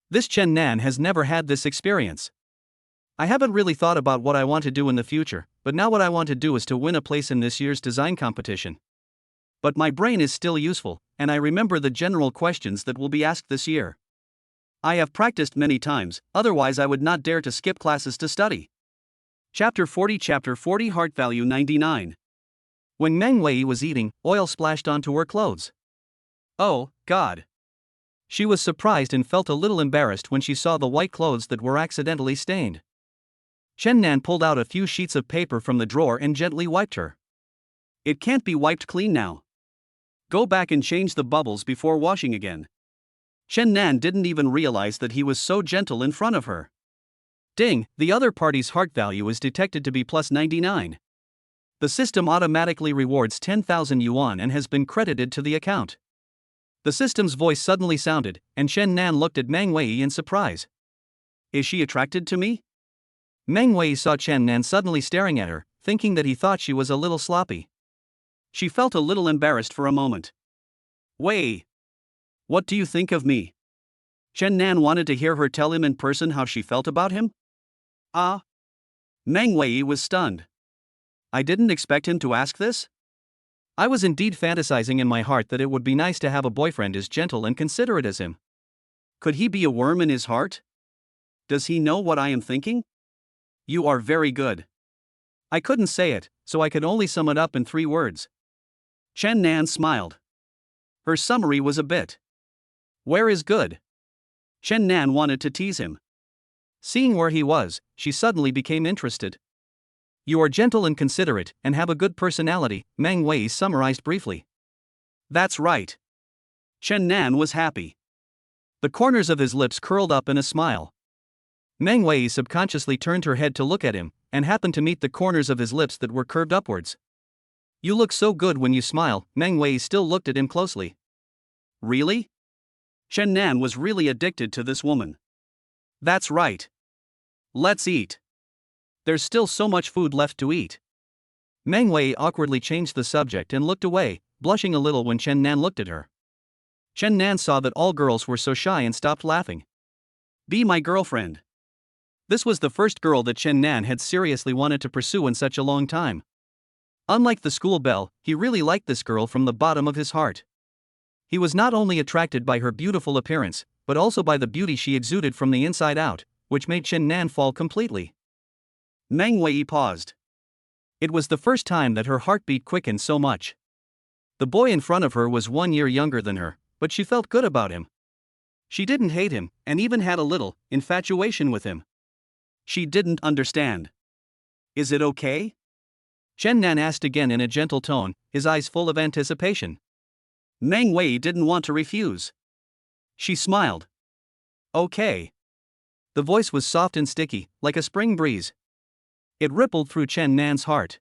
This Chen Nan has never had this experience. I haven't really thought about what I want to do in the future, but now what I want to do is to win a place in this year's design competition. But my brain is still useful, and I remember the general questions that will be asked this year. I have practiced many times, otherwise I would not dare to skip classes to study. Chapter 40 Heart Value 99. When Meng Wei was eating, oil splashed onto her clothes. Oh, God. She was surprised and felt a little embarrassed when she saw the white clothes that were accidentally stained. Chen Nan pulled out a few sheets of paper from the drawer and gently wiped her. It can't be wiped clean now. Go back and change the bubbles before washing again. Chen Nan didn't even realize that he was so gentle in front of her. Ding, the other party's heart value is detected to be plus 99. The system automatically rewards 10,000 yuan and has been credited to the account. The system's voice suddenly sounded, and Chen Nan looked at Meng Wei in surprise. Is she attracted to me? Meng Wei saw Chen Nan suddenly staring at her, thinking that he thought she was a little sloppy. She felt a little embarrassed for a moment. Wei, what do you think of me? Chen Nan wanted to hear her tell him in person how she felt about him. Ah. Meng Wei was stunned. I didn't expect him to ask this. I was indeed fantasizing in my heart that it would be nice to have a boyfriend as gentle and considerate as him. Could he be a worm in his heart? Does he know what I am thinking? You are very good. I couldn't say it, so I could only sum it up in 3 words. Chen Nan smiled. Her summary was a bit. Where is good? Chen Nan wanted to tease him. Seeing where he was, she suddenly became interested. You are gentle and considerate, and have a good personality, Meng Wei summarized briefly. That's right. Chen Nan was happy. The corners of his lips curled up in a smile. Meng Wei subconsciously turned her head to look at him, and happened to meet the corners of his lips that were curved upwards. You look so good when you smile. Meng Wei still looked at him closely. Really? Chen Nan was really addicted to this woman. That's right. Let's eat. There's still so much food left to eat. Meng Wei awkwardly changed the subject and looked away, blushing a little when Chen Nan looked at her. Chen Nan saw that all girls were so shy and stopped laughing. Be my girlfriend. This was the first girl that Chen Nan had seriously wanted to pursue in such a long time. Unlike the school belle, he really liked this girl from the bottom of his heart. He was not only attracted by her beautiful appearance, but also by the beauty she exuded from the inside out, which made Chen Nan fall completely. Meng Wei paused. It was the first time that her heartbeat quickened so much. The boy in front of her was 1 year younger than her, but she felt good about him. She didn't hate him, and even had a little infatuation with him. She didn't understand. Is it okay? Chen Nan asked again in a gentle tone, his eyes full of anticipation. Meng Wei didn't want to refuse. She smiled. Okay. The voice was soft and sticky, like a spring breeze. It rippled through Chen Nan's heart.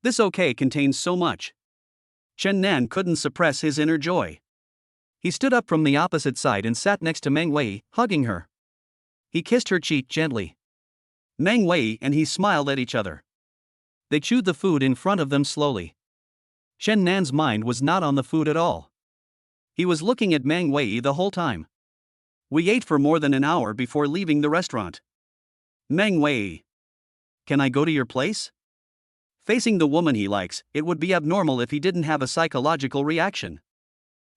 This okay contains so much. Chen Nan couldn't suppress his inner joy. He stood up from the opposite side and sat next to Meng Wei, hugging her. He kissed her cheek gently. Meng Wei and he smiled at each other. They chewed the food in front of them slowly. Chen Nan's mind was not on the food at all. He was looking at Meng Wei the whole time. We ate for more than an hour before leaving the restaurant. Meng Wei. Can I go to your place? Facing the woman he likes, it would be abnormal if he didn't have a psychological reaction.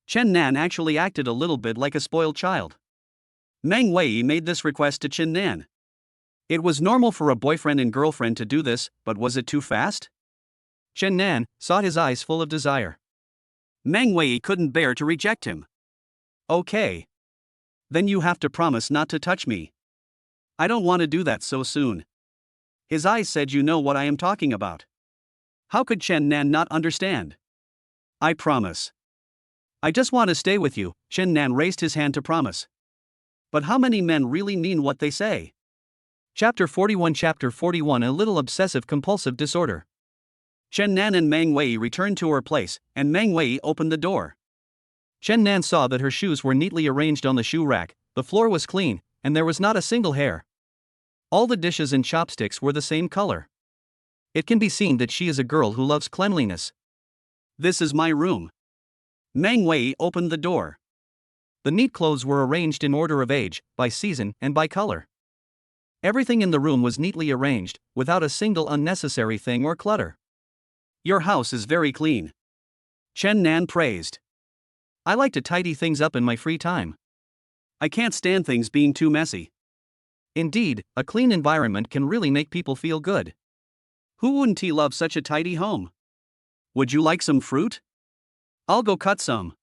Chen Nan actually acted a little bit like a spoiled child. Meng Wei made this request to Chen Nan. It was normal for a boyfriend and girlfriend to do this, but was it too fast? Chen Nan sought his eyes full of desire. Meng Wei couldn't bear to reject him. Okay. Then you have to promise not to touch me. I don't want to do that so soon. His eyes said you know what I am talking about. How could Chen Nan not understand? I promise. I just want to stay with you. Chen Nan raised his hand to promise. But how many men really mean what they say? Chapter 41 A little obsessive-compulsive disorder. Chen Nan and Meng Wei returned to her place, and Meng Wei opened the door. Chen Nan saw that her shoes were neatly arranged on the shoe rack, the floor was clean, and there was not a single hair. All the dishes and chopsticks were the same color. It can be seen that she is a girl who loves cleanliness. This is my room. Meng Wei opened the door. The neat clothes were arranged in order of age, by season, and by color. Everything in the room was neatly arranged, without a single unnecessary thing or clutter. Your house is very clean. Chen Nan praised. I like to tidy things up in my free time. I can't stand things being too messy. Indeed, a clean environment can really make people feel good. Who wouldn't love such a tidy home? Would you like some fruit? I'll go cut some.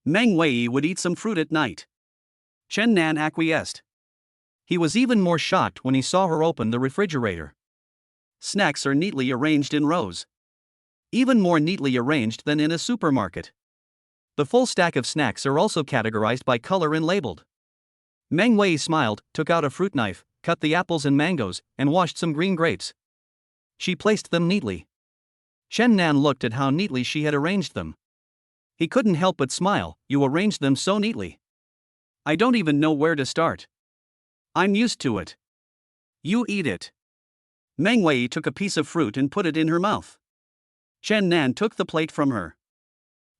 Meng Wei would eat some fruit at night. Chen Nan acquiesced. He was even more shocked when he saw her open the refrigerator. Snacks are neatly arranged in rows. Even more neatly arranged than in a supermarket. The full stack of snacks are also categorized by color and labeled. Meng Wei smiled, took out a fruit knife, cut the apples and mangoes, and washed some green grapes. She placed them neatly. Chen Nan looked at how neatly she had arranged them. He couldn't help but smile. You arranged them so neatly. I don't even know where to start. I'm used to it. You eat it. Meng Wei took a piece of fruit and put it in her mouth. Chen Nan took the plate from her.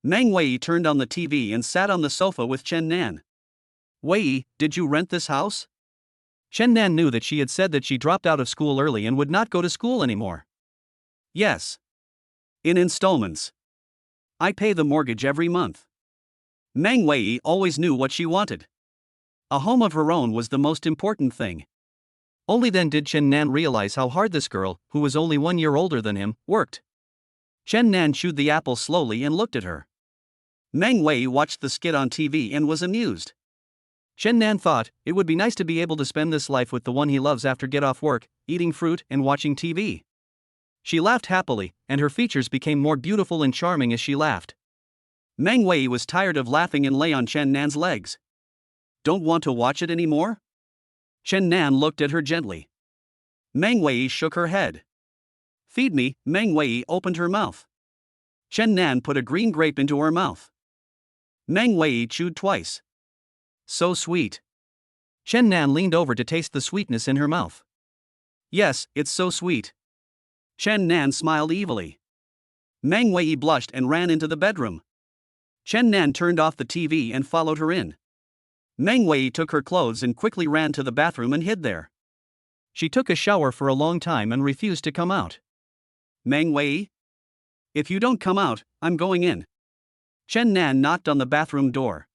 Meng Wei turned on the TV and sat on the sofa with Chen Nan. Wei, did you rent this house? Chen Nan knew that she had said that she dropped out of school early and would not go to school anymore. Yes. In installments. I pay the mortgage every month. Meng Wei always knew what she wanted. A home of her own was the most important thing. Only then did Chen Nan realize how hard this girl, who was only 1 year older than him, worked. Chen Nan chewed the apple slowly and looked at her. Meng Wei watched the skit on TV and was amused. Chen Nan thought it would be nice to be able to spend this life with the one he loves after get off work, eating fruit and watching TV. She laughed happily, and her features became more beautiful and charming as she laughed. Meng Wei was tired of laughing and lay on Chen Nan's legs. Don't want to watch it anymore? Chen Nan looked at her gently. Meng Wei shook her head. Feed me. Meng Wei opened her mouth. Chen Nan put a green grape into her mouth. Meng Wei chewed twice. So sweet. Chen Nan leaned over to taste the sweetness in her mouth. Yes, it's so sweet. Chen Nan smiled evilly. Meng Wei blushed and ran into the bedroom. Chen Nan turned off the TV and followed her in. Meng Wei took her clothes and quickly ran to the bathroom and hid there. She took a shower for a long time and refused to come out. Meng Wei? If you don't come out, I'm going in. Chen Nan knocked on the bathroom door.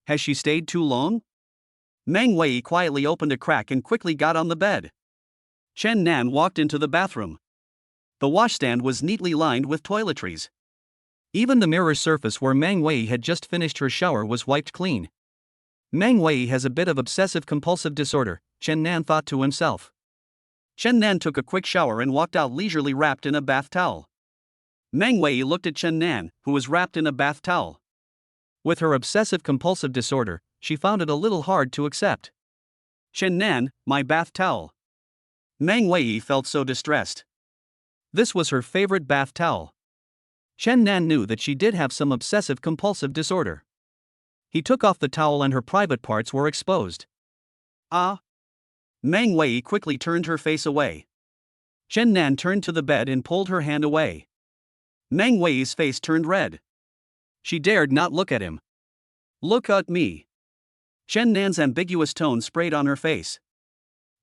Has she stayed too long? Meng Wei quietly opened a crack and quickly got on the bed. Chen Nan walked into the bathroom. The washstand was neatly lined with toiletries. Even the mirror surface where Meng Wei had just finished her shower was wiped clean. Meng Wei has a bit of obsessive-compulsive disorder, Chen Nan thought to himself. Chen Nan took a quick shower and walked out leisurely wrapped in a bath towel. Meng Wei looked at Chen Nan, who was wrapped in a bath towel. With her obsessive-compulsive disorder, she found it a little hard to accept. Chen Nan, my bath towel. Meng Wei felt so distressed. This was her favorite bath towel. Chen Nan knew that she did have some obsessive-compulsive disorder. He took off the towel and her private parts were exposed. Ah! Meng Wei quickly turned her face away. Chen Nan turned to the bed and pulled her hand away. Meng Wei's face turned red. She dared not look at him. Look at me. Chen Nan's ambiguous tone sprayed on her face.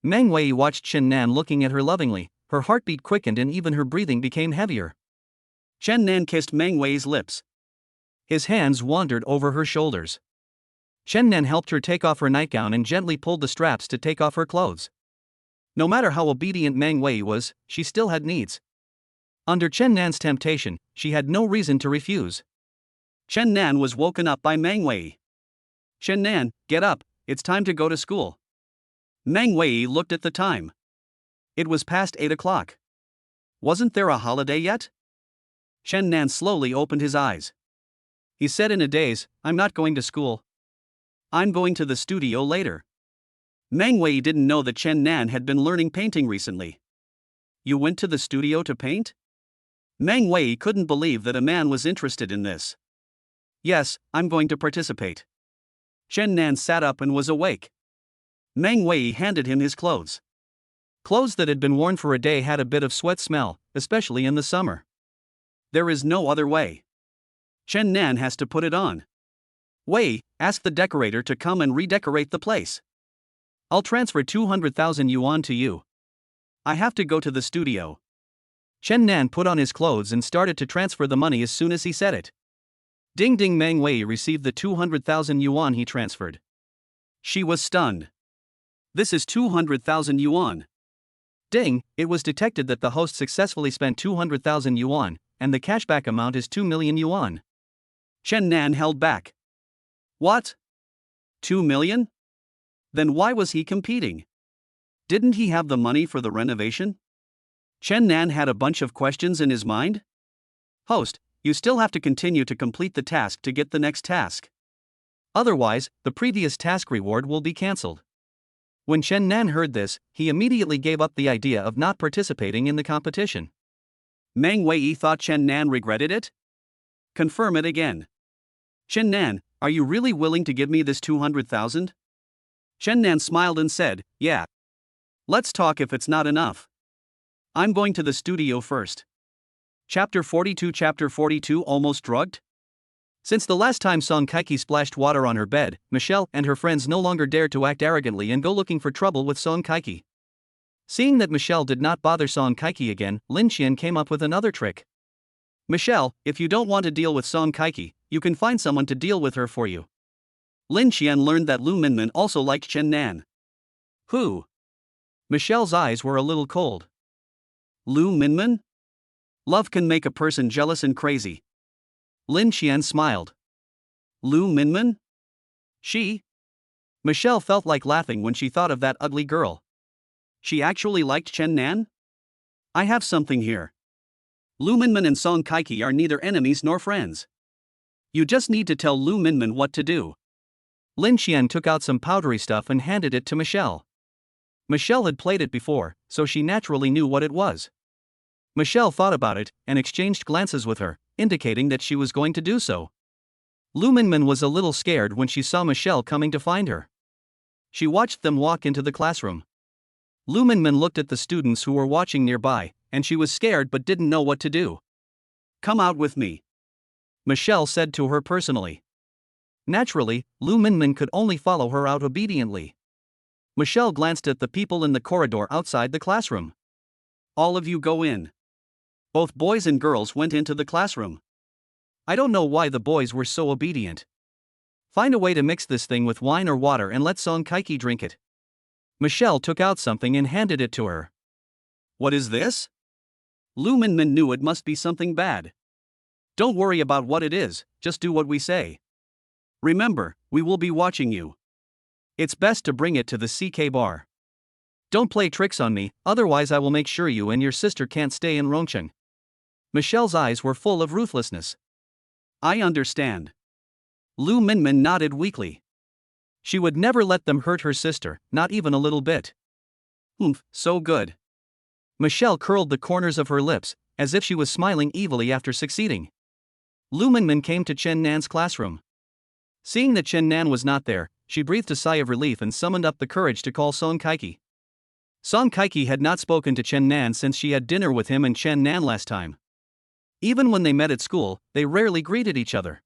Meng Wei watched Chen Nan looking at her lovingly, her heartbeat quickened and even her breathing became heavier. Chen Nan kissed Meng Wei's lips. His hands wandered over her shoulders. Chen Nan helped her take off her nightgown and gently pulled the straps to take off her clothes. No matter how obedient Meng Wei was, she still had needs. Under Chen Nan's temptation, she had no reason to refuse. Chen Nan was woken up by Meng Wei. Chen Nan, get up, it's time to go to school. Meng Wei looked at the time. It was past 8 o'clock. Wasn't there a holiday yet? Chen Nan slowly opened his eyes. He said in a daze, I'm not going to school. I'm going to the studio later. Meng Wei didn't know that Chen Nan had been learning painting recently. You went to the studio to paint? Meng Wei couldn't believe that a man was interested in this. Yes, I'm going to participate. Chen Nan sat up and was awake. Meng Wei handed him his clothes. Clothes that had been worn for a day had a bit of sweat smell, especially in the summer. There is no other way. Chen Nan has to put it on. Wei, ask the decorator to come and redecorate the place. I'll transfer 200,000 yuan to you. I have to go to the studio. Chen Nan put on his clothes and started to transfer the money as soon as he said it. Ding ding, Meng Wei received the 200,000 yuan he transferred. She was stunned. This is 200,000 yuan. Ding, it was detected that the host successfully spent 200,000 yuan, and the cashback amount is 2 million yuan. Chen Nan held back. What? 2 million? Then why was he competing? Didn't he have the money for the renovation? Chen Nan had a bunch of questions in his mind. Host, you still have to continue to complete the task to get the next task. Otherwise, the previous task reward will be cancelled. When Chen Nan heard this, he immediately gave up the idea of not participating in the competition. Meng Wei thought Chen Nan regretted it? Confirm it again. Chen Nan, are you really willing to give me this 200,000? Chen Nan smiled and said, yeah. Let's talk if it's not enough. I'm going to the studio first. Chapter 42 Almost drugged? Since the last time Song Kaiki splashed water on her bed, Michelle and her friends no longer dared to act arrogantly and go looking for trouble with Song Kaiki. Seeing that Michelle did not bother Song Kaiki again, Lin Qian came up with another trick. Michelle, if you don't want to deal with Song Kaiki, you can find someone to deal with her for you. Lin Qian learned that Lu Minmin also liked Chen Nan. Who? Michelle's eyes were a little cold. Lu Minmin? Love can make a person jealous and crazy. Lin Qian smiled. Lu Minmin? She? Michelle felt like laughing when she thought of that ugly girl. She actually liked Chen Nan? I have something here. Lu Minmin and Song Kaiki are neither enemies nor friends. You just need to tell Lu Minmin what to do. Lin Qian took out some powdery stuff and handed it to Michelle. Michelle had played it before, so she naturally knew what it was. Michelle thought about it and exchanged glances with her, indicating that she was going to do so. Lu Minmin was a little scared when she saw Michelle coming to find her. She watched them walk into the classroom. Lu Minmin looked at the students who were watching nearby, and she was scared but didn't know what to do. Come out with me, Michelle said to her personally. Naturally, Lu Minmin could only follow her out obediently. Michelle glanced at the people in the corridor outside the classroom. All of you go in. Both boys and girls went into the classroom. I don't know why the boys were so obedient. Find a way to mix this thing with wine or water and let Song Kaiki drink it. Michelle took out something and handed it to her. What is this? Lu Minmin knew it must be something bad. Don't worry about what it is, just do what we say. Remember, we will be watching you. It's best to bring it to the CK bar. Don't play tricks on me, otherwise I will make sure you and your sister can't stay in Rongcheng. Michelle's eyes were full of ruthlessness. I understand. Lu Minmin nodded weakly. She would never let them hurt her sister, not even a little bit. So good. Michelle curled the corners of her lips, as if she was smiling evilly after succeeding. Lu Minmin came to Chen Nan's classroom. Seeing that Chen Nan was not there, she breathed a sigh of relief and summoned up the courage to call Song Kaiki. Song Kaiki had not spoken to Chen Nan since she had dinner with him and Chen Nan last time. Even when they met at school, they rarely greeted each other.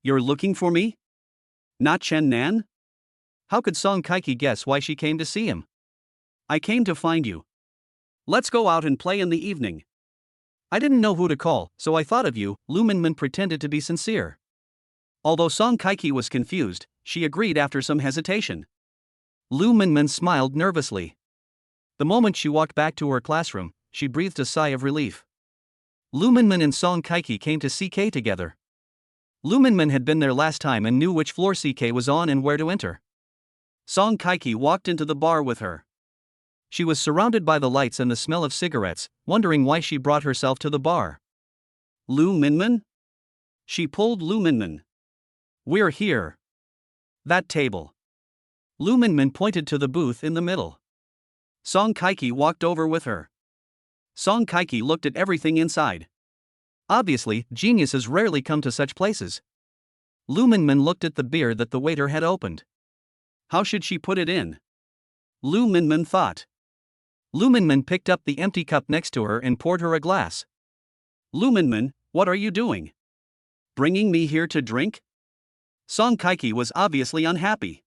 You're looking for me? Not Chen Nan? How could Song Kaiki guess why she came to see him? I came to find you. Let's go out and play in the evening. I didn't know who to call, so I thought of you. Lu Minmin pretended to be sincere. Although Song Kaiki was confused, she agreed after some hesitation. Lu Minmin smiled nervously. The moment she walked back to her classroom, she breathed a sigh of relief. Lu Minmin and Song Kaiki came to CK together. Lu Minmin had been there last time and knew which floor CK was on and where to enter. Song Kaiki walked into the bar with her. She was surrounded by the lights and the smell of cigarettes, wondering why she brought herself to the bar. Lu Minmin? She pulled Lu Minmin. We're here. That table. Lu Minmin pointed to the booth in the middle. Song Kaiki walked over with her. Song Kaiki looked at everything inside. Obviously, geniuses rarely come to such places. Lu Minmin looked at the beer that the waiter had opened. How should she put it in? Lu Minmin thought. Lu Minmin picked up the empty cup next to her and poured her a glass. Lu Minmin, what are you doing? Bringing me here to drink? Song Kaiki was obviously unhappy.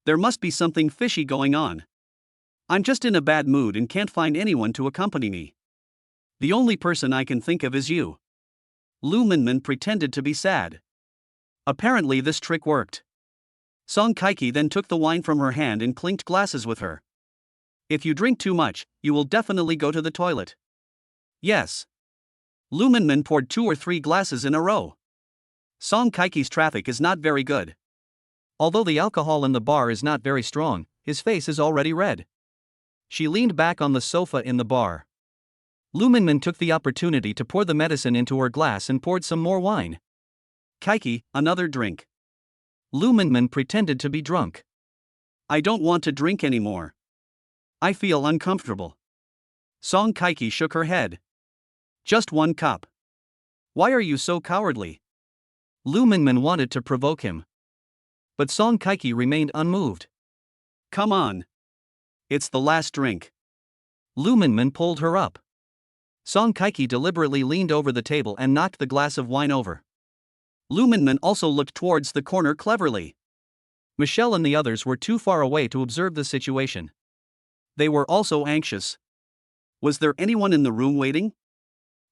There must be something fishy going on. I'm just in a bad mood and can't find anyone to accompany me. The only person I can think of is you. Lu Minmin pretended to be sad. Apparently this trick worked. Song Kaiki then took the wine from her hand and clinked glasses with her. If you drink too much, you will definitely go to the toilet. Yes. Lu Minmin poured 2 or 3 glasses in a row. Song Kaiki's traffic is not very good. Although the alcohol in the bar is not very strong, his face is already red. She leaned back on the sofa in the bar. Lu Minmin took the opportunity to pour the medicine into her glass and poured some more wine. Kaiki, another drink. Lu Minmin pretended to be drunk. I don't want to drink anymore. I feel uncomfortable. Song Kaiki shook her head. Just 1 cup. Why are you so cowardly? Lu Minmin wanted to provoke him. But Song Kaiki remained unmoved. Come on. It's the last drink. Lu Minmin pulled her up. Song Kaiki deliberately leaned over the table and knocked the glass of wine over. Lu Minmin also looked towards the corner cleverly. Michelle and the others were too far away to observe the situation. They were also anxious. Was there anyone in the room waiting?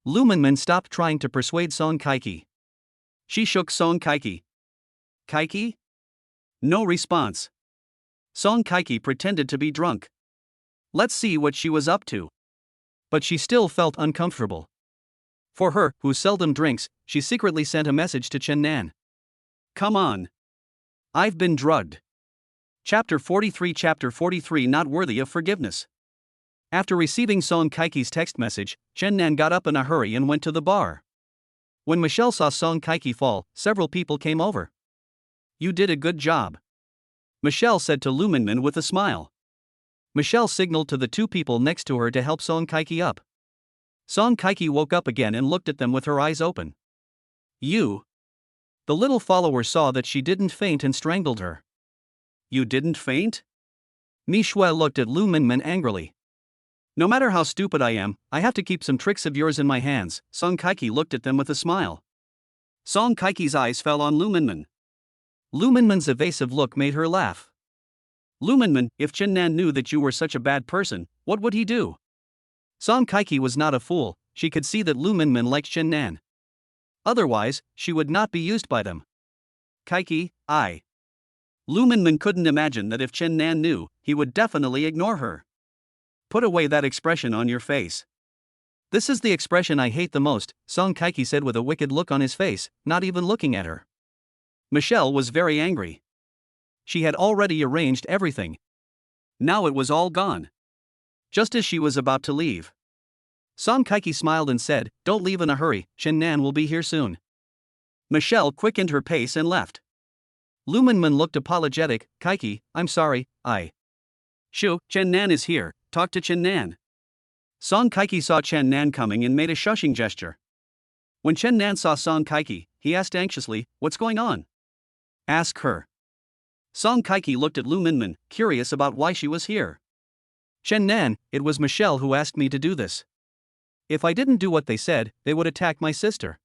Lu Minmin stopped trying to persuade Song Kaiki. She shook Song Kaiki. Kaiki? No response. Song Kaiki pretended to be drunk. Let's see what she was up to. But she still felt uncomfortable. For her, who seldom drinks, she secretly sent a message to Chen Nan. Come on. I've been drugged. Chapter 43 Not Worthy of Forgiveness. After receiving Song Kaiki's text message, Chen Nan got up in a hurry and went to the bar. When Michelle saw Song Kaiki fall, several people came over. You did a good job, Michelle said to Lu Minmin with a smile. Michelle signaled to the two people next to her to help Song Kaiki up. Song Kaiki woke up again and looked at them with her eyes open. You. The little follower saw that she didn't faint and strangled her. You didn't faint? Mi Shui looked at Lu Minmin angrily. No matter how stupid I am, I have to keep some tricks of yours in my hands. Song Kaiki looked at them with a smile. Song Kaiki's eyes fell on Lu Minmin. Lu Minmin's evasive look made her laugh. Lu Minmin, if Chen Nan knew that you were such a bad person, what would he do? Song Kaiki was not a fool, she could see that Lu Minmin liked Chen Nan. Otherwise, she would not be used by them. Kaiki, Lu Minmin couldn't imagine that if Chen Nan knew, he would definitely ignore her. Put away that expression on your face. This is the expression I hate the most, Song Kaiki said with a wicked look on his face, not even looking at her. Michelle was very angry. She had already arranged everything. Now it was all gone. Just as she was about to leave, Song Kaiki smiled and said, "Don't leave in a hurry, Chen Nan will be here soon." Michelle quickened her pace and left. Lu Minmin looked apologetic. "Kaiki, I'm sorry, Shoo, Chen Nan is here, talk to Chen Nan." Song Kaiki saw Chen Nan coming and made a shushing gesture. When Chen Nan saw Song Kaiki, he asked anxiously, "What's going on?" "Ask her." Song Kaiki looked at Lu Minmin, curious about why she was here. "Chen Nan, it was Michelle who asked me to do this. If I didn't do what they said, they would attack my sister.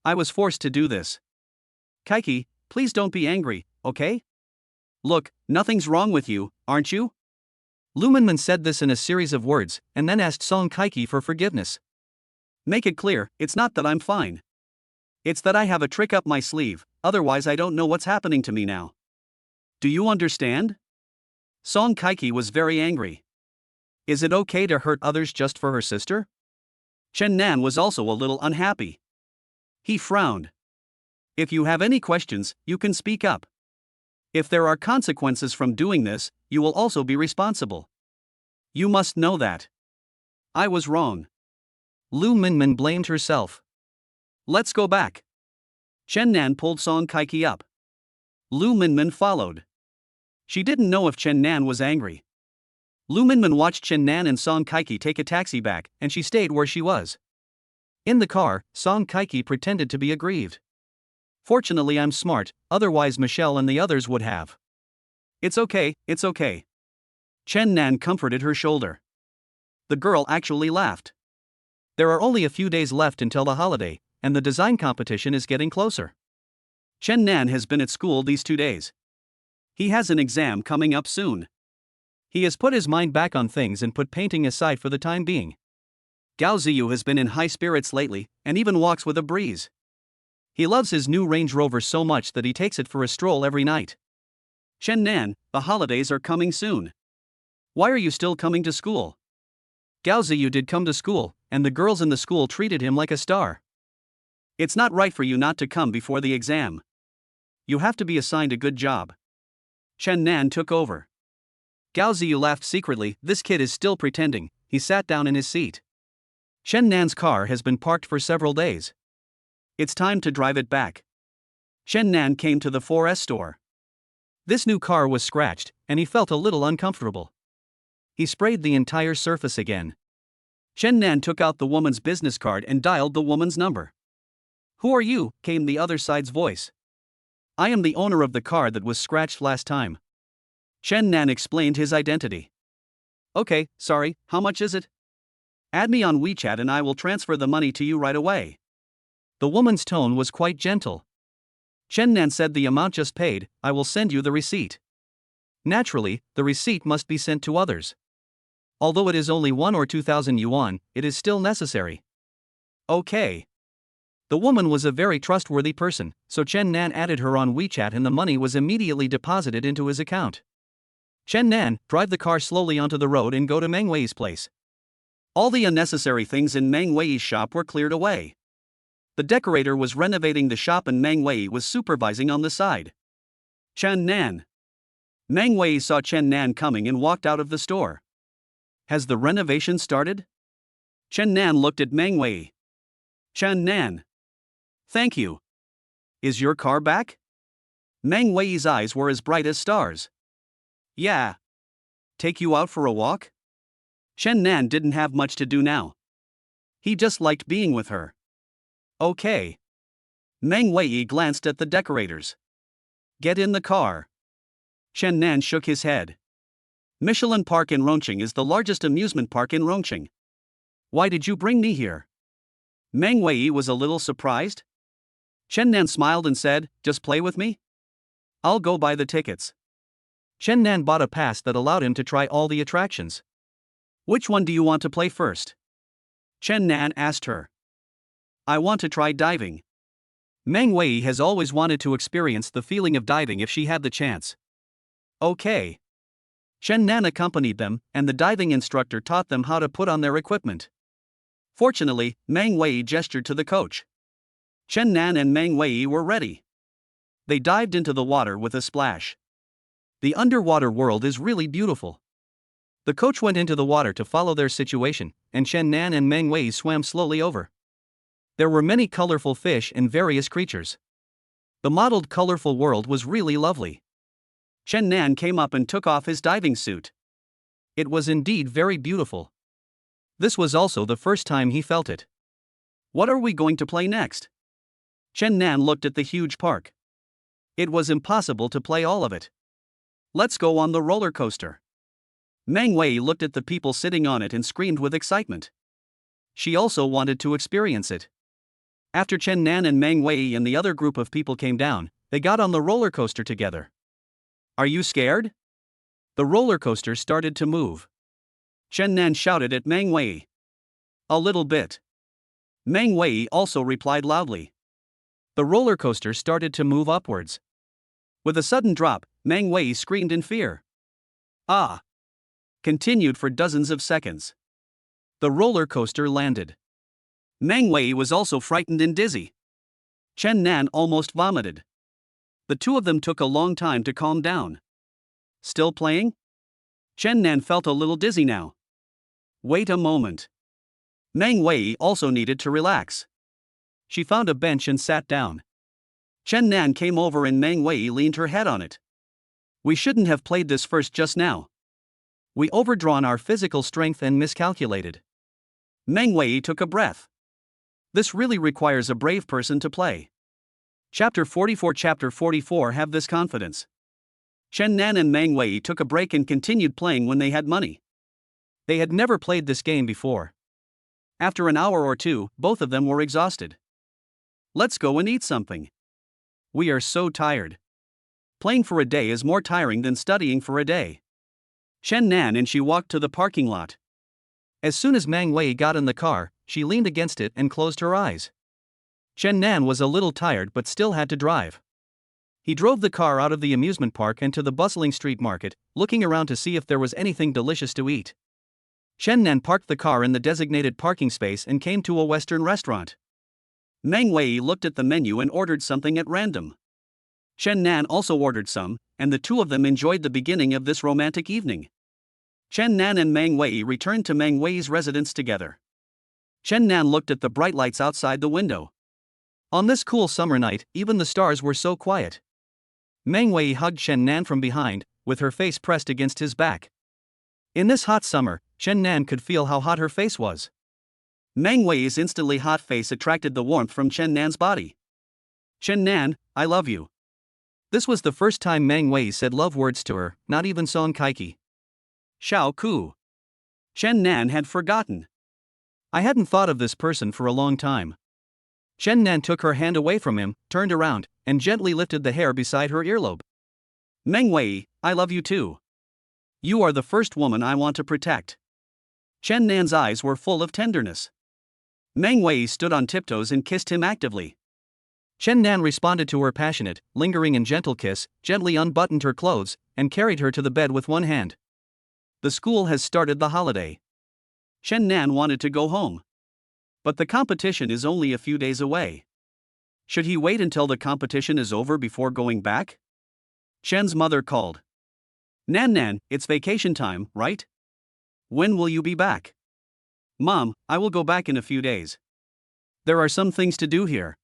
I was forced to do this." "Kaiki, please don't be angry, okay? Look, nothing's wrong with you, aren't you?" Lu Minmin said this in a series of words, and then asked Song Kaiki for forgiveness. "Make it clear, it's not that I'm fine. It's that I have a trick up my sleeve, otherwise I don't know what's happening to me now. Do you understand?" Song Kaiki was very angry. Is it okay to hurt others just for her sister? Chen Nan was also a little unhappy. He frowned. "If you have any questions, you can speak up. If there are consequences from doing this, you will also be responsible. You must know that. I was wrong." Lu Minmin blamed herself. "Let's go back." Chen Nan pulled Song Kaiki up. Lu Minmin followed. She didn't know if Chen Nan was angry. Lu Minmin watched Chen Nan and Song Kaiki take a taxi back, and she stayed where she was. In the car, Song Kaiki pretended to be aggrieved. "Fortunately I'm smart, otherwise Michelle and the others would have." It's okay. Chen Nan comforted her shoulder. The girl actually laughed. There are only a few days left until the holiday, and the design competition is getting closer. Chen Nan has been at school these 2 days. He has an exam coming up soon. He has put his mind back on things and put painting aside for the time being. Gao Ziyu has been in high spirits lately, and even walks with a breeze. He loves his new Range Rover so much that he takes it for a stroll every night. Chen Nan, the holidays are coming soon. Why are you still coming to school? Gao Ziyu did come to school, and the girls in the school treated him like a star. It's not right for you not to come before the exam. You have to be assigned a good job. Chen Nan took over. Gao Ziyu laughed secretly. This kid is still pretending. He sat down in his seat. Chen Nan's car has been parked for several days. It's time to drive it back. Chen Nan came to the 4S store. This new car was scratched, and he felt a little uncomfortable. He sprayed the entire surface again. Chen Nan took out the woman's business card and dialed the woman's number. "Who are you?" came the other side's voice. "I am the owner of the car that was scratched last time." Chen Nan explained his identity. Okay, sorry, how much is it? Add me on WeChat and I will transfer the money to you right away. The woman's tone was quite gentle. Chen Nan said the amount just paid, I will send you the receipt. Naturally, the receipt must be sent to others. Although it is only 1 or 2,000 yuan, it is still necessary. Okay. The woman was a very trustworthy person, so Chen Nan added her on WeChat and the money was immediately deposited into his account. Chen Nan, drive the car slowly onto the road and go to Meng Wei's place. All the unnecessary things in Meng Wei's shop were cleared away. The decorator was renovating the shop and Meng Wei was supervising on the side. Chen Nan. Meng Wei saw Chen Nan coming and walked out of the store. Has the renovation started? Chen Nan looked at Meng Wei. Chen Nan. Thank you. Is your car back? Meng Wei's eyes were as bright as stars. Yeah. Take you out for a walk? Chen Nan didn't have much to do now. He just liked being with her. Okay. Meng Wei glanced at the decorators. Get in the car. Chen Nan shook his head. Michelin Park in Rongqing is the largest amusement park in Rongqing. Why did you bring me here? Meng Wei was a little surprised. Chen Nan smiled and said, just play with me? I'll go buy the tickets. Chen Nan bought a pass that allowed him to try all the attractions. Which one do you want to play first? Chen Nan asked her. I want to try diving. Meng Wei has always wanted to experience the feeling of diving if she had the chance. Okay. Chen Nan accompanied them, and the diving instructor taught them how to put on their equipment. Fortunately, Meng Wei gestured to the coach. Chen Nan and Meng Wei were ready. They dived into the water with a splash. The underwater world is really beautiful. The coach went into the water to follow their situation, and Chen Nan and Meng Wei swam slowly over. There were many colorful fish and various creatures. The modeled colorful world was really lovely. Chen Nan came up and took off his diving suit. It was indeed very beautiful. This was also the first time he felt it. What are we going to play next? Chen Nan looked at the huge park. It was impossible to play all of it. Let's go on the roller coaster. Meng Wei looked at the people sitting on it and screamed with excitement. She also wanted to experience it. After Chen Nan and Meng Wei and the other group of people came down, they got on the roller coaster together. Are you scared? The roller coaster started to move. Chen Nan shouted at Meng Wei. A little bit. Meng Wei also replied loudly. The roller coaster started to move upwards. With a sudden drop, Meng Wei screamed in fear. Ah! Continued for dozens of seconds. The roller coaster landed. Meng Wei was also frightened and dizzy. Chen Nan almost vomited. The two of them took a long time to calm down. Still playing? Chen Nan felt a little dizzy now. Wait a moment. Meng Wei also needed to relax. She found a bench and sat down. Chen Nan came over and Meng Wei leaned her head on it. We shouldn't have played this first just now. We overdrawn our physical strength and miscalculated. Meng Wei took a breath. This really requires a brave person to play. Chapter 44 Have this confidence. Chen Nan and Meng Wei took a break and continued playing when they had money. They had never played this game before. After an hour or two, both of them were exhausted. Let's go and eat something. We are so tired. Playing for a day is more tiring than studying for a day. Chen Nan and she walked to the parking lot. As soon as Meng Wei got in the car, she leaned against it and closed her eyes. Chen Nan was a little tired but still had to drive. He drove the car out of the amusement park and to the bustling street market, looking around to see if there was anything delicious to eat. Chen Nan parked the car in the designated parking space and came to a Western restaurant. Meng Wei looked at the menu and ordered something at random. Chen Nan also ordered some, and the two of them enjoyed the beginning of this romantic evening. Chen Nan and Meng Wei returned to Meng Wei's residence together. Chen Nan looked at the bright lights outside the window. On this cool summer night, even the stars were so quiet. Meng Wei hugged Chen Nan from behind, with her face pressed against his back. In this hot summer, Chen Nan could feel how hot her face was. Meng Wei's instantly hot face attracted the warmth from Chen Nan's body. Chen Nan, I love you. This was the first time Meng Wei said love words to her, not even Song Kaiki. Xiao Ku. Chen Nan had forgotten. I hadn't thought of this person for a long time. Chen Nan took her hand away from him, turned around, and gently lifted the hair beside her earlobe. Meng Wei, I love you too. You are the first woman I want to protect. Chen Nan's eyes were full of tenderness. Meng Wei stood on tiptoes and kissed him actively. Chen Nan responded to her passionate, lingering and gentle kiss, gently unbuttoned her clothes, and carried her to the bed with one hand. The school has started the holiday. Chen Nan wanted to go home. But the competition is only a few days away. Should he wait until the competition is over before going back? Chen's mother called. Nan, it's vacation time, right? When will you be back? Mom, I will go back in a few days. There are some things to do here.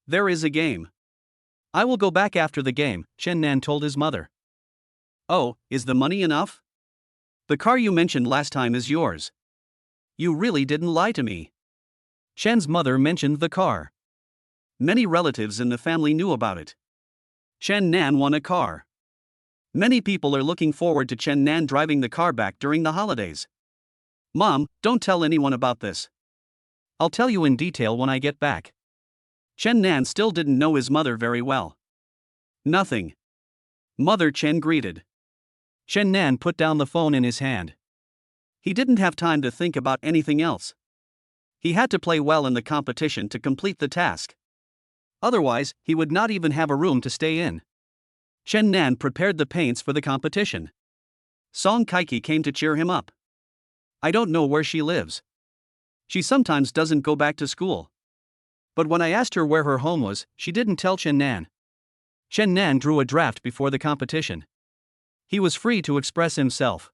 There is a game. I will go back after the game, Chen Nan told his mother. Oh, is the money enough? The car you mentioned last time is yours. You really didn't lie to me. Chen's mother mentioned the car. Many relatives in the family knew about it. Chen Nan won a car. Many people are looking forward to Chen Nan driving the car back during the holidays. Mom, don't tell anyone about this. I'll tell you in detail when I get back. Chen Nan still didn't know his mother very well. Nothing. Mother Chen greeted. Chen Nan put down the phone in his hand. He didn't have time to think about anything else. He had to play well in the competition to complete the task. Otherwise, he would not even have a room to stay in. Chen Nan prepared the paints for the competition. Song Kaiki came to cheer him up. I don't know where she lives. She sometimes doesn't go back to school. But when I asked her where her home was, she didn't tell Chen Nan. Chen Nan drew a draft before the competition. He was free to express himself.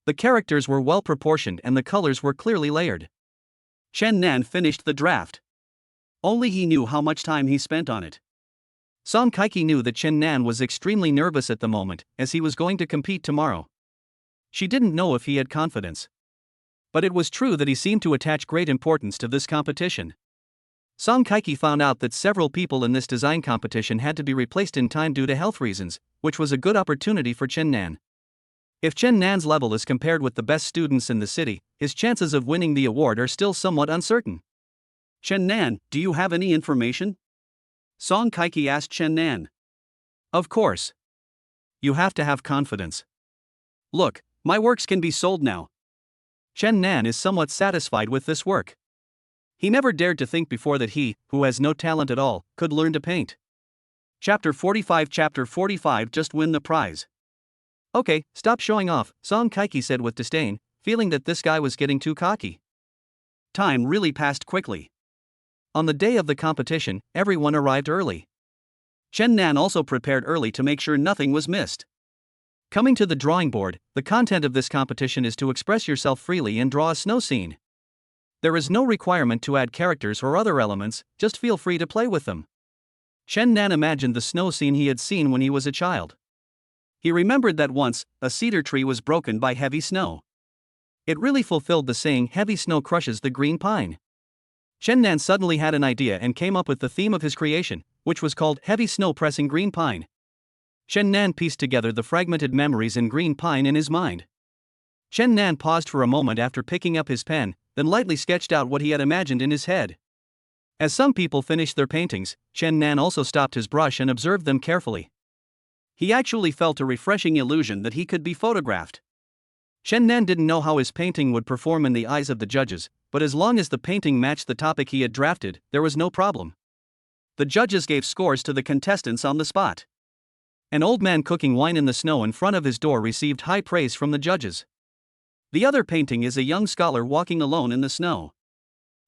The characters were well proportioned and the colors were clearly layered. Chen Nan finished the draft. Only he knew how much time he spent on it. Song Kaiki knew that Chen Nan was extremely nervous at the moment, as he was going to compete tomorrow. She didn't know if he had confidence. But it was true that he seemed to attach great importance to this competition. Song Kaiki found out that several people in this design competition had to be replaced in time due to health reasons, which was a good opportunity for Chen Nan. If Chen Nan's level is compared with the best students in the city, his chances of winning the award are still somewhat uncertain. Chen Nan, do you have any information? Song Kaiki asked Chen Nan. Of course. You have to have confidence. Look, my works can be sold now. Chen Nan is somewhat satisfied with this work. He never dared to think before that he, who has no talent at all, could learn to paint. Chapter 45 Just win the prize. Okay, stop showing off, Song Kaiki said with disdain, feeling that this guy was getting too cocky. Time really passed quickly. On the day of the competition, everyone arrived early. Chen Nan also prepared early to make sure nothing was missed. Coming to the drawing board, the content of this competition is to express yourself freely and draw a snow scene. There is no requirement to add characters or other elements, just feel free to play with them. Chen Nan imagined the snow scene he had seen when he was a child. He remembered that once, a cedar tree was broken by heavy snow. It really fulfilled the saying, heavy snow crushes the green pine. Chen Nan suddenly had an idea and came up with the theme of his creation, which was called Heavy Snow Pressing Green Pine. Chen Nan pieced together the fragmented memories in green pine in his mind. Chen Nan paused for a moment after picking up his pen, then lightly sketched out what he had imagined in his head. As some people finished their paintings, Chen Nan also stopped his brush and observed them carefully. He actually felt a refreshing illusion that he could be photographed. Chen Nan didn't know how his painting would perform in the eyes of the judges, but as long as the painting matched the topic he had drafted, there was no problem. The judges gave scores to the contestants on the spot. An old man cooking wine in the snow in front of his door received high praise from the judges. The other painting is a young scholar walking alone in the snow.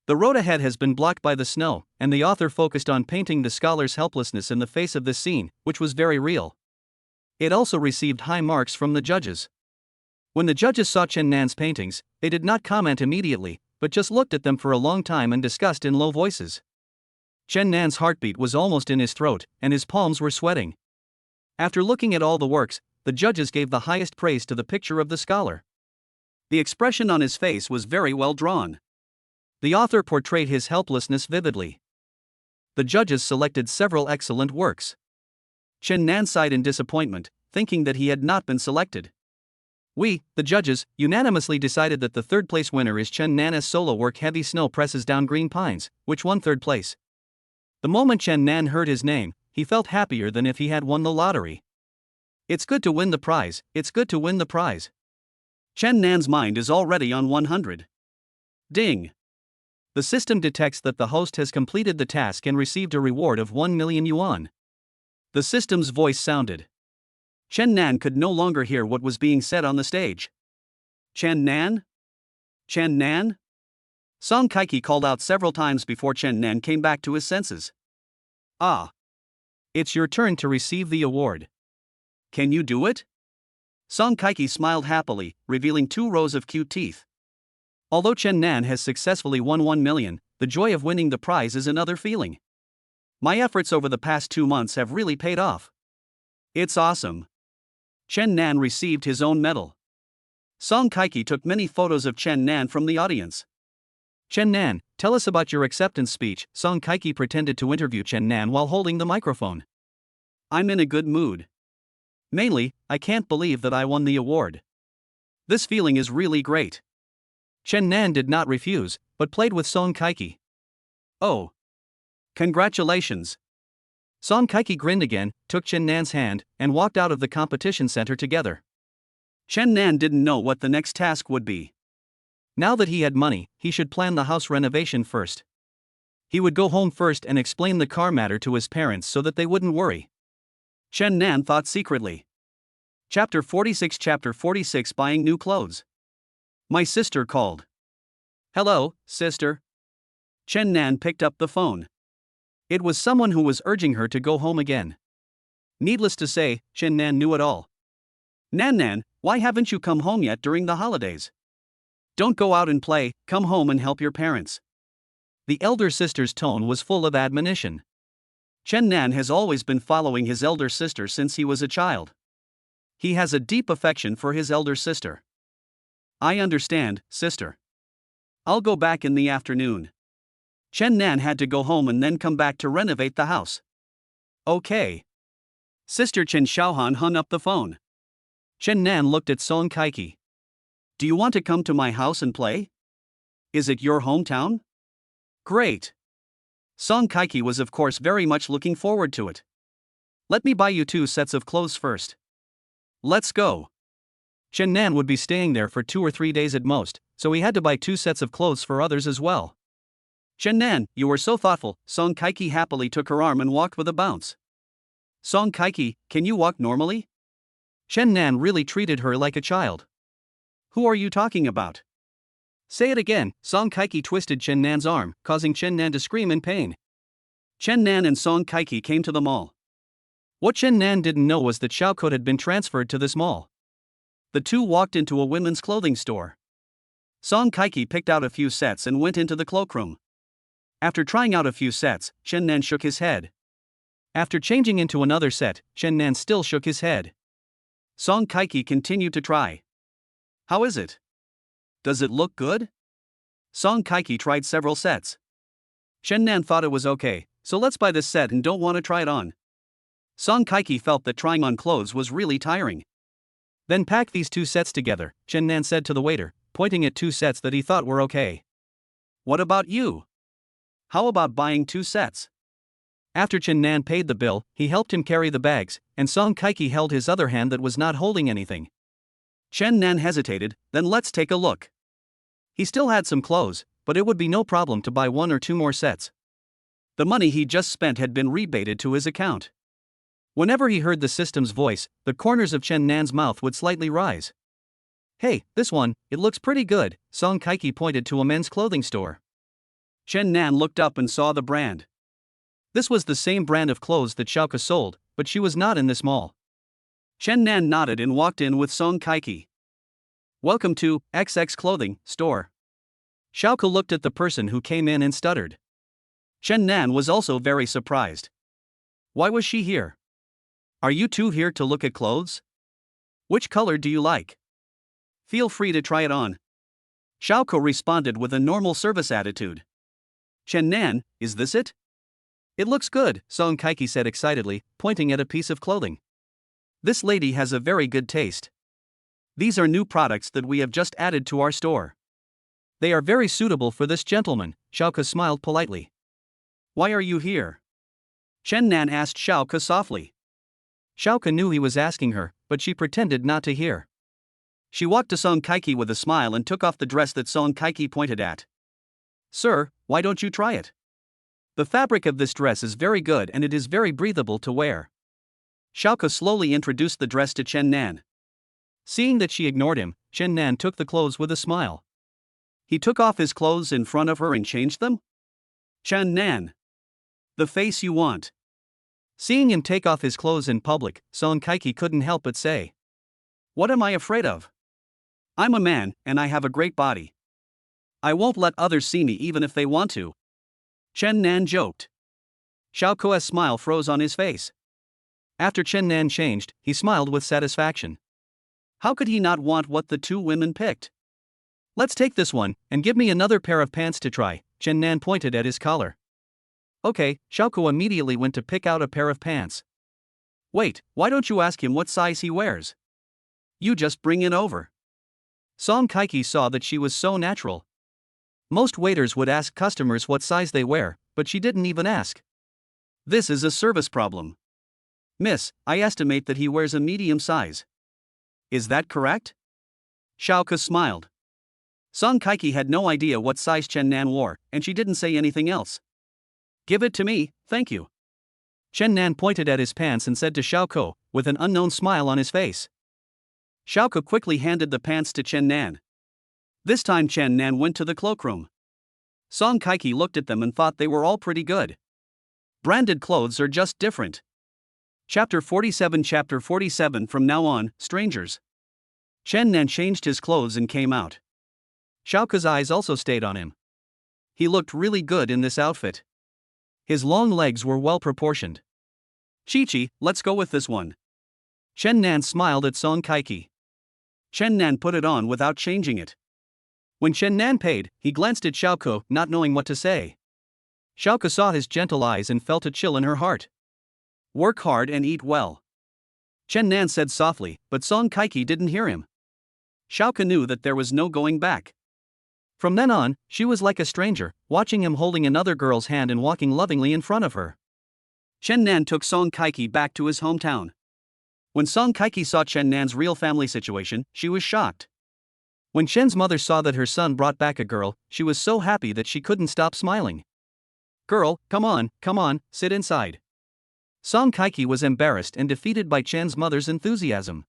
The road ahead has been blocked by the snow, and the author focused on painting the scholar's helplessness in the face of this scene, which was very real. It also received high marks from the judges. When the judges saw Chen Nan's paintings, they did not comment immediately, but just looked at them for a long time and discussed in low voices. Chen Nan's heartbeat was almost in his throat, and his palms were sweating. After looking at all the works, the judges gave the highest praise to the picture of the scholar. The expression on his face was very well drawn. The author portrayed his helplessness vividly. The judges selected several excellent works. Chen Nan sighed in disappointment, thinking that he had not been selected. We, the judges, unanimously decided that the third-place winner is Chen Nan's solo work Heavy Snow Presses Down Green Pines, which won third place. The moment Chen Nan heard his name, he felt happier than if he had won the lottery. It's good to win the prize, it's good to win the prize. Chen Nan's mind is already on 100. Ding. The system detects that the host has completed the task and received a reward of 1 million yuan. The system's voice sounded. Chen Nan could no longer hear what was being said on the stage. Chen Nan? Chen Nan? Song Kaiki called out several times before Chen Nan came back to his senses. Ah. It's your turn to receive the award. Can you do it? Song Kaiki smiled happily, revealing 2 rows of cute teeth. Although Chen Nan has successfully won 1 million, the joy of winning the prize is another feeling. My efforts over the past 2 months have really paid off. It's awesome. Chen Nan received his own medal. Song Kaiki took many photos of Chen Nan from the audience. Chen Nan, tell us about your acceptance speech. Song Kaiki pretended to interview Chen Nan while holding the microphone. I'm in a good mood. Mainly, I can't believe that I won the award. This feeling is really great. Chen Nan did not refuse, but played with Song Kaiki. Oh. Congratulations. Song Kaiki grinned again, took Chen Nan's hand, and walked out of the competition center together. Chen Nan didn't know what the next task would be. Now that he had money, he should plan the house renovation first. He would go home first and explain the car matter to his parents so that they wouldn't worry. Chen Nan thought secretly. Chapter 46 Buying New Clothes. My sister called. Hello, sister. Chen Nan picked up the phone. It was someone who was urging her to go home again. Needless to say, Chen Nan knew it all. Nan, why haven't you come home yet during the holidays? Don't go out and play, come home and help your parents. The elder sister's tone was full of admonition. Chen Nan has always been following his elder sister since he was a child. He has a deep affection for his elder sister. I understand, sister. I'll go back in the afternoon. Chen Nan had to go home and then come back to renovate the house. Okay. Sister Chen Xiaohan hung up the phone. Chen Nan looked at Song Kaiki. Do you want to come to my house and play? Is it your hometown? Great. Song Kaiki was of course very much looking forward to it. Let me buy you 2 sets of clothes first. Let's go. Chen Nan would be staying there for 2 or 3 days at most, so he had to buy 2 sets of clothes for others as well. Chen Nan, you were so thoughtful. Song Kaiki happily took her arm and walked with a bounce. Song Kaiki, can you walk normally? Chen Nan really treated her like a child. Who are you talking about? Say it again. Song Kaiki twisted Chen Nan's arm, causing Chen Nan to scream in pain. Chen Nan and Song Kaiki came to the mall. What Chen Nan didn't know was that Xiaoko had been transferred to this mall. The two walked into a women's clothing store. Song Kaiki picked out a few sets and went into the cloakroom. After trying out a few sets, Chen Nan shook his head. After changing into another set, Chen Nan still shook his head. Song Kaiki continued to try. How is it? Does it look good? Song Kaiki tried several sets. Chen Nan thought it was okay, so let's buy this set and don't want to try it on. Song Kaiki felt that trying on clothes was really tiring. Then pack these 2 sets together, Chen Nan said to the waiter, pointing at 2 sets that he thought were okay. What about you? How about buying 2 sets? After Chen Nan paid the bill, he helped him carry the bags, and Song Kaiki held his other hand that was not holding anything. Chen Nan hesitated, then let's take a look. He still had some clothes, but it would be no problem to buy 1 or 2 more sets. The money he just spent had been rebated to his account. Whenever he heard the system's voice, the corners of Chen Nan's mouth would slightly rise. Hey, this one, it looks pretty good, Song Kaiki pointed to a men's clothing store. Chen Nan looked up and saw the brand. This was the same brand of clothes that Xiaoko sold, but she was not in this mall. Chen Nan nodded and walked in with Song Kaiki. Welcome to XX Clothing Store. Xiaoko looked at the person who came in and stuttered. Chen Nan was also very surprised. Why was she here? Are you two here to look at clothes? Which color do you like? Feel free to try it on. Xiaoko responded with a normal service attitude. Chen Nan, is this it? It looks good, Song Kaiki said excitedly, pointing at a piece of clothing. This lady has a very good taste. These are new products that we have just added to our store. They are very suitable for this gentleman, Xiaoke smiled politely. Why are you here? Chen Nan asked Xiaoke softly. Xiaoke knew he was asking her, but she pretended not to hear. She walked to Song Kaiki with a smile and took off the dress that Song Kaiki pointed at. Sir, why don't you try it? The fabric of this dress is very good and it is very breathable to wear. Xiaoke slowly introduced the dress to Chen Nan. Seeing that she ignored him, Chen Nan took the clothes with a smile. He took off his clothes in front of her and changed them? Chen Nan. The face you want. Seeing him take off his clothes in public, Song Kaiki couldn't help but say. What am I afraid of? I'm a man, and I have a great body. I won't let others see me even if they want to. Chen Nan joked. Xiaoke's smile froze on his face. After Chen Nan changed, he smiled with satisfaction. How could he not want what the two women picked? Let's take this one, and give me another pair of pants to try, Chen Nan pointed at his collar. Okay, Xiaoke immediately went to pick out a pair of pants. Wait, why don't you ask him what size he wears? You just bring it over. Song Kaiki saw that she was so natural. Most waiters would ask customers what size they wear, but she didn't even ask. This is a service problem. Miss, I estimate that he wears a medium size. Is that correct? Xiaoke smiled. Song Kaiki had no idea what size Chen Nan wore, and she didn't say anything else. Give it to me, thank you. Chen Nan pointed at his pants and said to Xiaoke, with an unknown smile on his face. Xiaoke quickly handed the pants to Chen Nan. This time Chen Nan went to the cloakroom. Song Kaiki looked at them and thought they were all pretty good. Branded clothes are just different. Chapter 47 From now on, strangers. Chen Nan changed his clothes and came out. Xiaoke's eyes also stayed on him. He looked really good in this outfit. His long legs were well proportioned. Chi-Chi, let's go with this one. Chen Nan smiled at Song Kaiki. Chen Nan put it on without changing it. When Chen Nan paid, he glanced at Xiaoke, not knowing what to say. Xiaoke saw his gentle eyes and felt a chill in her heart. Work hard and eat well. Chen Nan said softly, but Song Kaiki didn't hear him. Xiaoke knew that there was no going back. From then on, she was like a stranger, watching him holding another girl's hand and walking lovingly in front of her. Chen Nan took Song Kaiki back to his hometown. When Song Kaiki saw Chen Nan's real family situation, she was shocked. When Chen's mother saw that her son brought back a girl, she was so happy that she couldn't stop smiling. Girl, come on, sit inside. Song Kaiki was embarrassed and defeated by Chen's mother's enthusiasm.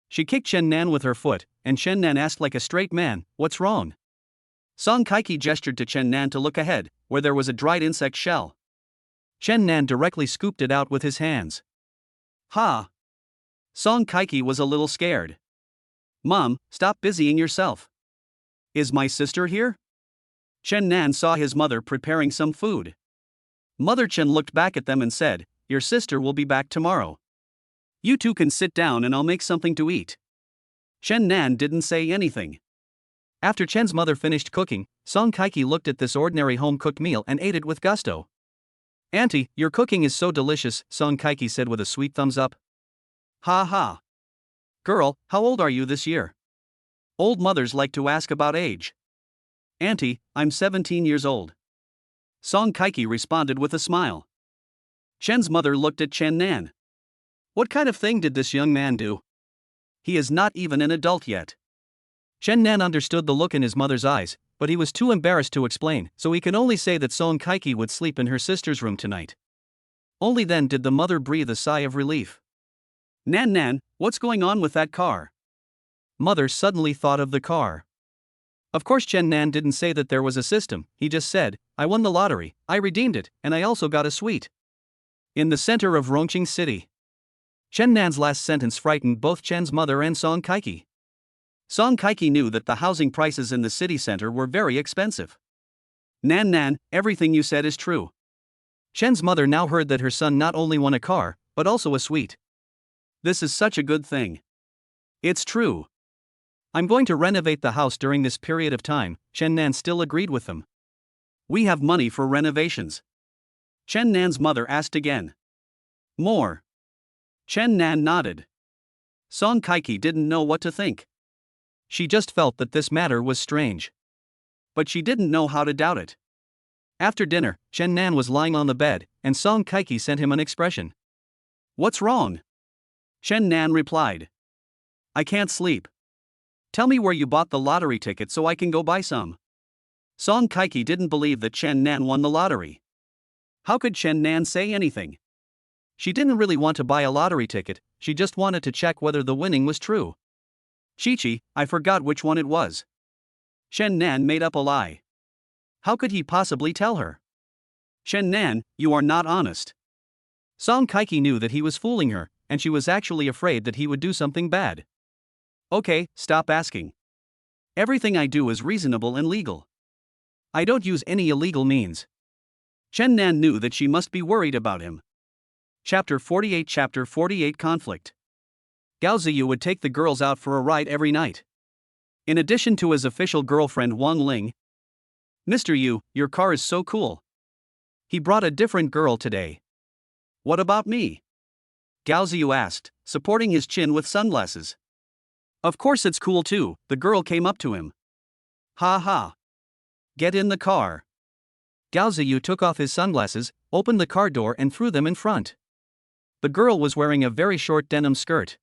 She kicked Chen Nan with her foot, and Chen Nan asked like a straight man, "What's wrong?" Song Kaiki gestured to Chen Nan to look ahead, where there was a dried insect shell. Chen Nan directly scooped it out with his hands. Ha! Song Kaiki was a little scared. Mom, stop busying yourself. Is my sister here? Chen Nan saw his mother preparing some food. Mother Chen looked back at them and said, "Your sister will be back tomorrow. You two can sit down and I'll make something to eat." Chen Nan didn't say anything. After Chen's mother finished cooking, Song Kaiki looked at this ordinary home-cooked meal and ate it with gusto. "Auntie, your cooking is so delicious," Song Kaiki said with a sweet thumbs up. Ha ha. Girl, how old are you this year? Old mothers like to ask about age. Auntie, I'm 17 years old. Song Kaiki responded with a smile. Chen's mother looked at Chen Nan. What kind of thing did this young man do? He is not even an adult yet. Chen Nan understood the look in his mother's eyes, but he was too embarrassed to explain, so he could only say that Song Kaiki would sleep in her sister's room tonight. Only then did the mother breathe a sigh of relief. Nan, what's going on with that car? Mother suddenly thought of the car. Of course Chen Nan didn't say that there was a system, he just said, "I won the lottery, I redeemed it, and I also got a suite." In the center of Rongqing City. Chen Nan's last sentence frightened both Chen's mother and Song Kaiki. Song Kaiki knew that the housing prices in the city center were very expensive. Nan, everything you said is true. Chen's mother now heard that her son not only won a car, but also a suite. This is such a good thing. It's true. I'm going to renovate the house during this period of time, Chen Nan still agreed with them. We have money for renovations. Chen Nan's mother asked again. More. Chen Nan nodded. Song Kaiki didn't know what to think. She just felt that this matter was strange. But she didn't know how to doubt it. After dinner, Chen Nan was lying on the bed, and Song Kaiki sent him an expression. What's wrong? Chen Nan replied. I can't sleep. Tell me where you bought the lottery ticket so I can go buy some. Song Kaiki didn't believe that Chen Nan won the lottery. How could Chen Nan say anything? She didn't really want to buy a lottery ticket, she just wanted to check whether the winning was true. Chi-Chi, I forgot which one it was. Chen Nan made up a lie. How could he possibly tell her? Chen Nan, you are not honest. Song Kaiki knew that he was fooling her, and she was actually afraid that he would do something bad. Okay, stop asking. Everything I do is reasonable and legal. I don't use any illegal means. Chen Nan knew that she must be worried about him. Chapter 48 Conflict. Gao Ziyu would take the girls out for a ride every night. In addition to his official girlfriend Wang Ling, Mr. Yu, your car is so cool. He brought a different girl today. What about me? Gao Ziyu asked, supporting his chin with sunglasses. Of course it's cool too, the girl came up to him. Ha ha. Get in the car. Gao Ziyu took off his sunglasses, opened the car door and threw them in front. The girl was wearing a very short denim skirt.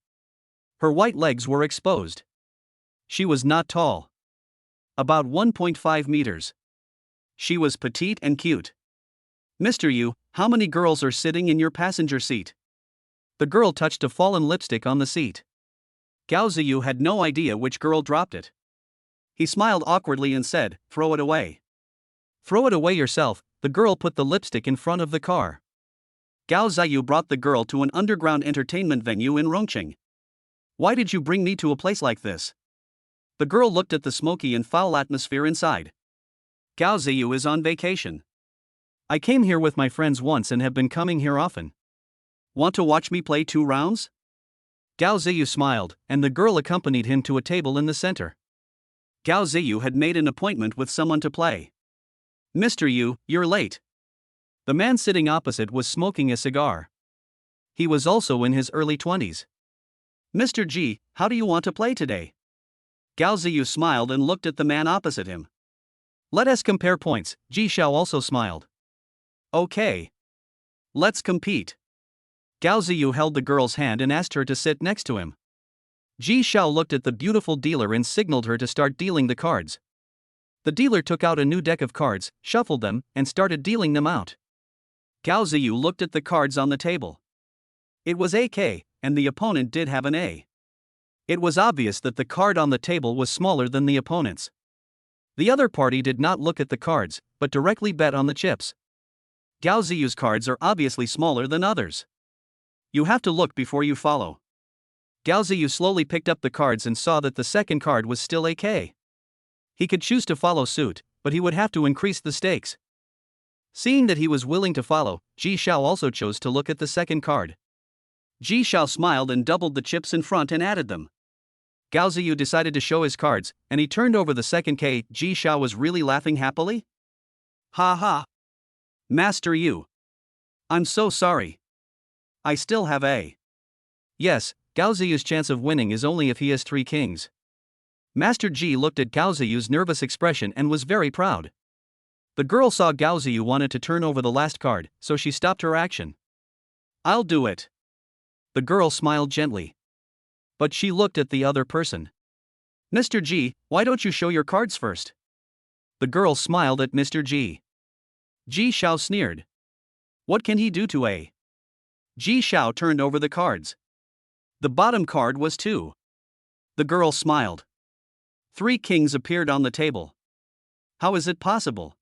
Her white legs were exposed. She was not tall. About 1.5 meters. She was petite and cute. Mr. Yu, how many girls are sitting in your passenger seat? The girl touched a fallen lipstick on the seat. Gao Ziyu had no idea which girl dropped it. He smiled awkwardly and said, throw it away. Throw it away yourself, the girl put the lipstick in front of the car. Gao Ziyu brought the girl to an underground entertainment venue in Rongqing. Why did you bring me to a place like this? The girl looked at the smoky and foul atmosphere inside. Gao Ziyu is on vacation. I came here with my friends once and have been coming here often. Want to watch me play 2 rounds? Gao Ziyu smiled, and the girl accompanied him to a table in the center. Gao Ziyu had made an appointment with someone to play. Mr. Yu, you're late. The man sitting opposite was smoking a cigar. He was also in his early 20s. Mr. G, how do you want to play today? Gao Ziyu smiled and looked at the man opposite him. Let us compare points, Ji Xiao also smiled. Okay. Let's compete. Gao Ziyu held the girl's hand and asked her to sit next to him. Ji Xiao looked at the beautiful dealer and signaled her to start dealing the cards. The dealer took out a new deck of cards, shuffled them, and started dealing them out. Gao Ziyu looked at the cards on the table. It was AK, and the opponent did have an A. It was obvious that the card on the table was smaller than the opponent's. The other party did not look at the cards, but directly bet on the chips. Gao Ziyu's cards are obviously smaller than others. You have to look before you follow. Gao Ziyu slowly picked up the cards and saw that the second card was still AK. He could choose to follow suit, but he would have to increase the stakes. Seeing that he was willing to follow, Ji Xiao also chose to look at the second card. Ji Xiao smiled and doubled the chips in front and added them. Gao Ziyu decided to show his cards, and he turned over the second K. Ji Xiao was really laughing happily. Ha ha. Master Yu. I'm so sorry. I still have A. Yes, Gao Ziyu's chance of winning is only if he has 3 kings. Master Ji looked at Gao Ziyu's nervous expression and was very proud. The girl saw Gao Ziyu wanted to turn over the last card, so she stopped her action. I'll do it. The girl smiled gently. But she looked at the other person. Mr. G, why don't you show your cards first? The girl smiled at Mr. G. Ji Xiao sneered. What can he do to A? Ji Xiao turned over the cards. The bottom card was 2. The girl smiled. 3 kings appeared on the table. How is it possible?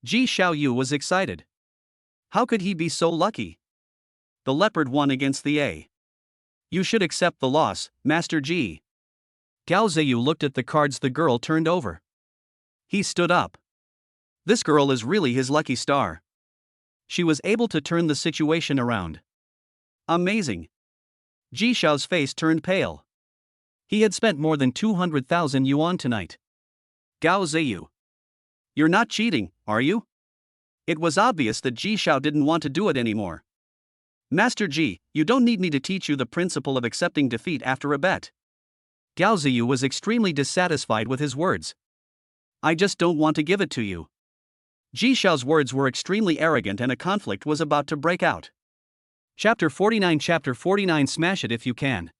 Ji Xiaoyu was excited. How could he be so lucky? The leopard won against the A. You should accept the loss, Master Ji. Gao Ziyu looked at the cards the girl turned over. He stood up. This girl is really his lucky star. She was able to turn the situation around. Amazing. Ji Xiao's face turned pale. He had spent more than 200,000 yuan tonight. Gao Ziyu. You're not cheating, are you? It was obvious that Ji Xiao didn't want to do it anymore. Master Ji, you don't need me to teach you the principle of accepting defeat after a bet. Gao Ziyu was extremely dissatisfied with his words. I just don't want to give it to you. Ji Xiao's words were extremely arrogant and a conflict was about to break out. Chapter 49 Smash it if you can.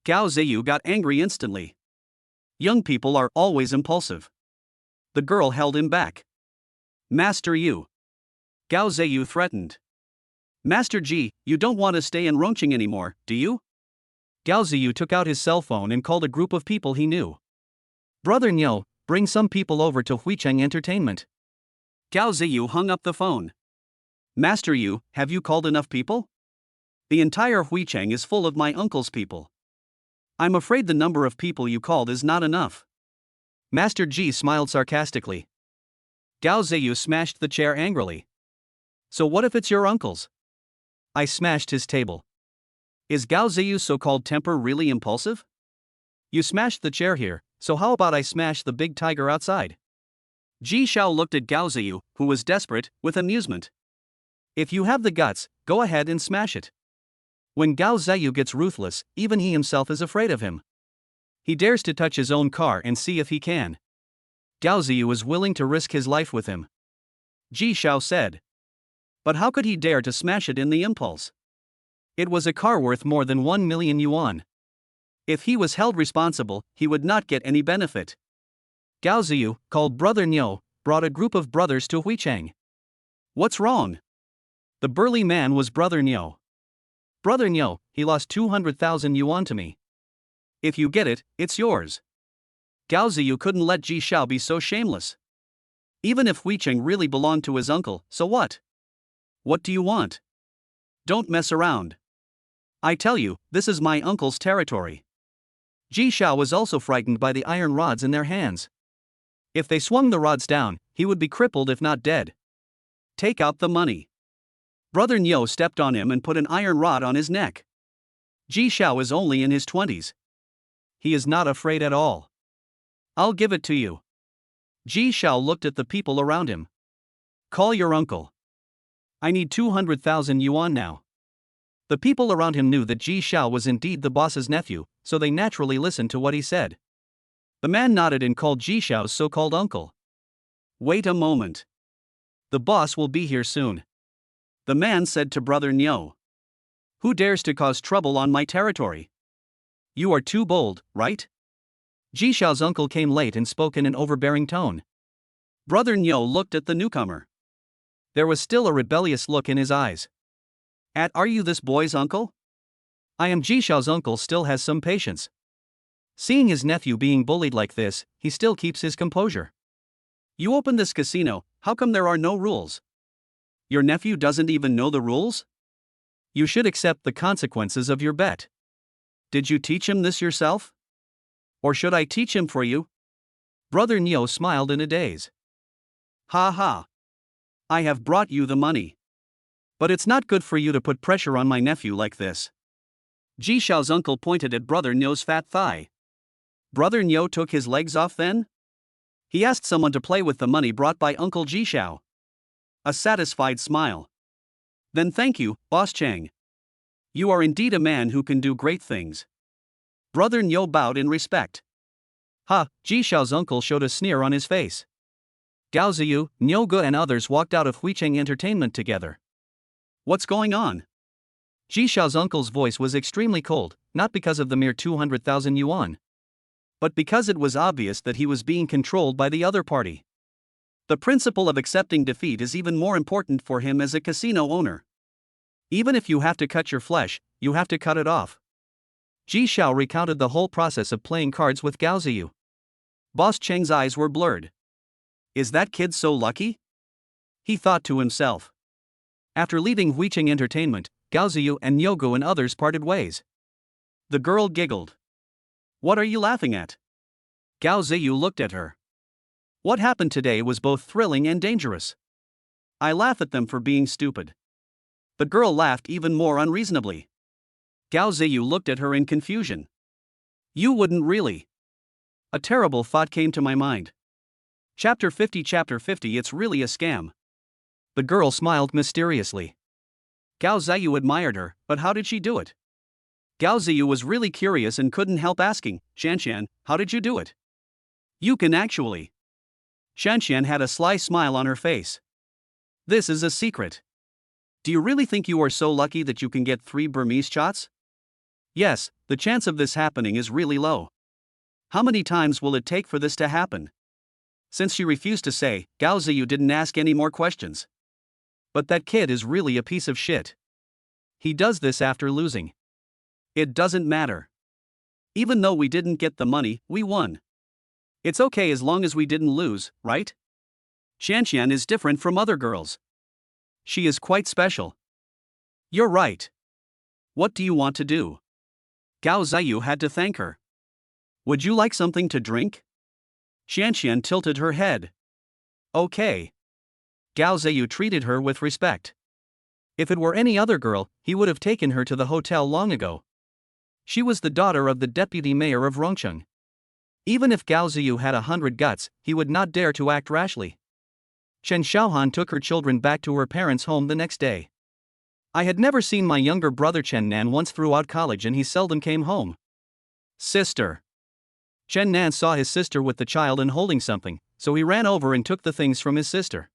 Gao Ziyu got angry instantly. Young people are always impulsive. The girl held him back. Master Yu. Gao Ziyu threatened. Master Ji, you don't want to stay in Rongqing anymore, do you? Gao Ziyu took out his cell phone and called a group of people he knew. Brother Niu, bring some people over to Huicheng Entertainment. Gao Ziyu hung up the phone. Master Yu, have you called enough people? The entire Huicheng is full of my uncle's people. I'm afraid the number of people you called is not enough. Master Ji smiled sarcastically. Gao Ziyu smashed the chair angrily. So what if it's your uncle's? I smashed his table. Is Gao Ziyu's so-called temper really impulsive? You smashed the chair here, so how about I smash the big tiger outside? Ji Xiao looked at Gao Ziyu, who was desperate, with amusement. If you have the guts, go ahead and smash it. When Gao Ziyu gets ruthless, even he himself is afraid of him. He dares to touch his own car and see if he can. Gao Ziyu is willing to risk his life with him. Ji Xiao said. But how could he dare to smash it in the impulse? It was a car worth more than 1 million yuan. If he was held responsible, he would not get any benefit. Gao Ziyu, called Brother Niu, brought a group of brothers to Huicheng. What's wrong? The burly man was Brother Niu. Brother Niu, he lost 200,000 yuan to me. If you get it, it's yours. Gao Ziyu couldn't let Ji Xiao be so shameless. Even if Huicheng really belonged to his uncle, so what? What do you want? Don't mess around. I tell you, this is my uncle's territory. Ji Xiao was also frightened by the iron rods in their hands. If they swung the rods down, he would be crippled if not dead. Take out the money. Brother Niu stepped on him and put an iron rod on his neck. Ji Xiao is only in his 20s. He is not afraid at all. I'll give it to you. Ji Xiao looked at the people around him. Call your uncle. I need 200,000 yuan now. The people around him knew that Ji Xiao was indeed the boss's nephew, so they naturally listened to what he said. The man nodded and called Ji Xiao's so-called uncle. Wait a moment. The boss will be here soon. The man said to Brother Niu. Who dares to cause trouble on my territory? You are too bold, right? Ji Xiao's uncle came late and spoke in an overbearing tone. Brother Niu looked at the newcomer. There was still a rebellious look in his eyes. Are you this boy's uncle? I am. Ji Xiao's uncle still has some patience. Seeing his nephew being bullied like this, he still keeps his composure. You opened this casino, how come there are no rules? Your nephew doesn't even know the rules? You should accept the consequences of your bet. Did you teach him this yourself? Or should I teach him for you? Brother Niu smiled in a daze. Ha ha. I have brought you the money. But it's not good for you to put pressure on my nephew like this. Ji Xiao's uncle pointed at Brother Niu's fat thigh. Brother Niu took his legs off then? He asked someone to play with the money brought by Uncle Ji Xiao. A satisfied smile. Then thank you, Boss Cheng. You are indeed a man who can do great things. Brother Niu bowed in respect. Ha, Ji Xiao's uncle showed a sneer on his face. Gao Ziyu, Niu Ge and others walked out of Huicheng Entertainment together. What's going on? Ji Xiao's uncle's voice was extremely cold, not because of the mere 200,000 yuan, but because it was obvious that he was being controlled by the other party. The principle of accepting defeat is even more important for him as a casino owner. Even if you have to cut your flesh, you have to cut it off. Ji Xiao recounted the whole process of playing cards with Gao Ziyu. Boss Cheng's eyes were blurred. Is that kid so lucky? He thought to himself. After leaving Huicheng Entertainment, Gao Ziyu and Niu Ge and others parted ways. The girl giggled. What are you laughing at? Gao Ziyu looked at her. What happened today was both thrilling and dangerous. I laugh at them for being stupid. The girl laughed even more unreasonably. Gao Ziyu looked at her in confusion. You wouldn't really. A terrible thought came to my mind. Chapter 50 It's really a scam. The girl smiled mysteriously. Gao Ziyu admired her, but how did she do it? Gao Ziyu was really curious and couldn't help asking, Shanshan, how did you do it? You can actually. Shanshan had a sly smile on her face. This is a secret. Do you really think you are so lucky that you can get 3 Burmese shots? Yes, the chance of this happening is really low. How many times will it take for this to happen? Since she refused to say, Gao Ziyu didn't ask any more questions. But that kid is really a piece of shit. He does this after losing. It doesn't matter. Even though we didn't get the money, we won. It's okay as long as we didn't lose, right? Shanshan is different from other girls. She is quite special. You're right. What do you want to do? Gao Ziyu had to thank her. Would you like something to drink? Shanshan tilted her head. Okay. Gao Ziyu treated her with respect. If it were any other girl, he would have taken her to the hotel long ago. She was the daughter of the deputy mayor of Rongcheng. Even if Gao Ziyu had 100 guts, he would not dare to act rashly. Chen Xiaohan took her children back to her parents' home the next day. I had never seen my younger brother Chen Nan once throughout college and he seldom came home. Sister. Chen Nan saw his sister with the child and holding something, so he ran over and took the things from his sister.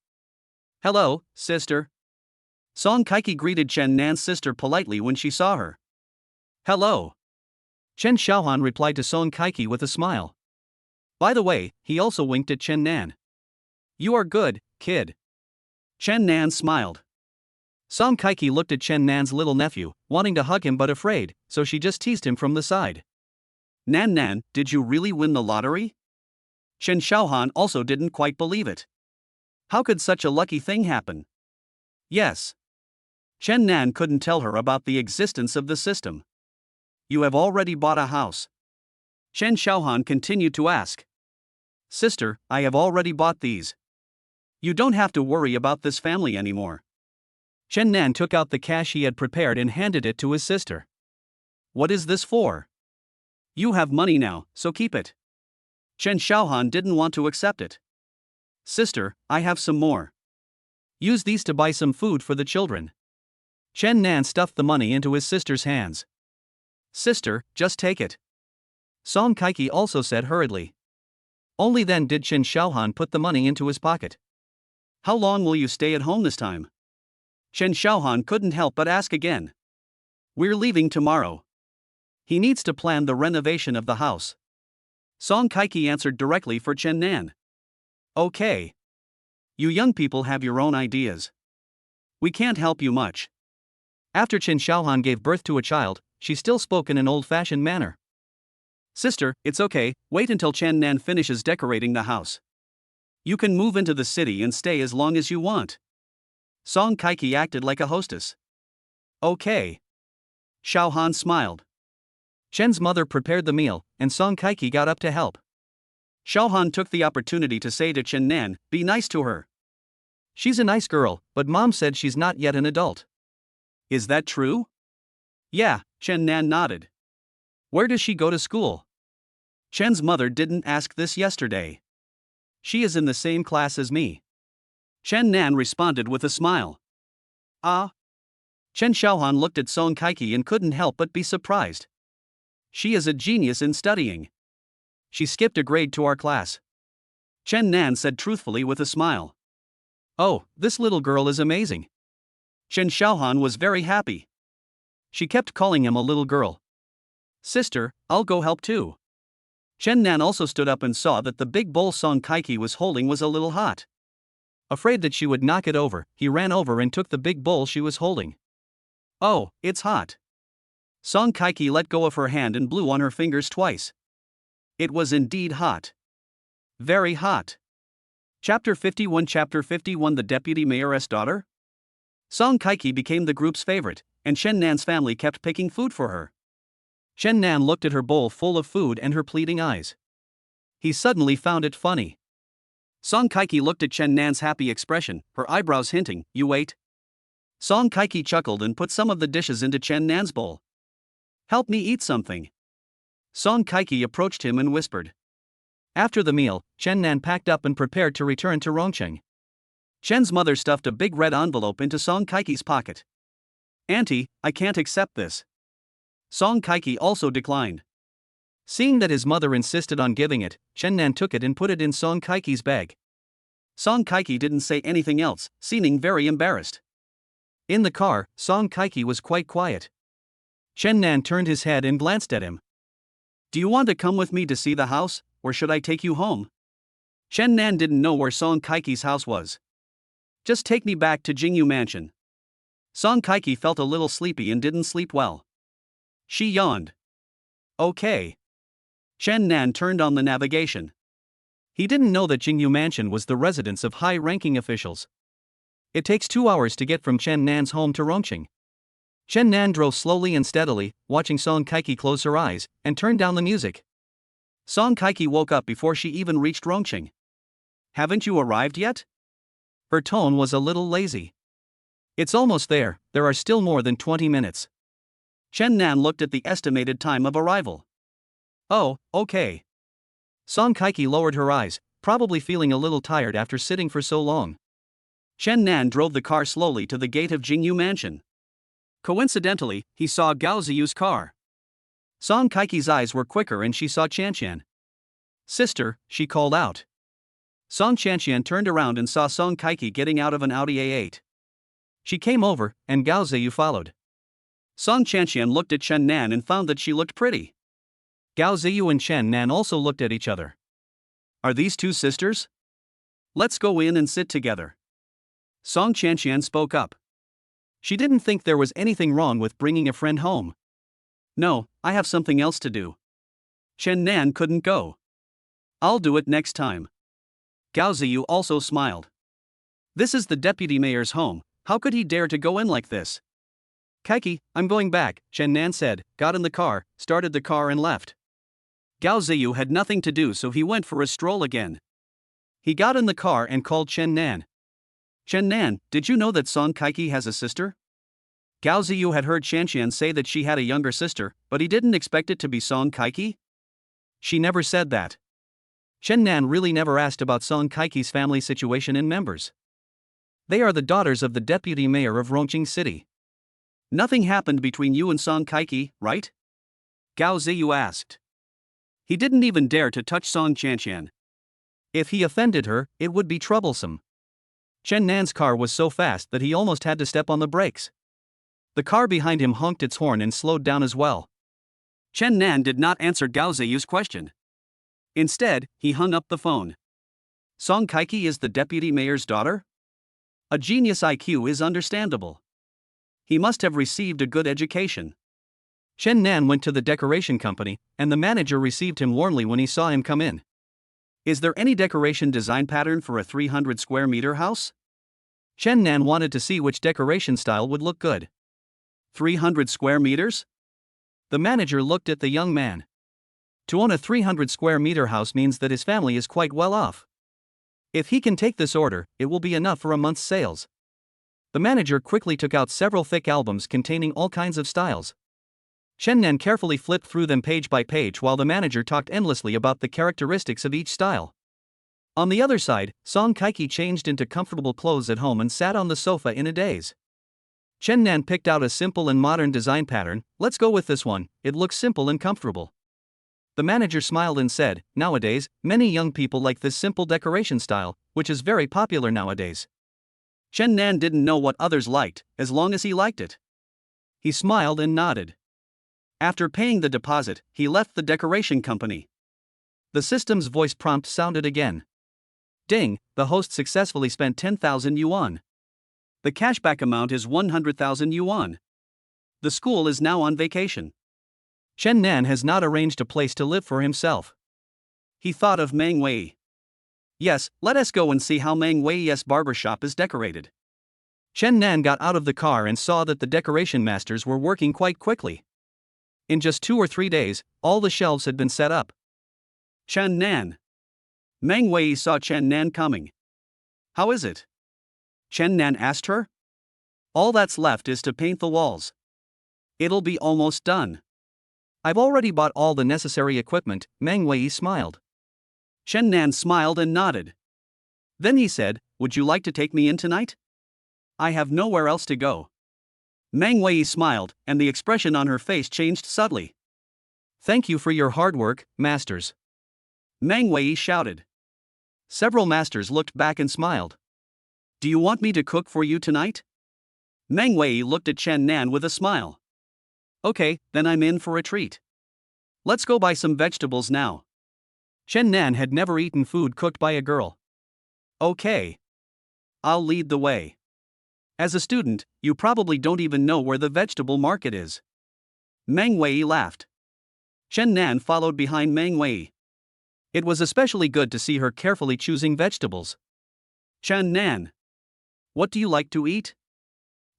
Hello, sister. Song Kaiki greeted Chen Nan's sister politely when she saw her. Hello. Chen Xiaohan replied to Song Kaiki with a smile. By the way, he also winked at Chen Nan. You are good, kid. Chen Nan smiled. Song Kaiki looked at Chen Nan's little nephew, wanting to hug him but afraid, so she just teased him from the side. Nan, did you really win the lottery? Chen Xiaohan also didn't quite believe it. How could such a lucky thing happen? Yes. Chen Nan couldn't tell her about the existence of the system. You have already bought a house. Chen Xiaohan continued to ask. Sister, I have already bought these. You don't have to worry about this family anymore. Chen Nan took out the cash he had prepared and handed it to his sister. What is this for? You have money now, so keep it. Chen Xiaohan didn't want to accept it. Sister, I have some more. Use these to buy some food for the children. Chen Nan stuffed the money into his sister's hands. Sister, just take it. Song Kaiki also said hurriedly. Only then did Chen Xiaohan put the money into his pocket. How long will you stay at home this time? Chen Xiaohan couldn't help but ask again. We're leaving tomorrow. He needs to plan the renovation of the house. Song Kaiki answered directly for Chen Nan. Okay. You young people have your own ideas. We can't help you much. After Chen Xiaohan gave birth to a child, she still spoke in an old-fashioned manner. Sister, it's okay, wait until Chen Nan finishes decorating the house. You can move into the city and stay as long as you want. Song Kaiki acted like a hostess. Okay. Xiaohan smiled. Chen's mother prepared the meal, and Song Kaiki got up to help. Xiaohan took the opportunity to say to Chen Nan, be nice to her. She's a nice girl, but mom said she's not yet an adult. Is that true? Yeah, Chen Nan nodded. Where does she go to school? Chen's mother didn't ask this yesterday. She is in the same class as me. Chen Nan responded with a smile. Ah. Chen Xiaohan looked at Song Kaiki and couldn't help but be surprised. She is a genius in studying. She skipped a grade to our class. Chen Nan said truthfully with a smile. Oh, this little girl is amazing. Chen Xiaohan was very happy. She kept calling him a little girl. Sister, I'll go help too. Chen Nan also stood up and saw that the big bowl Song Kaiki was holding was a little hot. Afraid that she would knock it over, he ran over and took the big bowl she was holding. Oh, it's hot. Song Kaiki let go of her hand and blew on her fingers twice. It was indeed hot. Very hot. Chapter 51 The Deputy Mayor's Daughter? Song Kaiki became the group's favorite, and Chen Nan's family kept picking food for her. Chen Nan looked at her bowl full of food and her pleading eyes. He suddenly found it funny. Song Kaiki looked at Chen Nan's happy expression, her eyebrows hinting, you ate? Song Kaiki chuckled and put some of the dishes into Chen Nan's bowl. Help me eat something. Song Kaiki approached him and whispered. After the meal, Chen Nan packed up and prepared to return to Rongcheng. Chen's mother stuffed a big red envelope into Song Kaiki's pocket. "Auntie, I can't accept this." Song Kaiki also declined. Seeing that his mother insisted on giving it, Chen Nan took it and put it in Song Kaiki's bag. Song Kaiki didn't say anything else, seeming very embarrassed. In the car, Song Kaiki was quite quiet. Chen Nan turned his head and glanced at him. "Do you want to come with me to see the house, or should I take you home?" Chen Nan didn't know where Song Kaiki's house was. "Just take me back to Jingyu Mansion." Song Kaiki felt a little sleepy and didn't sleep well. She yawned. "Okay." Chen Nan turned on the navigation. He didn't know that Jingyu Mansion was the residence of high-ranking officials. It takes 2 hours to get from Chen Nan's home to Rongqing. Chen Nan drove slowly and steadily, watching Song Kaiki close her eyes and turn down the music. Song Kaiki woke up before she even reached Rongqing. "Haven't you arrived yet?" Her tone was a little lazy. "It's almost there, there are still more than 20 minutes. Chen Nan looked at the estimated time of arrival. "Oh, okay." Song Kaiki lowered her eyes, probably feeling a little tired after sitting for so long. Chen Nan drove the car slowly to the gate of Jingyu Mansion. Coincidentally, he saw Gao Ziyu's car. Song Kaiki's eyes were quicker and she saw Qianqian. "Sister," she called out. Song Qianqian turned around and saw Song Kaiki getting out of an Audi A8. She came over, and Gao Ziyu followed. Song Qianqian looked at Chen Nan and found that she looked pretty. Gao Ziyu and Chen Nan also looked at each other. "Are these two sisters? Let's go in and sit together." Song Qianqian spoke up. She didn't think there was anything wrong with bringing a friend home. "No, I have something else to do." Chen Nan couldn't go. "I'll do it next time." Gao Ziyu also smiled. "This is the deputy mayor's home, how could he dare to go in like this?" "Kaiki, I'm going back," Chen Nan said, got in the car, started the car and left. Gao Ziyu had nothing to do, so he went for a stroll again. He got in the car and called Chen Nan. "Chen Nan, did you know that Song Kaiki has a sister?" Gao Ziyu had heard Qianqian say that she had a younger sister, but he didn't expect it to be Song Kaiki. "She never said that." Chen Nan really never asked about Song Kaiki's family situation and members. They are the daughters of the deputy mayor of Rongqing City. "Nothing happened between you and Song Kaiki, right?" Gao Ziyu asked. He didn't even dare to touch Song Qianqian. If he offended her, it would be troublesome. Chen Nan's car was so fast that he almost had to step on the brakes. The car behind him honked its horn and slowed down as well. Chen Nan did not answer Gao Ziyu's question. Instead, he hung up the phone. Song Kaiki is the deputy mayor's daughter? A genius IQ is understandable. He must have received a good education. Chen Nan went to the decoration company, and the manager received him warmly when he saw him come in. "Is there any decoration design pattern for a 300 square meter house?" Chen Nan wanted to see which decoration style would look good. 300 square meters? The manager looked at the young man. To own a 300 square meter house means that his family is quite well off. If he can take this order, it will be enough for a month's sales. The manager quickly took out several thick albums containing all kinds of styles. Chen Nan carefully flipped through them page by page while the manager talked endlessly about the characteristics of each style. On the other side, Song Kaiki changed into comfortable clothes at home and sat on the sofa in a daze. Chen Nan picked out a simple and modern design pattern. "Let's go with this one, it looks simple and comfortable." The manager smiled and said, "Nowadays, many young people like this simple decoration style, which is very popular nowadays." Chen Nan didn't know what others liked, as long as he liked it. He smiled and nodded. After paying the deposit, he left the decoration company. The system's voice prompt sounded again. Ding, the host successfully spent 10,000 yuan. The cashback amount is 100,000 yuan. The school is now on vacation. Chen Nan has not arranged a place to live for himself. He thought of Meng Wei. "Yes, let us go and see how Meng Wei's barber shop is decorated." Chen Nan got out of the car and saw that the decoration masters were working quite quickly. In just 2 or 3 days, all the shelves had been set up. "Chen Nan." Meng Wei saw Chen Nan coming. "How is it?" Chen Nan asked her. "All that's left is to paint the walls. It'll be almost done." "I've already bought all the necessary equipment," Meng Wei smiled. Chen Nan smiled and nodded. Then he said, "Would you like to take me in tonight? I have nowhere else to go." Meng Wei smiled, and the expression on her face changed subtly. "Thank you for your hard work, masters," Meng Wei shouted. Several masters looked back and smiled. "Do you want me to cook for you tonight?" Meng Wei looked at Chen Nan with a smile. "Okay, then I'm in for a treat. Let's go buy some vegetables now." Chen Nan had never eaten food cooked by a girl. "Okay. I'll lead the way. As a student, you probably don't even know where the vegetable market is." Meng Wei laughed. Chen Nan followed behind Meng Wei. It was especially good to see her carefully choosing vegetables. "Chen Nan, what do you like to eat?"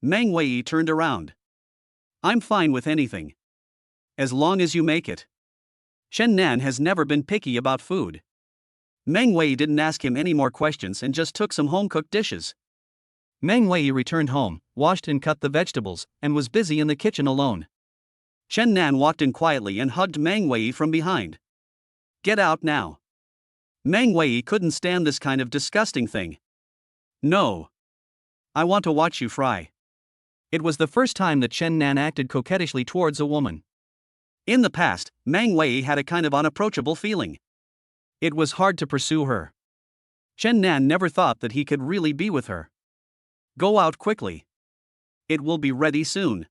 Meng Wei turned around. "I'm fine with anything. As long as you make it." Chen Nan has never been picky about food. Meng Wei didn't ask him any more questions and just took some home-cooked dishes. Meng Wei returned home, washed and cut the vegetables, and was busy in the kitchen alone. Chen Nan walked in quietly and hugged Meng Wei from behind. "Get out now." Meng Wei couldn't stand this kind of disgusting thing. "No. I want to watch you fry." It was the first time that Chen Nan acted coquettishly towards a woman. In the past, Meng Wei had a kind of unapproachable feeling. It was hard to pursue her. Chen Nan never thought that he could really be with her. "Go out quickly. It will be ready soon."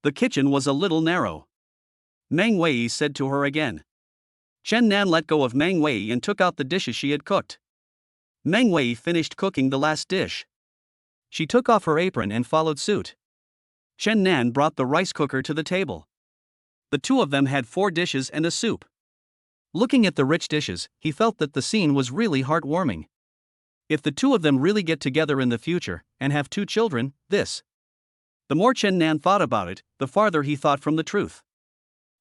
The kitchen was a little narrow. Meng Wei said to her again. Chen Nan let go of Meng Wei and took out the dishes she had cooked. Meng Wei finished cooking the last dish. She took off her apron and followed suit. Chen Nan brought the rice cooker to the table. The two of them had 4 dishes and a soup. Looking at the rich dishes, he felt that the scene was really heartwarming. If the two of them really get together in the future, and have 2 children, this. The more Chen Nan thought about it, the farther he thought from the truth.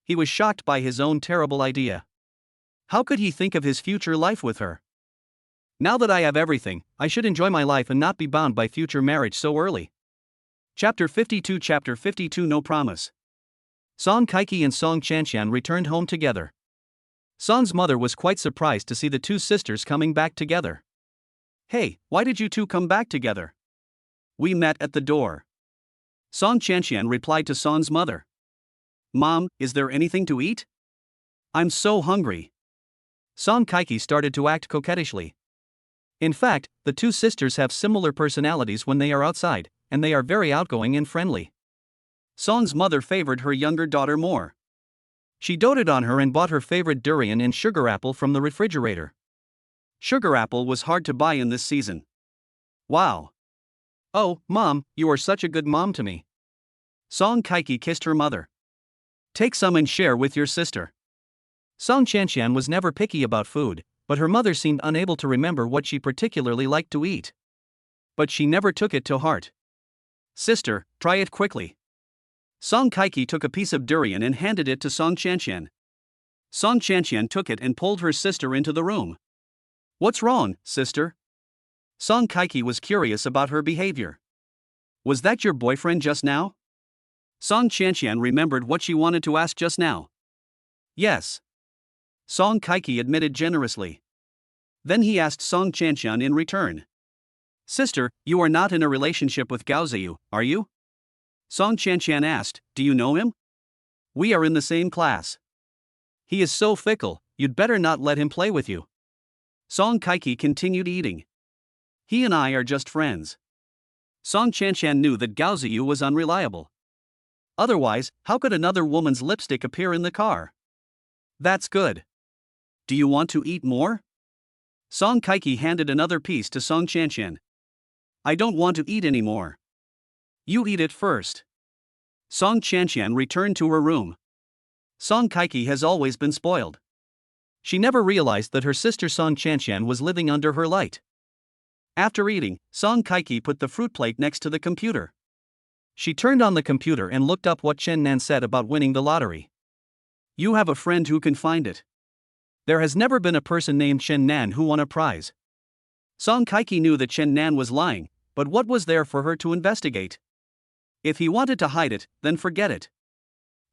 He was shocked by his own terrible idea. How could he think of his future life with her? "Now that I have everything, I should enjoy my life and not be bound by future marriage so early." Chapter 52 No Promise. Song Kaiki and Song Chanshan returned home together. Song's mother was quite surprised to see the 2 sisters coming back together. "Hey, why did you 2 come back together?" "We met at the door." Song Chanshan replied to Song's mother. "Mom, is there anything to eat? I'm so hungry." Song Kaiki started to act coquettishly. In fact, the 2 sisters have similar personalities when they are outside, and they are very outgoing and friendly. Song's mother favored her younger daughter more. She doted on her and bought her favorite durian and sugar apple from the refrigerator. Sugar apple was hard to buy in this season. "Wow. Oh, Mom, you are such a good mom to me." Song Kaiki kissed her mother. "Take some and share with your sister." Song Chanshan was never picky about food, but her mother seemed unable to remember what she particularly liked to eat. But she never took it to heart. "Sister, try it quickly." Song Kaiki took a piece of durian and handed it to Song Chanshan. Song Chanshan took it and pulled her sister into the room. "What's wrong, sister?" Song Kaiki was curious about her behavior. "Was that your boyfriend just now?" Song Chanshan remembered what she wanted to ask just now. "Yes." Song Kaiki admitted generously. Then he asked Song Chanshan in return. "Sister, you are not in a relationship with Gao Ziyu, are you?" Song Chanshan asked, "Do you know him?" "We are in the same class." "He is so fickle, you'd better not let him play with you." Song Kaiki continued eating. "He and I are just friends." Song Chanshan knew that Gao Ziyu was unreliable. Otherwise, how could another woman's lipstick appear in the car? "That's good. Do you want to eat more?" Song Kaiki handed another piece to Song Chanshan. "I don't want to eat anymore." "You eat it first." Song Chanshan returned to her room. Song Kaiki has always been spoiled. She never realized that her sister Song Chanshan was living under her light. After eating, Song Kaiki put the fruit plate next to the computer. She turned on the computer and looked up what Chen Nan said about winning the lottery. "You have a friend who can find it." There has never been a person named Chen Nan who won a prize. Song Kaiki knew that Chen Nan was lying, but what was there for her to investigate? If he wanted to hide it, then forget it.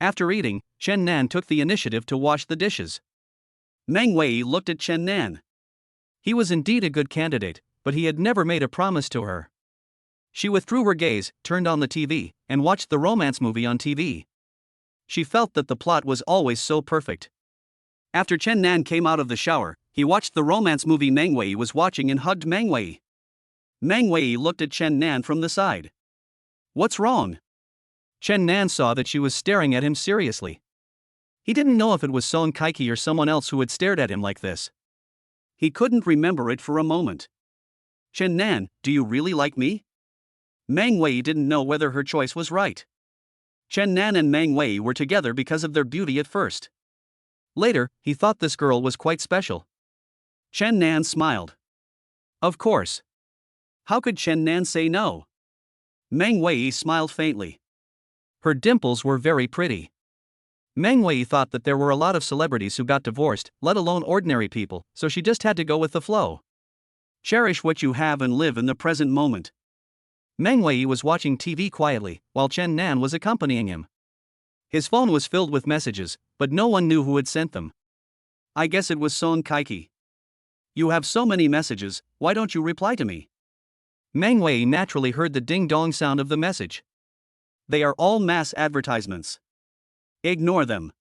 After eating, Chen Nan took the initiative to wash the dishes. Meng Wei looked at Chen Nan. He was indeed a good candidate, but he had never made a promise to her. She withdrew her gaze, turned on the TV, and watched the romance movie on TV. She felt that the plot was always so perfect. After Chen Nan came out of the shower, he watched the romance movie Meng Wei was watching and hugged Meng Wei. Meng Wei looked at Chen Nan from the side. "What's wrong?" Chen Nan saw that she was staring at him seriously. He didn't know if it was Song Kaiki or someone else who had stared at him like this. He couldn't remember it for a moment. "Chen Nan, do you really like me?" Meng Wei didn't know whether her choice was right. Chen Nan and Meng Wei were together because of their beauty at first. Later, he thought this girl was quite special. Chen Nan smiled. Of course. How could Chen Nan say no? Meng Wei smiled faintly. Her dimples were very pretty. Meng Wei thought that there were a lot of celebrities who got divorced, let alone ordinary people, so she just had to go with the flow. Cherish what you have and live in the present moment. Meng Wei was watching TV quietly, while Chen Nan was accompanying him. His phone was filled with messages, but no one knew who had sent them. I guess it was Song Kaiki. You have so many messages, why don't you reply to me? Meng Wei naturally heard the ding-dong sound of the message. They are all mass advertisements. Ignore them.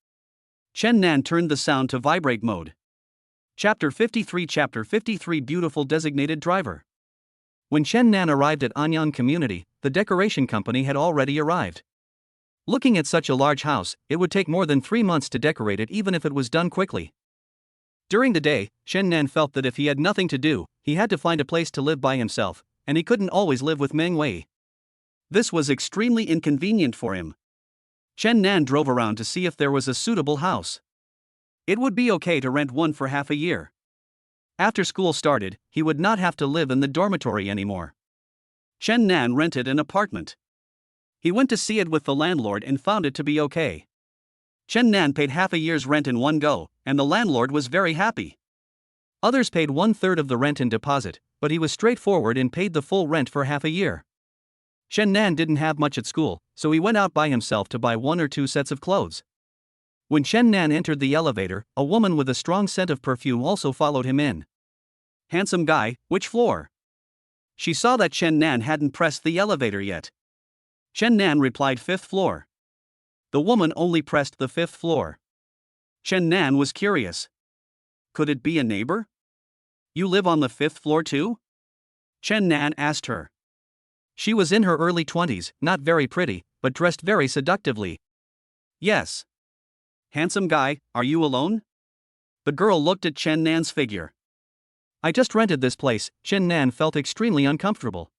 Chen Nan turned the sound to vibrate mode. Chapter 53 Beautiful Designated Driver. When Chen Nan arrived at Anyang Community, the decoration company had already arrived. Looking at such a large house, it would take more than 3 months to decorate it even if it was done quickly. During the day, Chen Nan felt that if he had nothing to do, he had to find a place to live by himself, and he couldn't always live with Meng Wei. This was extremely inconvenient for him. Chen Nan drove around to see if there was a suitable house. It would be okay to rent one for half a year. After school started, he would not have to live in the dormitory anymore. Chen Nan rented an apartment. He went to see it with the landlord and found it to be okay. Chen Nan paid half a year's rent in one go, and the landlord was very happy. Others paid 1/3 of the rent in deposit, but he was straightforward and paid the full rent for half a year. Chen Nan didn't have much at school, so he went out by himself to buy 1 or 2 sets of clothes. When Chen Nan entered the elevator, a woman with a strong scent of perfume also followed him in. Handsome guy, which floor? She saw that Chen Nan hadn't pressed the elevator yet. Chen Nan replied 5th floor. The woman only pressed the 5th floor. Chen Nan was curious. Could it be a neighbor? You live on the 5th floor too? Chen Nan asked her. She was in her early 20s, not very pretty, but dressed very seductively. Yes. Handsome guy, are you alone? The girl looked at Chen Nan's figure. I just rented this place. Chen Nan felt extremely uncomfortable.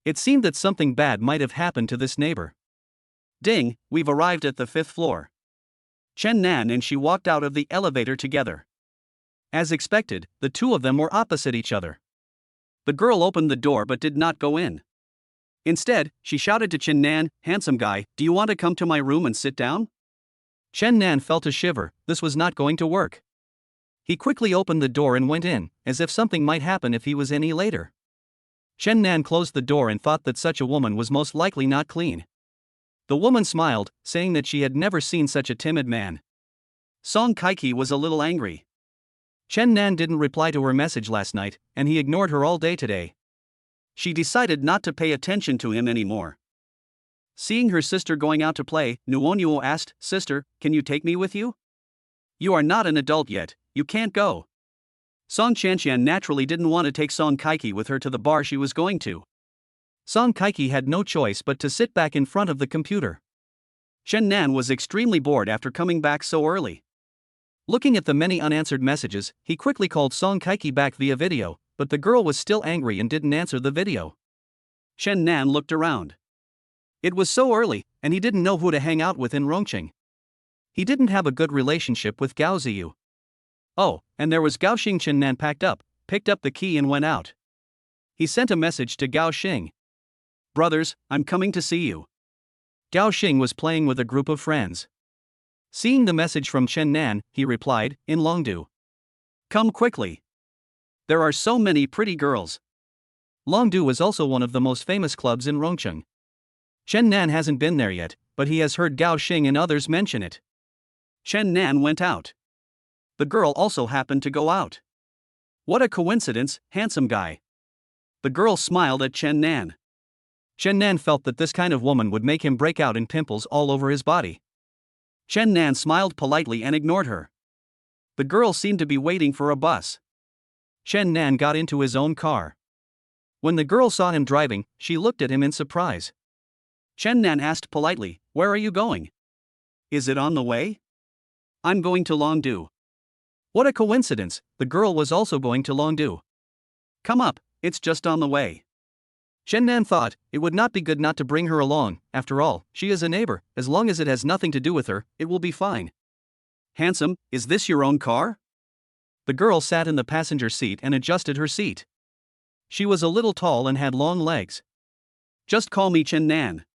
It seemed that something bad might have happened to this neighbor. Ding, we've arrived at the 5th floor. Chen Nan and she walked out of the elevator together. As expected, the two of them were opposite each other. The girl opened the door but did not go in. Instead, she shouted to Chen Nan, handsome guy, do you want to come to my room and sit down? Chen Nan felt a shiver, this was not going to work. He quickly opened the door and went in, as if something might happen if he was any later. Chen Nan closed the door and thought that such a woman was most likely not clean. The woman smiled, saying that she had never seen such a timid man. Song Kaiki was a little angry. Chen Nan didn't reply to her message last night, and he ignored her all day today. She decided not to pay attention to him anymore. Seeing her sister going out to play, Nuonyuo asked, Sister, can you take me with you? You are not an adult yet, you can't go. Song Chanxian naturally didn't want to take Song Kaiki with her to the bar she was going to. Song Kaiki had no choice but to sit back in front of the computer. Chen Nan was extremely bored after coming back so early. Looking at the many unanswered messages, he quickly called Song Kaiki back via video, but the girl was still angry and didn't answer the video. Chen Nan looked around. It was so early, and he didn't know who to hang out with in Rongqing. He didn't have a good relationship with Gao Ziyu. Oh, and there was Gao Xing. Chen Nan packed up, picked up the key and went out. He sent a message to Gao Xing. Brothers, I'm coming to see you. Gao Xing was playing with a group of friends. Seeing the message from Chen Nan, he replied, in Longdu. Come quickly. There are so many pretty girls. Longdu is also one of the most famous clubs in Rongqing. Chen Nan hasn't been there yet, but he has heard Gao Xing and others mention it. Chen Nan went out. The girl also happened to go out. What a coincidence, handsome guy. The girl smiled at Chen Nan. Chen Nan felt that this kind of woman would make him break out in pimples all over his body. Chen Nan smiled politely and ignored her. The girl seemed to be waiting for a bus. Chen Nan got into his own car. When the girl saw him driving, she looked at him in surprise. Chen Nan asked politely, "Where are you going? Is it on the way?" "I'm going to Longdu." What a coincidence, the girl was also going to Longdu. "Come up, it's just on the way." Chen Nan thought, it would not be good not to bring her along, after all, she is a neighbor, as long as it has nothing to do with her, it will be fine. "Handsome, is this your own car?" The girl sat in the passenger seat and adjusted her seat. She was a little tall and had long legs. "Just call me Chen Nan."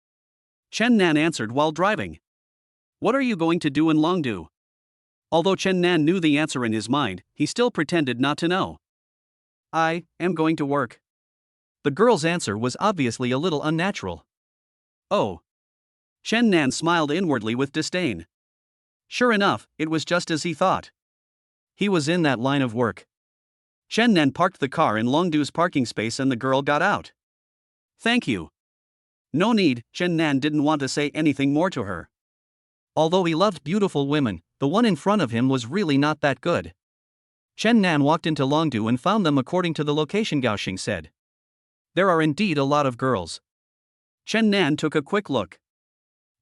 Chen Nan answered while driving. "What are you going to do in Longdu?" Although Chen Nan knew the answer in his mind, he still pretended not to know. "I am going to work." The girl's answer was obviously a little unnatural. "Oh." Chen Nan smiled inwardly with disdain. Sure enough, it was just as he thought. He was in that line of work. Chen Nan parked the car in Longdu's parking space and the girl got out. "Thank you." "No need," Chen Nan didn't want to say anything more to her. Although he loved beautiful women, the one in front of him was really not that good. Chen Nan walked into Longdu and found them according to the location Gaoxing said. There are indeed a lot of girls. Chen Nan took a quick look.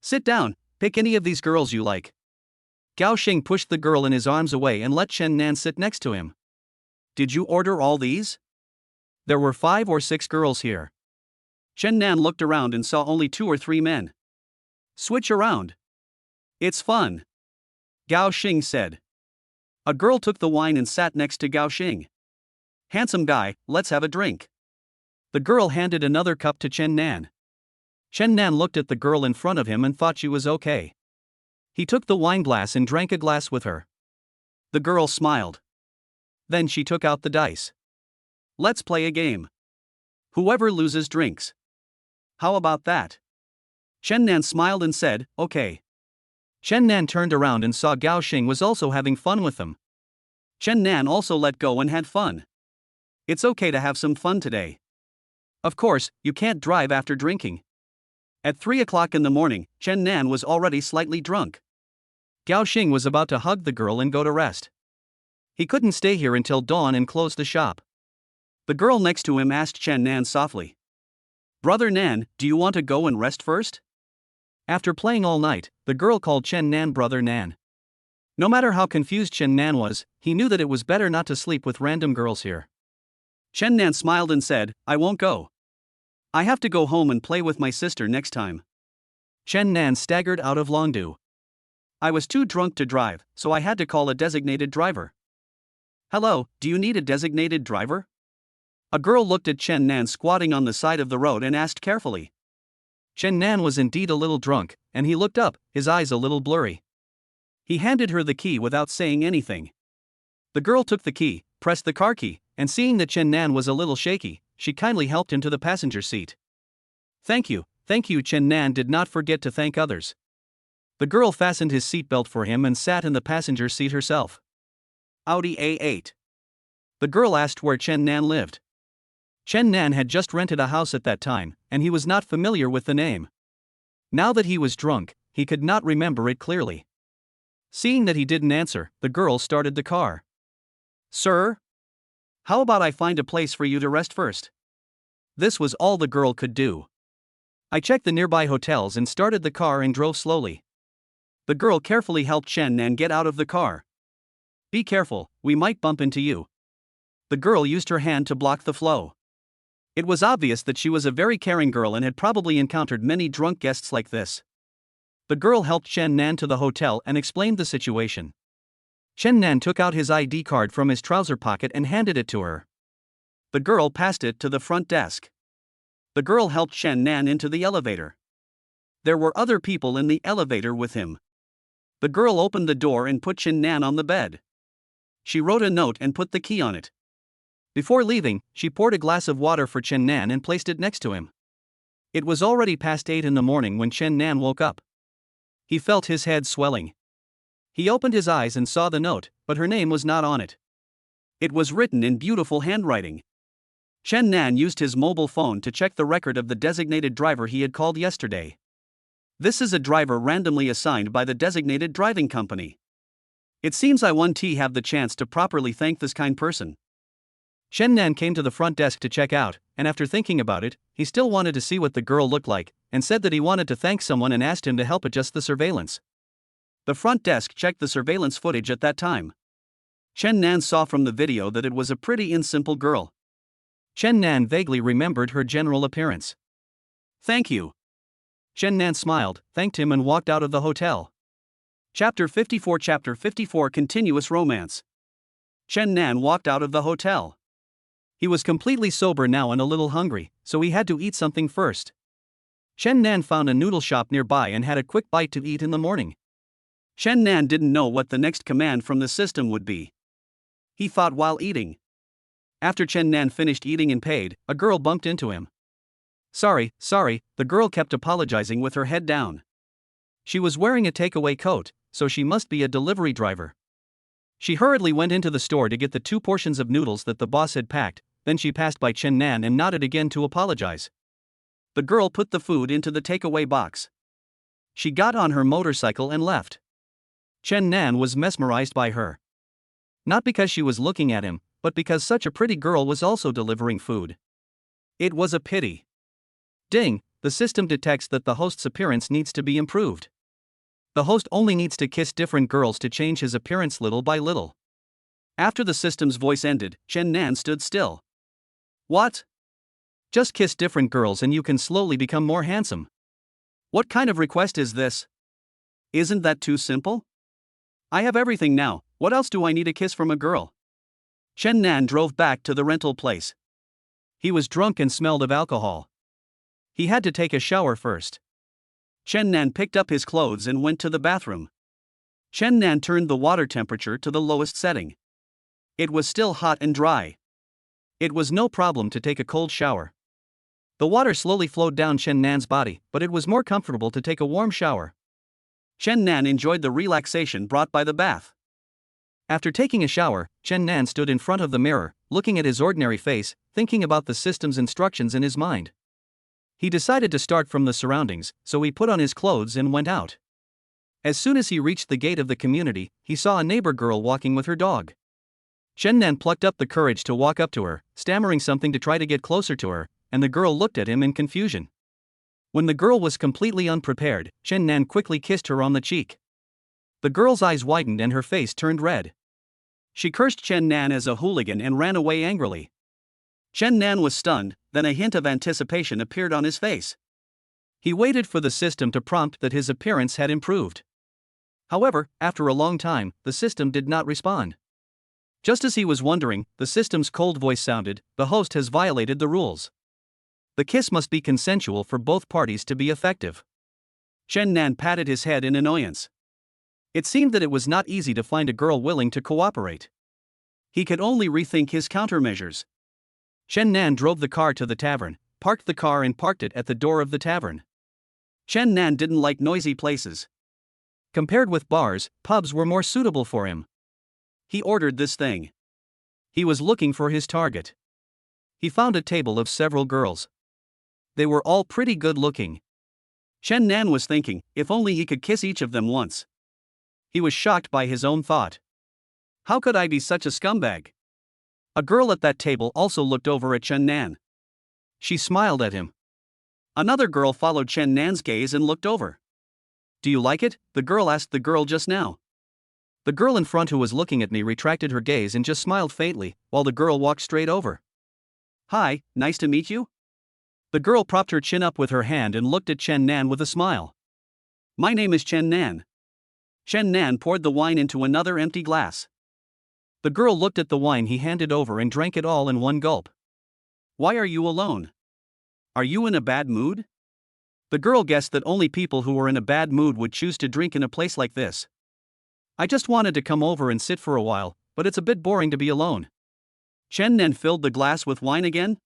"Sit down, pick any of these girls you like." Gaoxing pushed the girl in his arms away and let Chen Nan sit next to him. "Did you order all these?" There were 5 or 6 girls here. Chen Nan looked around and saw only 2 or 3 men. "Switch around. It's fun," Gaoxing said. A girl took the wine and sat next to Gaoxing. "Handsome guy, let's have a drink." The girl handed another cup to Chen Nan. Chen Nan looked at the girl in front of him and thought she was okay. He took the wine glass and drank a glass with her. The girl smiled. Then she took out the dice. "Let's play a game. Whoever loses drinks." "How about that?" Chen Nan smiled and said, "Okay." Chen Nan turned around and saw Gaoxing was also having fun with them. Chen Nan also let go and had fun. It's okay to have some fun today. Of course, you can't drive after drinking. At 3 o'clock in the morning, Chen Nan was already slightly drunk. Gaoxing was about to hug the girl and go to rest. He couldn't stay here until dawn and close the shop. The girl next to him asked Chen Nan softly, "Brother Nan, do you want to go and rest first?" After playing all night, the girl called Chen Nan Brother Nan. No matter how confused Chen Nan was, he knew that it was better not to sleep with random girls here. Chen Nan smiled and said, "I won't go. I have to go home and play with my sister next time." Chen Nan staggered out of Longdu. "I was too drunk to drive, so I had to call a designated driver." "Hello, do you need a designated driver?" A girl looked at Chen Nan squatting on the side of the road and asked carefully. Chen Nan was indeed a little drunk, and he looked up, his eyes a little blurry. He handed her the key without saying anything. The girl took the key, pressed the car key, and seeing that Chen Nan was a little shaky, she kindly helped him to the passenger seat. Thank you, Chen Nan did not forget to thank others. The girl fastened his seatbelt for him and sat in the passenger seat herself. Audi A8. The girl asked where Chen Nan lived. Chen Nan had just rented a house at that time, and he was not familiar with the name. Now that he was drunk, he could not remember it clearly. Seeing that he didn't answer, the girl started the car. "Sir? How about I find a place for you to rest first?" This was all the girl could do. I checked the nearby hotels and started the car and drove slowly. The girl carefully helped Chen Nan get out of the car. "Be careful, we might bump into you." The girl used her hand to block the flow. It was obvious that she was a very caring girl and had probably encountered many drunk guests like this. The girl helped Chen Nan to the hotel and explained the situation. Chen Nan took out his ID card from his trouser pocket and handed it to her. The girl passed it to the front desk. The girl helped Chen Nan into the elevator. There were other people in the elevator with him. The girl opened the door and put Chen Nan on the bed. She wrote a note and put the key on it. Before leaving, she poured a glass of water for Chen Nan and placed it next to him. It was already past 8 in the morning when Chen Nan woke up. He felt his head swelling. He opened his eyes and saw the note, but her name was not on it. It was written in beautiful handwriting. Chen Nan used his mobile phone to check the record of the designated driver he had called yesterday. This is a driver randomly assigned by the designated driving company. It seems I won't have the chance to properly thank this kind person. Chen Nan came to the front desk to check out, and after thinking about it, he still wanted to see what the girl looked like, and said that he wanted to thank someone and asked him to help adjust the surveillance. The front desk checked the surveillance footage at that time. Chen Nan saw from the video that it was a pretty simple girl. Chen Nan vaguely remembered her general appearance. Thank you. Chen Nan smiled, thanked him and walked out of the hotel. Chapter 54 Continuous Romance. Chen Nan walked out of the hotel. He was completely sober now and a little hungry, so he had to eat something first. Chen Nan found a noodle shop nearby and had a quick bite to eat in the morning. Chen Nan didn't know what the next command from the system would be. He thought while eating. After Chen Nan finished eating and paid, a girl bumped into him. Sorry, the girl kept apologizing with her head down. She was wearing a takeaway coat, so she must be a delivery driver. She hurriedly went into the store to get the 2 portions of noodles that the boss had packed, then she passed by Chen Nan and nodded again to apologize. The girl put the food into the takeaway box. She got on her motorcycle and left. Chen Nan was mesmerized by her. Not because she was looking at him, but because such a pretty girl was also delivering food. It was a pity. Ding, the system detects that the host's appearance needs to be improved. The host only needs to kiss different girls to change his appearance little by little. After the system's voice ended, Chen Nan stood still. What? Just kiss different girls and you can slowly become more handsome. What kind of request is this? Isn't that too simple? I have everything now, what else do I need a kiss from a girl? Chen Nan drove back to the rental place. He was drunk and smelled of alcohol. He had to take a shower first. Chen Nan picked up his clothes and went to the bathroom. Chen Nan turned the water temperature to the lowest setting. It was still hot and dry. It was no problem to take a cold shower. The water slowly flowed down Chen Nan's body, but it was more comfortable to take a warm shower. Chen Nan enjoyed the relaxation brought by the bath. After taking a shower, Chen Nan stood in front of the mirror, looking at his ordinary face, thinking about the system's instructions in his mind. He decided to start from the surroundings, so he put on his clothes and went out. As soon as he reached the gate of the community, he saw a neighbor girl walking with her dog. Chen Nan plucked up the courage to walk up to her, stammering something to try to get closer to her, and the girl looked at him in confusion. When the girl was completely unprepared, Chen Nan quickly kissed her on the cheek. The girl's eyes widened and her face turned red. She cursed Chen Nan as a hooligan and ran away angrily. Chen Nan was stunned, then a hint of anticipation appeared on his face. He waited for the system to prompt that his appearance had improved. However, after a long time, the system did not respond. Just as he was wondering, the system's cold voice sounded, "The host has violated the rules. The kiss must be consensual for both parties to be effective." Chen Nan patted his head in annoyance. It seemed that it was not easy to find a girl willing to cooperate. He could only rethink his countermeasures. Chen Nan drove the car to the tavern, parked the car and parked it at the door of the tavern. Chen Nan didn't like noisy places. Compared with bars, pubs were more suitable for him. He ordered this thing. He was looking for his target. He found a table of several girls. They were all pretty good looking. Chen Nan was thinking, if only he could kiss each of them once. He was shocked by his own thought. How could I be such a scumbag? A girl at that table also looked over at Chen Nan. She smiled at him. Another girl followed Chen Nan's gaze and looked over. "Do you like it?" the girl asked the girl just now. The girl in front who was looking at me retracted her gaze and just smiled faintly, while the girl walked straight over. "Hi, nice to meet you." The girl propped her chin up with her hand and looked at Chen Nan with a smile. "My name is Chen Nan." Chen Nan poured the wine into another empty glass. The girl looked at the wine he handed over and drank it all in one gulp. "Why are you alone? Are you in a bad mood?" The girl guessed that only people who were in a bad mood would choose to drink in a place like this. "I just wanted to come over and sit for a while, but it's a bit boring to be alone." Chen Nan filled the glass with wine again.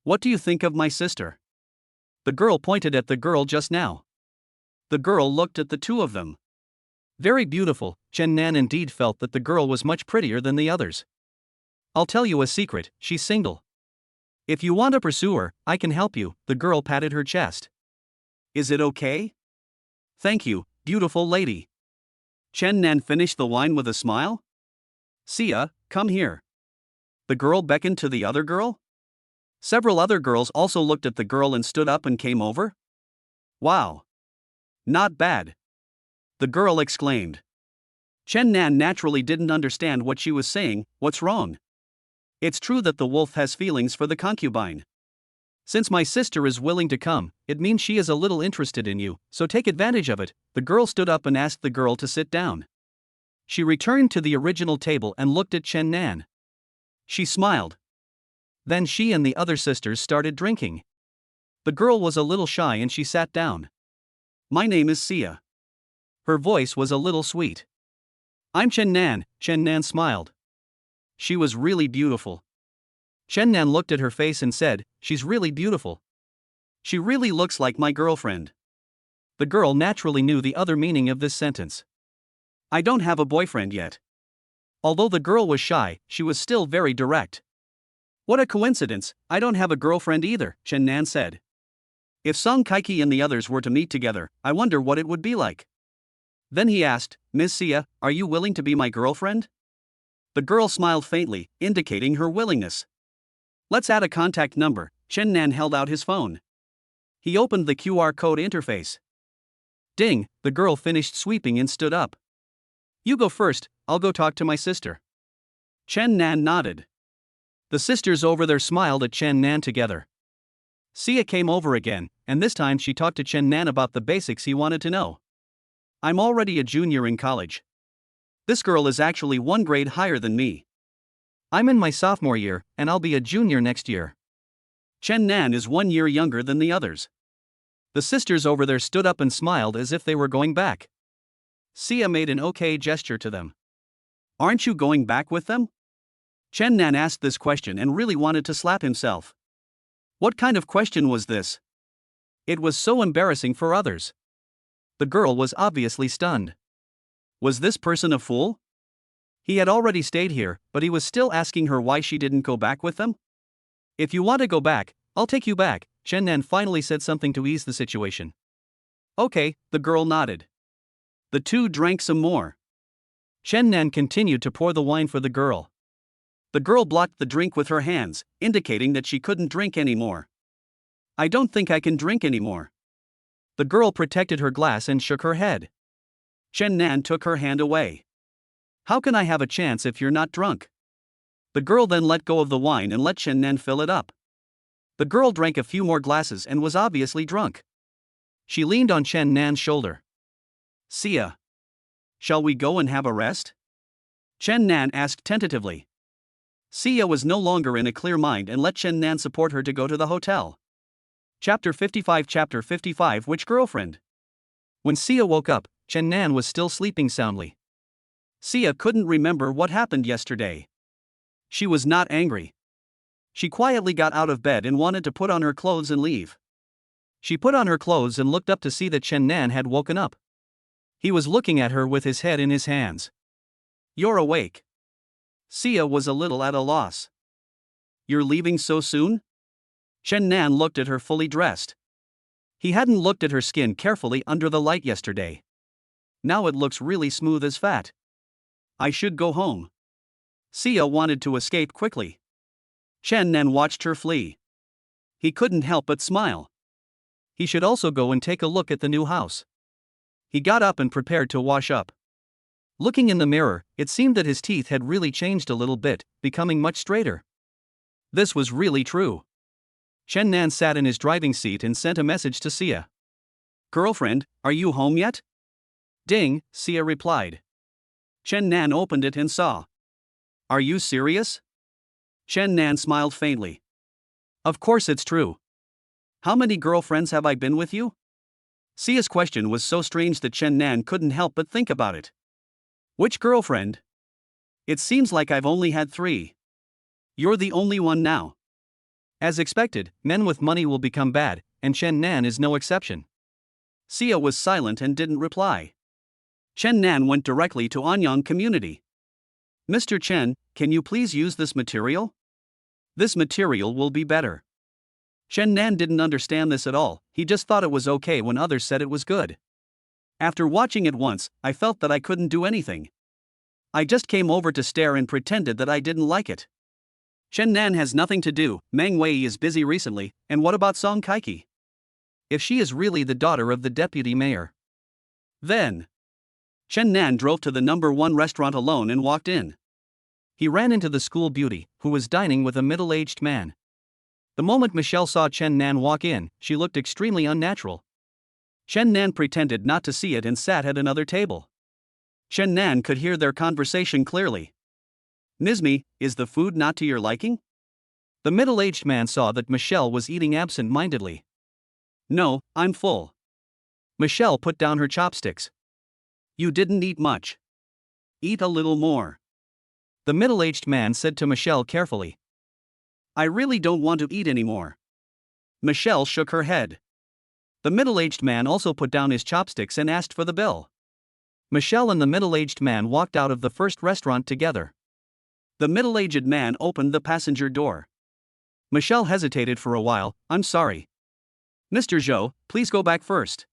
"What do you think of my sister?" The girl pointed at the girl just now. The girl looked at the two of them. Very beautiful. Chen Nan indeed felt that the girl was much prettier than the others. I'll tell you a secret, she's single. If you want to pursue her, I can help you, the girl patted her chest. Is it okay? Thank you, beautiful lady. Chen Nan finished the wine with a smile. Sia, come here. The girl beckoned to the other girl. Several other girls also looked at the girl and stood up and came over. Wow. Not bad. The girl exclaimed. Chen Nan naturally didn't understand what she was saying. What's wrong? It's true that the wolf has feelings for the concubine. Since my sister is willing to come, it means she is a little interested in you, so take advantage of it. The girl stood up and asked the girl to sit down. She returned to the original table and looked at Chen Nan. She smiled. Then she and the other sisters started drinking. The girl was a little shy and she sat down. My name is Sia. Her voice was a little sweet. I'm Chen Nan, Chen Nan smiled. She was really beautiful. Chen Nan looked at her face and said, she's really beautiful. She really looks like my girlfriend. The girl naturally knew the other meaning of this sentence. I don't have a boyfriend yet. Although the girl was shy, she was still very direct. What a coincidence, I don't have a girlfriend either, Chen Nan said. If Song Kaiki and the others were to meet together, I wonder what it would be like. Then he asked, Miss Sia, are you willing to be my girlfriend? The girl smiled faintly, indicating her willingness. Let's add a contact number. Chen Nan held out his phone. He opened the QR code interface. Ding, the girl finished sweeping and stood up. You go first, I'll go talk to my sister. Chen Nan nodded. The sisters over there smiled at Chen Nan together. Sia came over again, and this time she talked to Chen Nan about the basics he wanted to know. I'm already a junior in college. This girl is actually 1 grade higher than me. I'm in my sophomore year, and I'll be a junior next year. Chen Nan is 1 year younger than the others. The sisters over there stood up and smiled as if they were going back. Sia made an okay gesture to them. Aren't you going back with them? Chen Nan asked this question and really wanted to slap himself. What kind of question was this? It was so embarrassing for others. The girl was obviously stunned. Was this person a fool? He had already stayed here, but he was still asking her why she didn't go back with them? If you want to go back, I'll take you back, Chen Nan finally said something to ease the situation. Okay, the girl nodded. The two drank some more. Chen Nan continued to pour the wine for the girl. The girl blocked the drink with her hands, indicating that she couldn't drink anymore. I don't think I can drink anymore. The girl protected her glass and shook her head. Chen Nan took her hand away. How can I have a chance if you're not drunk? The girl then let go of the wine and let Chen Nan fill it up. The girl drank a few more glasses and was obviously drunk. She leaned on Chen Nan's shoulder. Sia. Shall we go and have a rest? Chen Nan asked tentatively. Sia was no longer in a clear mind and let Chen Nan support her to go to the hotel. Chapter 55 Which girlfriend? When Sia woke up, Chen Nan was still sleeping soundly. Sia couldn't remember what happened yesterday. She was not angry. She quietly got out of bed and wanted to put on her clothes and leave. She put on her clothes and looked up to see that Chen Nan had woken up. He was looking at her with his head in his hands. You're awake. Sia was a little at a loss. You're leaving so soon? Chen Nan looked at her fully dressed. He hadn't looked at her skin carefully under the light yesterday. Now it looks really smooth as fat. I should go home. Sia wanted to escape quickly. Chen Nan watched her flee. He couldn't help but smile. He should also go and take a look at the new house. He got up and prepared to wash up. Looking in the mirror, it seemed that his teeth had really changed a little bit, becoming much straighter. This was really true. Chen Nan sat in his driving seat and sent a message to Sia. Girlfriend, are you home yet? Ding, Sia replied. Chen Nan opened it and saw. Are you serious? Chen Nan smiled faintly. Of course it's true. How many girlfriends have I been with you? Sia's question was so strange that Chen Nan couldn't help but think about it. Which girlfriend? It seems like I've only had 3. You're the only one now. As expected, men with money will become bad, and Chen Nan is no exception. Sia was silent and didn't reply. Chen Nan went directly to Anyang community. Mr. Chen, can you please use this material? This material will be better. Chen Nan didn't understand this at all, he just thought it was okay when others said it was good. After watching it once, I felt that I couldn't do anything. I just came over to stare and pretended that I didn't like it. Chen Nan has nothing to do, Meng Wei is busy recently, and what about Song Kaiki? If she is really the daughter of the deputy mayor. Then, Chen Nan drove to the #1 restaurant alone and walked in. He ran into the school beauty, who was dining with a middle-aged man. The moment Michelle saw Chen Nan walk in, she looked extremely unnatural. Chen Nan pretended not to see it and sat at another table. Chen Nan could hear their conversation clearly. Nizmi, is the food not to your liking? The middle-aged man saw that Michelle was eating absent-mindedly. No, I'm full. Michelle put down her chopsticks. You didn't eat much. Eat a little more. The middle-aged man said to Michelle carefully. I really don't want to eat anymore. Michelle shook her head. The middle-aged man also put down his chopsticks and asked for the bill. Michelle and the middle-aged man walked out of the first restaurant together. The middle-aged man opened the passenger door. Michelle hesitated for a while. I'm sorry. Mr. Zhou, please go back first.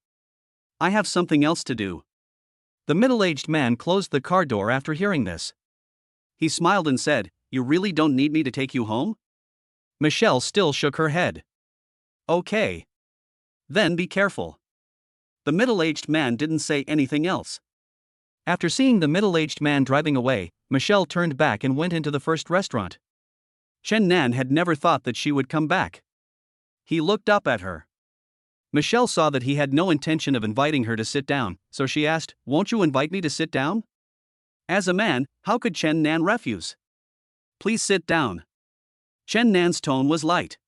I have something else to do. The middle-aged man closed the car door after hearing this. He smiled and said, You really don't need me to take you home? Michelle still shook her head. Okay. Then be careful. The middle-aged man didn't say anything else. After seeing the middle-aged man driving away, Michelle turned back and went into the first restaurant. Chen Nan had never thought that she would come back. He looked up at her. Michelle saw that he had no intention of inviting her to sit down, so she asked, Won't you invite me to sit down? As a man, how could Chen Nan refuse? Please sit down. Chen Nan's tone was light.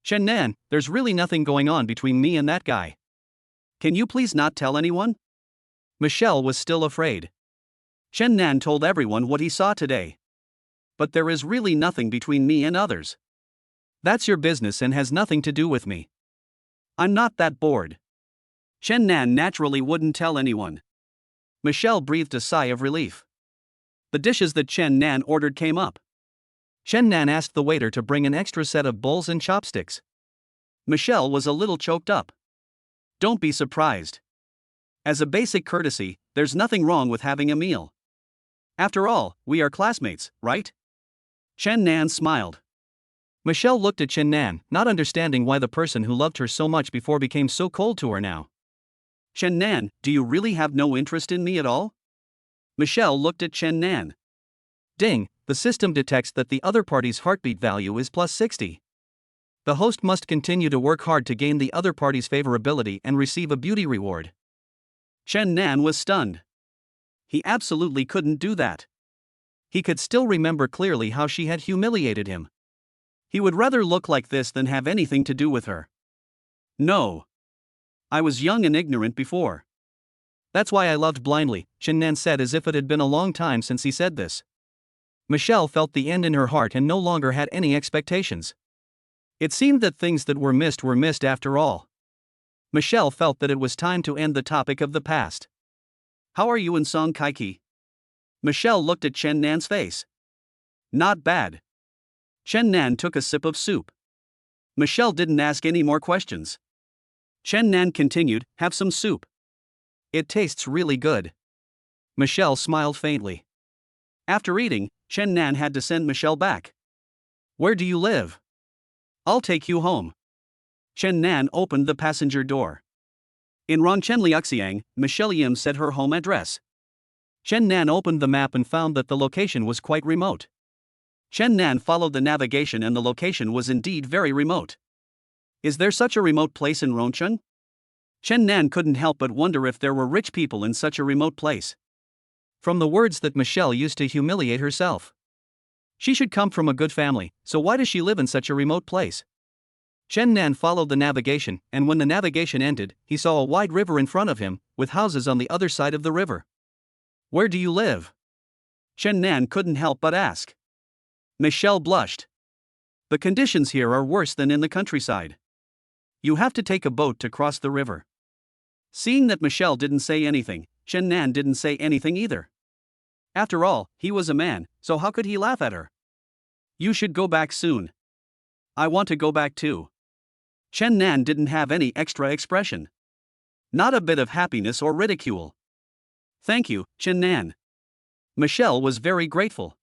Chen Nan, there's really nothing going on between me and that guy. Can you please not tell anyone? Michelle was still afraid. Chen Nan told everyone what he saw today. But there is really nothing between me and others. That's your business and has nothing to do with me. I'm not that bored. Chen Nan naturally wouldn't tell anyone. Michelle breathed a sigh of relief. The dishes that Chen Nan ordered came up. Chen Nan asked the waiter to bring an extra set of bowls and chopsticks. Michelle was a little choked up. Don't be surprised. As a basic courtesy, there's nothing wrong with having a meal. After all, we are classmates, right? Chen Nan smiled. Michelle looked at Chen Nan, not understanding why the person who loved her so much before became so cold to her now. Chen Nan, do you really have no interest in me at all? Michelle looked at Chen Nan. Ding, the system detects that the other party's heartbeat value is +60. The host must continue to work hard to gain the other party's favorability and receive a beauty reward. Chen Nan was stunned. He absolutely couldn't do that. He could still remember clearly how she had humiliated him. He would rather look like this than have anything to do with her. No. I was young and ignorant before. That's why I loved blindly, Chen Nan said as if it had been a long time since he said this. Michelle felt the end in her heart and no longer had any expectations. It seemed that things that were missed after all. Michelle felt that it was time to end the topic of the past. How are you in Song Kaiki? Michelle looked at Chen Nan's face. Not bad. Chen Nan took a sip of soup. Michelle didn't ask any more questions. Chen Nan continued, Have some soup. It tastes really good. Michelle smiled faintly. After eating, Chen Nan had to send Michelle back. Where do you live? I'll take you home. Chen Nan opened the passenger door. In Rongchenliuxiang, Michelle Yim said her home address. Chen Nan opened the map and found that the location was quite remote. Chen Nan followed the navigation and the location was indeed very remote. Is there such a remote place in Rongchen? Chen Nan couldn't help but wonder if there were rich people in such a remote place. From the words that Michelle used to humiliate herself. She should come from a good family, so why does she live in such a remote place? Chen Nan followed the navigation, and when the navigation ended, he saw a wide river in front of him, with houses on the other side of the river. Where do you live? Chen Nan couldn't help but ask. Michelle blushed. The conditions here are worse than in the countryside. You have to take a boat to cross the river. Seeing that Michelle didn't say anything, Chen Nan didn't say anything either. After all, he was a man, so how could he laugh at her? You should go back soon. I want to go back too. Chen Nan didn't have any extra expression. Not a bit of happiness or ridicule. Thank you, Chen Nan. Michelle was very grateful.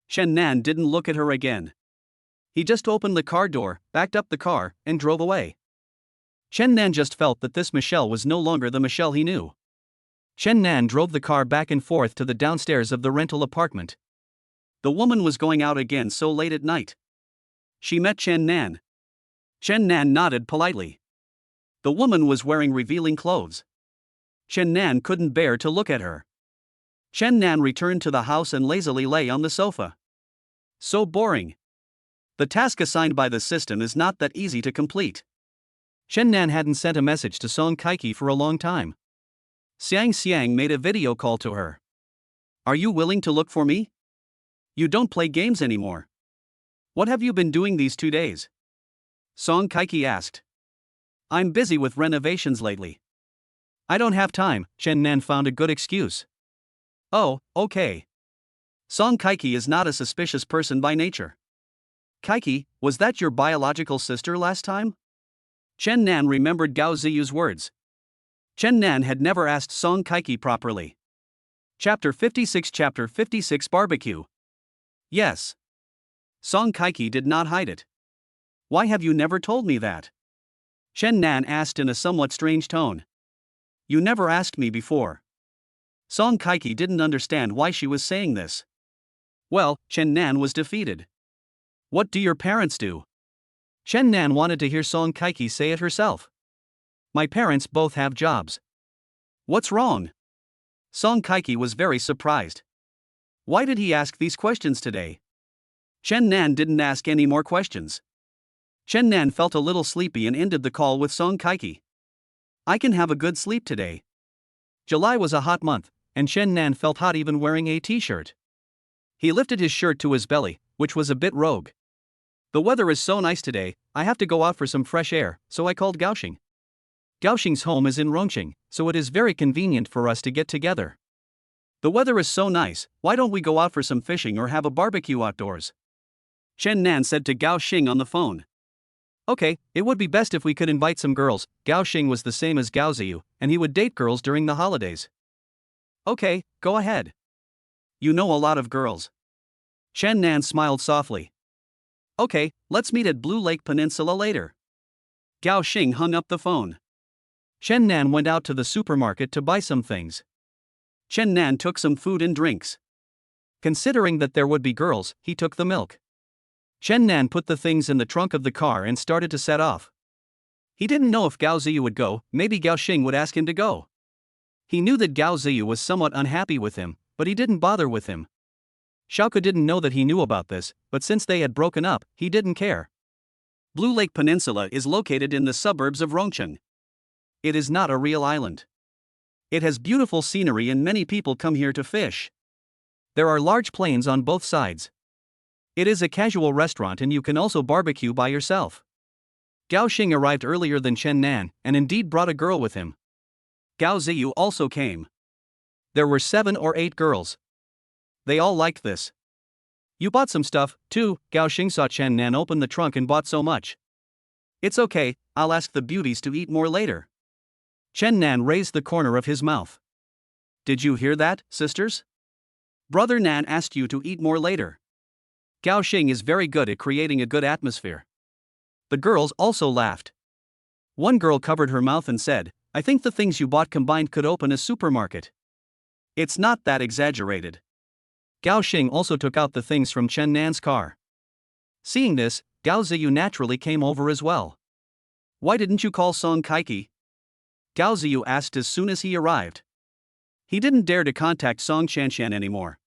Chen Nan didn't look at her again. He just opened the car door, backed up the car, and drove away. Chen Nan just felt that this Michelle was no longer the Michelle he knew. Chen Nan drove the car back and forth to the downstairs of the rental apartment. The woman was going out again so late at night. She met Chen Nan. Chen Nan nodded politely. The woman was wearing revealing clothes. Chen Nan couldn't bear to look at her. Chen Nan returned to the house and lazily lay on the sofa. So boring. The task assigned by the system is not that easy to complete. Chen Nan hadn't sent a message to Song Kaiki for a long time. Xiang made a video call to her. Are you willing to look for me? You don't play games anymore. What have you been doing these 2 days? Song Kaiki asked. I'm busy with renovations lately. I don't have time, Chen Nan found a good excuse. Oh, okay. Song Kaiki is not a suspicious person by nature. Kaiki, was that your biological sister last time? Chen Nan remembered Gao Ziyu's words. Chen Nan had never asked Song Kaiki properly. Chapter 56 Barbecue. Yes. Song Kaiki did not hide it. Why have you never told me that? Chen Nan asked in a somewhat strange tone. You never asked me before. Song Kaiki didn't understand why she was saying this. Well, Chen Nan was defeated. What do your parents do? Chen Nan wanted to hear Song Kaiki say it herself. My parents both have jobs. What's wrong? Song Kaiki was very surprised. Why did he ask these questions today? Chen Nan didn't ask any more questions. Chen Nan felt a little sleepy and ended the call with Song Kaiki. I can have a good sleep today. July was a hot month, and Chen Nan felt hot even wearing a t-shirt. He lifted his shirt to his belly, which was a bit rogue. The weather is so nice today, I have to go out for some fresh air, so I called Gaoxing. Gaoxing's home is in Rongqing, so it is very convenient for us to get together. The weather is so nice, why don't we go out for some fishing or have a barbecue outdoors? Chen Nan said to Gao Xing on the phone. Okay, it would be best if we could invite some girls. Gao Xing was the same as Gao Ziyu, and he would date girls during the holidays. Okay, go ahead. You know a lot of girls. Chen Nan smiled softly. Okay, let's meet at Blue Lake Peninsula later. Gao Xing hung up the phone. Chen Nan went out to the supermarket to buy some things. Chen Nan took some food and drinks. Considering that there would be girls, he took the milk. Chen Nan put the things in the trunk of the car and started to set off. He didn't know if Gao Ziyu would go, maybe Gao Xing would ask him to go. He knew that Gao Ziyu was somewhat unhappy with him, but he didn't bother with him. Xiaoke didn't know that he knew about this, but since they had broken up, he didn't care. Blue Lake Peninsula is located in the suburbs of Rongqing. It is not a real island. It has beautiful scenery and many people come here to fish. There are large plains on both sides. It is a casual restaurant and you can also barbecue by yourself. Gao Xing arrived earlier than Chen Nan, and indeed brought a girl with him. Gao Ziyu also came. There were 7 or 8 girls. They all liked this. You bought some stuff, too. Gao Xing saw Chen Nan open the trunk and bought so much. It's okay, I'll ask the beauties to eat more later. Chen Nan raised the corner of his mouth. Did you hear that, sisters? Brother Nan asked you to eat more later. Gao Xing is very good at creating a good atmosphere. The girls also laughed. One girl covered her mouth and said, I think the things you bought combined could open a supermarket. It's not that exaggerated. Gao Xing also took out the things from Chen Nan's car. Seeing this, Gao Ziyu naturally came over as well. Why didn't you call Song Kaiki? Gao Ziyu asked as soon as he arrived. He didn't dare to contact Song Chanshan anymore.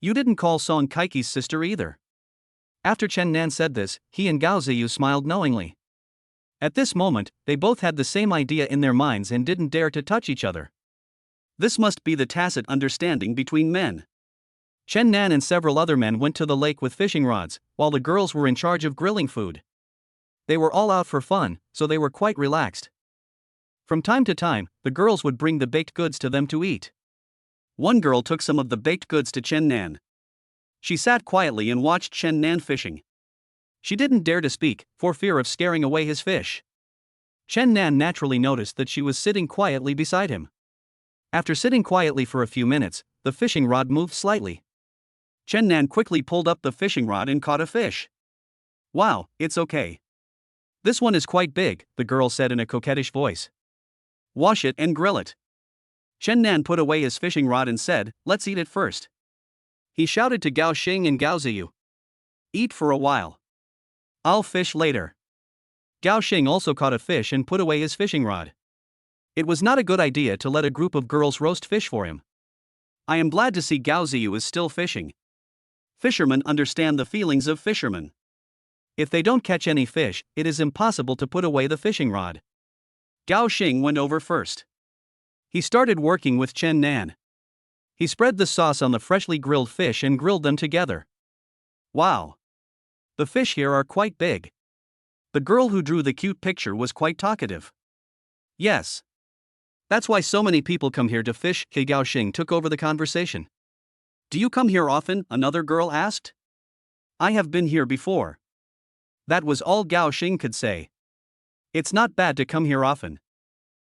You didn't call Song Kaiki's sister either. After Chen Nan said this, he and Gao Ziyu smiled knowingly. At this moment, they both had the same idea in their minds and didn't dare to touch each other. This must be the tacit understanding between men. Chen Nan and several other men went to the lake with fishing rods, while the girls were in charge of grilling food. They were all out for fun, so they were quite relaxed. From time to time, the girls would bring the baked goods to them to eat. One girl took some of the baked goods to Chen Nan. She sat quietly and watched Chen Nan fishing. She didn't dare to speak, for fear of scaring away his fish. Chen Nan naturally noticed that she was sitting quietly beside him. After sitting quietly for a few minutes, the fishing rod moved slightly. Chen Nan quickly pulled up the fishing rod and caught a fish. "Wow, it's okay. This one is quite big," the girl said in a coquettish voice. "Wash it and grill it." Chen Nan put away his fishing rod and said, "Let's eat it first." He shouted to Gao Xing and Gao Ziyu. "Eat for a while. I'll fish later." Gao Xing also caught a fish and put away his fishing rod. It was not a good idea to let a group of girls roast fish for him. I am glad to see Gao Ziyu is still fishing. Fishermen understand the feelings of fishermen. If they don't catch any fish, it is impossible to put away the fishing rod. Gao Xing went over first. He started working with Chen Nan. He spread the sauce on the freshly grilled fish and grilled them together. Wow! The fish here are quite big. The girl who drew the cute picture was quite talkative. Yes. That's why so many people come here to fish. Gao Xing took over the conversation. "Do you come here often?" another girl asked. "I have been here before." That was all Gao Xing could say. It's not bad to come here often.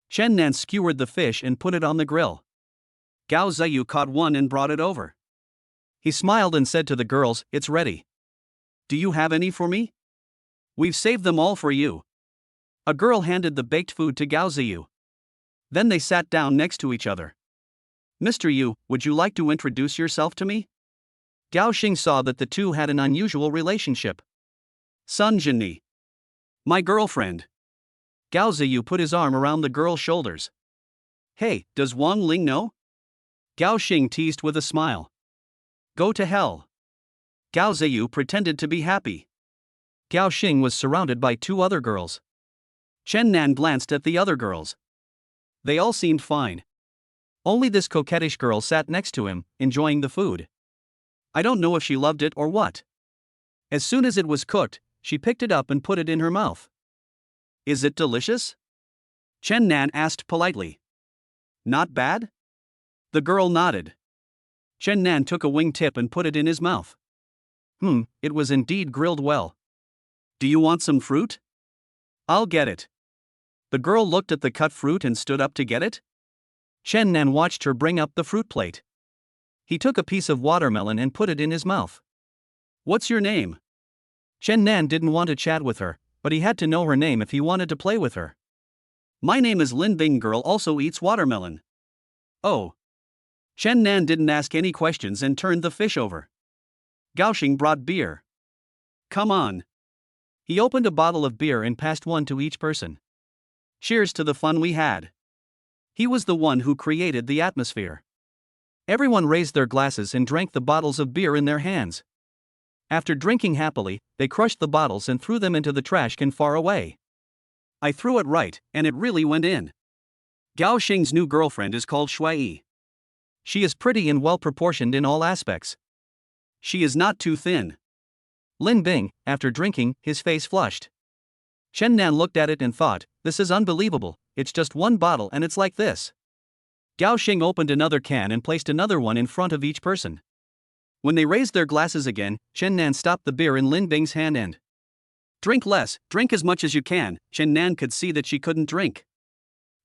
Chen Nan skewered the fish and put it on the grill. Gao Ziyu caught one and brought it over. He smiled and said to the girls, "It's ready. Do you have any for me?" "We've saved them all for you." A girl handed the baked food to Gao Ziyu. Then they sat down next to each other. "Mr. Yu, would you like to introduce yourself to me?" Gao Xing saw that the two had an unusual relationship. "Sun Jinni. My girlfriend." Gao Ziyu put his arm around the girl's shoulders. "Hey, does Wang Ling know?" Gao Xing teased with a smile. "Go to hell." Gao Ziyu pretended to be happy. Gao Xing was surrounded by two other girls. Chen Nan glanced at the other girls. They all seemed fine. Only this coquettish girl sat next to him, enjoying the food. I don't know if she loved it or what. As soon as it was cooked, she picked it up and put it in her mouth. "Is it delicious?" Chen Nan asked politely. "Not bad?" The girl nodded. Chen Nan took a wingtip and put it in his mouth. It was indeed grilled well. "Do you want some fruit?" "I'll get it." The girl looked at the cut fruit and stood up to get it. Chen Nan watched her bring up the fruit plate. He took a piece of watermelon and put it in his mouth. "What's your name?" Chen Nan didn't want to chat with her, but he had to know her name if he wanted to play with her. "My name is Lin Bing." Girl also eats watermelon. "Oh." Chen Nan didn't ask any questions and turned the fish over. Gao Xing brought beer. "Come on." He opened a bottle of beer and passed one to each person. "Cheers to the fun we had." He was the one who created the atmosphere. Everyone raised their glasses and drank the bottles of beer in their hands. After drinking happily, they crushed the bottles and threw them into the trash can far away. I threw it right, and it really went in. Gao Xing's new girlfriend is called Shui. She is pretty and well proportioned in all aspects. She is not too thin. Lin Bing, after drinking, his face flushed. Chen Nan looked at it and thought, "This is unbelievable, it's just one bottle and it's like this." Gao Xing opened another can and placed another one in front of each person. When they raised their glasses again, Chen Nan stopped the beer in Lin Bing's hand and "Drink less, drink as much as you can." Chen Nan could see that she couldn't drink.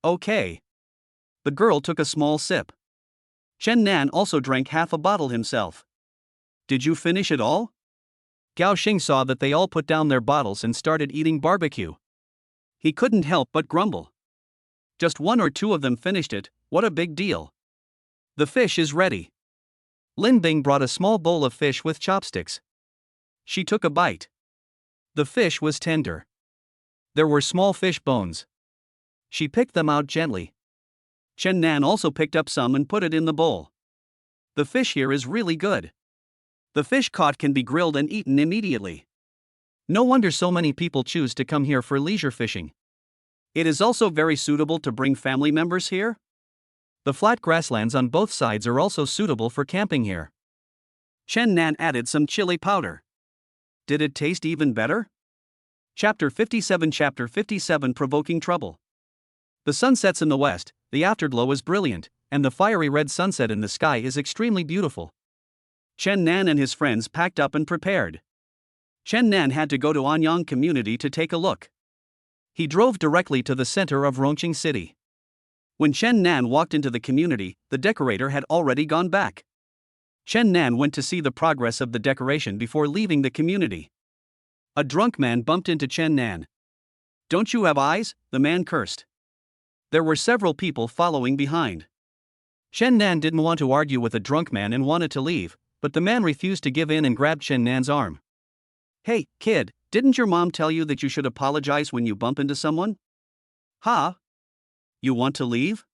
"Okay." The girl took a small sip. Chen Nan also drank half a bottle himself. "Did you finish it all?" Gao Xing saw that they all put down their bottles and started eating barbecue. He couldn't help but grumble. Just one or two of them finished it, what a big deal. The fish is ready. Lin Bing brought a small bowl of fish with chopsticks. She took a bite. The fish was tender. There were small fish bones. She picked them out gently. Chen Nan also picked up some and put it in the bowl. The fish here is really good. The fish caught can be grilled and eaten immediately. No wonder so many people choose to come here for leisure fishing. It is also very suitable to bring family members here. The flat grasslands on both sides are also suitable for camping here. Chen Nan added some chili powder. Did it taste even better? Chapter 57 Provoking Trouble. The sun sets in the west, the afterglow is brilliant, and the fiery red sunset in the sky is extremely beautiful. Chen Nan and his friends packed up and prepared. Chen Nan had to go to Anyang community to take a look. He drove directly to the center of Rongqing City. When Chen Nan walked into the community, the decorator had already gone back. Chen Nan went to see the progress of the decoration before leaving the community. A drunk man bumped into Chen Nan. "Don't you have eyes?" the man cursed. There were several people following behind. Chen Nan didn't want to argue with a drunk man and wanted to leave, but the man refused to give in and grabbed Chen Nan's arm. "Hey, kid, didn't your mom tell you that you should apologize when you bump into someone? Huh? You want to leave?"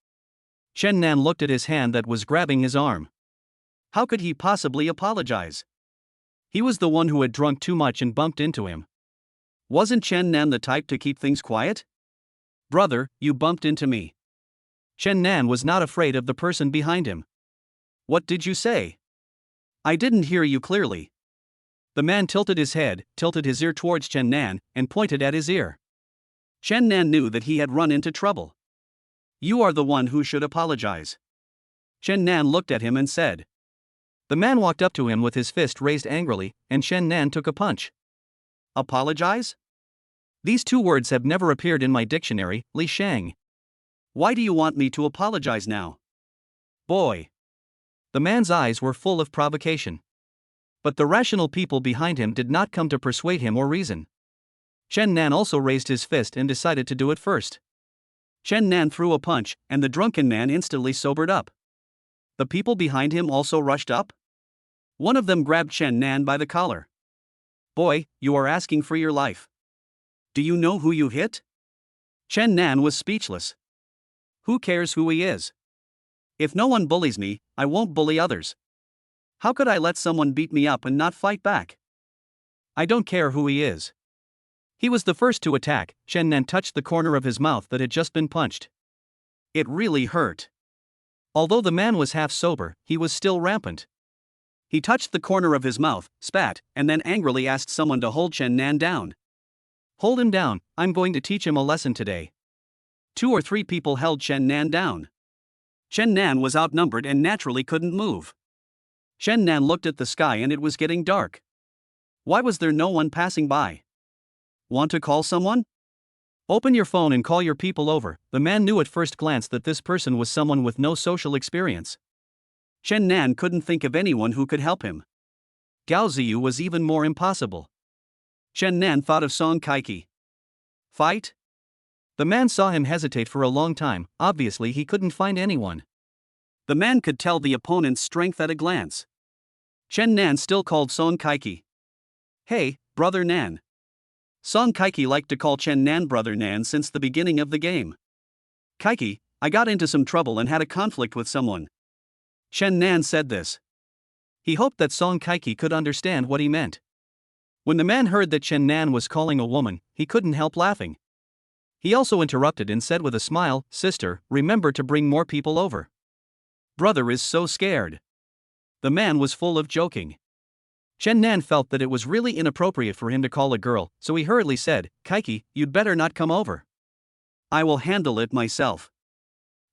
Chen Nan looked at his hand that was grabbing his arm. How could he possibly apologize? He was the one who had drunk too much and bumped into him. Wasn't Chen Nan the type to keep things quiet? "Brother, you bumped into me." Chen Nan was not afraid of the person behind him. "What did you say? I didn't hear you clearly." The man tilted his head, tilted his ear towards Chen Nan, and pointed at his ear. Chen Nan knew that he had run into trouble. "You are the one who should apologize." Chen Nan looked at him and said. The man walked up to him with his fist raised angrily, and Chen Nan took a punch. "Apologize?" These two words have never appeared in my dictionary, Li Shang. "Why do you want me to apologize now?" "Boy." The man's eyes were full of provocation. But the rational people behind him did not come to persuade him or reason. Chen Nan also raised his fist and decided to do it first. Chen Nan threw a punch, and the drunken man instantly sobered up. The people behind him also rushed up. One of them grabbed Chen Nan by the collar. "Boy, you are asking for your life. Do you know who you hit?" Chen Nan was speechless. Who cares who he is? If no one bullies me, I won't bully others. How could I let someone beat me up and not fight back? I don't care who he is. He was the first to attack. Chen Nan touched the corner of his mouth that had just been punched. It really hurt. Although the man was half sober, he was still rampant. He touched the corner of his mouth, spat, and then angrily asked someone to hold Chen Nan down. "Hold him down, I'm going to teach him a lesson today." 2 or 3 people held Chen Nan down. Chen Nan was outnumbered and naturally couldn't move. Chen Nan looked at the sky and it was getting dark. Why was there no one passing by? Want to call someone? Open your phone and call your people over. The man knew at first glance that this person was someone with no social experience. Chen Nan couldn't think of anyone who could help him. Gao Ziyu was even more impossible. Chen Nan thought of Song Kaiki. Fight? The man saw him hesitate for a long time. Obviously he couldn't find anyone. The man could tell the opponent's strength at a glance. Chen Nan still called Song Kaiki. "Hey, Brother Nan." Song Kaiki liked to call Chen Nan Brother Nan since the beginning of the game. "Kaiki, I got into some trouble and had a conflict with someone." Chen Nan said this. He hoped that Song Kaiki could understand what he meant. When the man heard that Chen Nan was calling a woman, he couldn't help laughing. He also interrupted and said with a smile, "Sister, remember to bring more people over." "Brother is so scared." The man was full of joking. Chen Nan felt that it was really inappropriate for him to call a girl, so he hurriedly said, "Kaiki, you'd better not come over." "I will handle it myself."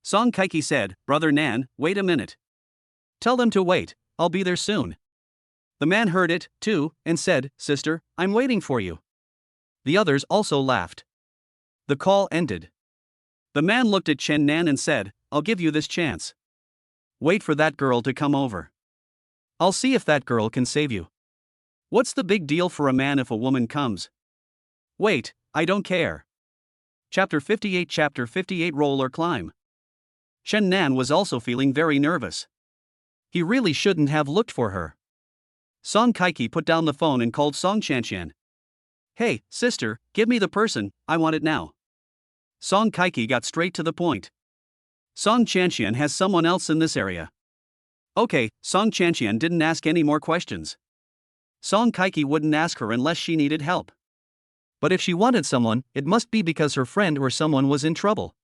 Song Kaiki said, "Brother Nan, wait a minute." "Tell them to wait, I'll be there soon." The man heard it, too, and said, "Sister, I'm waiting for you." The others also laughed. The call ended. The man looked at Chen Nan and said, "I'll give you this chance. Wait for that girl to come over. I'll see if that girl can save you." "What's the big deal for a man if a woman comes?" "Wait, I don't care." Chapter 58 Roll or Climb. Chen Nan was also feeling very nervous. He really shouldn't have looked for her. Song Kaiki put down the phone and called Song Chanqian. "Hey, sister, give me the person, I want it now." Song Kaiki got straight to the point. "Song Chanqian has someone else in this area." Okay, Song Chanqian didn't ask any more questions. Song Kaiki wouldn't ask her unless she needed help. But if she wanted someone, it must be because her friend or someone was in trouble.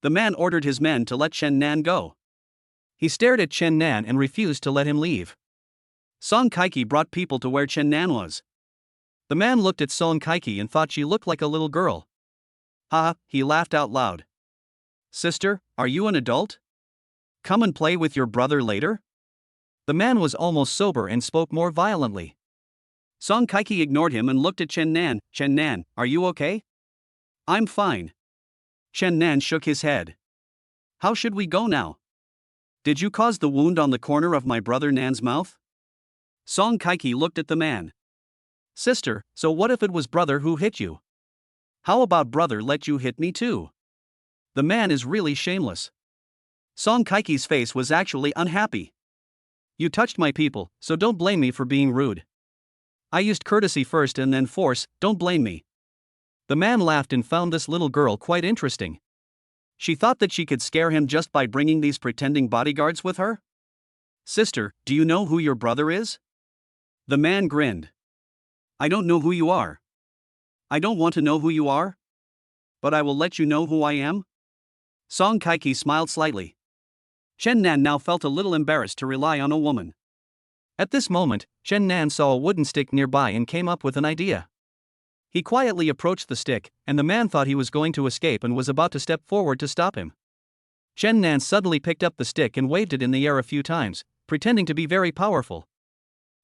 The man ordered his men to let Chen Nan go. He stared at Chen Nan and refused to let him leave. Song Kaiki brought people to where Chen Nan was. The man looked at Song Kaiki and thought she looked like a little girl. Haha, he laughed out loud. "Sister, are you an adult?" Come and play with your brother later? The man was almost sober and spoke more violently. Song Kaiki ignored him and looked at Chen Nan. Chen Nan, are you okay? I'm fine. Chen Nan shook his head. How should we go now? Did you cause the wound on the corner of my brother Nan's mouth? Song Kaiki looked at the man. Sister, so what if it was brother who hit you? How about brother let you hit me too? The man is really shameless. Song Kaiki's face was actually unhappy. You touched my people, so don't blame me for being rude. I used courtesy first and then force, don't blame me. The man laughed and found this little girl quite interesting. She thought that she could scare him just by bringing these pretending bodyguards with her? Sister, do you know who your brother is? The man grinned. I don't know who you are. I don't want to know who you are. But I will let you know who I am. Song Kaiki smiled slightly. Chen Nan now felt a little embarrassed to rely on a woman. At this moment, Chen Nan saw a wooden stick nearby and came up with an idea. He quietly approached the stick, and the man thought he was going to escape and was about to step forward to stop him. Chen Nan suddenly picked up the stick and waved it in the air a few times, pretending to be very powerful.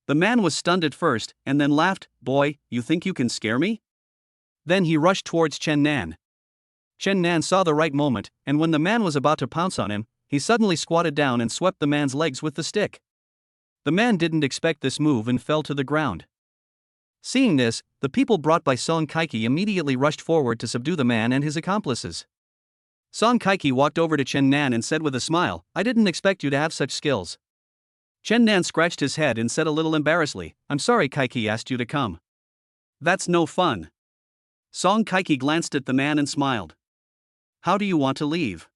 The man was stunned at first, and then laughed. Boy, you think you can scare me? Then he rushed towards Chen Nan. Chen Nan saw the right moment, and when the man was about to pounce on him, he suddenly squatted down and swept the man's legs with the stick. The man didn't expect this move and fell to the ground. Seeing this, the people brought by Song Kaiki immediately rushed forward to subdue the man and his accomplices. Song Kaiki walked over to Chen Nan and said with a smile, I didn't expect you to have such skills. Chen Nan scratched his head and said a little embarrassedly, I'm sorry Kaiki asked you to come. That's no fun. Song Kaiki glanced at the man and smiled. How do you want to leave?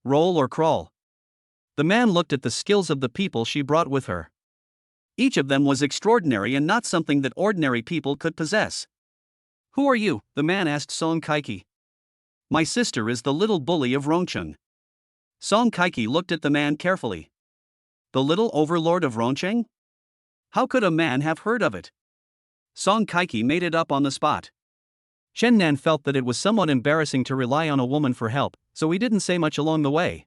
Roll or crawl? The man looked at the skills of the people she brought with her. Each of them was extraordinary and not something that ordinary people could possess. Who are you? The man asked Song Kaiki. My sister is the little bully of Rongcheng. Song Kaiki looked at the man carefully. The little overlord of Rongcheng? How could a man have heard of it? Song Kaiki made it up on the spot. Chen Nan felt that it was somewhat embarrassing to rely on a woman for help, so he didn't say much along the way.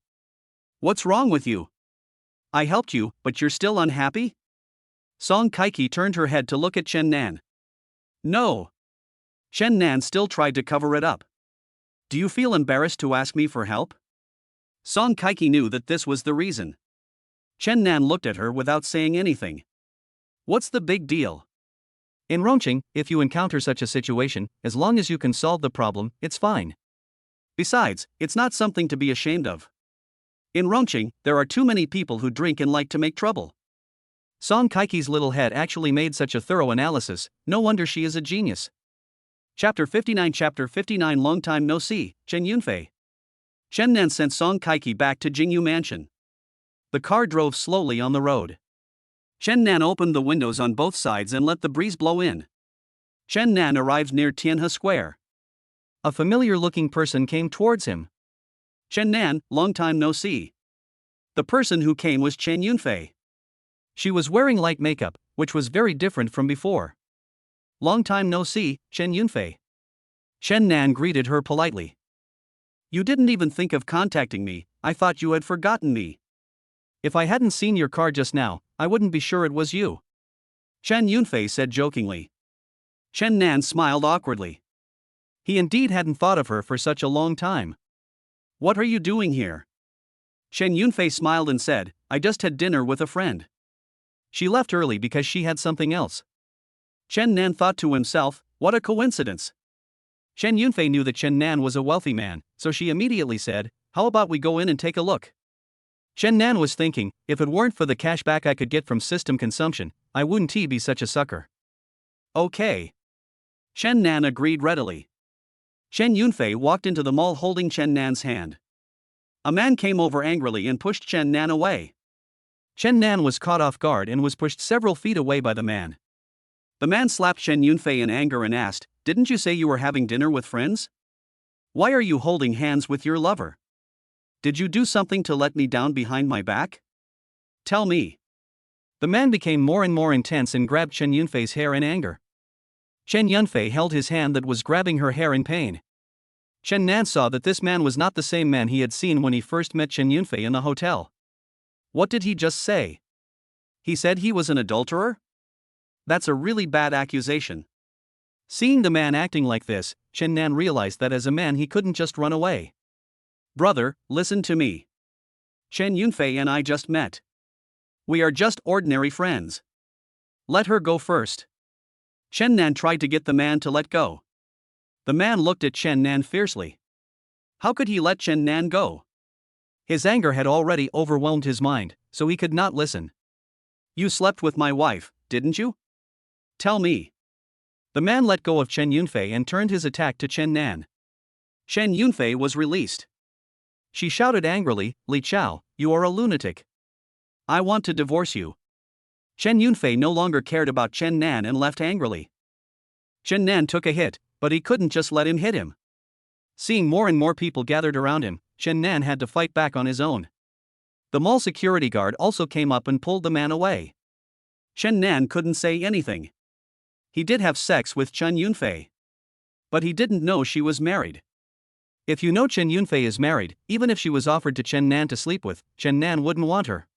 What's wrong with you? I helped you, but you're still unhappy? Song Kaiki turned her head to look at Chen Nan. No. Chen Nan still tried to cover it up. Do you feel embarrassed to ask me for help? Song Kaiki knew that this was the reason. Chen Nan looked at her without saying anything. What's the big deal? In Rongcheng, if you encounter such a situation, as long as you can solve the problem, it's fine. Besides, it's not something to be ashamed of. In Rongcheng, there are too many people who drink and like to make trouble. Song Kaiki's little head actually made such a thorough analysis, no wonder she is a genius. Chapter 59 Long time no see, Chen Yunfei. Chen Nan sent Song Kaiki back to Jingyu Mansion. The car drove slowly on the road. Chen Nan opened the windows on both sides and let the breeze blow in. Chen Nan arrived near Tianhe Square. A familiar-looking person came towards him. Chen Nan, long time no see. The person who came was Chen Yunfei. She was wearing light makeup, which was very different from before. Long time no see, Chen Yunfei. Chen Nan greeted her politely. You didn't even think of contacting me, I thought you had forgotten me. If I hadn't seen your car just now, I wouldn't be sure it was you. Chen Yunfei said jokingly. Chen Nan smiled awkwardly. He indeed hadn't thought of her for such a long time. What are you doing here? Chen Yunfei smiled and said, I just had dinner with a friend. She left early because she had something else. Chen Nan thought to himself, what a coincidence. Chen Yunfei knew that Chen Nan was a wealthy man, so she immediately said, how about we go in and take a look? Chen Nan was thinking, if it weren't for the cash back I could get from system consumption, I wouldn't be such a sucker. Okay. Chen Nan agreed readily. Chen Yunfei walked into the mall holding Chen Nan's hand. A man came over angrily and pushed Chen Nan away. Chen Nan was caught off guard and was pushed several feet away by the man. The man slapped Chen Yunfei in anger and asked, didn't you say you were having dinner with friends? Why are you holding hands with your lover? Did you do something to let me down behind my back? Tell me. The man became more and more intense and grabbed Chen Yunfei's hair in anger. Chen Yunfei held his hand that was grabbing her hair in pain. Chen Nan saw that this man was not the same man he had seen when he first met Chen Yunfei in the hotel. What did he just say? He said he was an adulterer? That's a really bad accusation. Seeing the man acting like this, Chen Nan realized that as a man he couldn't just run away. Brother, listen to me. Chen Yunfei and I just met. We are just ordinary friends. Let her go first. Chen Nan tried to get the man to let go. The man looked at Chen Nan fiercely. How could he let Chen Nan go? His anger had already overwhelmed his mind, so he could not listen. You slept with my wife, didn't you? Tell me. The man let go of Chen Yunfei and turned his attack to Chen Nan. Chen Yunfei was released. She shouted angrily, Li Chao, you are a lunatic. I want to divorce you. Chen Yunfei no longer cared about Chen Nan and left angrily. Chen Nan took a hit, but he couldn't just let him hit him. Seeing more and more people gathered around him, Chen Nan had to fight back on his own. The mall security guard also came up and pulled the man away. Chen Nan couldn't say anything. He did have sex with Chen Yunfei. But he didn't know she was married. If you know Chen Yunfei is married, even if she was offered to Chen Nan to sleep with, Chen Nan wouldn't want her.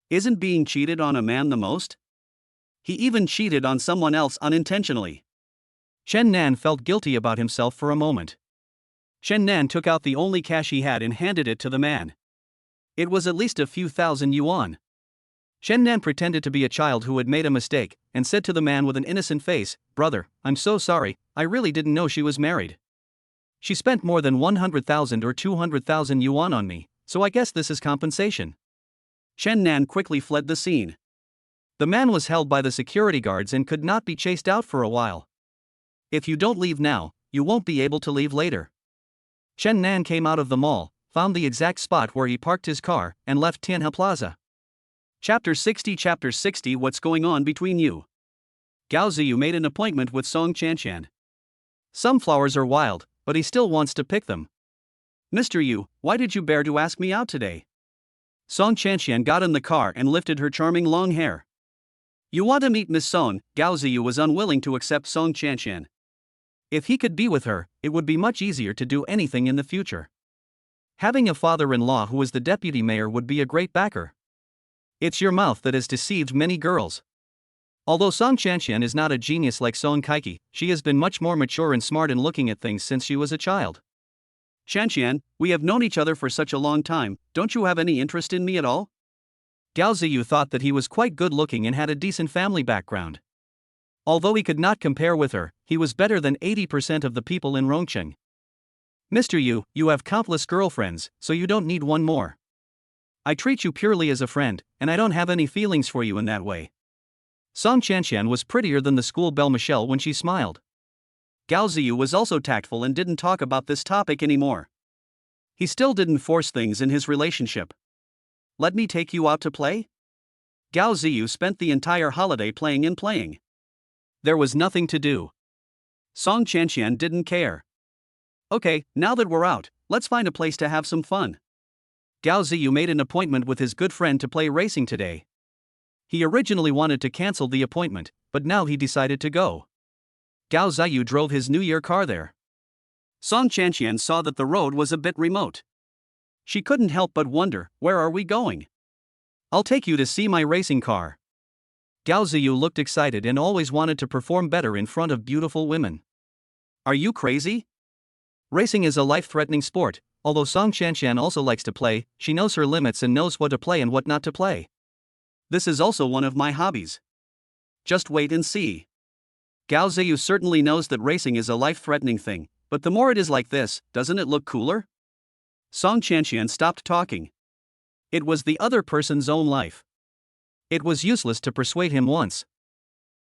Isn't being cheated on a man the most? He even cheated on someone else unintentionally. Chen Nan felt guilty about himself for a moment. Chen Nan took out the only cash he had and handed it to the man. It was at least a few thousand yuan. Chen Nan pretended to be a child who had made a mistake, and said to the man with an innocent face, Brother, I'm so sorry, I really didn't know she was married. She spent more than 100,000 or 200,000 yuan on me, so I guess this is compensation. Chen Nan quickly fled the scene. The man was held by the security guards and could not be chased out for a while. If you don't leave now, you won't be able to leave later. Chen Nan came out of the mall, found the exact spot where he parked his car, and left Tianhe Plaza. Chapter 60 What's going on between you? Gao Ziyu made an appointment with Song Chanshan. Some flowers are wild, but he still wants to pick them. Mr. Yu, why did you bear to ask me out today? Song Chanshan got in the car and lifted her charming long hair. You want to meet Miss Song? Gao Ziyu was unwilling to accept Song Chanshan. If he could be with her, it would be much easier to do anything in the future. Having a father-in-law who is the deputy mayor would be a great backer. It's your mouth that has deceived many girls. Although Song Chanshan is not a genius like Song Kaiki, she has been much more mature and smart in looking at things since she was a child. Chanshan, we have known each other for such a long time, don't you have any interest in me at all? Gao Ziyu thought that he was quite good looking and had a decent family background. Although he could not compare with her, he was better than 80% of the people in Rongcheng. Mr. Yu, you have countless girlfriends, so you don't need one more. I treat you purely as a friend, and I don't have any feelings for you in that way. Song Chanshan was prettier than the school belle Michelle when she smiled. Gao Ziyu was also tactful and didn't talk about this topic anymore. He still didn't force things in his relationship. Let me take you out to play? Gao Ziyu spent the entire holiday playing and playing. There was nothing to do. Song Chanshan didn't care. Okay, now that we're out, let's find a place to have some fun. Gao Ziyu made an appointment with his good friend to play racing today. He originally wanted to cancel the appointment, but now he decided to go. Gao Ziyu drove his New Year car there. Song Chanshan saw that the road was a bit remote. She couldn't help but wonder, where are we going? I'll take you to see my racing car. Gao Ziyu looked excited and always wanted to perform better in front of beautiful women. Are you crazy? Racing is a life-threatening sport. Although Song Chanshan also likes to play, she knows her limits and knows what to play and what not to play. This is also one of my hobbies. Just wait and see. Gao Ziyu certainly knows that racing is a life-threatening thing, but the more it is like this, doesn't it look cooler? Song Chanshan stopped talking. It was the other person's own life. It was useless to persuade him once.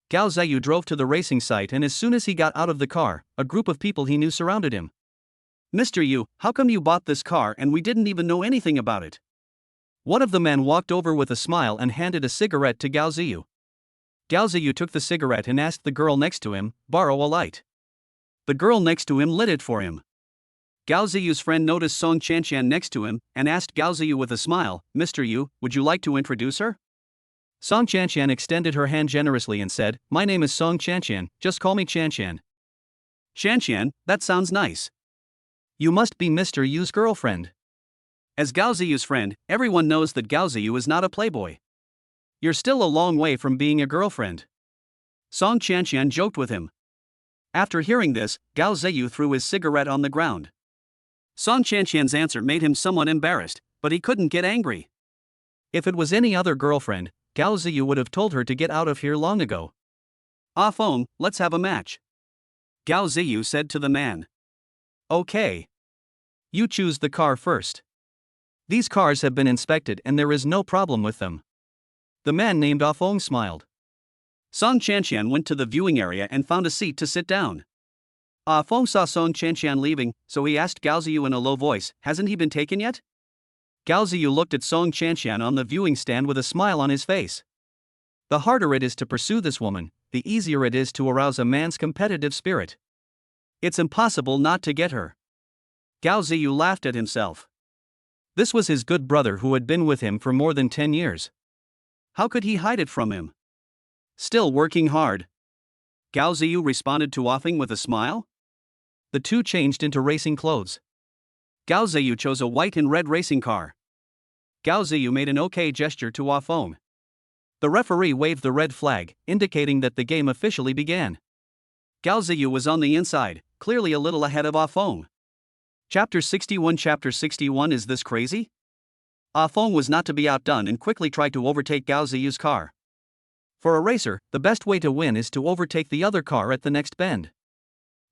Gao Ziyu drove to the racing site, and as soon as he got out of the car, a group of people he knew surrounded him. Mr. Yu, how come you bought this car and we didn't even know anything about it? One of the men walked over with a smile and handed a cigarette to Gao Ziyu. Gao Ziyu took the cigarette and asked the girl next to him, borrow a light. The girl next to him lit it for him. Gao Ziyu's friend noticed Song Chanshan next to him, and asked Gao Ziyu with a smile, Mr. Yu, would you like to introduce her? Song Chanshan extended her hand generously and said, my name is Song Chanshan, just call me Chanshan. Chanshan, that sounds nice. You must be Mr. Yu's girlfriend. As Gao Ziyu's friend, everyone knows that Gao Ziyu is not a playboy. You're still a long way from being a girlfriend. Song Qianqian joked with him. After hearing this, Gao Ziyu threw his cigarette on the ground. Song Qianqian's answer made him somewhat embarrassed, but he couldn't get angry. If it was any other girlfriend, Gao Ziyu would have told her to get out of here long ago. Ah Feng, let's have a match. Gao Ziyu said to the man. Okay. You choose the car first. These cars have been inspected and there is no problem with them. The man named Ah Feng smiled. Song Qianqian went to the viewing area and found a seat to sit down. Ah Feng saw Song Qianqian leaving, so he asked Gao Ziyu in a low voice, hasn't he been taken yet? Gao Ziyu looked at Song Qianqian on the viewing stand with a smile on his face. The harder it is to pursue this woman, the easier it is to arouse a man's competitive spirit. It's impossible not to get her. Gao Ziyu laughed at himself. This was his good brother who had been with him for more than 10 years. How could he hide it from him? Still working hard. Gao Ziyu responded to Ah Feng with a smile. The two changed into racing clothes. Gao Ziyu chose a white and red racing car. Gao Ziyu made an okay gesture to Ah Feng. The referee waved the red flag, indicating that the game officially began. Gao Ziyu was on the inside, clearly a little ahead of Ah Feng. Chapter 61. Chapter 61. Is this crazy? Ah Feng was not to be outdone and quickly tried to overtake Gao Ziyu's car. For a racer, the best way to win is to overtake the other car at the next bend.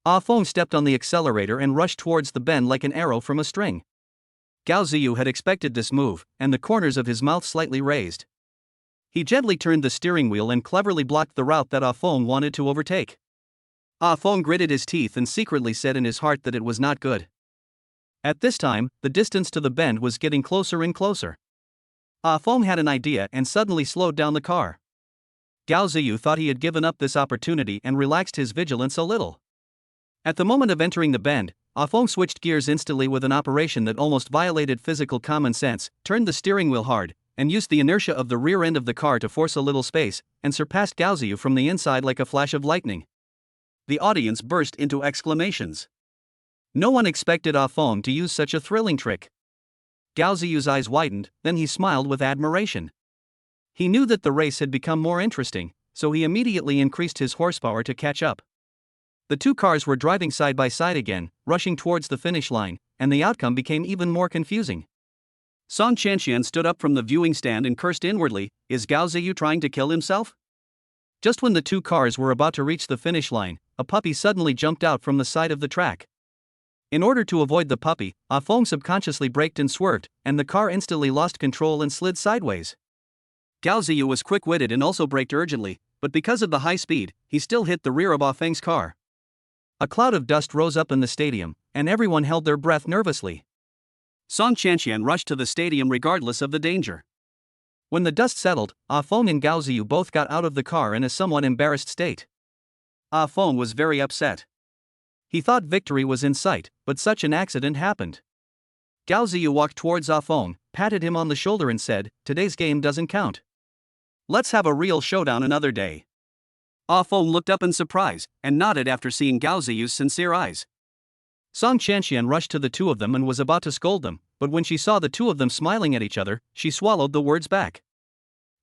Ah Feng stepped on the accelerator and rushed towards the bend like an arrow from a string. Gao Ziyu had expected this move, and the corners of his mouth slightly raised. He gently turned the steering wheel and cleverly blocked the route that Ah Feng wanted to overtake. Ah Feng gritted his teeth and secretly said in his heart that it was not good. At this time, the distance to the bend was getting closer and closer. Ah Feng had an idea and suddenly slowed down the car. Gao Ziyu thought he had given up this opportunity and relaxed his vigilance a little. At the moment of entering the bend, Ah Feng switched gears instantly with an operation that almost violated physical common sense, turned the steering wheel hard, and used the inertia of the rear end of the car to force a little space, and surpassed Gao Ziyu from the inside like a flash of lightning. The audience burst into exclamations. No one expected Ah Feng to use such a thrilling trick. Gao Ziyu's eyes widened, then he smiled with admiration. He knew that the race had become more interesting, so he immediately increased his horsepower to catch up. The two cars were driving side by side again, rushing towards the finish line, and the outcome became even more confusing. Song Qianqian stood up from the viewing stand and cursed inwardly, is Gao Ziyu trying to kill himself? Just when the two cars were about to reach the finish line, a puppy suddenly jumped out from the side of the track. In order to avoid the puppy, Ah Feng subconsciously braked and swerved, and the car instantly lost control and slid sideways. Gao Ziyu was quick-witted and also braked urgently, but because of the high speed, he still hit the rear of Ah Feng's car. A cloud of dust rose up in the stadium, and everyone held their breath nervously. Song Qianqian rushed to the stadium regardless of the danger. When the dust settled, Ah Feng and Gao Ziyu both got out of the car in a somewhat embarrassed state. Ah Feng was very upset. He thought victory was in sight, but such an accident happened. Gao Ziyu walked towards Ah Feng, patted him on the shoulder and said, "Today's game doesn't count. Let's have a real showdown another day." Ah Feng looked up in surprise, and nodded after seeing Gao Ziyu's sincere eyes. Song Qianqian rushed to the two of them and was about to scold them, but when she saw the two of them smiling at each other, she swallowed the words back.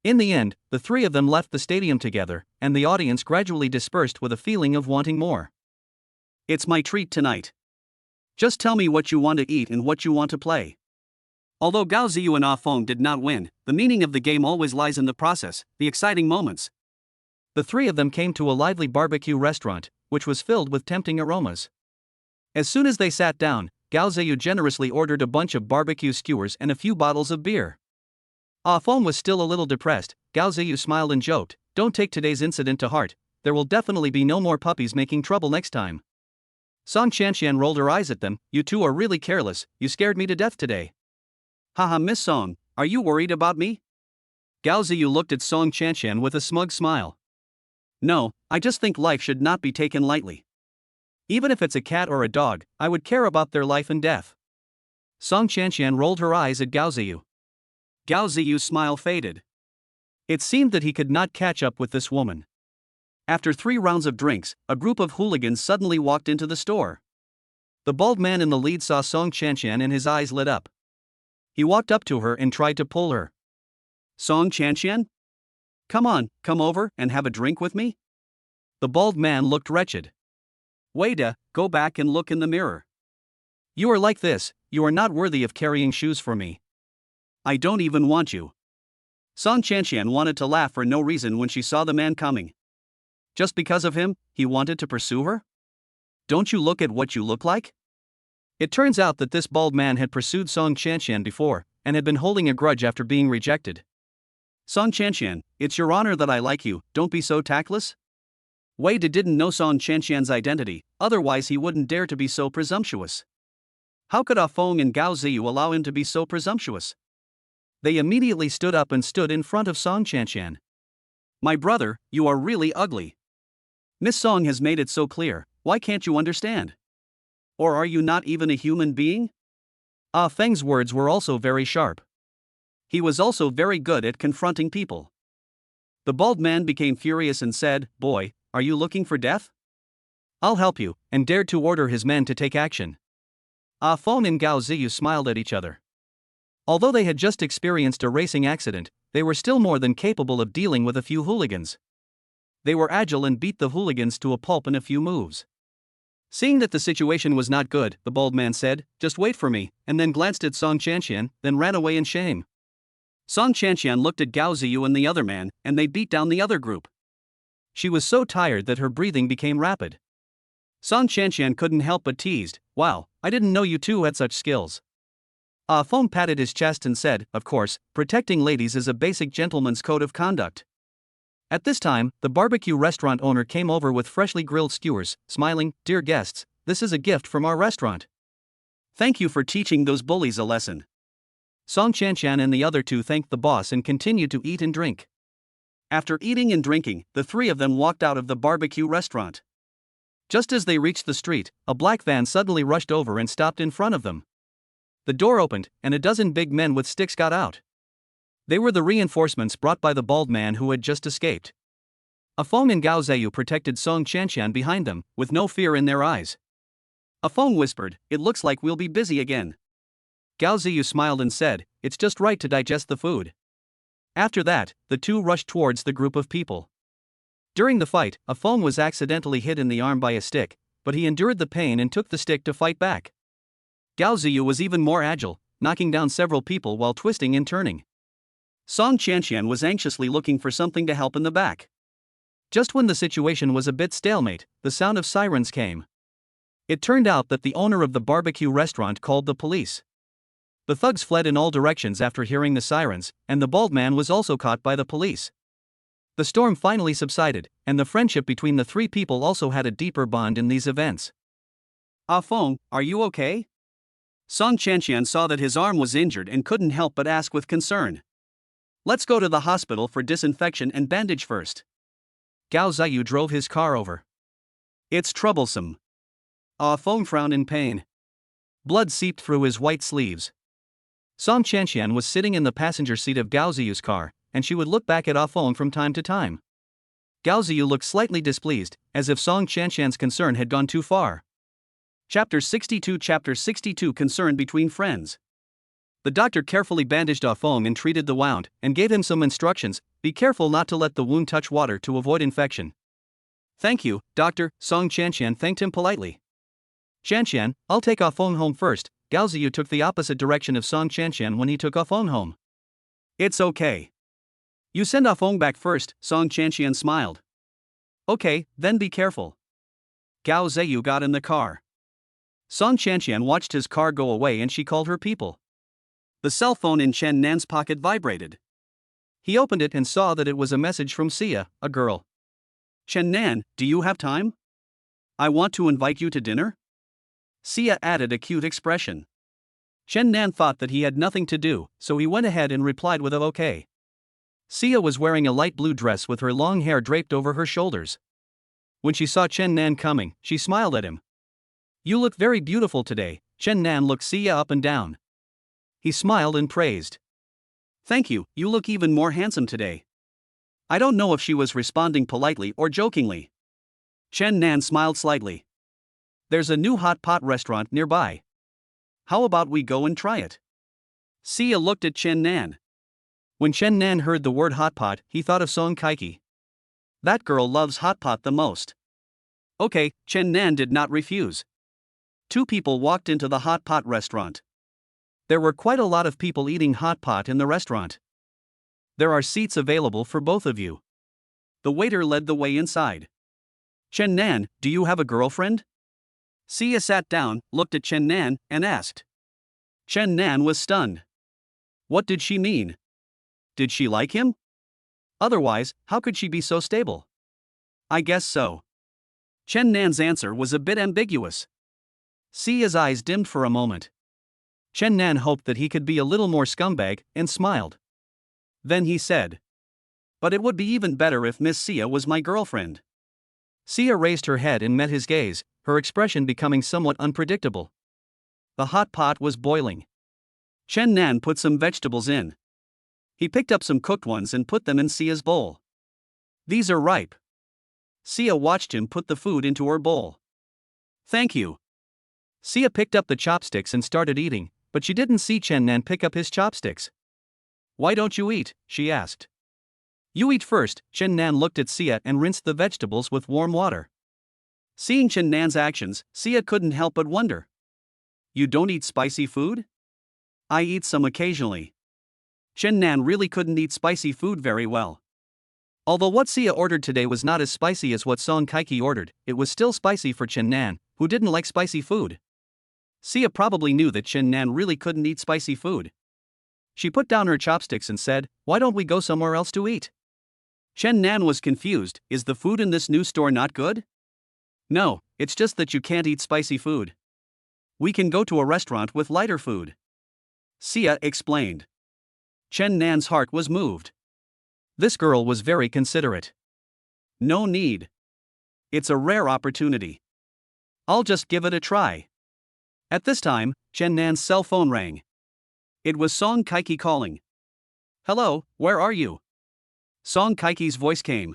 In the end, the three of them left the stadium together, and the audience gradually dispersed with a feeling of wanting more. It's my treat tonight. Just tell me what you want to eat and what you want to play. Although Gao Ziyu and Ah Feng did not win, the meaning of the game always lies in the process, the exciting moments. The three of them came to a lively barbecue restaurant, which was filled with tempting aromas. As soon as they sat down, Gao Ziyu generously ordered a bunch of barbecue skewers and a few bottles of beer. Ah Feng was still a little depressed. Gao Ziyu smiled and joked, "Don't take today's incident to heart, there will definitely be no more puppies making trouble next time." Song Qianqian rolled her eyes at them, "You two are really careless, you scared me to death today." Haha, Miss Song, are you worried about me? Gao Ziyu looked at Song Qianqian with a smug smile. No, I just think life should not be taken lightly. Even if it's a cat or a dog, I would care about their life and death. Song Qianqian rolled her eyes at Gao Ziyu. Gao Ziyu's smile faded. It seemed that he could not catch up with this woman. After 3 rounds of drinks, a group of hooligans suddenly walked into the store. The bald man in the lead saw Song Chanshan and his eyes lit up. He walked up to her and tried to pull her. Song Chanshan? Come on, come over and have a drink with me? The bald man looked wretched. Wait, go back and look in the mirror. You are like this, you are not worthy of carrying shoes for me. I don't even want you. Song Chanshan wanted to laugh for no reason when she saw the man coming. Just because of him, he wanted to pursue her? Don't you look at what you look like? It turns out that this bald man had pursued Song Chanshan before, and had been holding a grudge after being rejected. Song Chanshan, it's your honor that I like you, don't be so tactless. Wei didn't know Song Chanshan's identity, otherwise he wouldn't dare to be so presumptuous. How could Ah Feng and Gao Ziyu allow him to be so presumptuous? They immediately stood up and stood in front of Song Chanshan. My brother, you are really ugly. Miss Song has made it so clear, why can't you understand? Or are you not even a human being? Ah Feng's words were also very sharp. He was also very good at confronting people. The bald man became furious and said, "Boy, are you looking for death? I'll help you," and dared to order his men to take action. Ah Feng and Gao Ziyu smiled at each other. Although they had just experienced a racing accident, they were still more than capable of dealing with a few hooligans. They were agile and beat the hooligans to a pulp in a few moves. Seeing that the situation was not good, the bald man said, "Just wait for me," and then glanced at Song Chanshan, then ran away in shame. Song Chanshan looked at Gao Ziyu and the other man, and they beat down the other group. She was so tired that her breathing became rapid. Song Chanshan couldn't help but teased, "Wow, I didn't know you two had such skills." Ah Feng patted his chest and said, "Of course, protecting ladies is a basic gentleman's code of conduct." At this time, the barbecue restaurant owner came over with freshly grilled skewers, smiling, "Dear guests, this is a gift from our restaurant. Thank you for teaching those bullies a lesson." Song Chanshan and the other two thanked the boss and continued to eat and drink. After eating and drinking, the three of them walked out of the barbecue restaurant. Just as they reached the street, a black van suddenly rushed over and stopped in front of them. The door opened, and a dozen big men with sticks got out. They were the reinforcements brought by the bald man who had just escaped. Ah Feng and Gao Ziyu protected Song Chanshan behind them, with no fear in their eyes. Ah Feng whispered, "It looks like we'll be busy again." Gao Ziyu smiled and said, "It's just right to digest the food." After that, the two rushed towards the group of people. During the fight, Ah Feng was accidentally hit in the arm by a stick, but he endured the pain and took the stick to fight back. Gao Ziyu was even more agile, knocking down several people while twisting and turning. Song Chanshan was anxiously looking for something to help in the back. Just when the situation was a bit stalemate, the sound of sirens came. It turned out that the owner of the barbecue restaurant called the police. The thugs fled in all directions after hearing the sirens, and the bald man was also caught by the police. The storm finally subsided, and the friendship between the three people also had a deeper bond in these events. Ah Feng, are you okay? Song Chanshan saw that his arm was injured and couldn't help but ask with concern. Let's go to the hospital for disinfection and bandage first. Gao Ziyu drove his car over. It's troublesome. Ah Feng frowned in pain. Blood seeped through his white sleeves. Song Chanshan was sitting in the passenger seat of Gao Ziyu's car, and she would look back at Ah Feng from time to time. Gao Ziyu looked slightly displeased, as if Song Chanshan's concern had gone too far. Chapter 62 Concern between friends. The doctor carefully bandaged Ah Feng and treated the wound, and gave him some instructions: be careful not to let the wound touch water to avoid infection. Thank you, doctor, Song Chanshan thanked him politely. Chanshan, I'll take Ah Feng home first. Gao Ziyu took the opposite direction of Song Chanshan when he took Ah Feng home. It's okay. You send Ah Feng back first, Song Chanshan smiled. Okay, then be careful. Gao Ziyu got in the car. Song Chanshan watched his car go away and she called her people. The cell phone in Chen Nan's pocket vibrated. He opened it and saw that it was a message from Sia, a girl. Chen Nan, do you have time? I want to invite you to dinner. Sia added a cute expression. Chen Nan thought that he had nothing to do, so he went ahead and replied with a okay. Sia was wearing a light blue dress with her long hair draped over her shoulders. When she saw Chen Nan coming, she smiled at him. You look very beautiful today. Chen Nan looked Sia up and down. He smiled and praised. Thank you, you look even more handsome today. I don't know if she was responding politely or jokingly. Chen Nan smiled slightly. There's a new hot pot restaurant nearby. How about we go and try it? Sia looked at Chen Nan. When Chen Nan heard the word hot pot, he thought of Song Kaiki. That girl loves hot pot the most. Okay, Chen Nan did not refuse. Two people walked into the hot pot restaurant. There were quite a lot of people eating hot pot in the restaurant. There are seats available for both of you. The waiter led the way inside. Chen Nan, do you have a girlfriend? Sia sat down, looked at Chen Nan, and asked. Chen Nan was stunned. What did she mean? Did she like him? Otherwise, how could she be so stable? I guess so. Chen Nan's answer was a bit ambiguous. Sia's eyes dimmed for a moment. Chen Nan hoped that he could be a little more scumbag, and smiled. Then he said. But it would be even better if Miss Sia was my girlfriend. Sia raised her head and met his gaze, her expression becoming somewhat unpredictable. The hot pot was boiling. Chen Nan put some vegetables in. He picked up some cooked ones and put them in Sia's bowl. These are ripe. Sia watched him put the food into her bowl. Thank you. Sia picked up the chopsticks and started eating, but she didn't see Chen Nan pick up his chopsticks. Why don't you eat? She asked. You eat first. Chen Nan looked at Sia and rinsed the vegetables with warm water. Seeing Chen Nan's actions, Sia couldn't help but wonder. You don't eat spicy food? I eat some occasionally. Chen Nan really couldn't eat spicy food very well. Although what Sia ordered today was not as spicy as what Song Kaiki ordered, it was still spicy for Chen Nan, who didn't like spicy food. Sia probably knew that Chen Nan really couldn't eat spicy food. She put down her chopsticks and said, "Why don't we go somewhere else to eat?" Chen Nan was confused. Is the food in this new store not good? No, it's just that you can't eat spicy food. We can go to a restaurant with lighter food. Sia explained. Chen Nan's heart was moved. This girl was very considerate. No need. It's a rare opportunity. I'll just give it a try. At this time, Chen Nan's cell phone rang. It was Song Kaiki calling. Hello, where are you? Song Kaiki's voice came.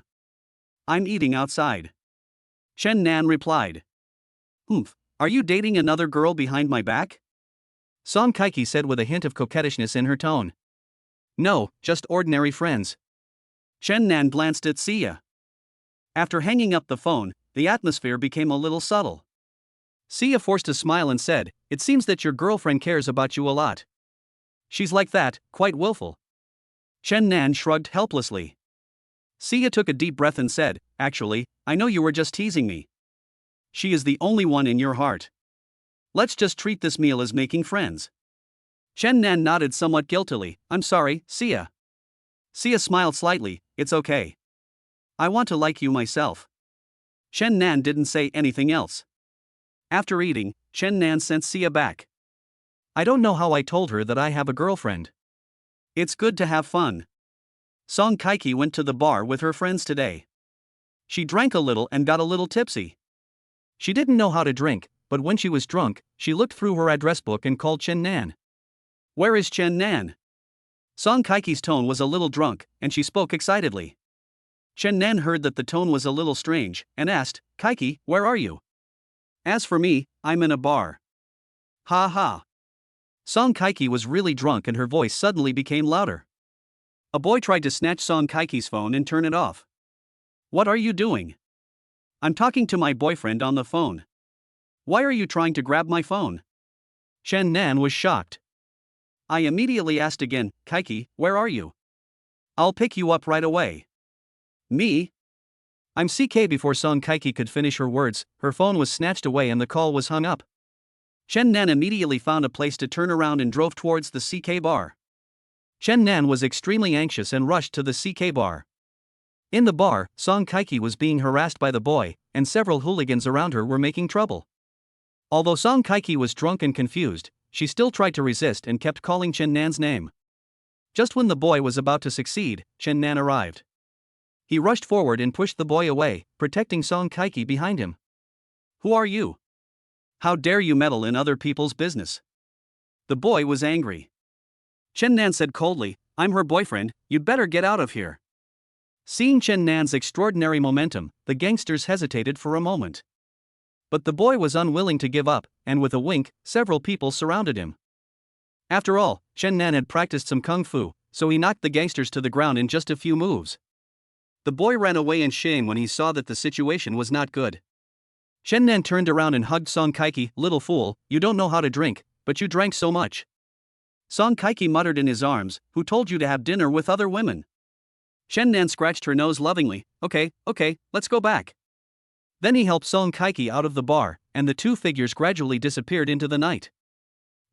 I'm eating outside. Chen Nan replied. Are you dating another girl behind my back? Song Kaiki said with a hint of coquettishness in her tone. No, just ordinary friends. Chen Nan glanced at Sia. After hanging up the phone, the atmosphere became a little subtle. Sia forced a smile and said, It seems that your girlfriend cares about you a lot. She's like that, quite willful. Chen Nan shrugged helplessly. Sia took a deep breath and said, Actually, I know you were just teasing me. She is the only one in your heart. Let's just treat this meal as making friends. Chen Nan nodded somewhat guiltily. I'm sorry, Sia. Sia smiled slightly. It's okay. I want to like you myself. Chen Nan didn't say anything else. After eating, Chen Nan sent Sia back. I don't know how I told her that I have a girlfriend. It's good to have fun. Song Kaiki went to the bar with her friends today. She drank a little and got a little tipsy. She didn't know how to drink, but when she was drunk, she looked through her address book and called Chen Nan. Where is Chen Nan? Song Kaiki's tone was a little drunk, and she spoke excitedly. Chen Nan heard that the tone was a little strange, and asked, Kaiki, where are you? As for me, I'm in a bar. Ha ha. Song Kaiki was really drunk and her voice suddenly became louder. A boy tried to snatch Song Kaiki's phone and turn it off. What are you doing? I'm talking to my boyfriend on the phone. Why are you trying to grab my phone? Chen Nan was shocked. I immediately asked again, Kaiki, where are you? I'll pick you up right away. Me? I'm CK. Before Song Kaiki could finish her words, her phone was snatched away and the call was hung up. Chen Nan immediately found a place to turn around and drove towards the CK bar. Chen Nan was extremely anxious and rushed to the CK bar. In the bar, Song Kaiki was being harassed by the boy, and several hooligans around her were making trouble. Although Song Kaiki was drunk and confused, she still tried to resist and kept calling Chen Nan's name. Just when the boy was about to succeed, Chen Nan arrived. He rushed forward and pushed the boy away, protecting Song Kaiki behind him. Who are you? How dare you meddle in other people's business? The boy was angry. Chen Nan said coldly, I'm her boyfriend, you'd better get out of here. Seeing Chen Nan's extraordinary momentum, the gangsters hesitated for a moment. But the boy was unwilling to give up, and with a wink, several people surrounded him. After all, Chen Nan had practiced some kung fu, so he knocked the gangsters to the ground in just a few moves. The boy ran away in shame when he saw that the situation was not good. Chen Nan turned around and hugged Song Kaiki. "Little fool, you don't know how to drink, but you drank so much." Song Kaiki muttered in his arms, "Who told you to have dinner with other women?" Chen Nan scratched her nose lovingly. Okay, let's go back." Then he helped Song Kaiki out of the bar, and the two figures gradually disappeared into the night.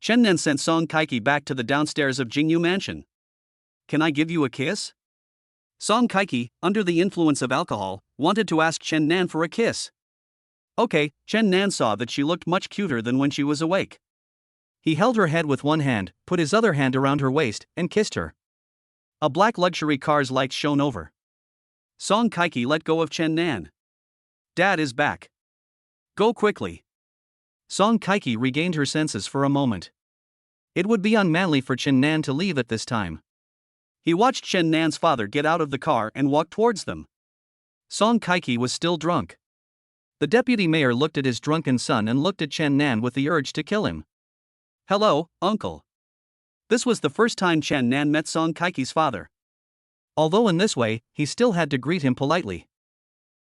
Chen Nan sent Song Kaiki back to the downstairs of Jingyu Mansion. "Can I give you a kiss?" Song Kaiki, under the influence of alcohol, wanted to ask Chen Nan for a kiss. Okay, Chen Nan saw that she looked much cuter than when she was awake. He held her head with one hand, put his other hand around her waist, and kissed her. A black luxury car's lights shone over. Song Kaiki let go of Chen Nan. "Dad is back. Go quickly." Song Kaiki regained her senses for a moment. It would be unmanly for Chen Nan to leave at this time. He watched Chen Nan's father get out of the car and walk towards them. Song Kaiki was still drunk. The deputy mayor looked at his drunken son and looked at Chen Nan with the urge to kill him. "Hello, uncle." This was the first time Chen Nan met Song Kaiki's father. Although in this way, he still had to greet him politely.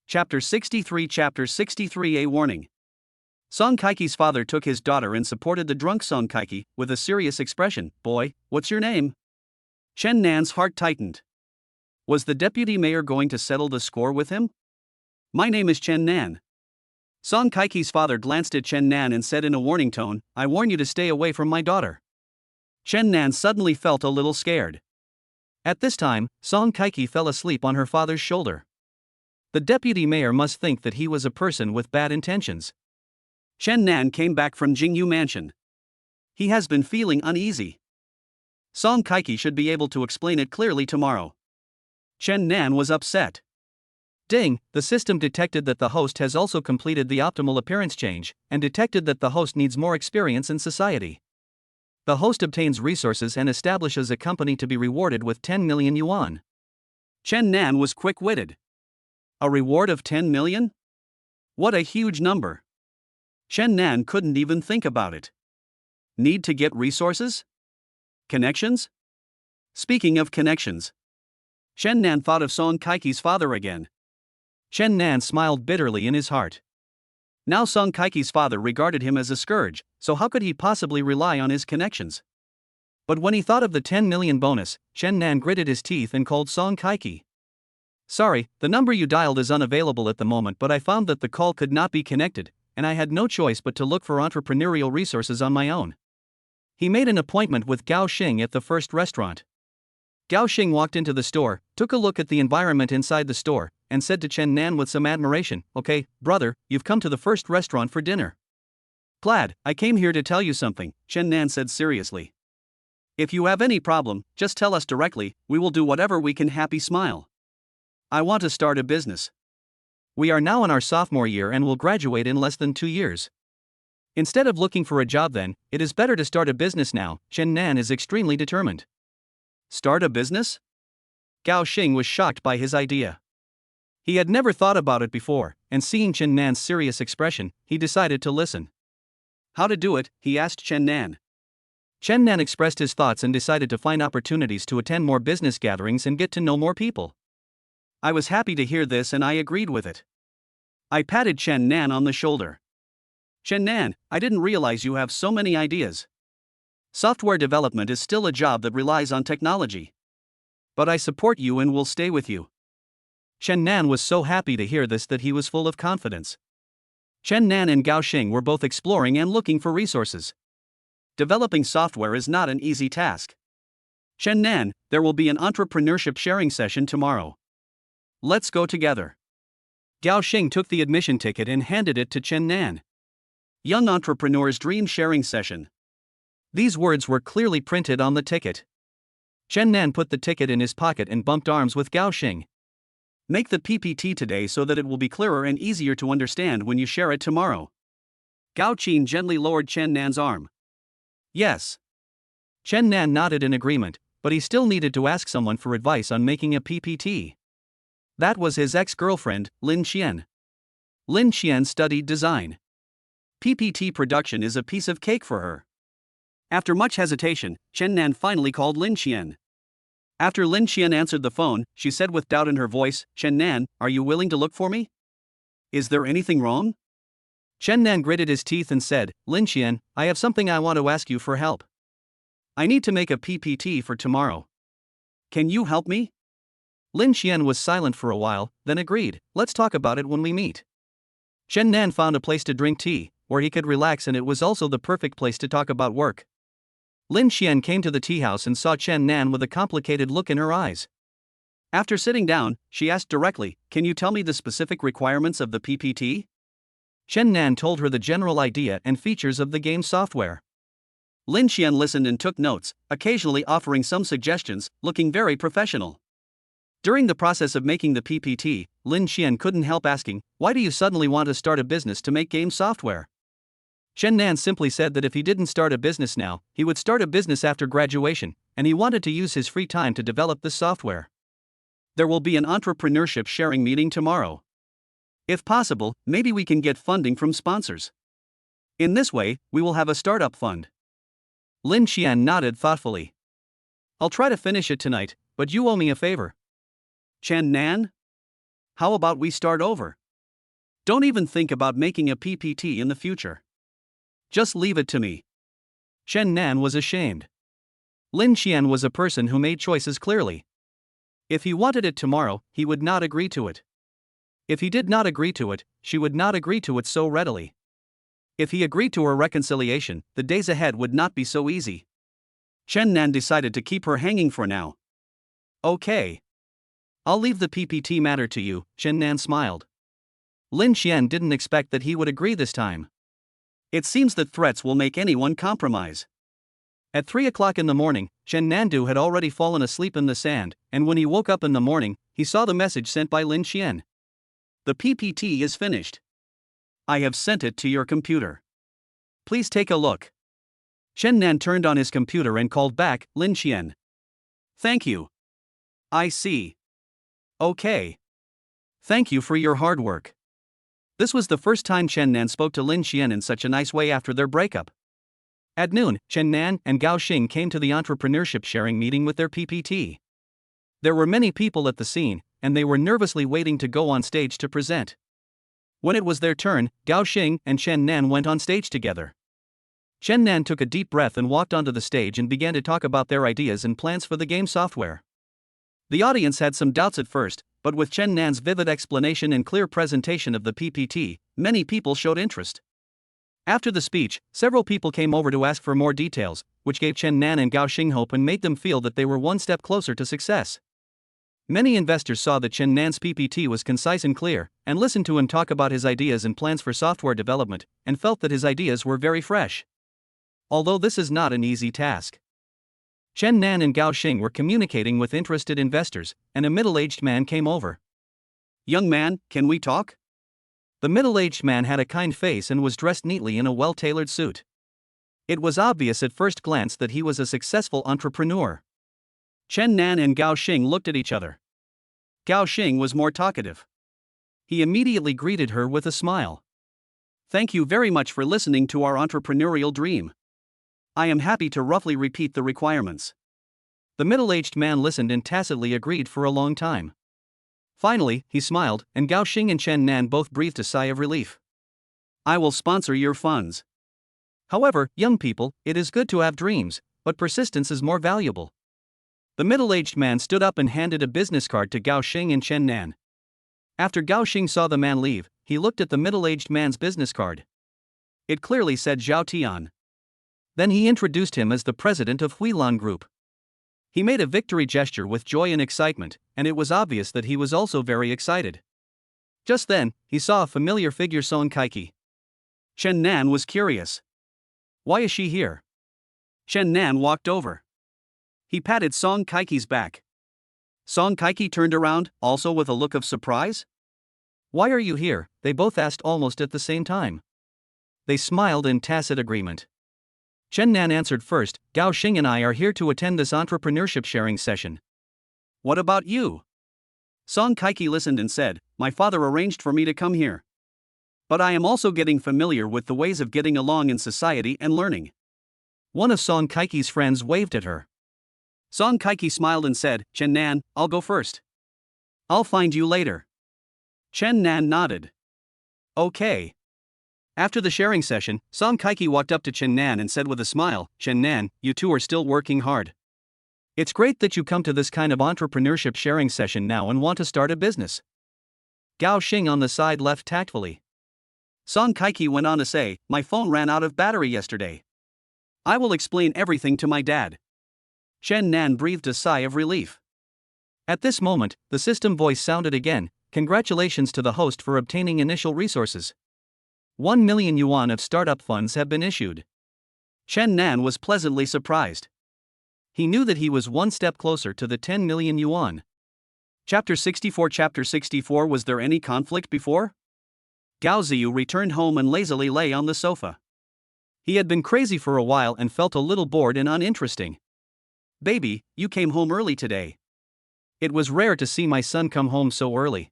Chapter 63 A warning. Song Kaiki's father took his daughter and supported the drunk Song Kaiki with a serious expression. "Boy, what's your name?" Chen Nan's heart tightened. Was the deputy mayor going to settle the score with him? "My name is Chen Nan." Song Kaiki's father glanced at Chen Nan and said in a warning tone, "I warn you to stay away from my daughter." Chen Nan suddenly felt a little scared. At this time, Song Kaiki fell asleep on her father's shoulder. The deputy mayor must think that he was a person with bad intentions. Chen Nan came back from Jingyu Mansion. He has been feeling uneasy. Song Kaiki should be able to explain it clearly tomorrow. Chen Nan was upset. Ding, the system detected that the host has also completed the optimal appearance change, and detected that the host needs more experience in society. The host obtains resources and establishes a company to be rewarded with 10 million yuan. Chen Nan was quick-witted. A reward of 10 million? What a huge number. Chen Nan couldn't even think about it. Need to get resources? Connections? Speaking of connections. Chen Nan thought of Song Kaiki's father again. Chen Nan smiled bitterly in his heart. Now Song Kaiki's father regarded him as a scourge, so how could he possibly rely on his connections? But when he thought of the 10 million bonus, Chen Nan gritted his teeth and called Song Kaiki. "Sorry, the number you dialed is unavailable at the moment, but I found that the call could not be connected, and I had no choice but to look for entrepreneurial resources on my own." He made an appointment with Gao Xing at the first restaurant. Gao Xing walked into the store, took a look at the environment inside the store, and said to Chen Nan with some admiration, "Okay, brother, you've come to the first restaurant for dinner." "Glad, I came here to tell you something," Chen Nan said seriously. "If you have any problem, just tell us directly, we will do whatever we can." Happy smile. "I want to start a business. We are now in our sophomore year and will graduate in less than 2 years. Instead of looking for a job then, it is better to start a business now." Chen Nan is extremely determined. Start a business? Gao Xing was shocked by his idea. He had never thought about it before, and seeing Chen Nan's serious expression, he decided to listen. How to do it, he asked Chen Nan. Chen Nan expressed his thoughts and decided to find opportunities to attend more business gatherings and get to know more people. I was happy to hear this and I agreed with it. I patted Chen Nan on the shoulder. Chen Nan, I didn't realize you have so many ideas. Software development is still a job that relies on technology. But I support you and will stay with you. Chen Nan was so happy to hear this that he was full of confidence. Chen Nan and Gao Xing were both exploring and looking for resources. Developing software is not an easy task. Chen Nan, there will be an entrepreneurship sharing session tomorrow. Let's go together. Gao Xing took the admission ticket and handed it to Chen Nan. Young Entrepreneur's Dream Sharing Session. These words were clearly printed on the ticket. Chen Nan put the ticket in his pocket and bumped arms with Gao Xing. Make the PPT today so that it will be clearer and easier to understand when you share it tomorrow. Gao Qin gently lowered Chen Nan's arm. Yes. Chen Nan nodded in agreement, but he still needed to ask someone for advice on making a PPT. That was his ex-girlfriend, Lin Qian. Lin Qian studied design. PPT production is a piece of cake for her. After much hesitation, Chen Nan finally called Lin Qian. After Lin Qian answered the phone, she said with doubt in her voice, "Chen Nan, are you willing to look for me? Is there anything wrong?" Chen Nan gritted his teeth and said, "Lin Qian, I have something I want to ask you for help. I need to make a PPT for tomorrow. Can you help me?" Lin Qian was silent for a while, then agreed, "Let's talk about it when we meet." Chen Nan found a place to drink tea, where he could relax, and it was also the perfect place to talk about work. Lin Qian came to the tea house and saw Chen Nan with a complicated look in her eyes. After sitting down, she asked directly, "Can you tell me the specific requirements of the PPT?" Chen Nan told her the general idea and features of the game software. Lin Qian listened and took notes, occasionally offering some suggestions, looking very professional. During the process of making the PPT, Lin Qian couldn't help asking, "Why do you suddenly want to start a business to make game software?" Chen Nan simply said that if he didn't start a business now, he would start a business after graduation, and he wanted to use his free time to develop this software. There will be an entrepreneurship sharing meeting tomorrow. If possible, maybe we can get funding from sponsors. In this way, we will have a startup fund. Lin Qian nodded thoughtfully. "I'll try to finish it tonight, but you owe me a favor." "Chen Nan? How about we start over? Don't even think about making a PPT in the future. Just leave it to me." Chen Nan was ashamed. Lin Qian was a person who made choices clearly. If he wanted it tomorrow, he would not agree to it. If he did not agree to it, she would not agree to it so readily. If he agreed to her reconciliation, the days ahead would not be so easy. Chen Nan decided to keep her hanging for now. "Okay. I'll leave the PPT matter to you," Chen Nan smiled. Lin Qian didn't expect that he would agree this time. It seems that threats will make anyone compromise. At 3 o'clock in the morning, Chen Nandu had already fallen asleep in the sand, and when he woke up in the morning, he saw the message sent by Lin Qian. "The PPT is finished. I have sent it to your computer. Please take a look." Chen Nan turned on his computer and called back, "Lin Qian. Thank you. I see. Okay. Thank you for your hard work." This was the first time Chen Nan spoke to Lin Qian in such a nice way after their breakup. At noon, Chen Nan and Gao Xing came to the entrepreneurship sharing meeting with their PPT. There were many people at the scene, and they were nervously waiting to go on stage to present. When it was their turn, Gao Xing and Chen Nan went on stage together. Chen Nan took a deep breath and walked onto the stage and began to talk about their ideas and plans for the game software. The audience had some doubts at first, but with Chen Nan's vivid explanation and clear presentation of the PPT, many people showed interest. After the speech, several people came over to ask for more details, which gave Chen Nan and Gao Xing hope and made them feel that they were one step closer to success. Many investors saw that Chen Nan's PPT was concise and clear, and listened to him talk about his ideas and plans for software development, and felt that his ideas were very fresh. Although this is not an easy task. Chen Nan and Gao Xing were communicating with interested investors, and a middle-aged man came over. "Young man, can we talk?" The middle-aged man had a kind face and was dressed neatly in a well-tailored suit. It was obvious at first glance that he was a successful entrepreneur. Chen Nan and Gao Xing looked at each other. Gao Xing was more talkative. He immediately greeted her with a smile. "Thank you very much for listening to our entrepreneurial dream. I am happy to roughly repeat the requirements." The middle-aged man listened and tacitly agreed for a long time. Finally, he smiled, and Gao Xing and Chen Nan both breathed a sigh of relief. "I will sponsor your funds. However, young people, it is good to have dreams, but persistence is more valuable." The middle-aged man stood up and handed a business card to Gao Xing and Chen Nan. After Gao Xing saw the man leave, he looked at the middle-aged man's business card. It clearly said Zhao Tian. Then he introduced him as the president of Huilan Group. He made a victory gesture with joy and excitement, and it was obvious that he was also very excited. Just then, he saw a familiar figure, Song Kaiki. Chen Nan was curious. "Why is she here?" Chen Nan walked over. He patted Song Kaiki's back. Song Kaiki turned around, also with a look of surprise. "Why are you here?" they both asked almost at the same time. They smiled in tacit agreement. Chen Nan answered first, "Gao Xing and I are here to attend this entrepreneurship sharing session." "What about you?" Song Kaiki listened and said, "My father arranged for me to come here." But I am also getting familiar with the ways of getting along in society and learning. One of Song Kaiki's friends waved at her. Song Kaiki smiled and said, Chen Nan, I'll go first. I'll find you later. Chen Nan nodded. Okay. After the sharing session, Song Kaiki walked up to Chen Nan and said with a smile, Chen Nan, you two are still working hard. It's great that you come to this kind of entrepreneurship sharing session now and want to start a business. Gao Xing on the side left tactfully. Song Kaiki went on to say, my phone ran out of battery yesterday. I will explain everything to my dad. Chen Nan breathed a sigh of relief. At this moment, the system voice sounded again, congratulations to the host for obtaining initial resources. 1 million yuan of startup funds have been issued. Chen Nan was pleasantly surprised. He knew that he was one step closer to the 10 million yuan. Chapter 64. Chapter 64. Was there any conflict before? Gao Ziyu returned home and lazily lay on the sofa. He had been crazy for a while and felt a little bored and uninteresting. Baby, you came home early today. It was rare to see my son come home so early.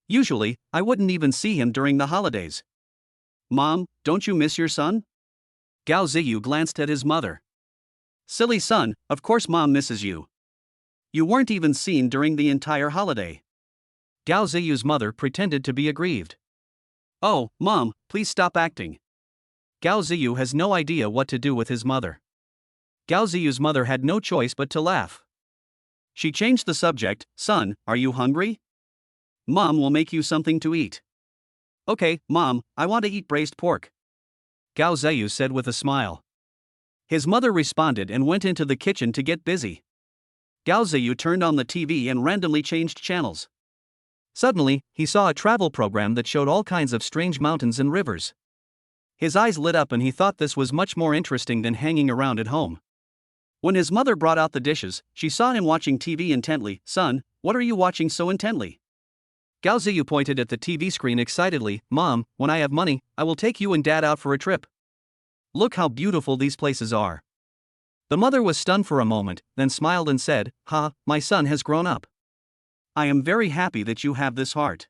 Usually, I wouldn't even see him during the holidays. Mom, don't you miss your son? Gao Ziyu glanced at his mother. Silly son, of course mom misses you. You weren't even seen during the entire holiday. Gao Ziyu's mother pretended to be aggrieved. Oh, mom, please stop acting. Gao Ziyu has no idea what to do with his mother. Gao Ziyu's mother had no choice but to laugh. She changed the subject, son, are you hungry? Mom will make you something to eat. Okay, mom, I want to eat braised pork. Gao Ziyu said with a smile. His mother responded and went into the kitchen to get busy. Gao Ziyu turned on the TV and randomly changed channels. Suddenly, he saw a travel program that showed all kinds of strange mountains and rivers. His eyes lit up and he thought this was much more interesting than hanging around at home. When his mother brought out the dishes, she saw him watching TV intently. Son, what are you watching so intently? Gao Ziyu pointed at the TV screen excitedly. Mom, when I have money, I will take you and Dad out for a trip. Look how beautiful these places are. The mother was stunned for a moment, then smiled and said, Ha, my son has grown up. I am very happy that you have this heart.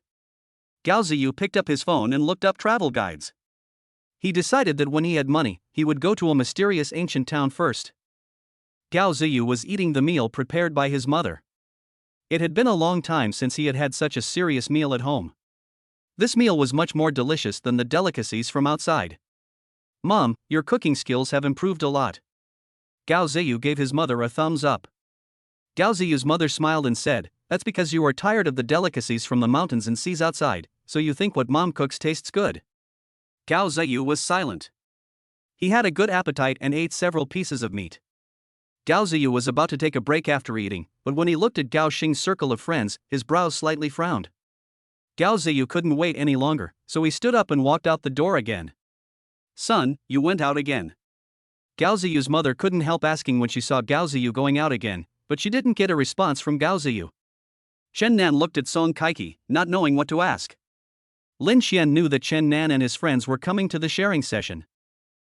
Gao Ziyu picked up his phone and looked up travel guides. He decided that when he had money, he would go to a mysterious ancient town first. Gao Ziyu was eating the meal prepared by his mother. It had been a long time since he had had such a serious meal at home. This meal was much more delicious than the delicacies from outside. Mom, your cooking skills have improved a lot. Gao Ziyu gave his mother a thumbs up. Gao Ziyu's mother smiled and said, that's because you are tired of the delicacies from the mountains and seas outside, so you think what mom cooks tastes good. Gao Ziyu was silent. He had a good appetite and ate several pieces of meat. Gao Ziyu was about to take a break after eating, but when he looked at Gao Xing's circle of friends, his brows slightly frowned. Gao Ziyu couldn't wait any longer, so he stood up and walked out the door again. Son, you went out again. Gao Ziyu's mother couldn't help asking when she saw Gao Ziyu going out again, but she didn't get a response from Gao Ziyu. Chen Nan looked at Song Kaiki, not knowing what to ask. Lin Xian knew that Chen Nan and his friends were coming to the sharing session.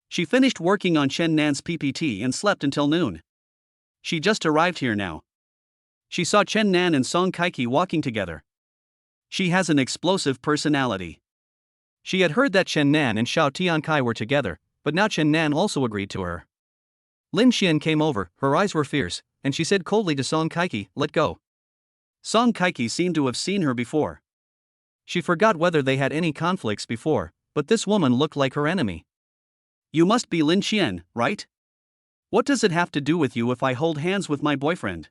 She finished working on Chen Nan's PPT and slept until noon. She just arrived here now. She saw Chen Nan and Song Kaiki walking together. She has an explosive personality. She had heard that Chen Nan and Xiao Tiankai were together, but now Chen Nan also agreed to her. Lin Xian came over, her eyes were fierce, and she said coldly to Song Kaiki, let go. Song Kaiki seemed to have seen her before. She forgot whether they had any conflicts before, but this woman looked like her enemy. You must be Lin Xian, right? What does it have to do with you if I hold hands with my boyfriend?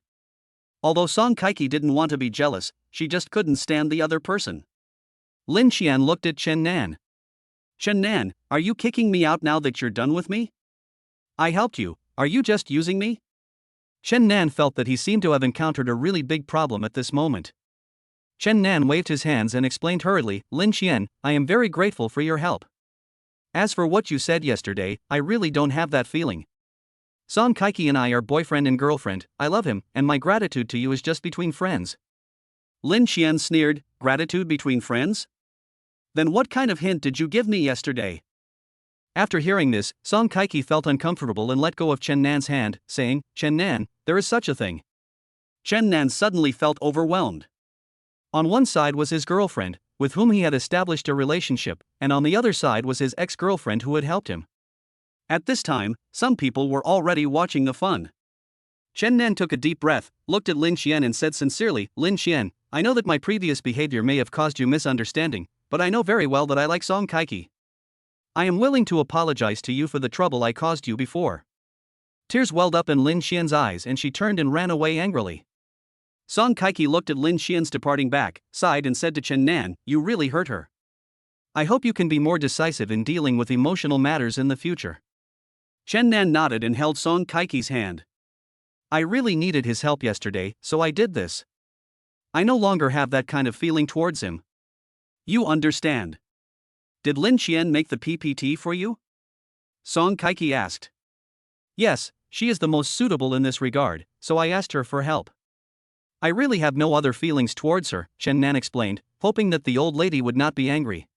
Although Song Kaiki didn't want to be jealous, she just couldn't stand the other person. Lin Xian looked at Chen Nan. Chen Nan, are you kicking me out now that you're done with me? I helped you, are you just using me? Chen Nan felt that he seemed to have encountered a really big problem at this moment. Chen Nan waved his hands and explained hurriedly, Lin Xian, I am very grateful for your help. As for what you said yesterday, I really don't have that feeling. Song Kaiki and I are boyfriend and girlfriend, I love him, and my gratitude to you is just between friends. Lin Xian sneered, gratitude between friends? Then what kind of hint did you give me yesterday? After hearing this, Song Kaiki felt uncomfortable and let go of Chen Nan's hand, saying, Chen Nan, there is such a thing. Chen Nan suddenly felt overwhelmed. On one side was his girlfriend, with whom he had established a relationship, and on the other side was his ex-girlfriend who had helped him. At this time, some people were already watching the fun. Chen Nan took a deep breath, looked at Lin Qian and said sincerely, "Lin Qian, I know that my previous behavior may have caused you misunderstanding, but I know very well that I like Song Kaiki. I am willing to apologize to you for the trouble I caused you before." Tears welled up in Lin Qian's eyes and she turned and ran away angrily. Song Kaiki looked at Lin Qian's departing back, sighed and said to Chen Nan, "You really hurt her. I hope you can be more decisive in dealing with emotional matters in the future." Chen Nan nodded and held Song Kaiki's hand. "I really needed his help yesterday, so I did this. I no longer have that kind of feeling towards him." "You understand. Did Lin Qian make the PPT for you?" Song Kaiki asked. "Yes, she is the most suitable in this regard, so I asked her for help. I really have no other feelings towards her," Chen Nan explained, hoping that the old lady would not be angry.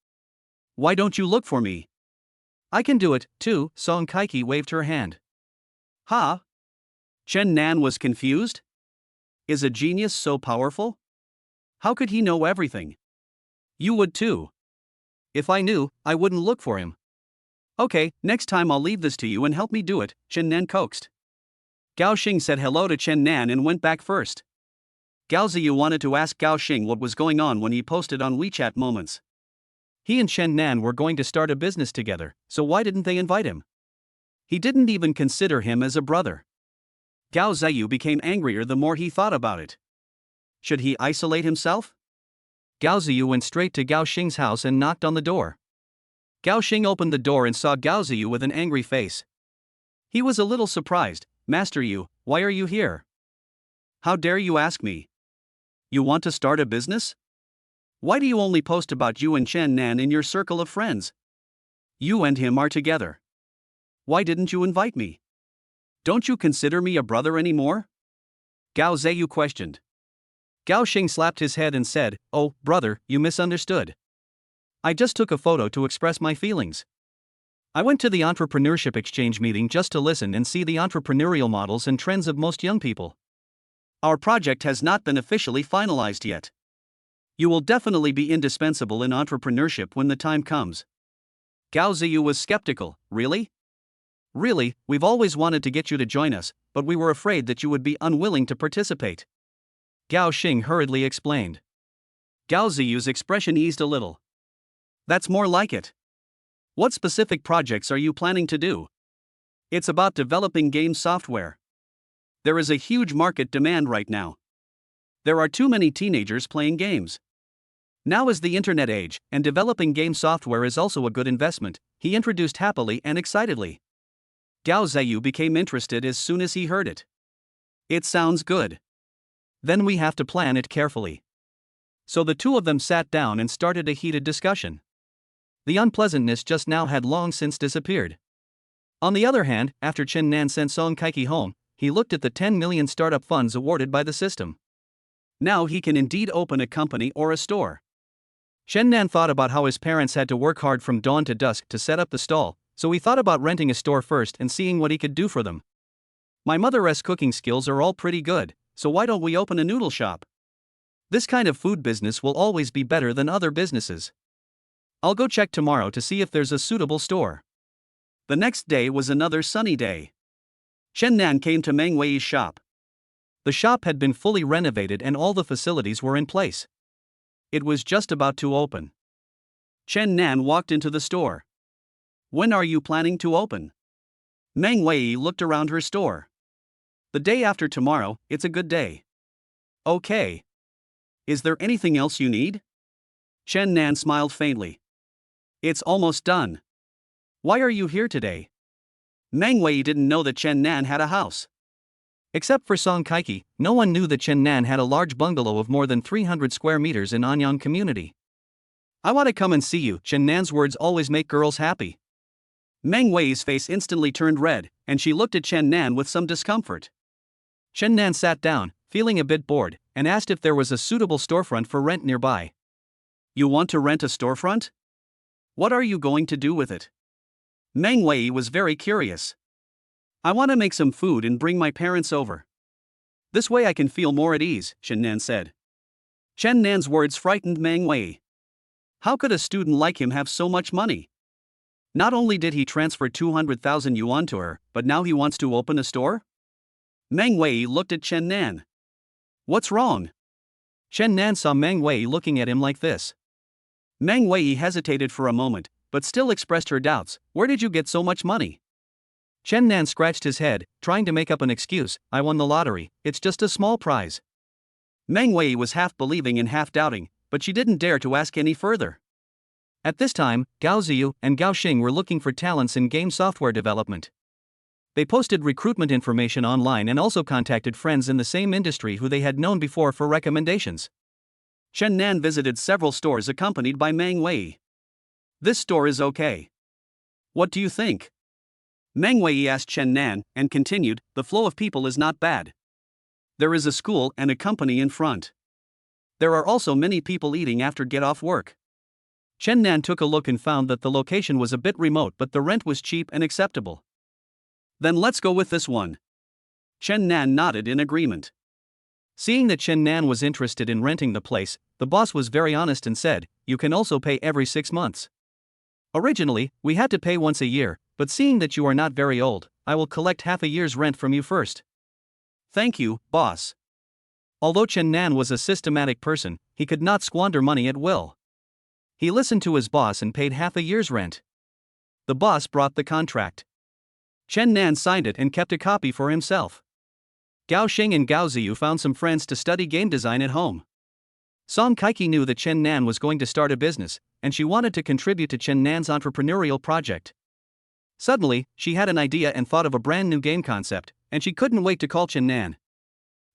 "Why don't you look for me?" "I can do it, too," Song Kaiki waved her hand. "Huh?" Chen Nan was confused. Is a genius so powerful? How could he know everything? "You would too." "If I knew, I wouldn't look for him." "Okay, next time I'll leave this to you and help me do it," Chen Nan coaxed. Gao Xing said hello to Chen Nan and went back first. Gao Ziyu wanted to ask Gao Xing what was going on when he posted on WeChat moments. He and Chen Nan were going to start a business together, so why didn't they invite him? He didn't even consider him as a brother. Gao Ziyu became angrier the more he thought about it. Should he isolate himself? Gao Ziyu went straight to Gao Xing's house and knocked on the door. Gao Xing opened the door and saw Gao Ziyu with an angry face. He was a little surprised. "Master Yu, why are you here? How dare you ask me? You want to start a business? Why do you only post about you and Chen Nan in your circle of friends? You and him are together. Why didn't you invite me? Don't you consider me a brother anymore?" Gao Ziyu questioned. Gao Xing slapped his head and said, "Oh, brother, you misunderstood. I just took a photo to express my feelings. I went to the entrepreneurship exchange meeting just to listen and see the entrepreneurial models and trends of most young people. Our project has not been officially finalized yet. You will definitely be indispensable in entrepreneurship when the time comes." Gao Ziyu was skeptical. "Really?" "Really, we've always wanted to get you to join us, but we were afraid that you would be unwilling to participate," Gao Xing hurriedly explained. Gao Ziyu's expression eased a little. "That's more like it. What specific projects are you planning to do?" "It's about developing game software. There is a huge market demand right now. There are too many teenagers playing games. Now is the internet age, and developing game software is also a good investment," he introduced happily and excitedly. Gao Ziyu became interested as soon as he heard it. "It sounds good. Then we have to plan it carefully." So the two of them sat down and started a heated discussion. The unpleasantness just now had long since disappeared. On the other hand, after Chen Nan sent Song Kaiki home, he looked at the 10 million startup funds awarded by the system. Now he can indeed open a company or a store. Chen Nan thought about how his parents had to work hard from dawn to dusk to set up the stall, so he thought about renting a store first and seeing what he could do for them. "My mother's cooking skills are all pretty good, so why don't we open a noodle shop? This kind of food business will always be better than other businesses. I'll go check tomorrow to see if there's a suitable store." The next day was another sunny day. Chen Nan came to Meng Wei's shop. The shop had been fully renovated and all the facilities were in place. It was just about to open. Chen Nan walked into the store. "When are you planning to open?" Meng Wei looked around her store. "The day after tomorrow, it's a good day." "Okay. Is there anything else you need?" Chen Nan smiled faintly. "It's almost done." "Why are you here today?" Meng Wei didn't know that Chen Nan had a house. Except for Song Kaiki, no one knew that Chen Nan had a large bungalow of more than 300 square meters in Anyang community. "I want to come and see you." Chen Nan's words always make girls happy. Meng Wei's face instantly turned red, and she looked at Chen Nan with some discomfort. Chen Nan sat down, feeling a bit bored, and asked if there was a suitable storefront for rent nearby. "You want to rent a storefront? What are you going to do with it?" Meng Wei was very curious. "I want to make some food and bring my parents over. This way I can feel more at ease," Chen Nan said. Chen Nan's words frightened Meng Wei. How could a student like him have so much money? Not only did he transfer 200,000 yuan to her, but now he wants to open a store? Meng Wei looked at Chen Nan. What's wrong? Chen Nan saw Meng Wei looking at him like this. Meng Wei hesitated for a moment, but still expressed her doubts. Where did you get so much money? Chen Nan scratched his head, trying to make up an excuse. I won the lottery, it's just a small prize. Meng Wei was half believing and half doubting, but she didn't dare to ask any further. At this time, Gao Ziyu and Gao Xing were looking for talents in game software development. They posted recruitment information online and also contacted friends in the same industry who they had known before for recommendations. Chen Nan visited several stores accompanied by Meng Wei. This store is okay. What do you think? Meng Wei asked Chen Nan, and continued, the flow of people is not bad. There is a school and a company in front. There are also many people eating after get off work. Chen Nan took a look and found that the location was a bit remote, but the rent was cheap and acceptable. Then let's go with this one. Chen Nan nodded in agreement. Seeing that Chen Nan was interested in renting the place, the boss was very honest and said, you can also pay every 6 months. Originally, we had to pay once a year, but seeing that you are not very old, I will collect half a year's rent from you first. Thank you, boss. Although Chen Nan was a systematic person, he could not squander money at will. He listened to his boss and paid half a year's rent. The boss brought the contract. Chen Nan signed it and kept a copy for himself. Gao Xing and Gao Ziyu found some friends to study game design at home. Song Kaiki knew that Chen Nan was going to start a business, and she wanted to contribute to Chen Nan's entrepreneurial project. Suddenly, she had an idea and thought of a brand new game concept, and she couldn't wait to call Chen Nan.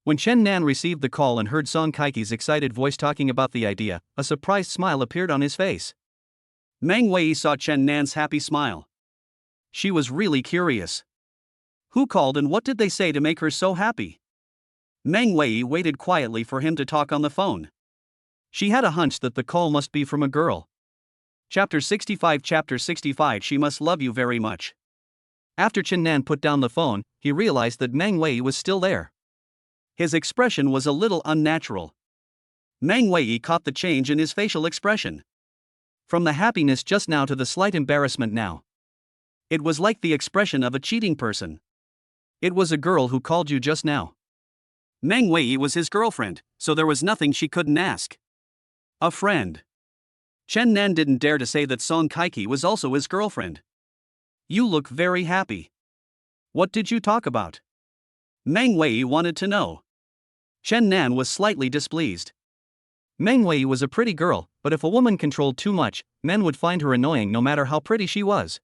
When Chen Nan received the call and heard Song Kaiki's excited voice talking about the idea, a surprised smile appeared on his face. Meng Wei saw Chen Nan's happy smile. She was really curious. Who called and what did they say to make her so happy? Meng Wei waited quietly for him to talk on the phone. She had a hunch that the call must be from a girl. Chapter 65 She must love you very much. After Chen Nan put down the phone, he realized that Meng Wei was still there. His expression was a little unnatural. Meng Wei caught the change in his facial expression. From the happiness just now to the slight embarrassment now. It was like the expression of a cheating person. It was a girl who called you just now. Meng Wei was his girlfriend, so there was nothing she couldn't ask. A friend. Chen Nan didn't dare to say that Song Kaiki was also his girlfriend. You look very happy. What did you talk about? Meng Wei wanted to know. Chen Nan was slightly displeased. Meng Wei was a pretty girl, but if a woman controlled too much, men would find her annoying no matter how pretty she was.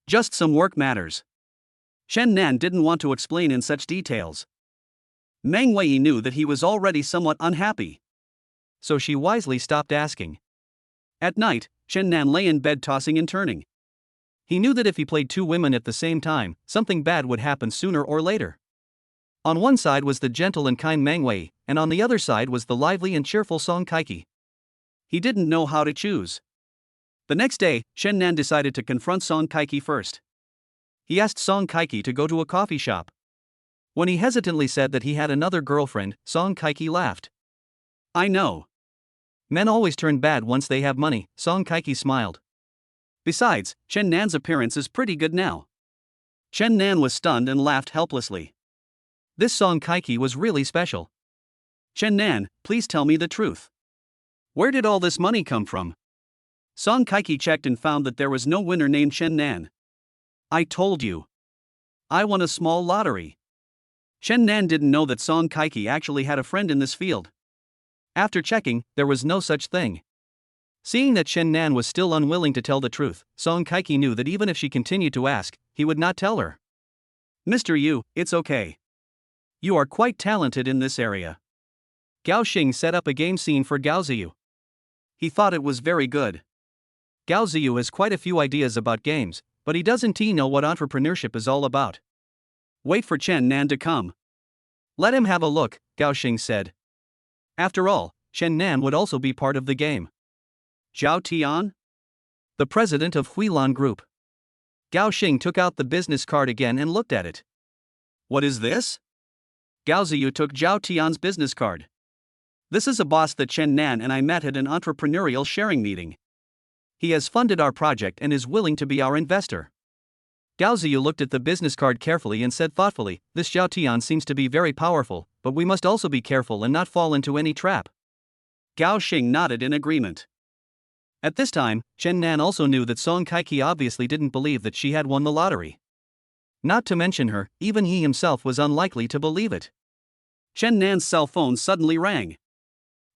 Just some work matters. Chen Nan didn't want to explain in such details. Meng Wei knew that he was already somewhat unhappy. So she wisely stopped asking. At night, Chen Nan lay in bed tossing and turning. He knew that if he played two women at the same time, something bad would happen sooner or later. On one side was the gentle and kind Meng Wei, and on the other side was the lively and cheerful Song Kaiki. He didn't know how to choose. The next day, Chen Nan decided to confront Song Kaiki first. He asked Song Kaiki to go to a coffee shop. When he hesitantly said that he had another girlfriend, Song Kaiki laughed. I know. Men always turn bad once they have money, Song Kaiki smiled. Besides, Chen Nan's appearance is pretty good now. Chen Nan was stunned and laughed helplessly. This Song Kaiki was really special. Chen Nan, please tell me the truth. Where did all this money come from? Song Kaiki checked and found that there was no winner named Chen Nan. I told you. I won a small lottery. Chen Nan didn't know that Song Kaiki actually had a friend in this field. After checking, there was no such thing. Seeing that Chen Nan was still unwilling to tell the truth, Song Kaiki knew that even if she continued to ask, he would not tell her. Mr. Yu, it's okay. You are quite talented in this area. Gao Xing set up a game scene for Gao Ziyu. He thought it was very good. Gao Ziyu has quite a few ideas about games, but he doesn't know what entrepreneurship is all about. Wait for Chen Nan to come. Let him have a look, Gao Xing said. After all, Chen Nan would also be part of the game. Zhao Tian? The president of Huilan Group. Gao Xing took out the business card again and looked at it. What is this? Gao Ziyu took Zhao Tian's business card. This is a boss that Chen Nan and I met at an entrepreneurial sharing meeting. He has funded our project and is willing to be our investor. Gao Ziyu looked at the business card carefully and said thoughtfully, this Zhao Tian seems to be very powerful, but we must also be careful and not fall into any trap. Gao Xing nodded in agreement. At this time, Chen Nan also knew that Song Kaiki obviously didn't believe that she had won the lottery. Not to mention her, even he himself was unlikely to believe it. Chen Nan's cell phone suddenly rang.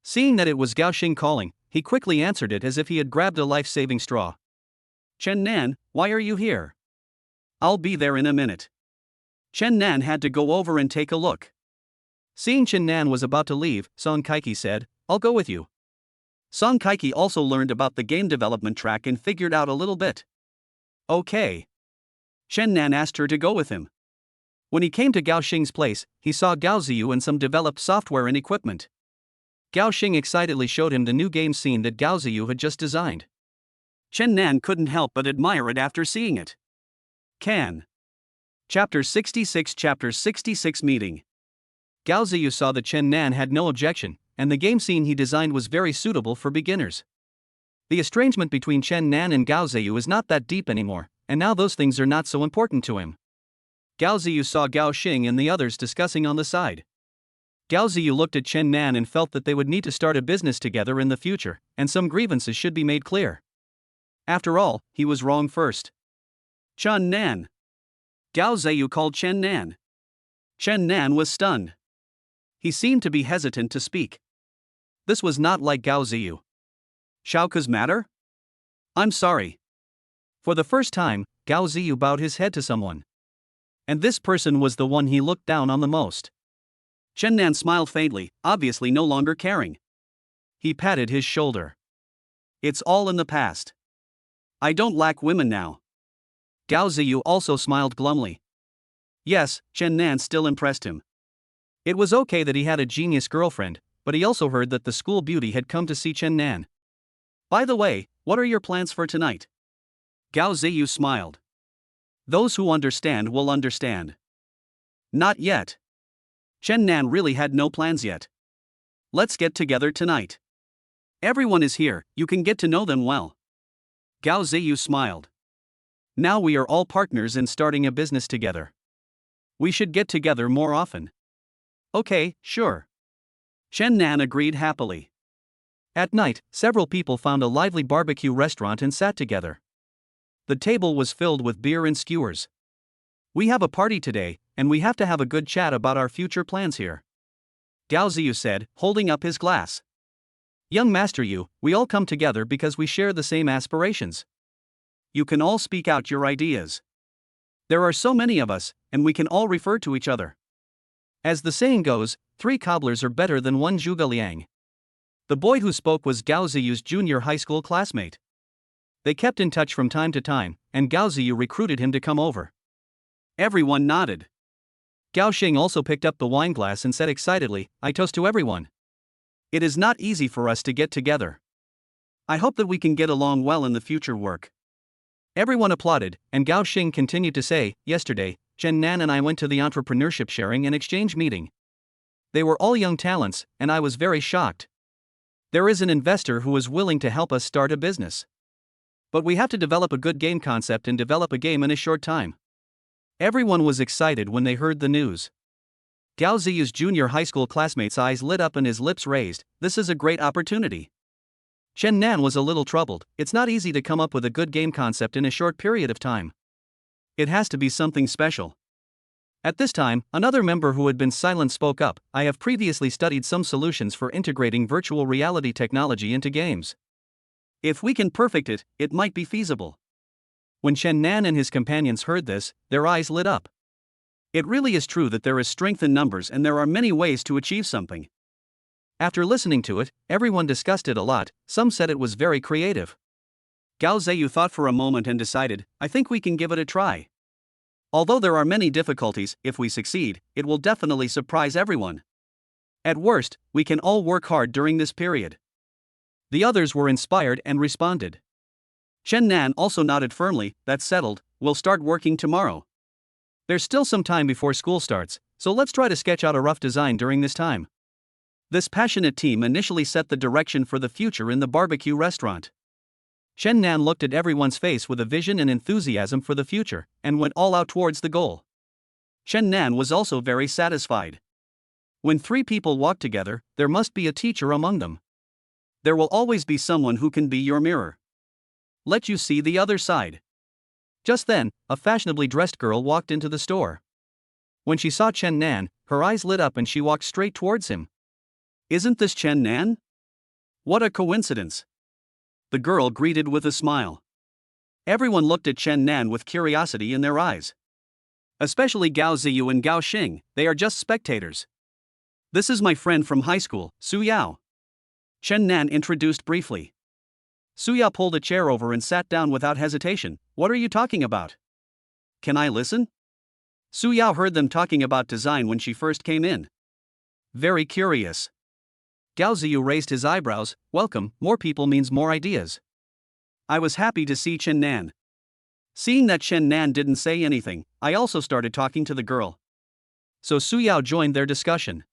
Seeing that it was Gao Xing calling, he quickly answered it as if he had grabbed a life-saving straw. Chen Nan, why are you here? I'll be there in a minute. Chen Nan had to go over and take a look. Seeing Chen Nan was about to leave, Song Kaiki said, I'll go with you. Song Kaiki also learned about the game development track and figured out a little bit. Okay. Chen Nan asked her to go with him. When he came to Gao Xing's place, he saw Gao Ziyu and some developed software and equipment. Gao Xing excitedly showed him the new game scene that Gao Ziyu had just designed. Chen Nan couldn't help but admire it after seeing it. Chapter 66 Meeting. Gao Ziyu saw that Chen Nan had no objection, and the game scene he designed was very suitable for beginners. The estrangement between Chen Nan and Gao Ziyu is not that deep anymore, and now those things are not so important to him. Gao Ziyu saw Gao Xing and the others discussing on the side. Gao Ziyu looked at Chen Nan and felt that they would need to start a business together in the future, and some grievances should be made clear. After all, he was wrong first. Chen Nan. Gao Ziyu called Chen Nan. Chen Nan was stunned. He seemed to be hesitant to speak. This was not like Gao Ziyu. Xiaoke's matter? I'm sorry. For the first time, Gao Ziyu bowed his head to someone. And this person was the one he looked down on the most. Chen Nan smiled faintly, obviously no longer caring. He patted his shoulder. It's all in the past. I don't lack women now. Gao Ziyu also smiled glumly. Yes, Chen Nan still impressed him. It was okay that he had a genius girlfriend, but he also heard that the school beauty had come to see Chen Nan. By the way, what are your plans for tonight? Gao Ziyu smiled. Those who understand will understand. Not yet. Chen Nan really had no plans yet. Let's get together tonight. Everyone is here, you can get to know them well. Gao Ziyu smiled. Now we are all partners in starting a business together. We should get together more often. Okay, sure. Chen Nan agreed happily. At night, several people found a lively barbecue restaurant and sat together. The table was filled with beer and skewers. We have a party today, and we have to have a good chat about our future plans here. Gao Ziyu said, holding up his glass. Young Master Yu, we all come together because we share the same aspirations. You can all speak out your ideas. There are so many of us, and we can all refer to each other. As the saying goes, 3 cobblers are better than 1 zhuge liang. The boy who spoke was Gao Ziyu's junior high school classmate. They kept in touch from time to time, and Gao Ziyu recruited him to come over. Everyone nodded. Gao Xing also picked up the wine glass and said excitedly, I toast to everyone. It is not easy for us to get together. I hope that we can get along well in the future work. Everyone applauded, and Gao Xing continued to say, yesterday, Chen Nan and I went to the entrepreneurship sharing and exchange meeting. They were all young talents, and I was very shocked. There is an investor who is willing to help us start a business. But we have to develop a good game concept and develop a game in a short time. Everyone was excited when they heard the news. Gao Ziyu's junior high school classmate's eyes lit up and his lips raised. This is a great opportunity. Chen Nan was a little troubled. It's not easy to come up with a good game concept in a short period of time. It has to be something special. At this time, another member who had been silent spoke up. I have previously studied some solutions for integrating virtual reality technology into games. If we can perfect it, it might be feasible. When Chen Nan and his companions heard this, their eyes lit up. It really is true that there is strength in numbers and there are many ways to achieve something. After listening to it, everyone discussed it a lot. Some said it was very creative. Gao Ziyu thought for a moment and decided, I think we can give it a try. Although there are many difficulties, if we succeed, it will definitely surprise everyone. At worst, we can all work hard during this period. The others were inspired and responded. Chen Nan also nodded firmly, that's settled, we'll start working tomorrow. There's still some time before school starts, so let's try to sketch out a rough design during this time. This passionate team initially set the direction for the future in the barbecue restaurant. Chen Nan looked at everyone's face with a vision and enthusiasm for the future, and went all out towards the goal. Chen Nan was also very satisfied. When three people walk together, there must be a teacher among them. There will always be someone who can be your mirror. Let you see the other side. Just then, a fashionably dressed girl walked into the store. When she saw Chen Nan, her eyes lit up and she walked straight towards him. "Isn't this Chen Nan? What a coincidence!" The girl greeted with a smile. Everyone looked at Chen Nan with curiosity in their eyes. Especially Gao Ziyu and Gao Xing, they are just spectators. "This is my friend from high school, Su Yao," Chen Nan introduced briefly. Su Yao pulled a chair over and sat down without hesitation. "What are you talking about? Can I listen?" Su Yao heard them talking about design when she first came in. Very curious. Gao Ziyu raised his eyebrows. "Welcome, more people means more ideas." I was happy to see Chen Nan. Seeing that Chen Nan didn't say anything, I also started talking to the girl. So Su Yao joined their discussion.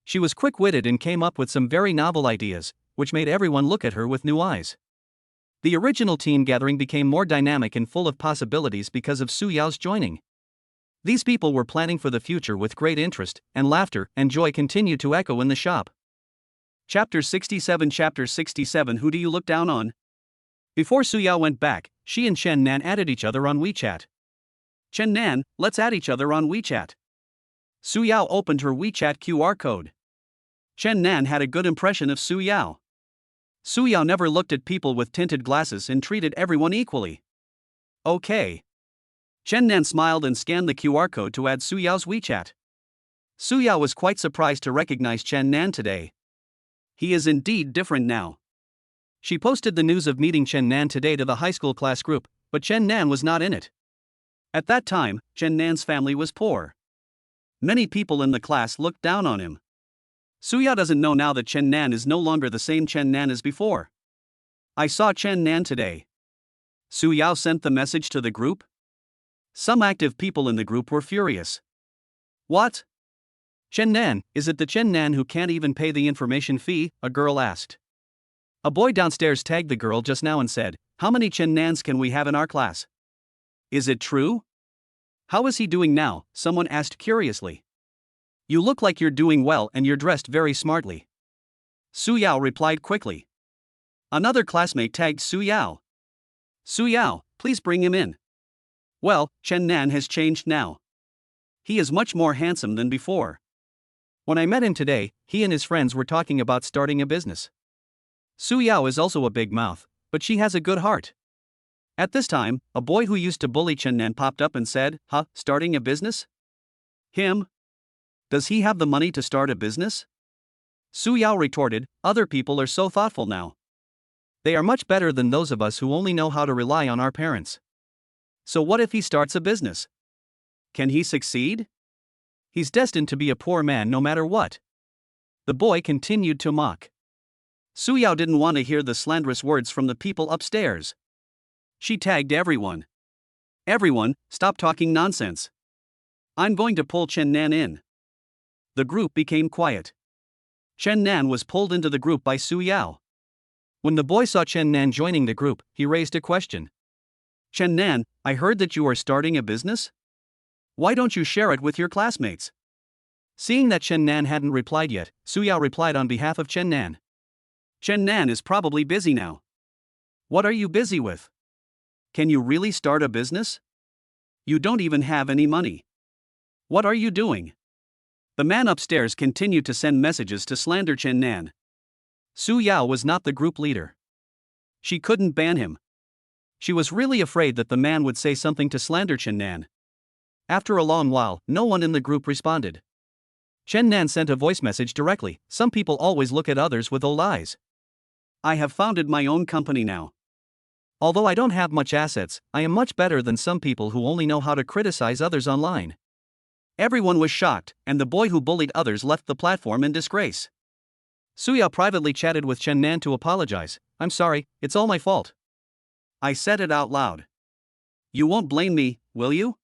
She was quick-witted and came up with some very novel ideas, which made everyone look at her with new eyes. The original team gathering became more dynamic and full of possibilities because of Su Yao's joining. These people were planning for the future with great interest, and laughter and joy continued to echo in the shop. Chapter 67. Who do you look down on? Before Su Yao went back, she and Chen Nan added each other on WeChat. "Chen Nan, let's add each other on WeChat." Su Yao opened her WeChat QR code. Chen Nan had a good impression of Su Yao. Su Yao never looked at people with tinted glasses and treated everyone equally. "Okay." Chen Nan smiled and scanned the QR code to add Su Yao's WeChat. Su Yao was quite surprised to recognize Chen Nan today. He is indeed different now. She posted the news of meeting Chen Nan today to the high school class group, but Chen Nan was not in it. At that time, Chen Nan's family was poor. Many people in the class looked down on him. Su Yao doesn't know now that Chen Nan is no longer the same Chen Nan as before. "I saw Chen Nan today." Su Yao sent the message to the group. Some active people in the group were furious. "What? Chen Nan, is it the Chen Nan who can't even pay the information fee?" a girl asked. A boy downstairs tagged the girl just now and said, "How many Chen Nans can we have in our class?" "Is it true? How is he doing now?" someone asked curiously. "You look like you're doing well and you're dressed very smartly." Su Yao replied quickly. Another classmate tagged Su Yao. "Su Yao, please bring him in." Well, Chen Nan has changed now. He is much more handsome than before. When I met him today, he and his friends were talking about starting a business. Su Yao is also a big mouth, but she has a good heart. At this time, a boy who used to bully Chen Nan popped up and said, "Huh, starting a business? Him? Does he have the money to start a business?" Su Yao retorted, "Other people are so thoughtful now. They are much better than those of us who only know how to rely on our parents. So what if he starts a business? Can he succeed? He's destined to be a poor man no matter what." The boy continued to mock. Su Yao didn't want to hear the slanderous words from the people upstairs. She tagged everyone. "Everyone, stop talking nonsense. I'm going to pull Chen Nan in." The group became quiet. Chen Nan was pulled into the group by Su Yao. When the boy saw Chen Nan joining the group, he raised a question. "Chen Nan, I heard that you are starting a business? Why don't you share it with your classmates?" Seeing that Chen Nan hadn't replied yet, Su Yao replied on behalf of Chen Nan. "Chen Nan is probably busy now. What are you busy with? Can you really start a business? You don't even have any money. What are you doing?" The man upstairs continued to send messages to slander Chen Nan. Su Yao was not the group leader. She couldn't ban him. She was really afraid that the man would say something to slander Chen Nan. After a long while, no one in the group responded. Chen Nan sent a voice message directly. Some people always look at others with old eyes. "I have founded my own company now. Although I don't have much assets, I am much better than some people who only know how to criticize others online." Everyone was shocked, and the boy who bullied others left the platform in disgrace. Su Yao privately chatted with Chen Nan to apologize. "I'm sorry, it's all my fault. I said it out loud. You won't blame me, will you?"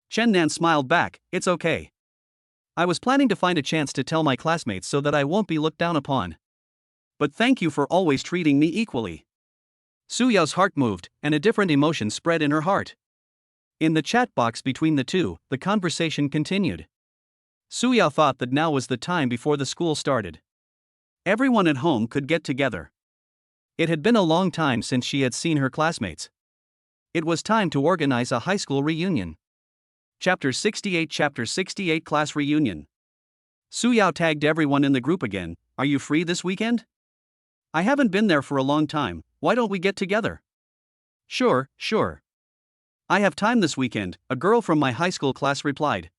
Chen Nan smiled back, "It's okay. I was planning to find a chance to tell my classmates so that I won't be looked down upon. But thank you for always treating me equally. Suyao's heart moved, and a different emotion spread in her heart. In the chat box between the two, the conversation continued. Suyao thought that now was the time before the school started. Everyone at home could get together. It had been a long time since she had seen her classmates. It was time to organize a high school reunion. Chapter 68 Class Reunion. Suyao tagged everyone in the group again. Are you free this weekend? I haven't been there for a long time, why don't we get together? Sure. I have time this weekend, a girl from my high school class replied.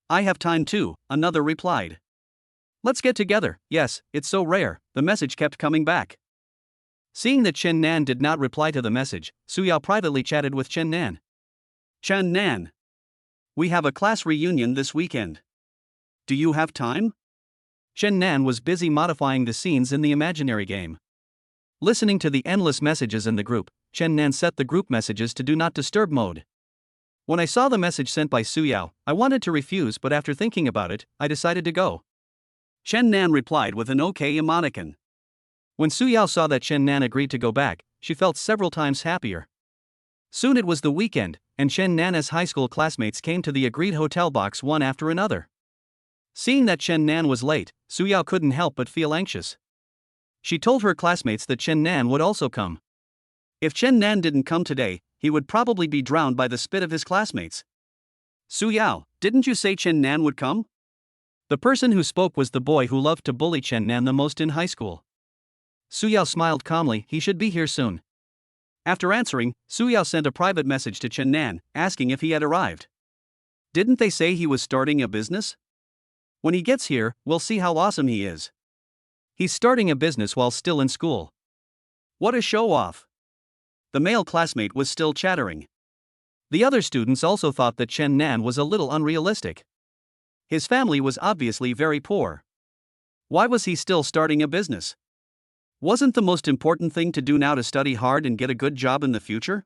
I have time too, another replied. Let's get together, yes, it's so rare, the message kept coming back. Seeing that Chen Nan did not reply to the message, Suyao privately chatted with Chen Nan. Chen Nan. We have a class reunion this weekend. Do you have time? Chen Nan was busy modifying the scenes in the imaginary game. Listening to the endless messages in the group, Chen Nan set the group messages to do not disturb mode. When I saw the message sent by Suyao, I wanted to refuse, but after thinking about it, I decided to go. Chen Nan replied with an okay emoticon. When Suyao saw that Chen Nan agreed to go back, she felt several times happier. Soon it was the weekend, and Chen Nan's high school classmates came to the agreed hotel box one after another. Seeing that Chen Nan was late, Suyao couldn't help but feel anxious. She told her classmates that Chen Nan would also come. If Chen Nan didn't come today, he would probably be drowned by the spit of his classmates. Suyao, didn't you say Chen Nan would come? The person who spoke was the boy who loved to bully Chen Nan the most in high school. Suyao smiled calmly, he should be here soon. After answering, Suyao sent a private message to Chen Nan, asking if he had arrived. Didn't they say he was starting a business? When he gets here, we'll see how awesome he is. He's starting a business while still in school. What a show-off. The male classmate was still chattering. The other students also thought that Chen Nan was a little unrealistic. His family was obviously very poor. Why was he still starting a business? Wasn't the most important thing to do now to study hard and get a good job in the future?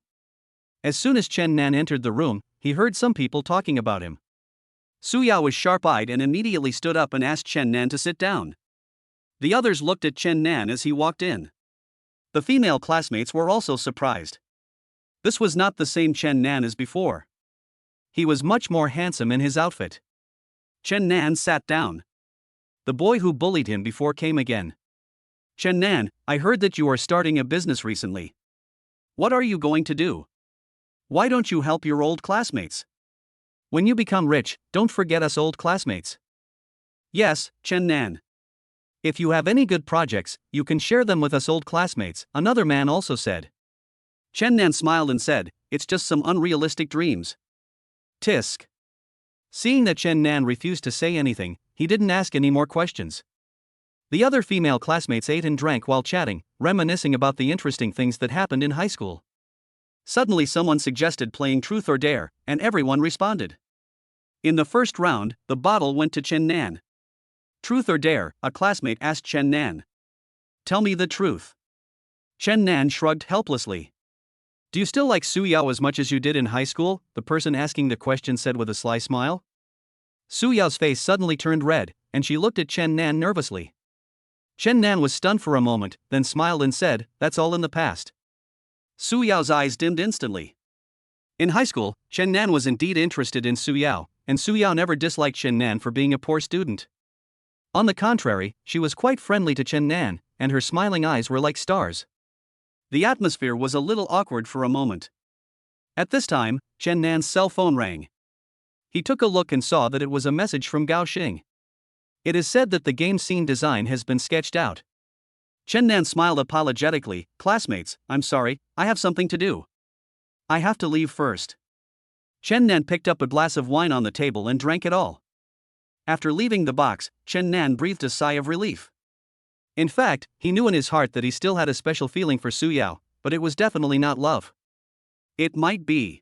As soon as Chen Nan entered the room, he heard some people talking about him. Suyao was sharp-eyed and immediately stood up and asked Chen Nan to sit down. The others looked at Chen Nan as he walked in. The female classmates were also surprised. This was not the same Chen Nan as before. He was much more handsome in his outfit. Chen Nan sat down. The boy who bullied him before came again. Chen Nan, I heard that you are starting a business recently. What are you going to do? Why don't you help your old classmates? When you become rich, don't forget us old classmates. Yes, Chen Nan. If you have any good projects, you can share them with us old classmates, another man also said. Chen Nan smiled and said, it's just some unrealistic dreams. Tisk. Seeing that Chen Nan refused to say anything, he didn't ask any more questions. The other female classmates ate and drank while chatting, reminiscing about the interesting things that happened in high school. Suddenly someone suggested playing Truth or Dare, and everyone responded. In the first round, the bottle went to Chen Nan. Truth or Dare, a classmate asked Chen Nan. Tell me the truth. Chen Nan shrugged helplessly. Do you still like Suyao as much as you did in high school? The person asking the question said with a sly smile. Suyao's face suddenly turned red, and she looked at Chen Nan nervously. Chen Nan was stunned for a moment, then smiled and said, that's all in the past. Suyao's eyes dimmed instantly. In high school, Chen Nan was indeed interested in Suyao, and Suyao never disliked Chen Nan for being a poor student. On the contrary, she was quite friendly to Chen Nan, and her smiling eyes were like stars. The atmosphere was a little awkward for a moment. At this time, Chen Nan's cell phone rang. He took a look and saw that it was a message from Gao Xing. It is said that the game scene design has been sketched out. Chen Nan smiled apologetically. Classmates, I'm sorry, I have something to do. I have to leave first. Chen Nan picked up a glass of wine on the table and drank it all. After leaving the box, Chen Nan breathed a sigh of relief. In fact, he knew in his heart that he still had a special feeling for Suyao, but it was definitely not love. It might be.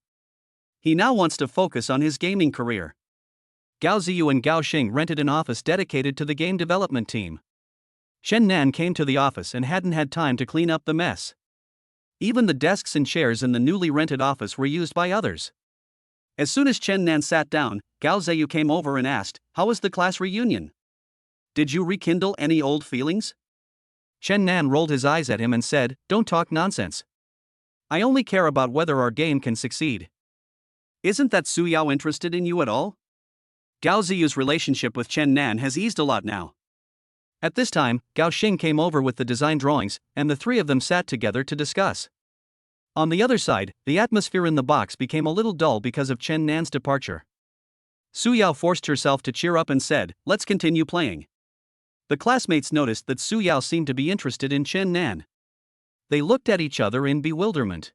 He now wants to focus on his gaming career. Gao Ziyu and Gao Xing rented an office dedicated to the game development team. Chen Nan came to the office and hadn't had time to clean up the mess. Even the desks and chairs in the newly rented office were used by others. As soon as Chen Nan sat down, Gao Ziyu came over and asked, "How was the class reunion? Did you rekindle any old feelings?" Chen Nan rolled his eyes at him and said, "Don't talk nonsense. I only care about whether our game can succeed." Isn't that Su Yao interested in you at all? Gao Ziyu's relationship with Chen Nan has eased a lot now. At this time, Gao Xing came over with the design drawings, and the three of them sat together to discuss. On the other side, the atmosphere in the box became a little dull because of Chen Nan's departure. Su Yao forced herself to cheer up and said, "Let's continue playing." The classmates noticed that Su Yao seemed to be interested in Chen Nan. They looked at each other in bewilderment.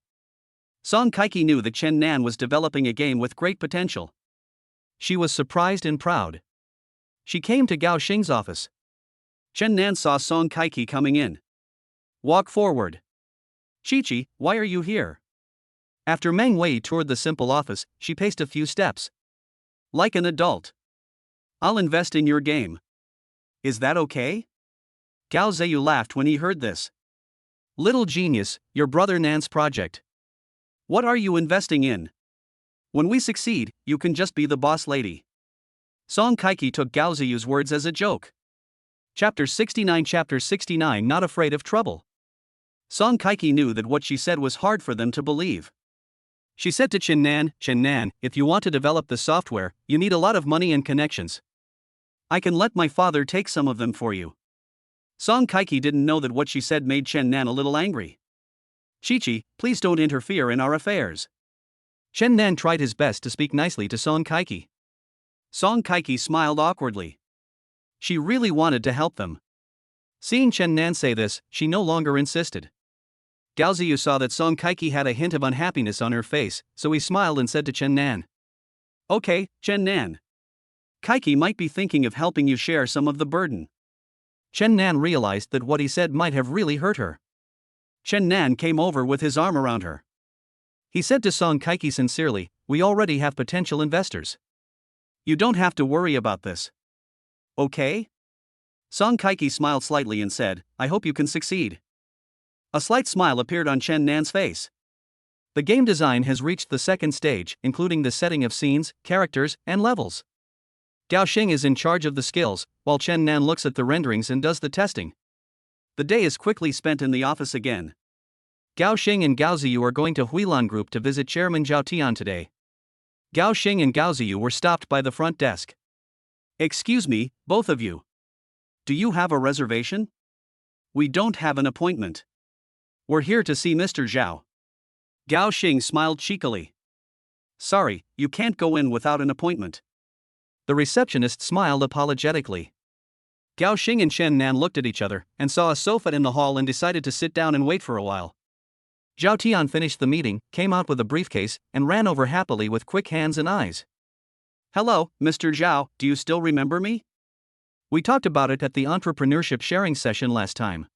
Song Kaiki knew that Chen Nan was developing a game with great potential. She was surprised and proud. She came to Gao Xing's office. Chen Nan saw Song Kaiki coming in. "Walk forward." "Chi-Chi, why are you here?" After Meng Wei toured the simple office, she paced a few steps. "Like an adult. I'll invest in your game. Is that okay?" Gao Ziyu laughed when he heard this. "Little genius, your brother Nan's project. What are you investing in? When we succeed, you can just be the boss lady." Song Kaiki took Gao Ziyu's words as a joke. Chapter 69 Not Afraid of Trouble. Song Kaiki knew that what she said was hard for them to believe. She said to Chen Nan, "If you want to develop the software, you need a lot of money and connections. I can let my father take some of them for you." Song Kaiki didn't know that what she said made Chen Nan a little angry. "Chi-Chi, please don't interfere in our affairs." Chen Nan tried his best to speak nicely to Song Kaiki. Song Kaiki smiled awkwardly. She really wanted to help them. Seeing Chen Nan say this, she no longer insisted. Gao Ziyu saw that Song Kaiki had a hint of unhappiness on her face, so he smiled and said to Chen Nan, "Okay, Chen Nan. Kaiki might be thinking of helping you share some of the burden." Chen Nan realized that what he said might have really hurt her. Chen Nan came over with his arm around her. He said to Song Kaiki sincerely, "We already have potential investors. You don't have to worry about this. Okay?" Song Kaiki smiled slightly and said, "I hope you can succeed." A slight smile appeared on Chen Nan's face. The game design has reached the second stage, including the setting of scenes, characters, and levels. Gao Xing is in charge of the skills, while Chen Nan looks at the renderings and does the testing. The day is quickly spent in the office again. Gao Xing and Gao Ziyu are going to Huilan Group to visit Chairman Zhao Tian today. Gao Xing and Gao Ziyu were stopped by the front desk. "Excuse me, both of you. Do you have a reservation?" "We don't have an appointment. We're here to see Mr. Zhao." Gao Xing smiled cheekily. "Sorry, you can't go in without an appointment." The receptionist smiled apologetically. Gao Xing and Chen Nan looked at each other and saw a sofa in the hall and decided to sit down and wait for a while. Zhao Tian finished the meeting, came out with a briefcase, and ran over happily with quick hands and eyes. "Hello, Mr. Zhao, do you still remember me? We talked about it at the entrepreneurship sharing session last time.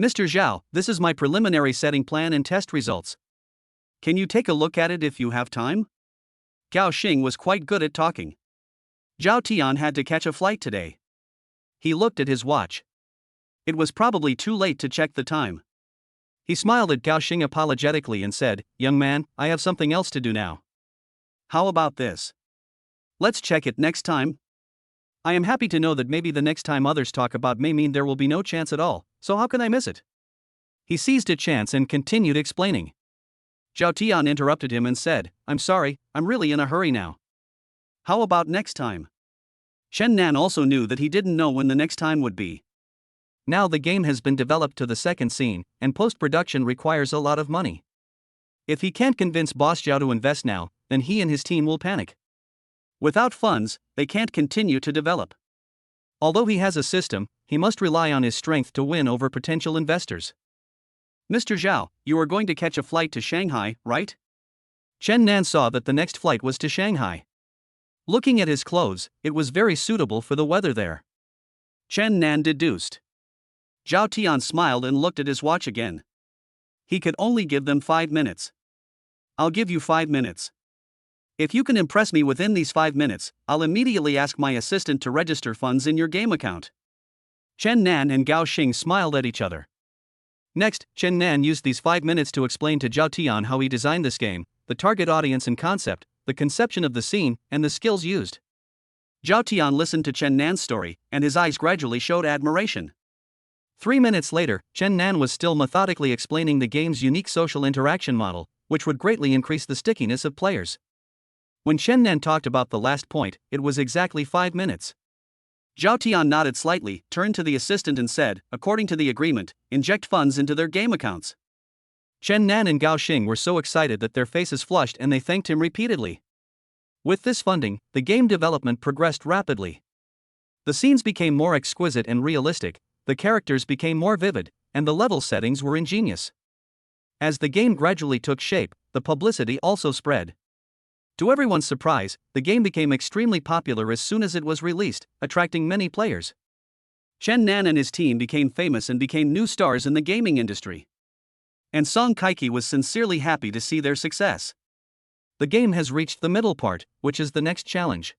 Mr. Zhao, this is my preliminary setting plan and test results. Can you take a look at it if you have time?" Gao Xing was quite good at talking. Zhao Tian had to catch a flight today. He looked at his watch. It was probably too late to check the time. He smiled at Gao Xing apologetically and said, "Young man, I have something else to do now." "How about this? Let's check it next time." "I am happy to know that maybe the next time others talk about may mean there will be no chance at all, so how can I miss it?" He seized a chance and continued explaining. Zhao Tian interrupted him and said, "I'm sorry, I'm really in a hurry now." "How about next time?" Chen Nan also knew that he didn't know when the next time would be. Now the game has been developed to the second scene, and post-production requires a lot of money. If he can't convince Boss Zhao to invest now, then he and his team will panic. Without funds, they can't continue to develop. Although he has a system, he must rely on his strength to win over potential investors. "Mr. Zhao, you are going to catch a flight to Shanghai, right?" Chen Nan saw that the next flight was to Shanghai. Looking at his clothes, it was very suitable for the weather there. Chen Nan deduced. Zhao Tian smiled and looked at his watch again. He could only give them 5 minutes. "I'll give you 5 minutes. If you can impress me within these 5 minutes, I'll immediately ask my assistant to register funds in your game account." Chen Nan and Gao Xing smiled at each other. Next, Chen Nan used these 5 minutes to explain to Zhao Tian how he designed this game, the target audience and concept, the conception of the scene, and the skills used. Zhao Tian listened to Chen Nan's story, and his eyes gradually showed admiration. 3 minutes later, Chen Nan was still methodically explaining the game's unique social interaction model, which would greatly increase the stickiness of players. When Chen Nan talked about the last point, it was exactly 5 minutes. Zhao Tian nodded slightly, turned to the assistant and said, according to the agreement, inject funds into their game accounts. Chen Nan and Gao Xing were so excited that their faces flushed and they thanked him repeatedly. With this funding, the game development progressed rapidly. The scenes became more exquisite and realistic, the characters became more vivid, and the level settings were ingenious. As the game gradually took shape, the publicity also spread. To everyone's surprise, the game became extremely popular as soon as it was released, attracting many players. Chen Nan and his team became famous and became new stars in the gaming industry. And Song Kaiki was sincerely happy to see their success. The game has reached the middle part, which is the next challenge.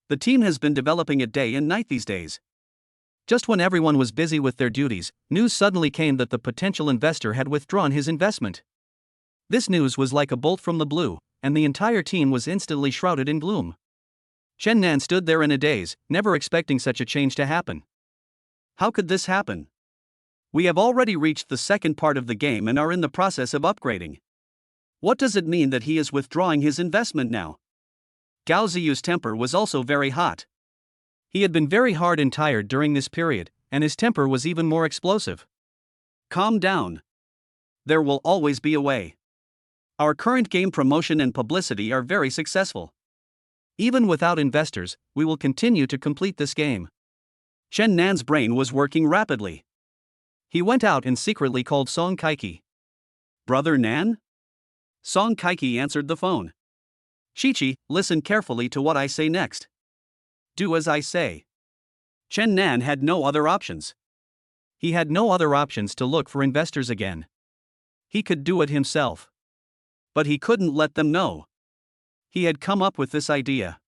The team has been developing it day and night these days. Just when everyone was busy with their duties, news suddenly came that the potential investor had withdrawn his investment. This news was like a bolt from the blue, and the entire team was instantly shrouded in gloom. Chen Nan stood there in a daze, never expecting such a change to happen. How could this happen? We have already reached the second part of the game and are in the process of upgrading. What does it mean that he is withdrawing his investment now? Gao Ziyu's temper was also very hot. He had been very hard and tired during this period, and his temper was even more explosive. Calm down. There will always be a way. Our current game promotion and publicity are very successful. Even without investors, we will continue to complete this game. Chen Nan's brain was working rapidly. He went out and secretly called Song Kaiki. Brother Nan? Song Kaiki answered the phone. Chi-Chi, listen carefully to what I say next. Do as I say. Chen Nan had no other options. He had no other options to look for investors again. He could do it himself. But he couldn't let them know. He had come up with this idea.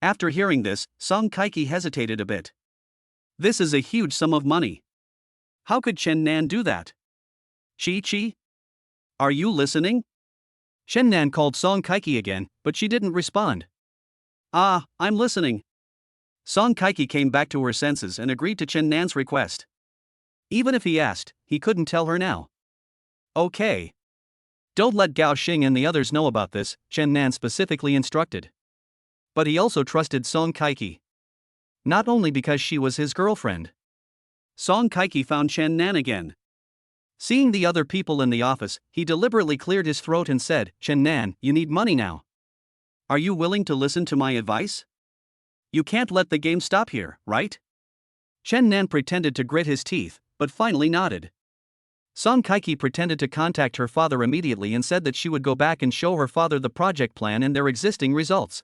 After hearing this, Song Kaiki hesitated a bit. This is a huge sum of money. How could Chen Nan do that? Chi-Chi? Are you listening? Chen Nan called Song Kaiki again, but she didn't respond. Ah, I'm listening. Song Kaiki came back to her senses and agreed to Chen Nan's request. Even if he asked, he couldn't tell her now. Okay. Don't let Gao Xing and the others know about this, Chen Nan specifically instructed. But he also trusted Song Kaiki. Not only because she was his girlfriend. Song Kaiki found Chen Nan again. Seeing the other people in the office, he deliberately cleared his throat and said, Chen Nan, you need money now. Are you willing to listen to my advice? You can't let the game stop here, right? Chen Nan pretended to grit his teeth, but finally nodded. Song Kaiki pretended to contact her father immediately and said that she would go back and show her father the project plan and their existing results.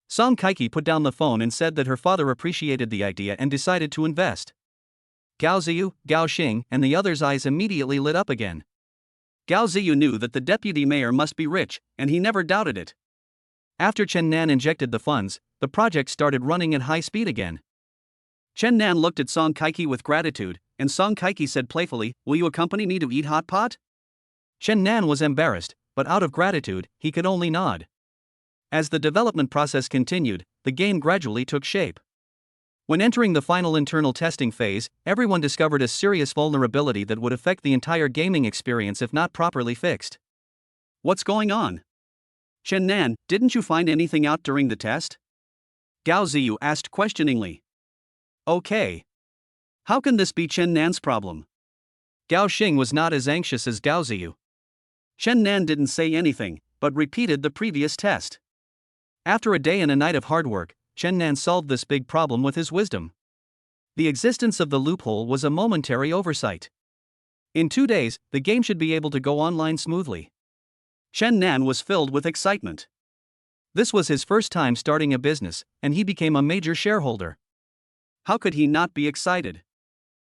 Song Kaiki put down the phone and said that her father appreciated the idea and decided to invest. Gao Ziyu, Gao Xing, and the others' eyes immediately lit up again. Gao Ziyu knew that the deputy mayor must be rich, and he never doubted it. After Chen Nan injected the funds, the project started running at high speed again. Chen Nan looked at Song Kaiki with gratitude, and Song Kaiki said playfully, "Will you accompany me to eat hot pot?" Chen Nan was embarrassed, but out of gratitude, he could only nod. As the development process continued, the game gradually took shape. When entering the final internal testing phase, everyone discovered a serious vulnerability that would affect the entire gaming experience if not properly fixed. What's going on? Chen Nan, didn't you find anything out during the test? Gao Ziyu asked questioningly. Okay. How can this be Chen Nan's problem? Gao Xing was not as anxious as Gao Ziyu. Chen Nan didn't say anything, but repeated the previous test. After a day and a night of hard work, Chen Nan solved this big problem with his wisdom. The existence of the loophole was a momentary oversight. In 2 days, the game should be able to go online smoothly. Chen Nan was filled with excitement. This was his first time starting a business, and he became a major shareholder. How could he not be excited?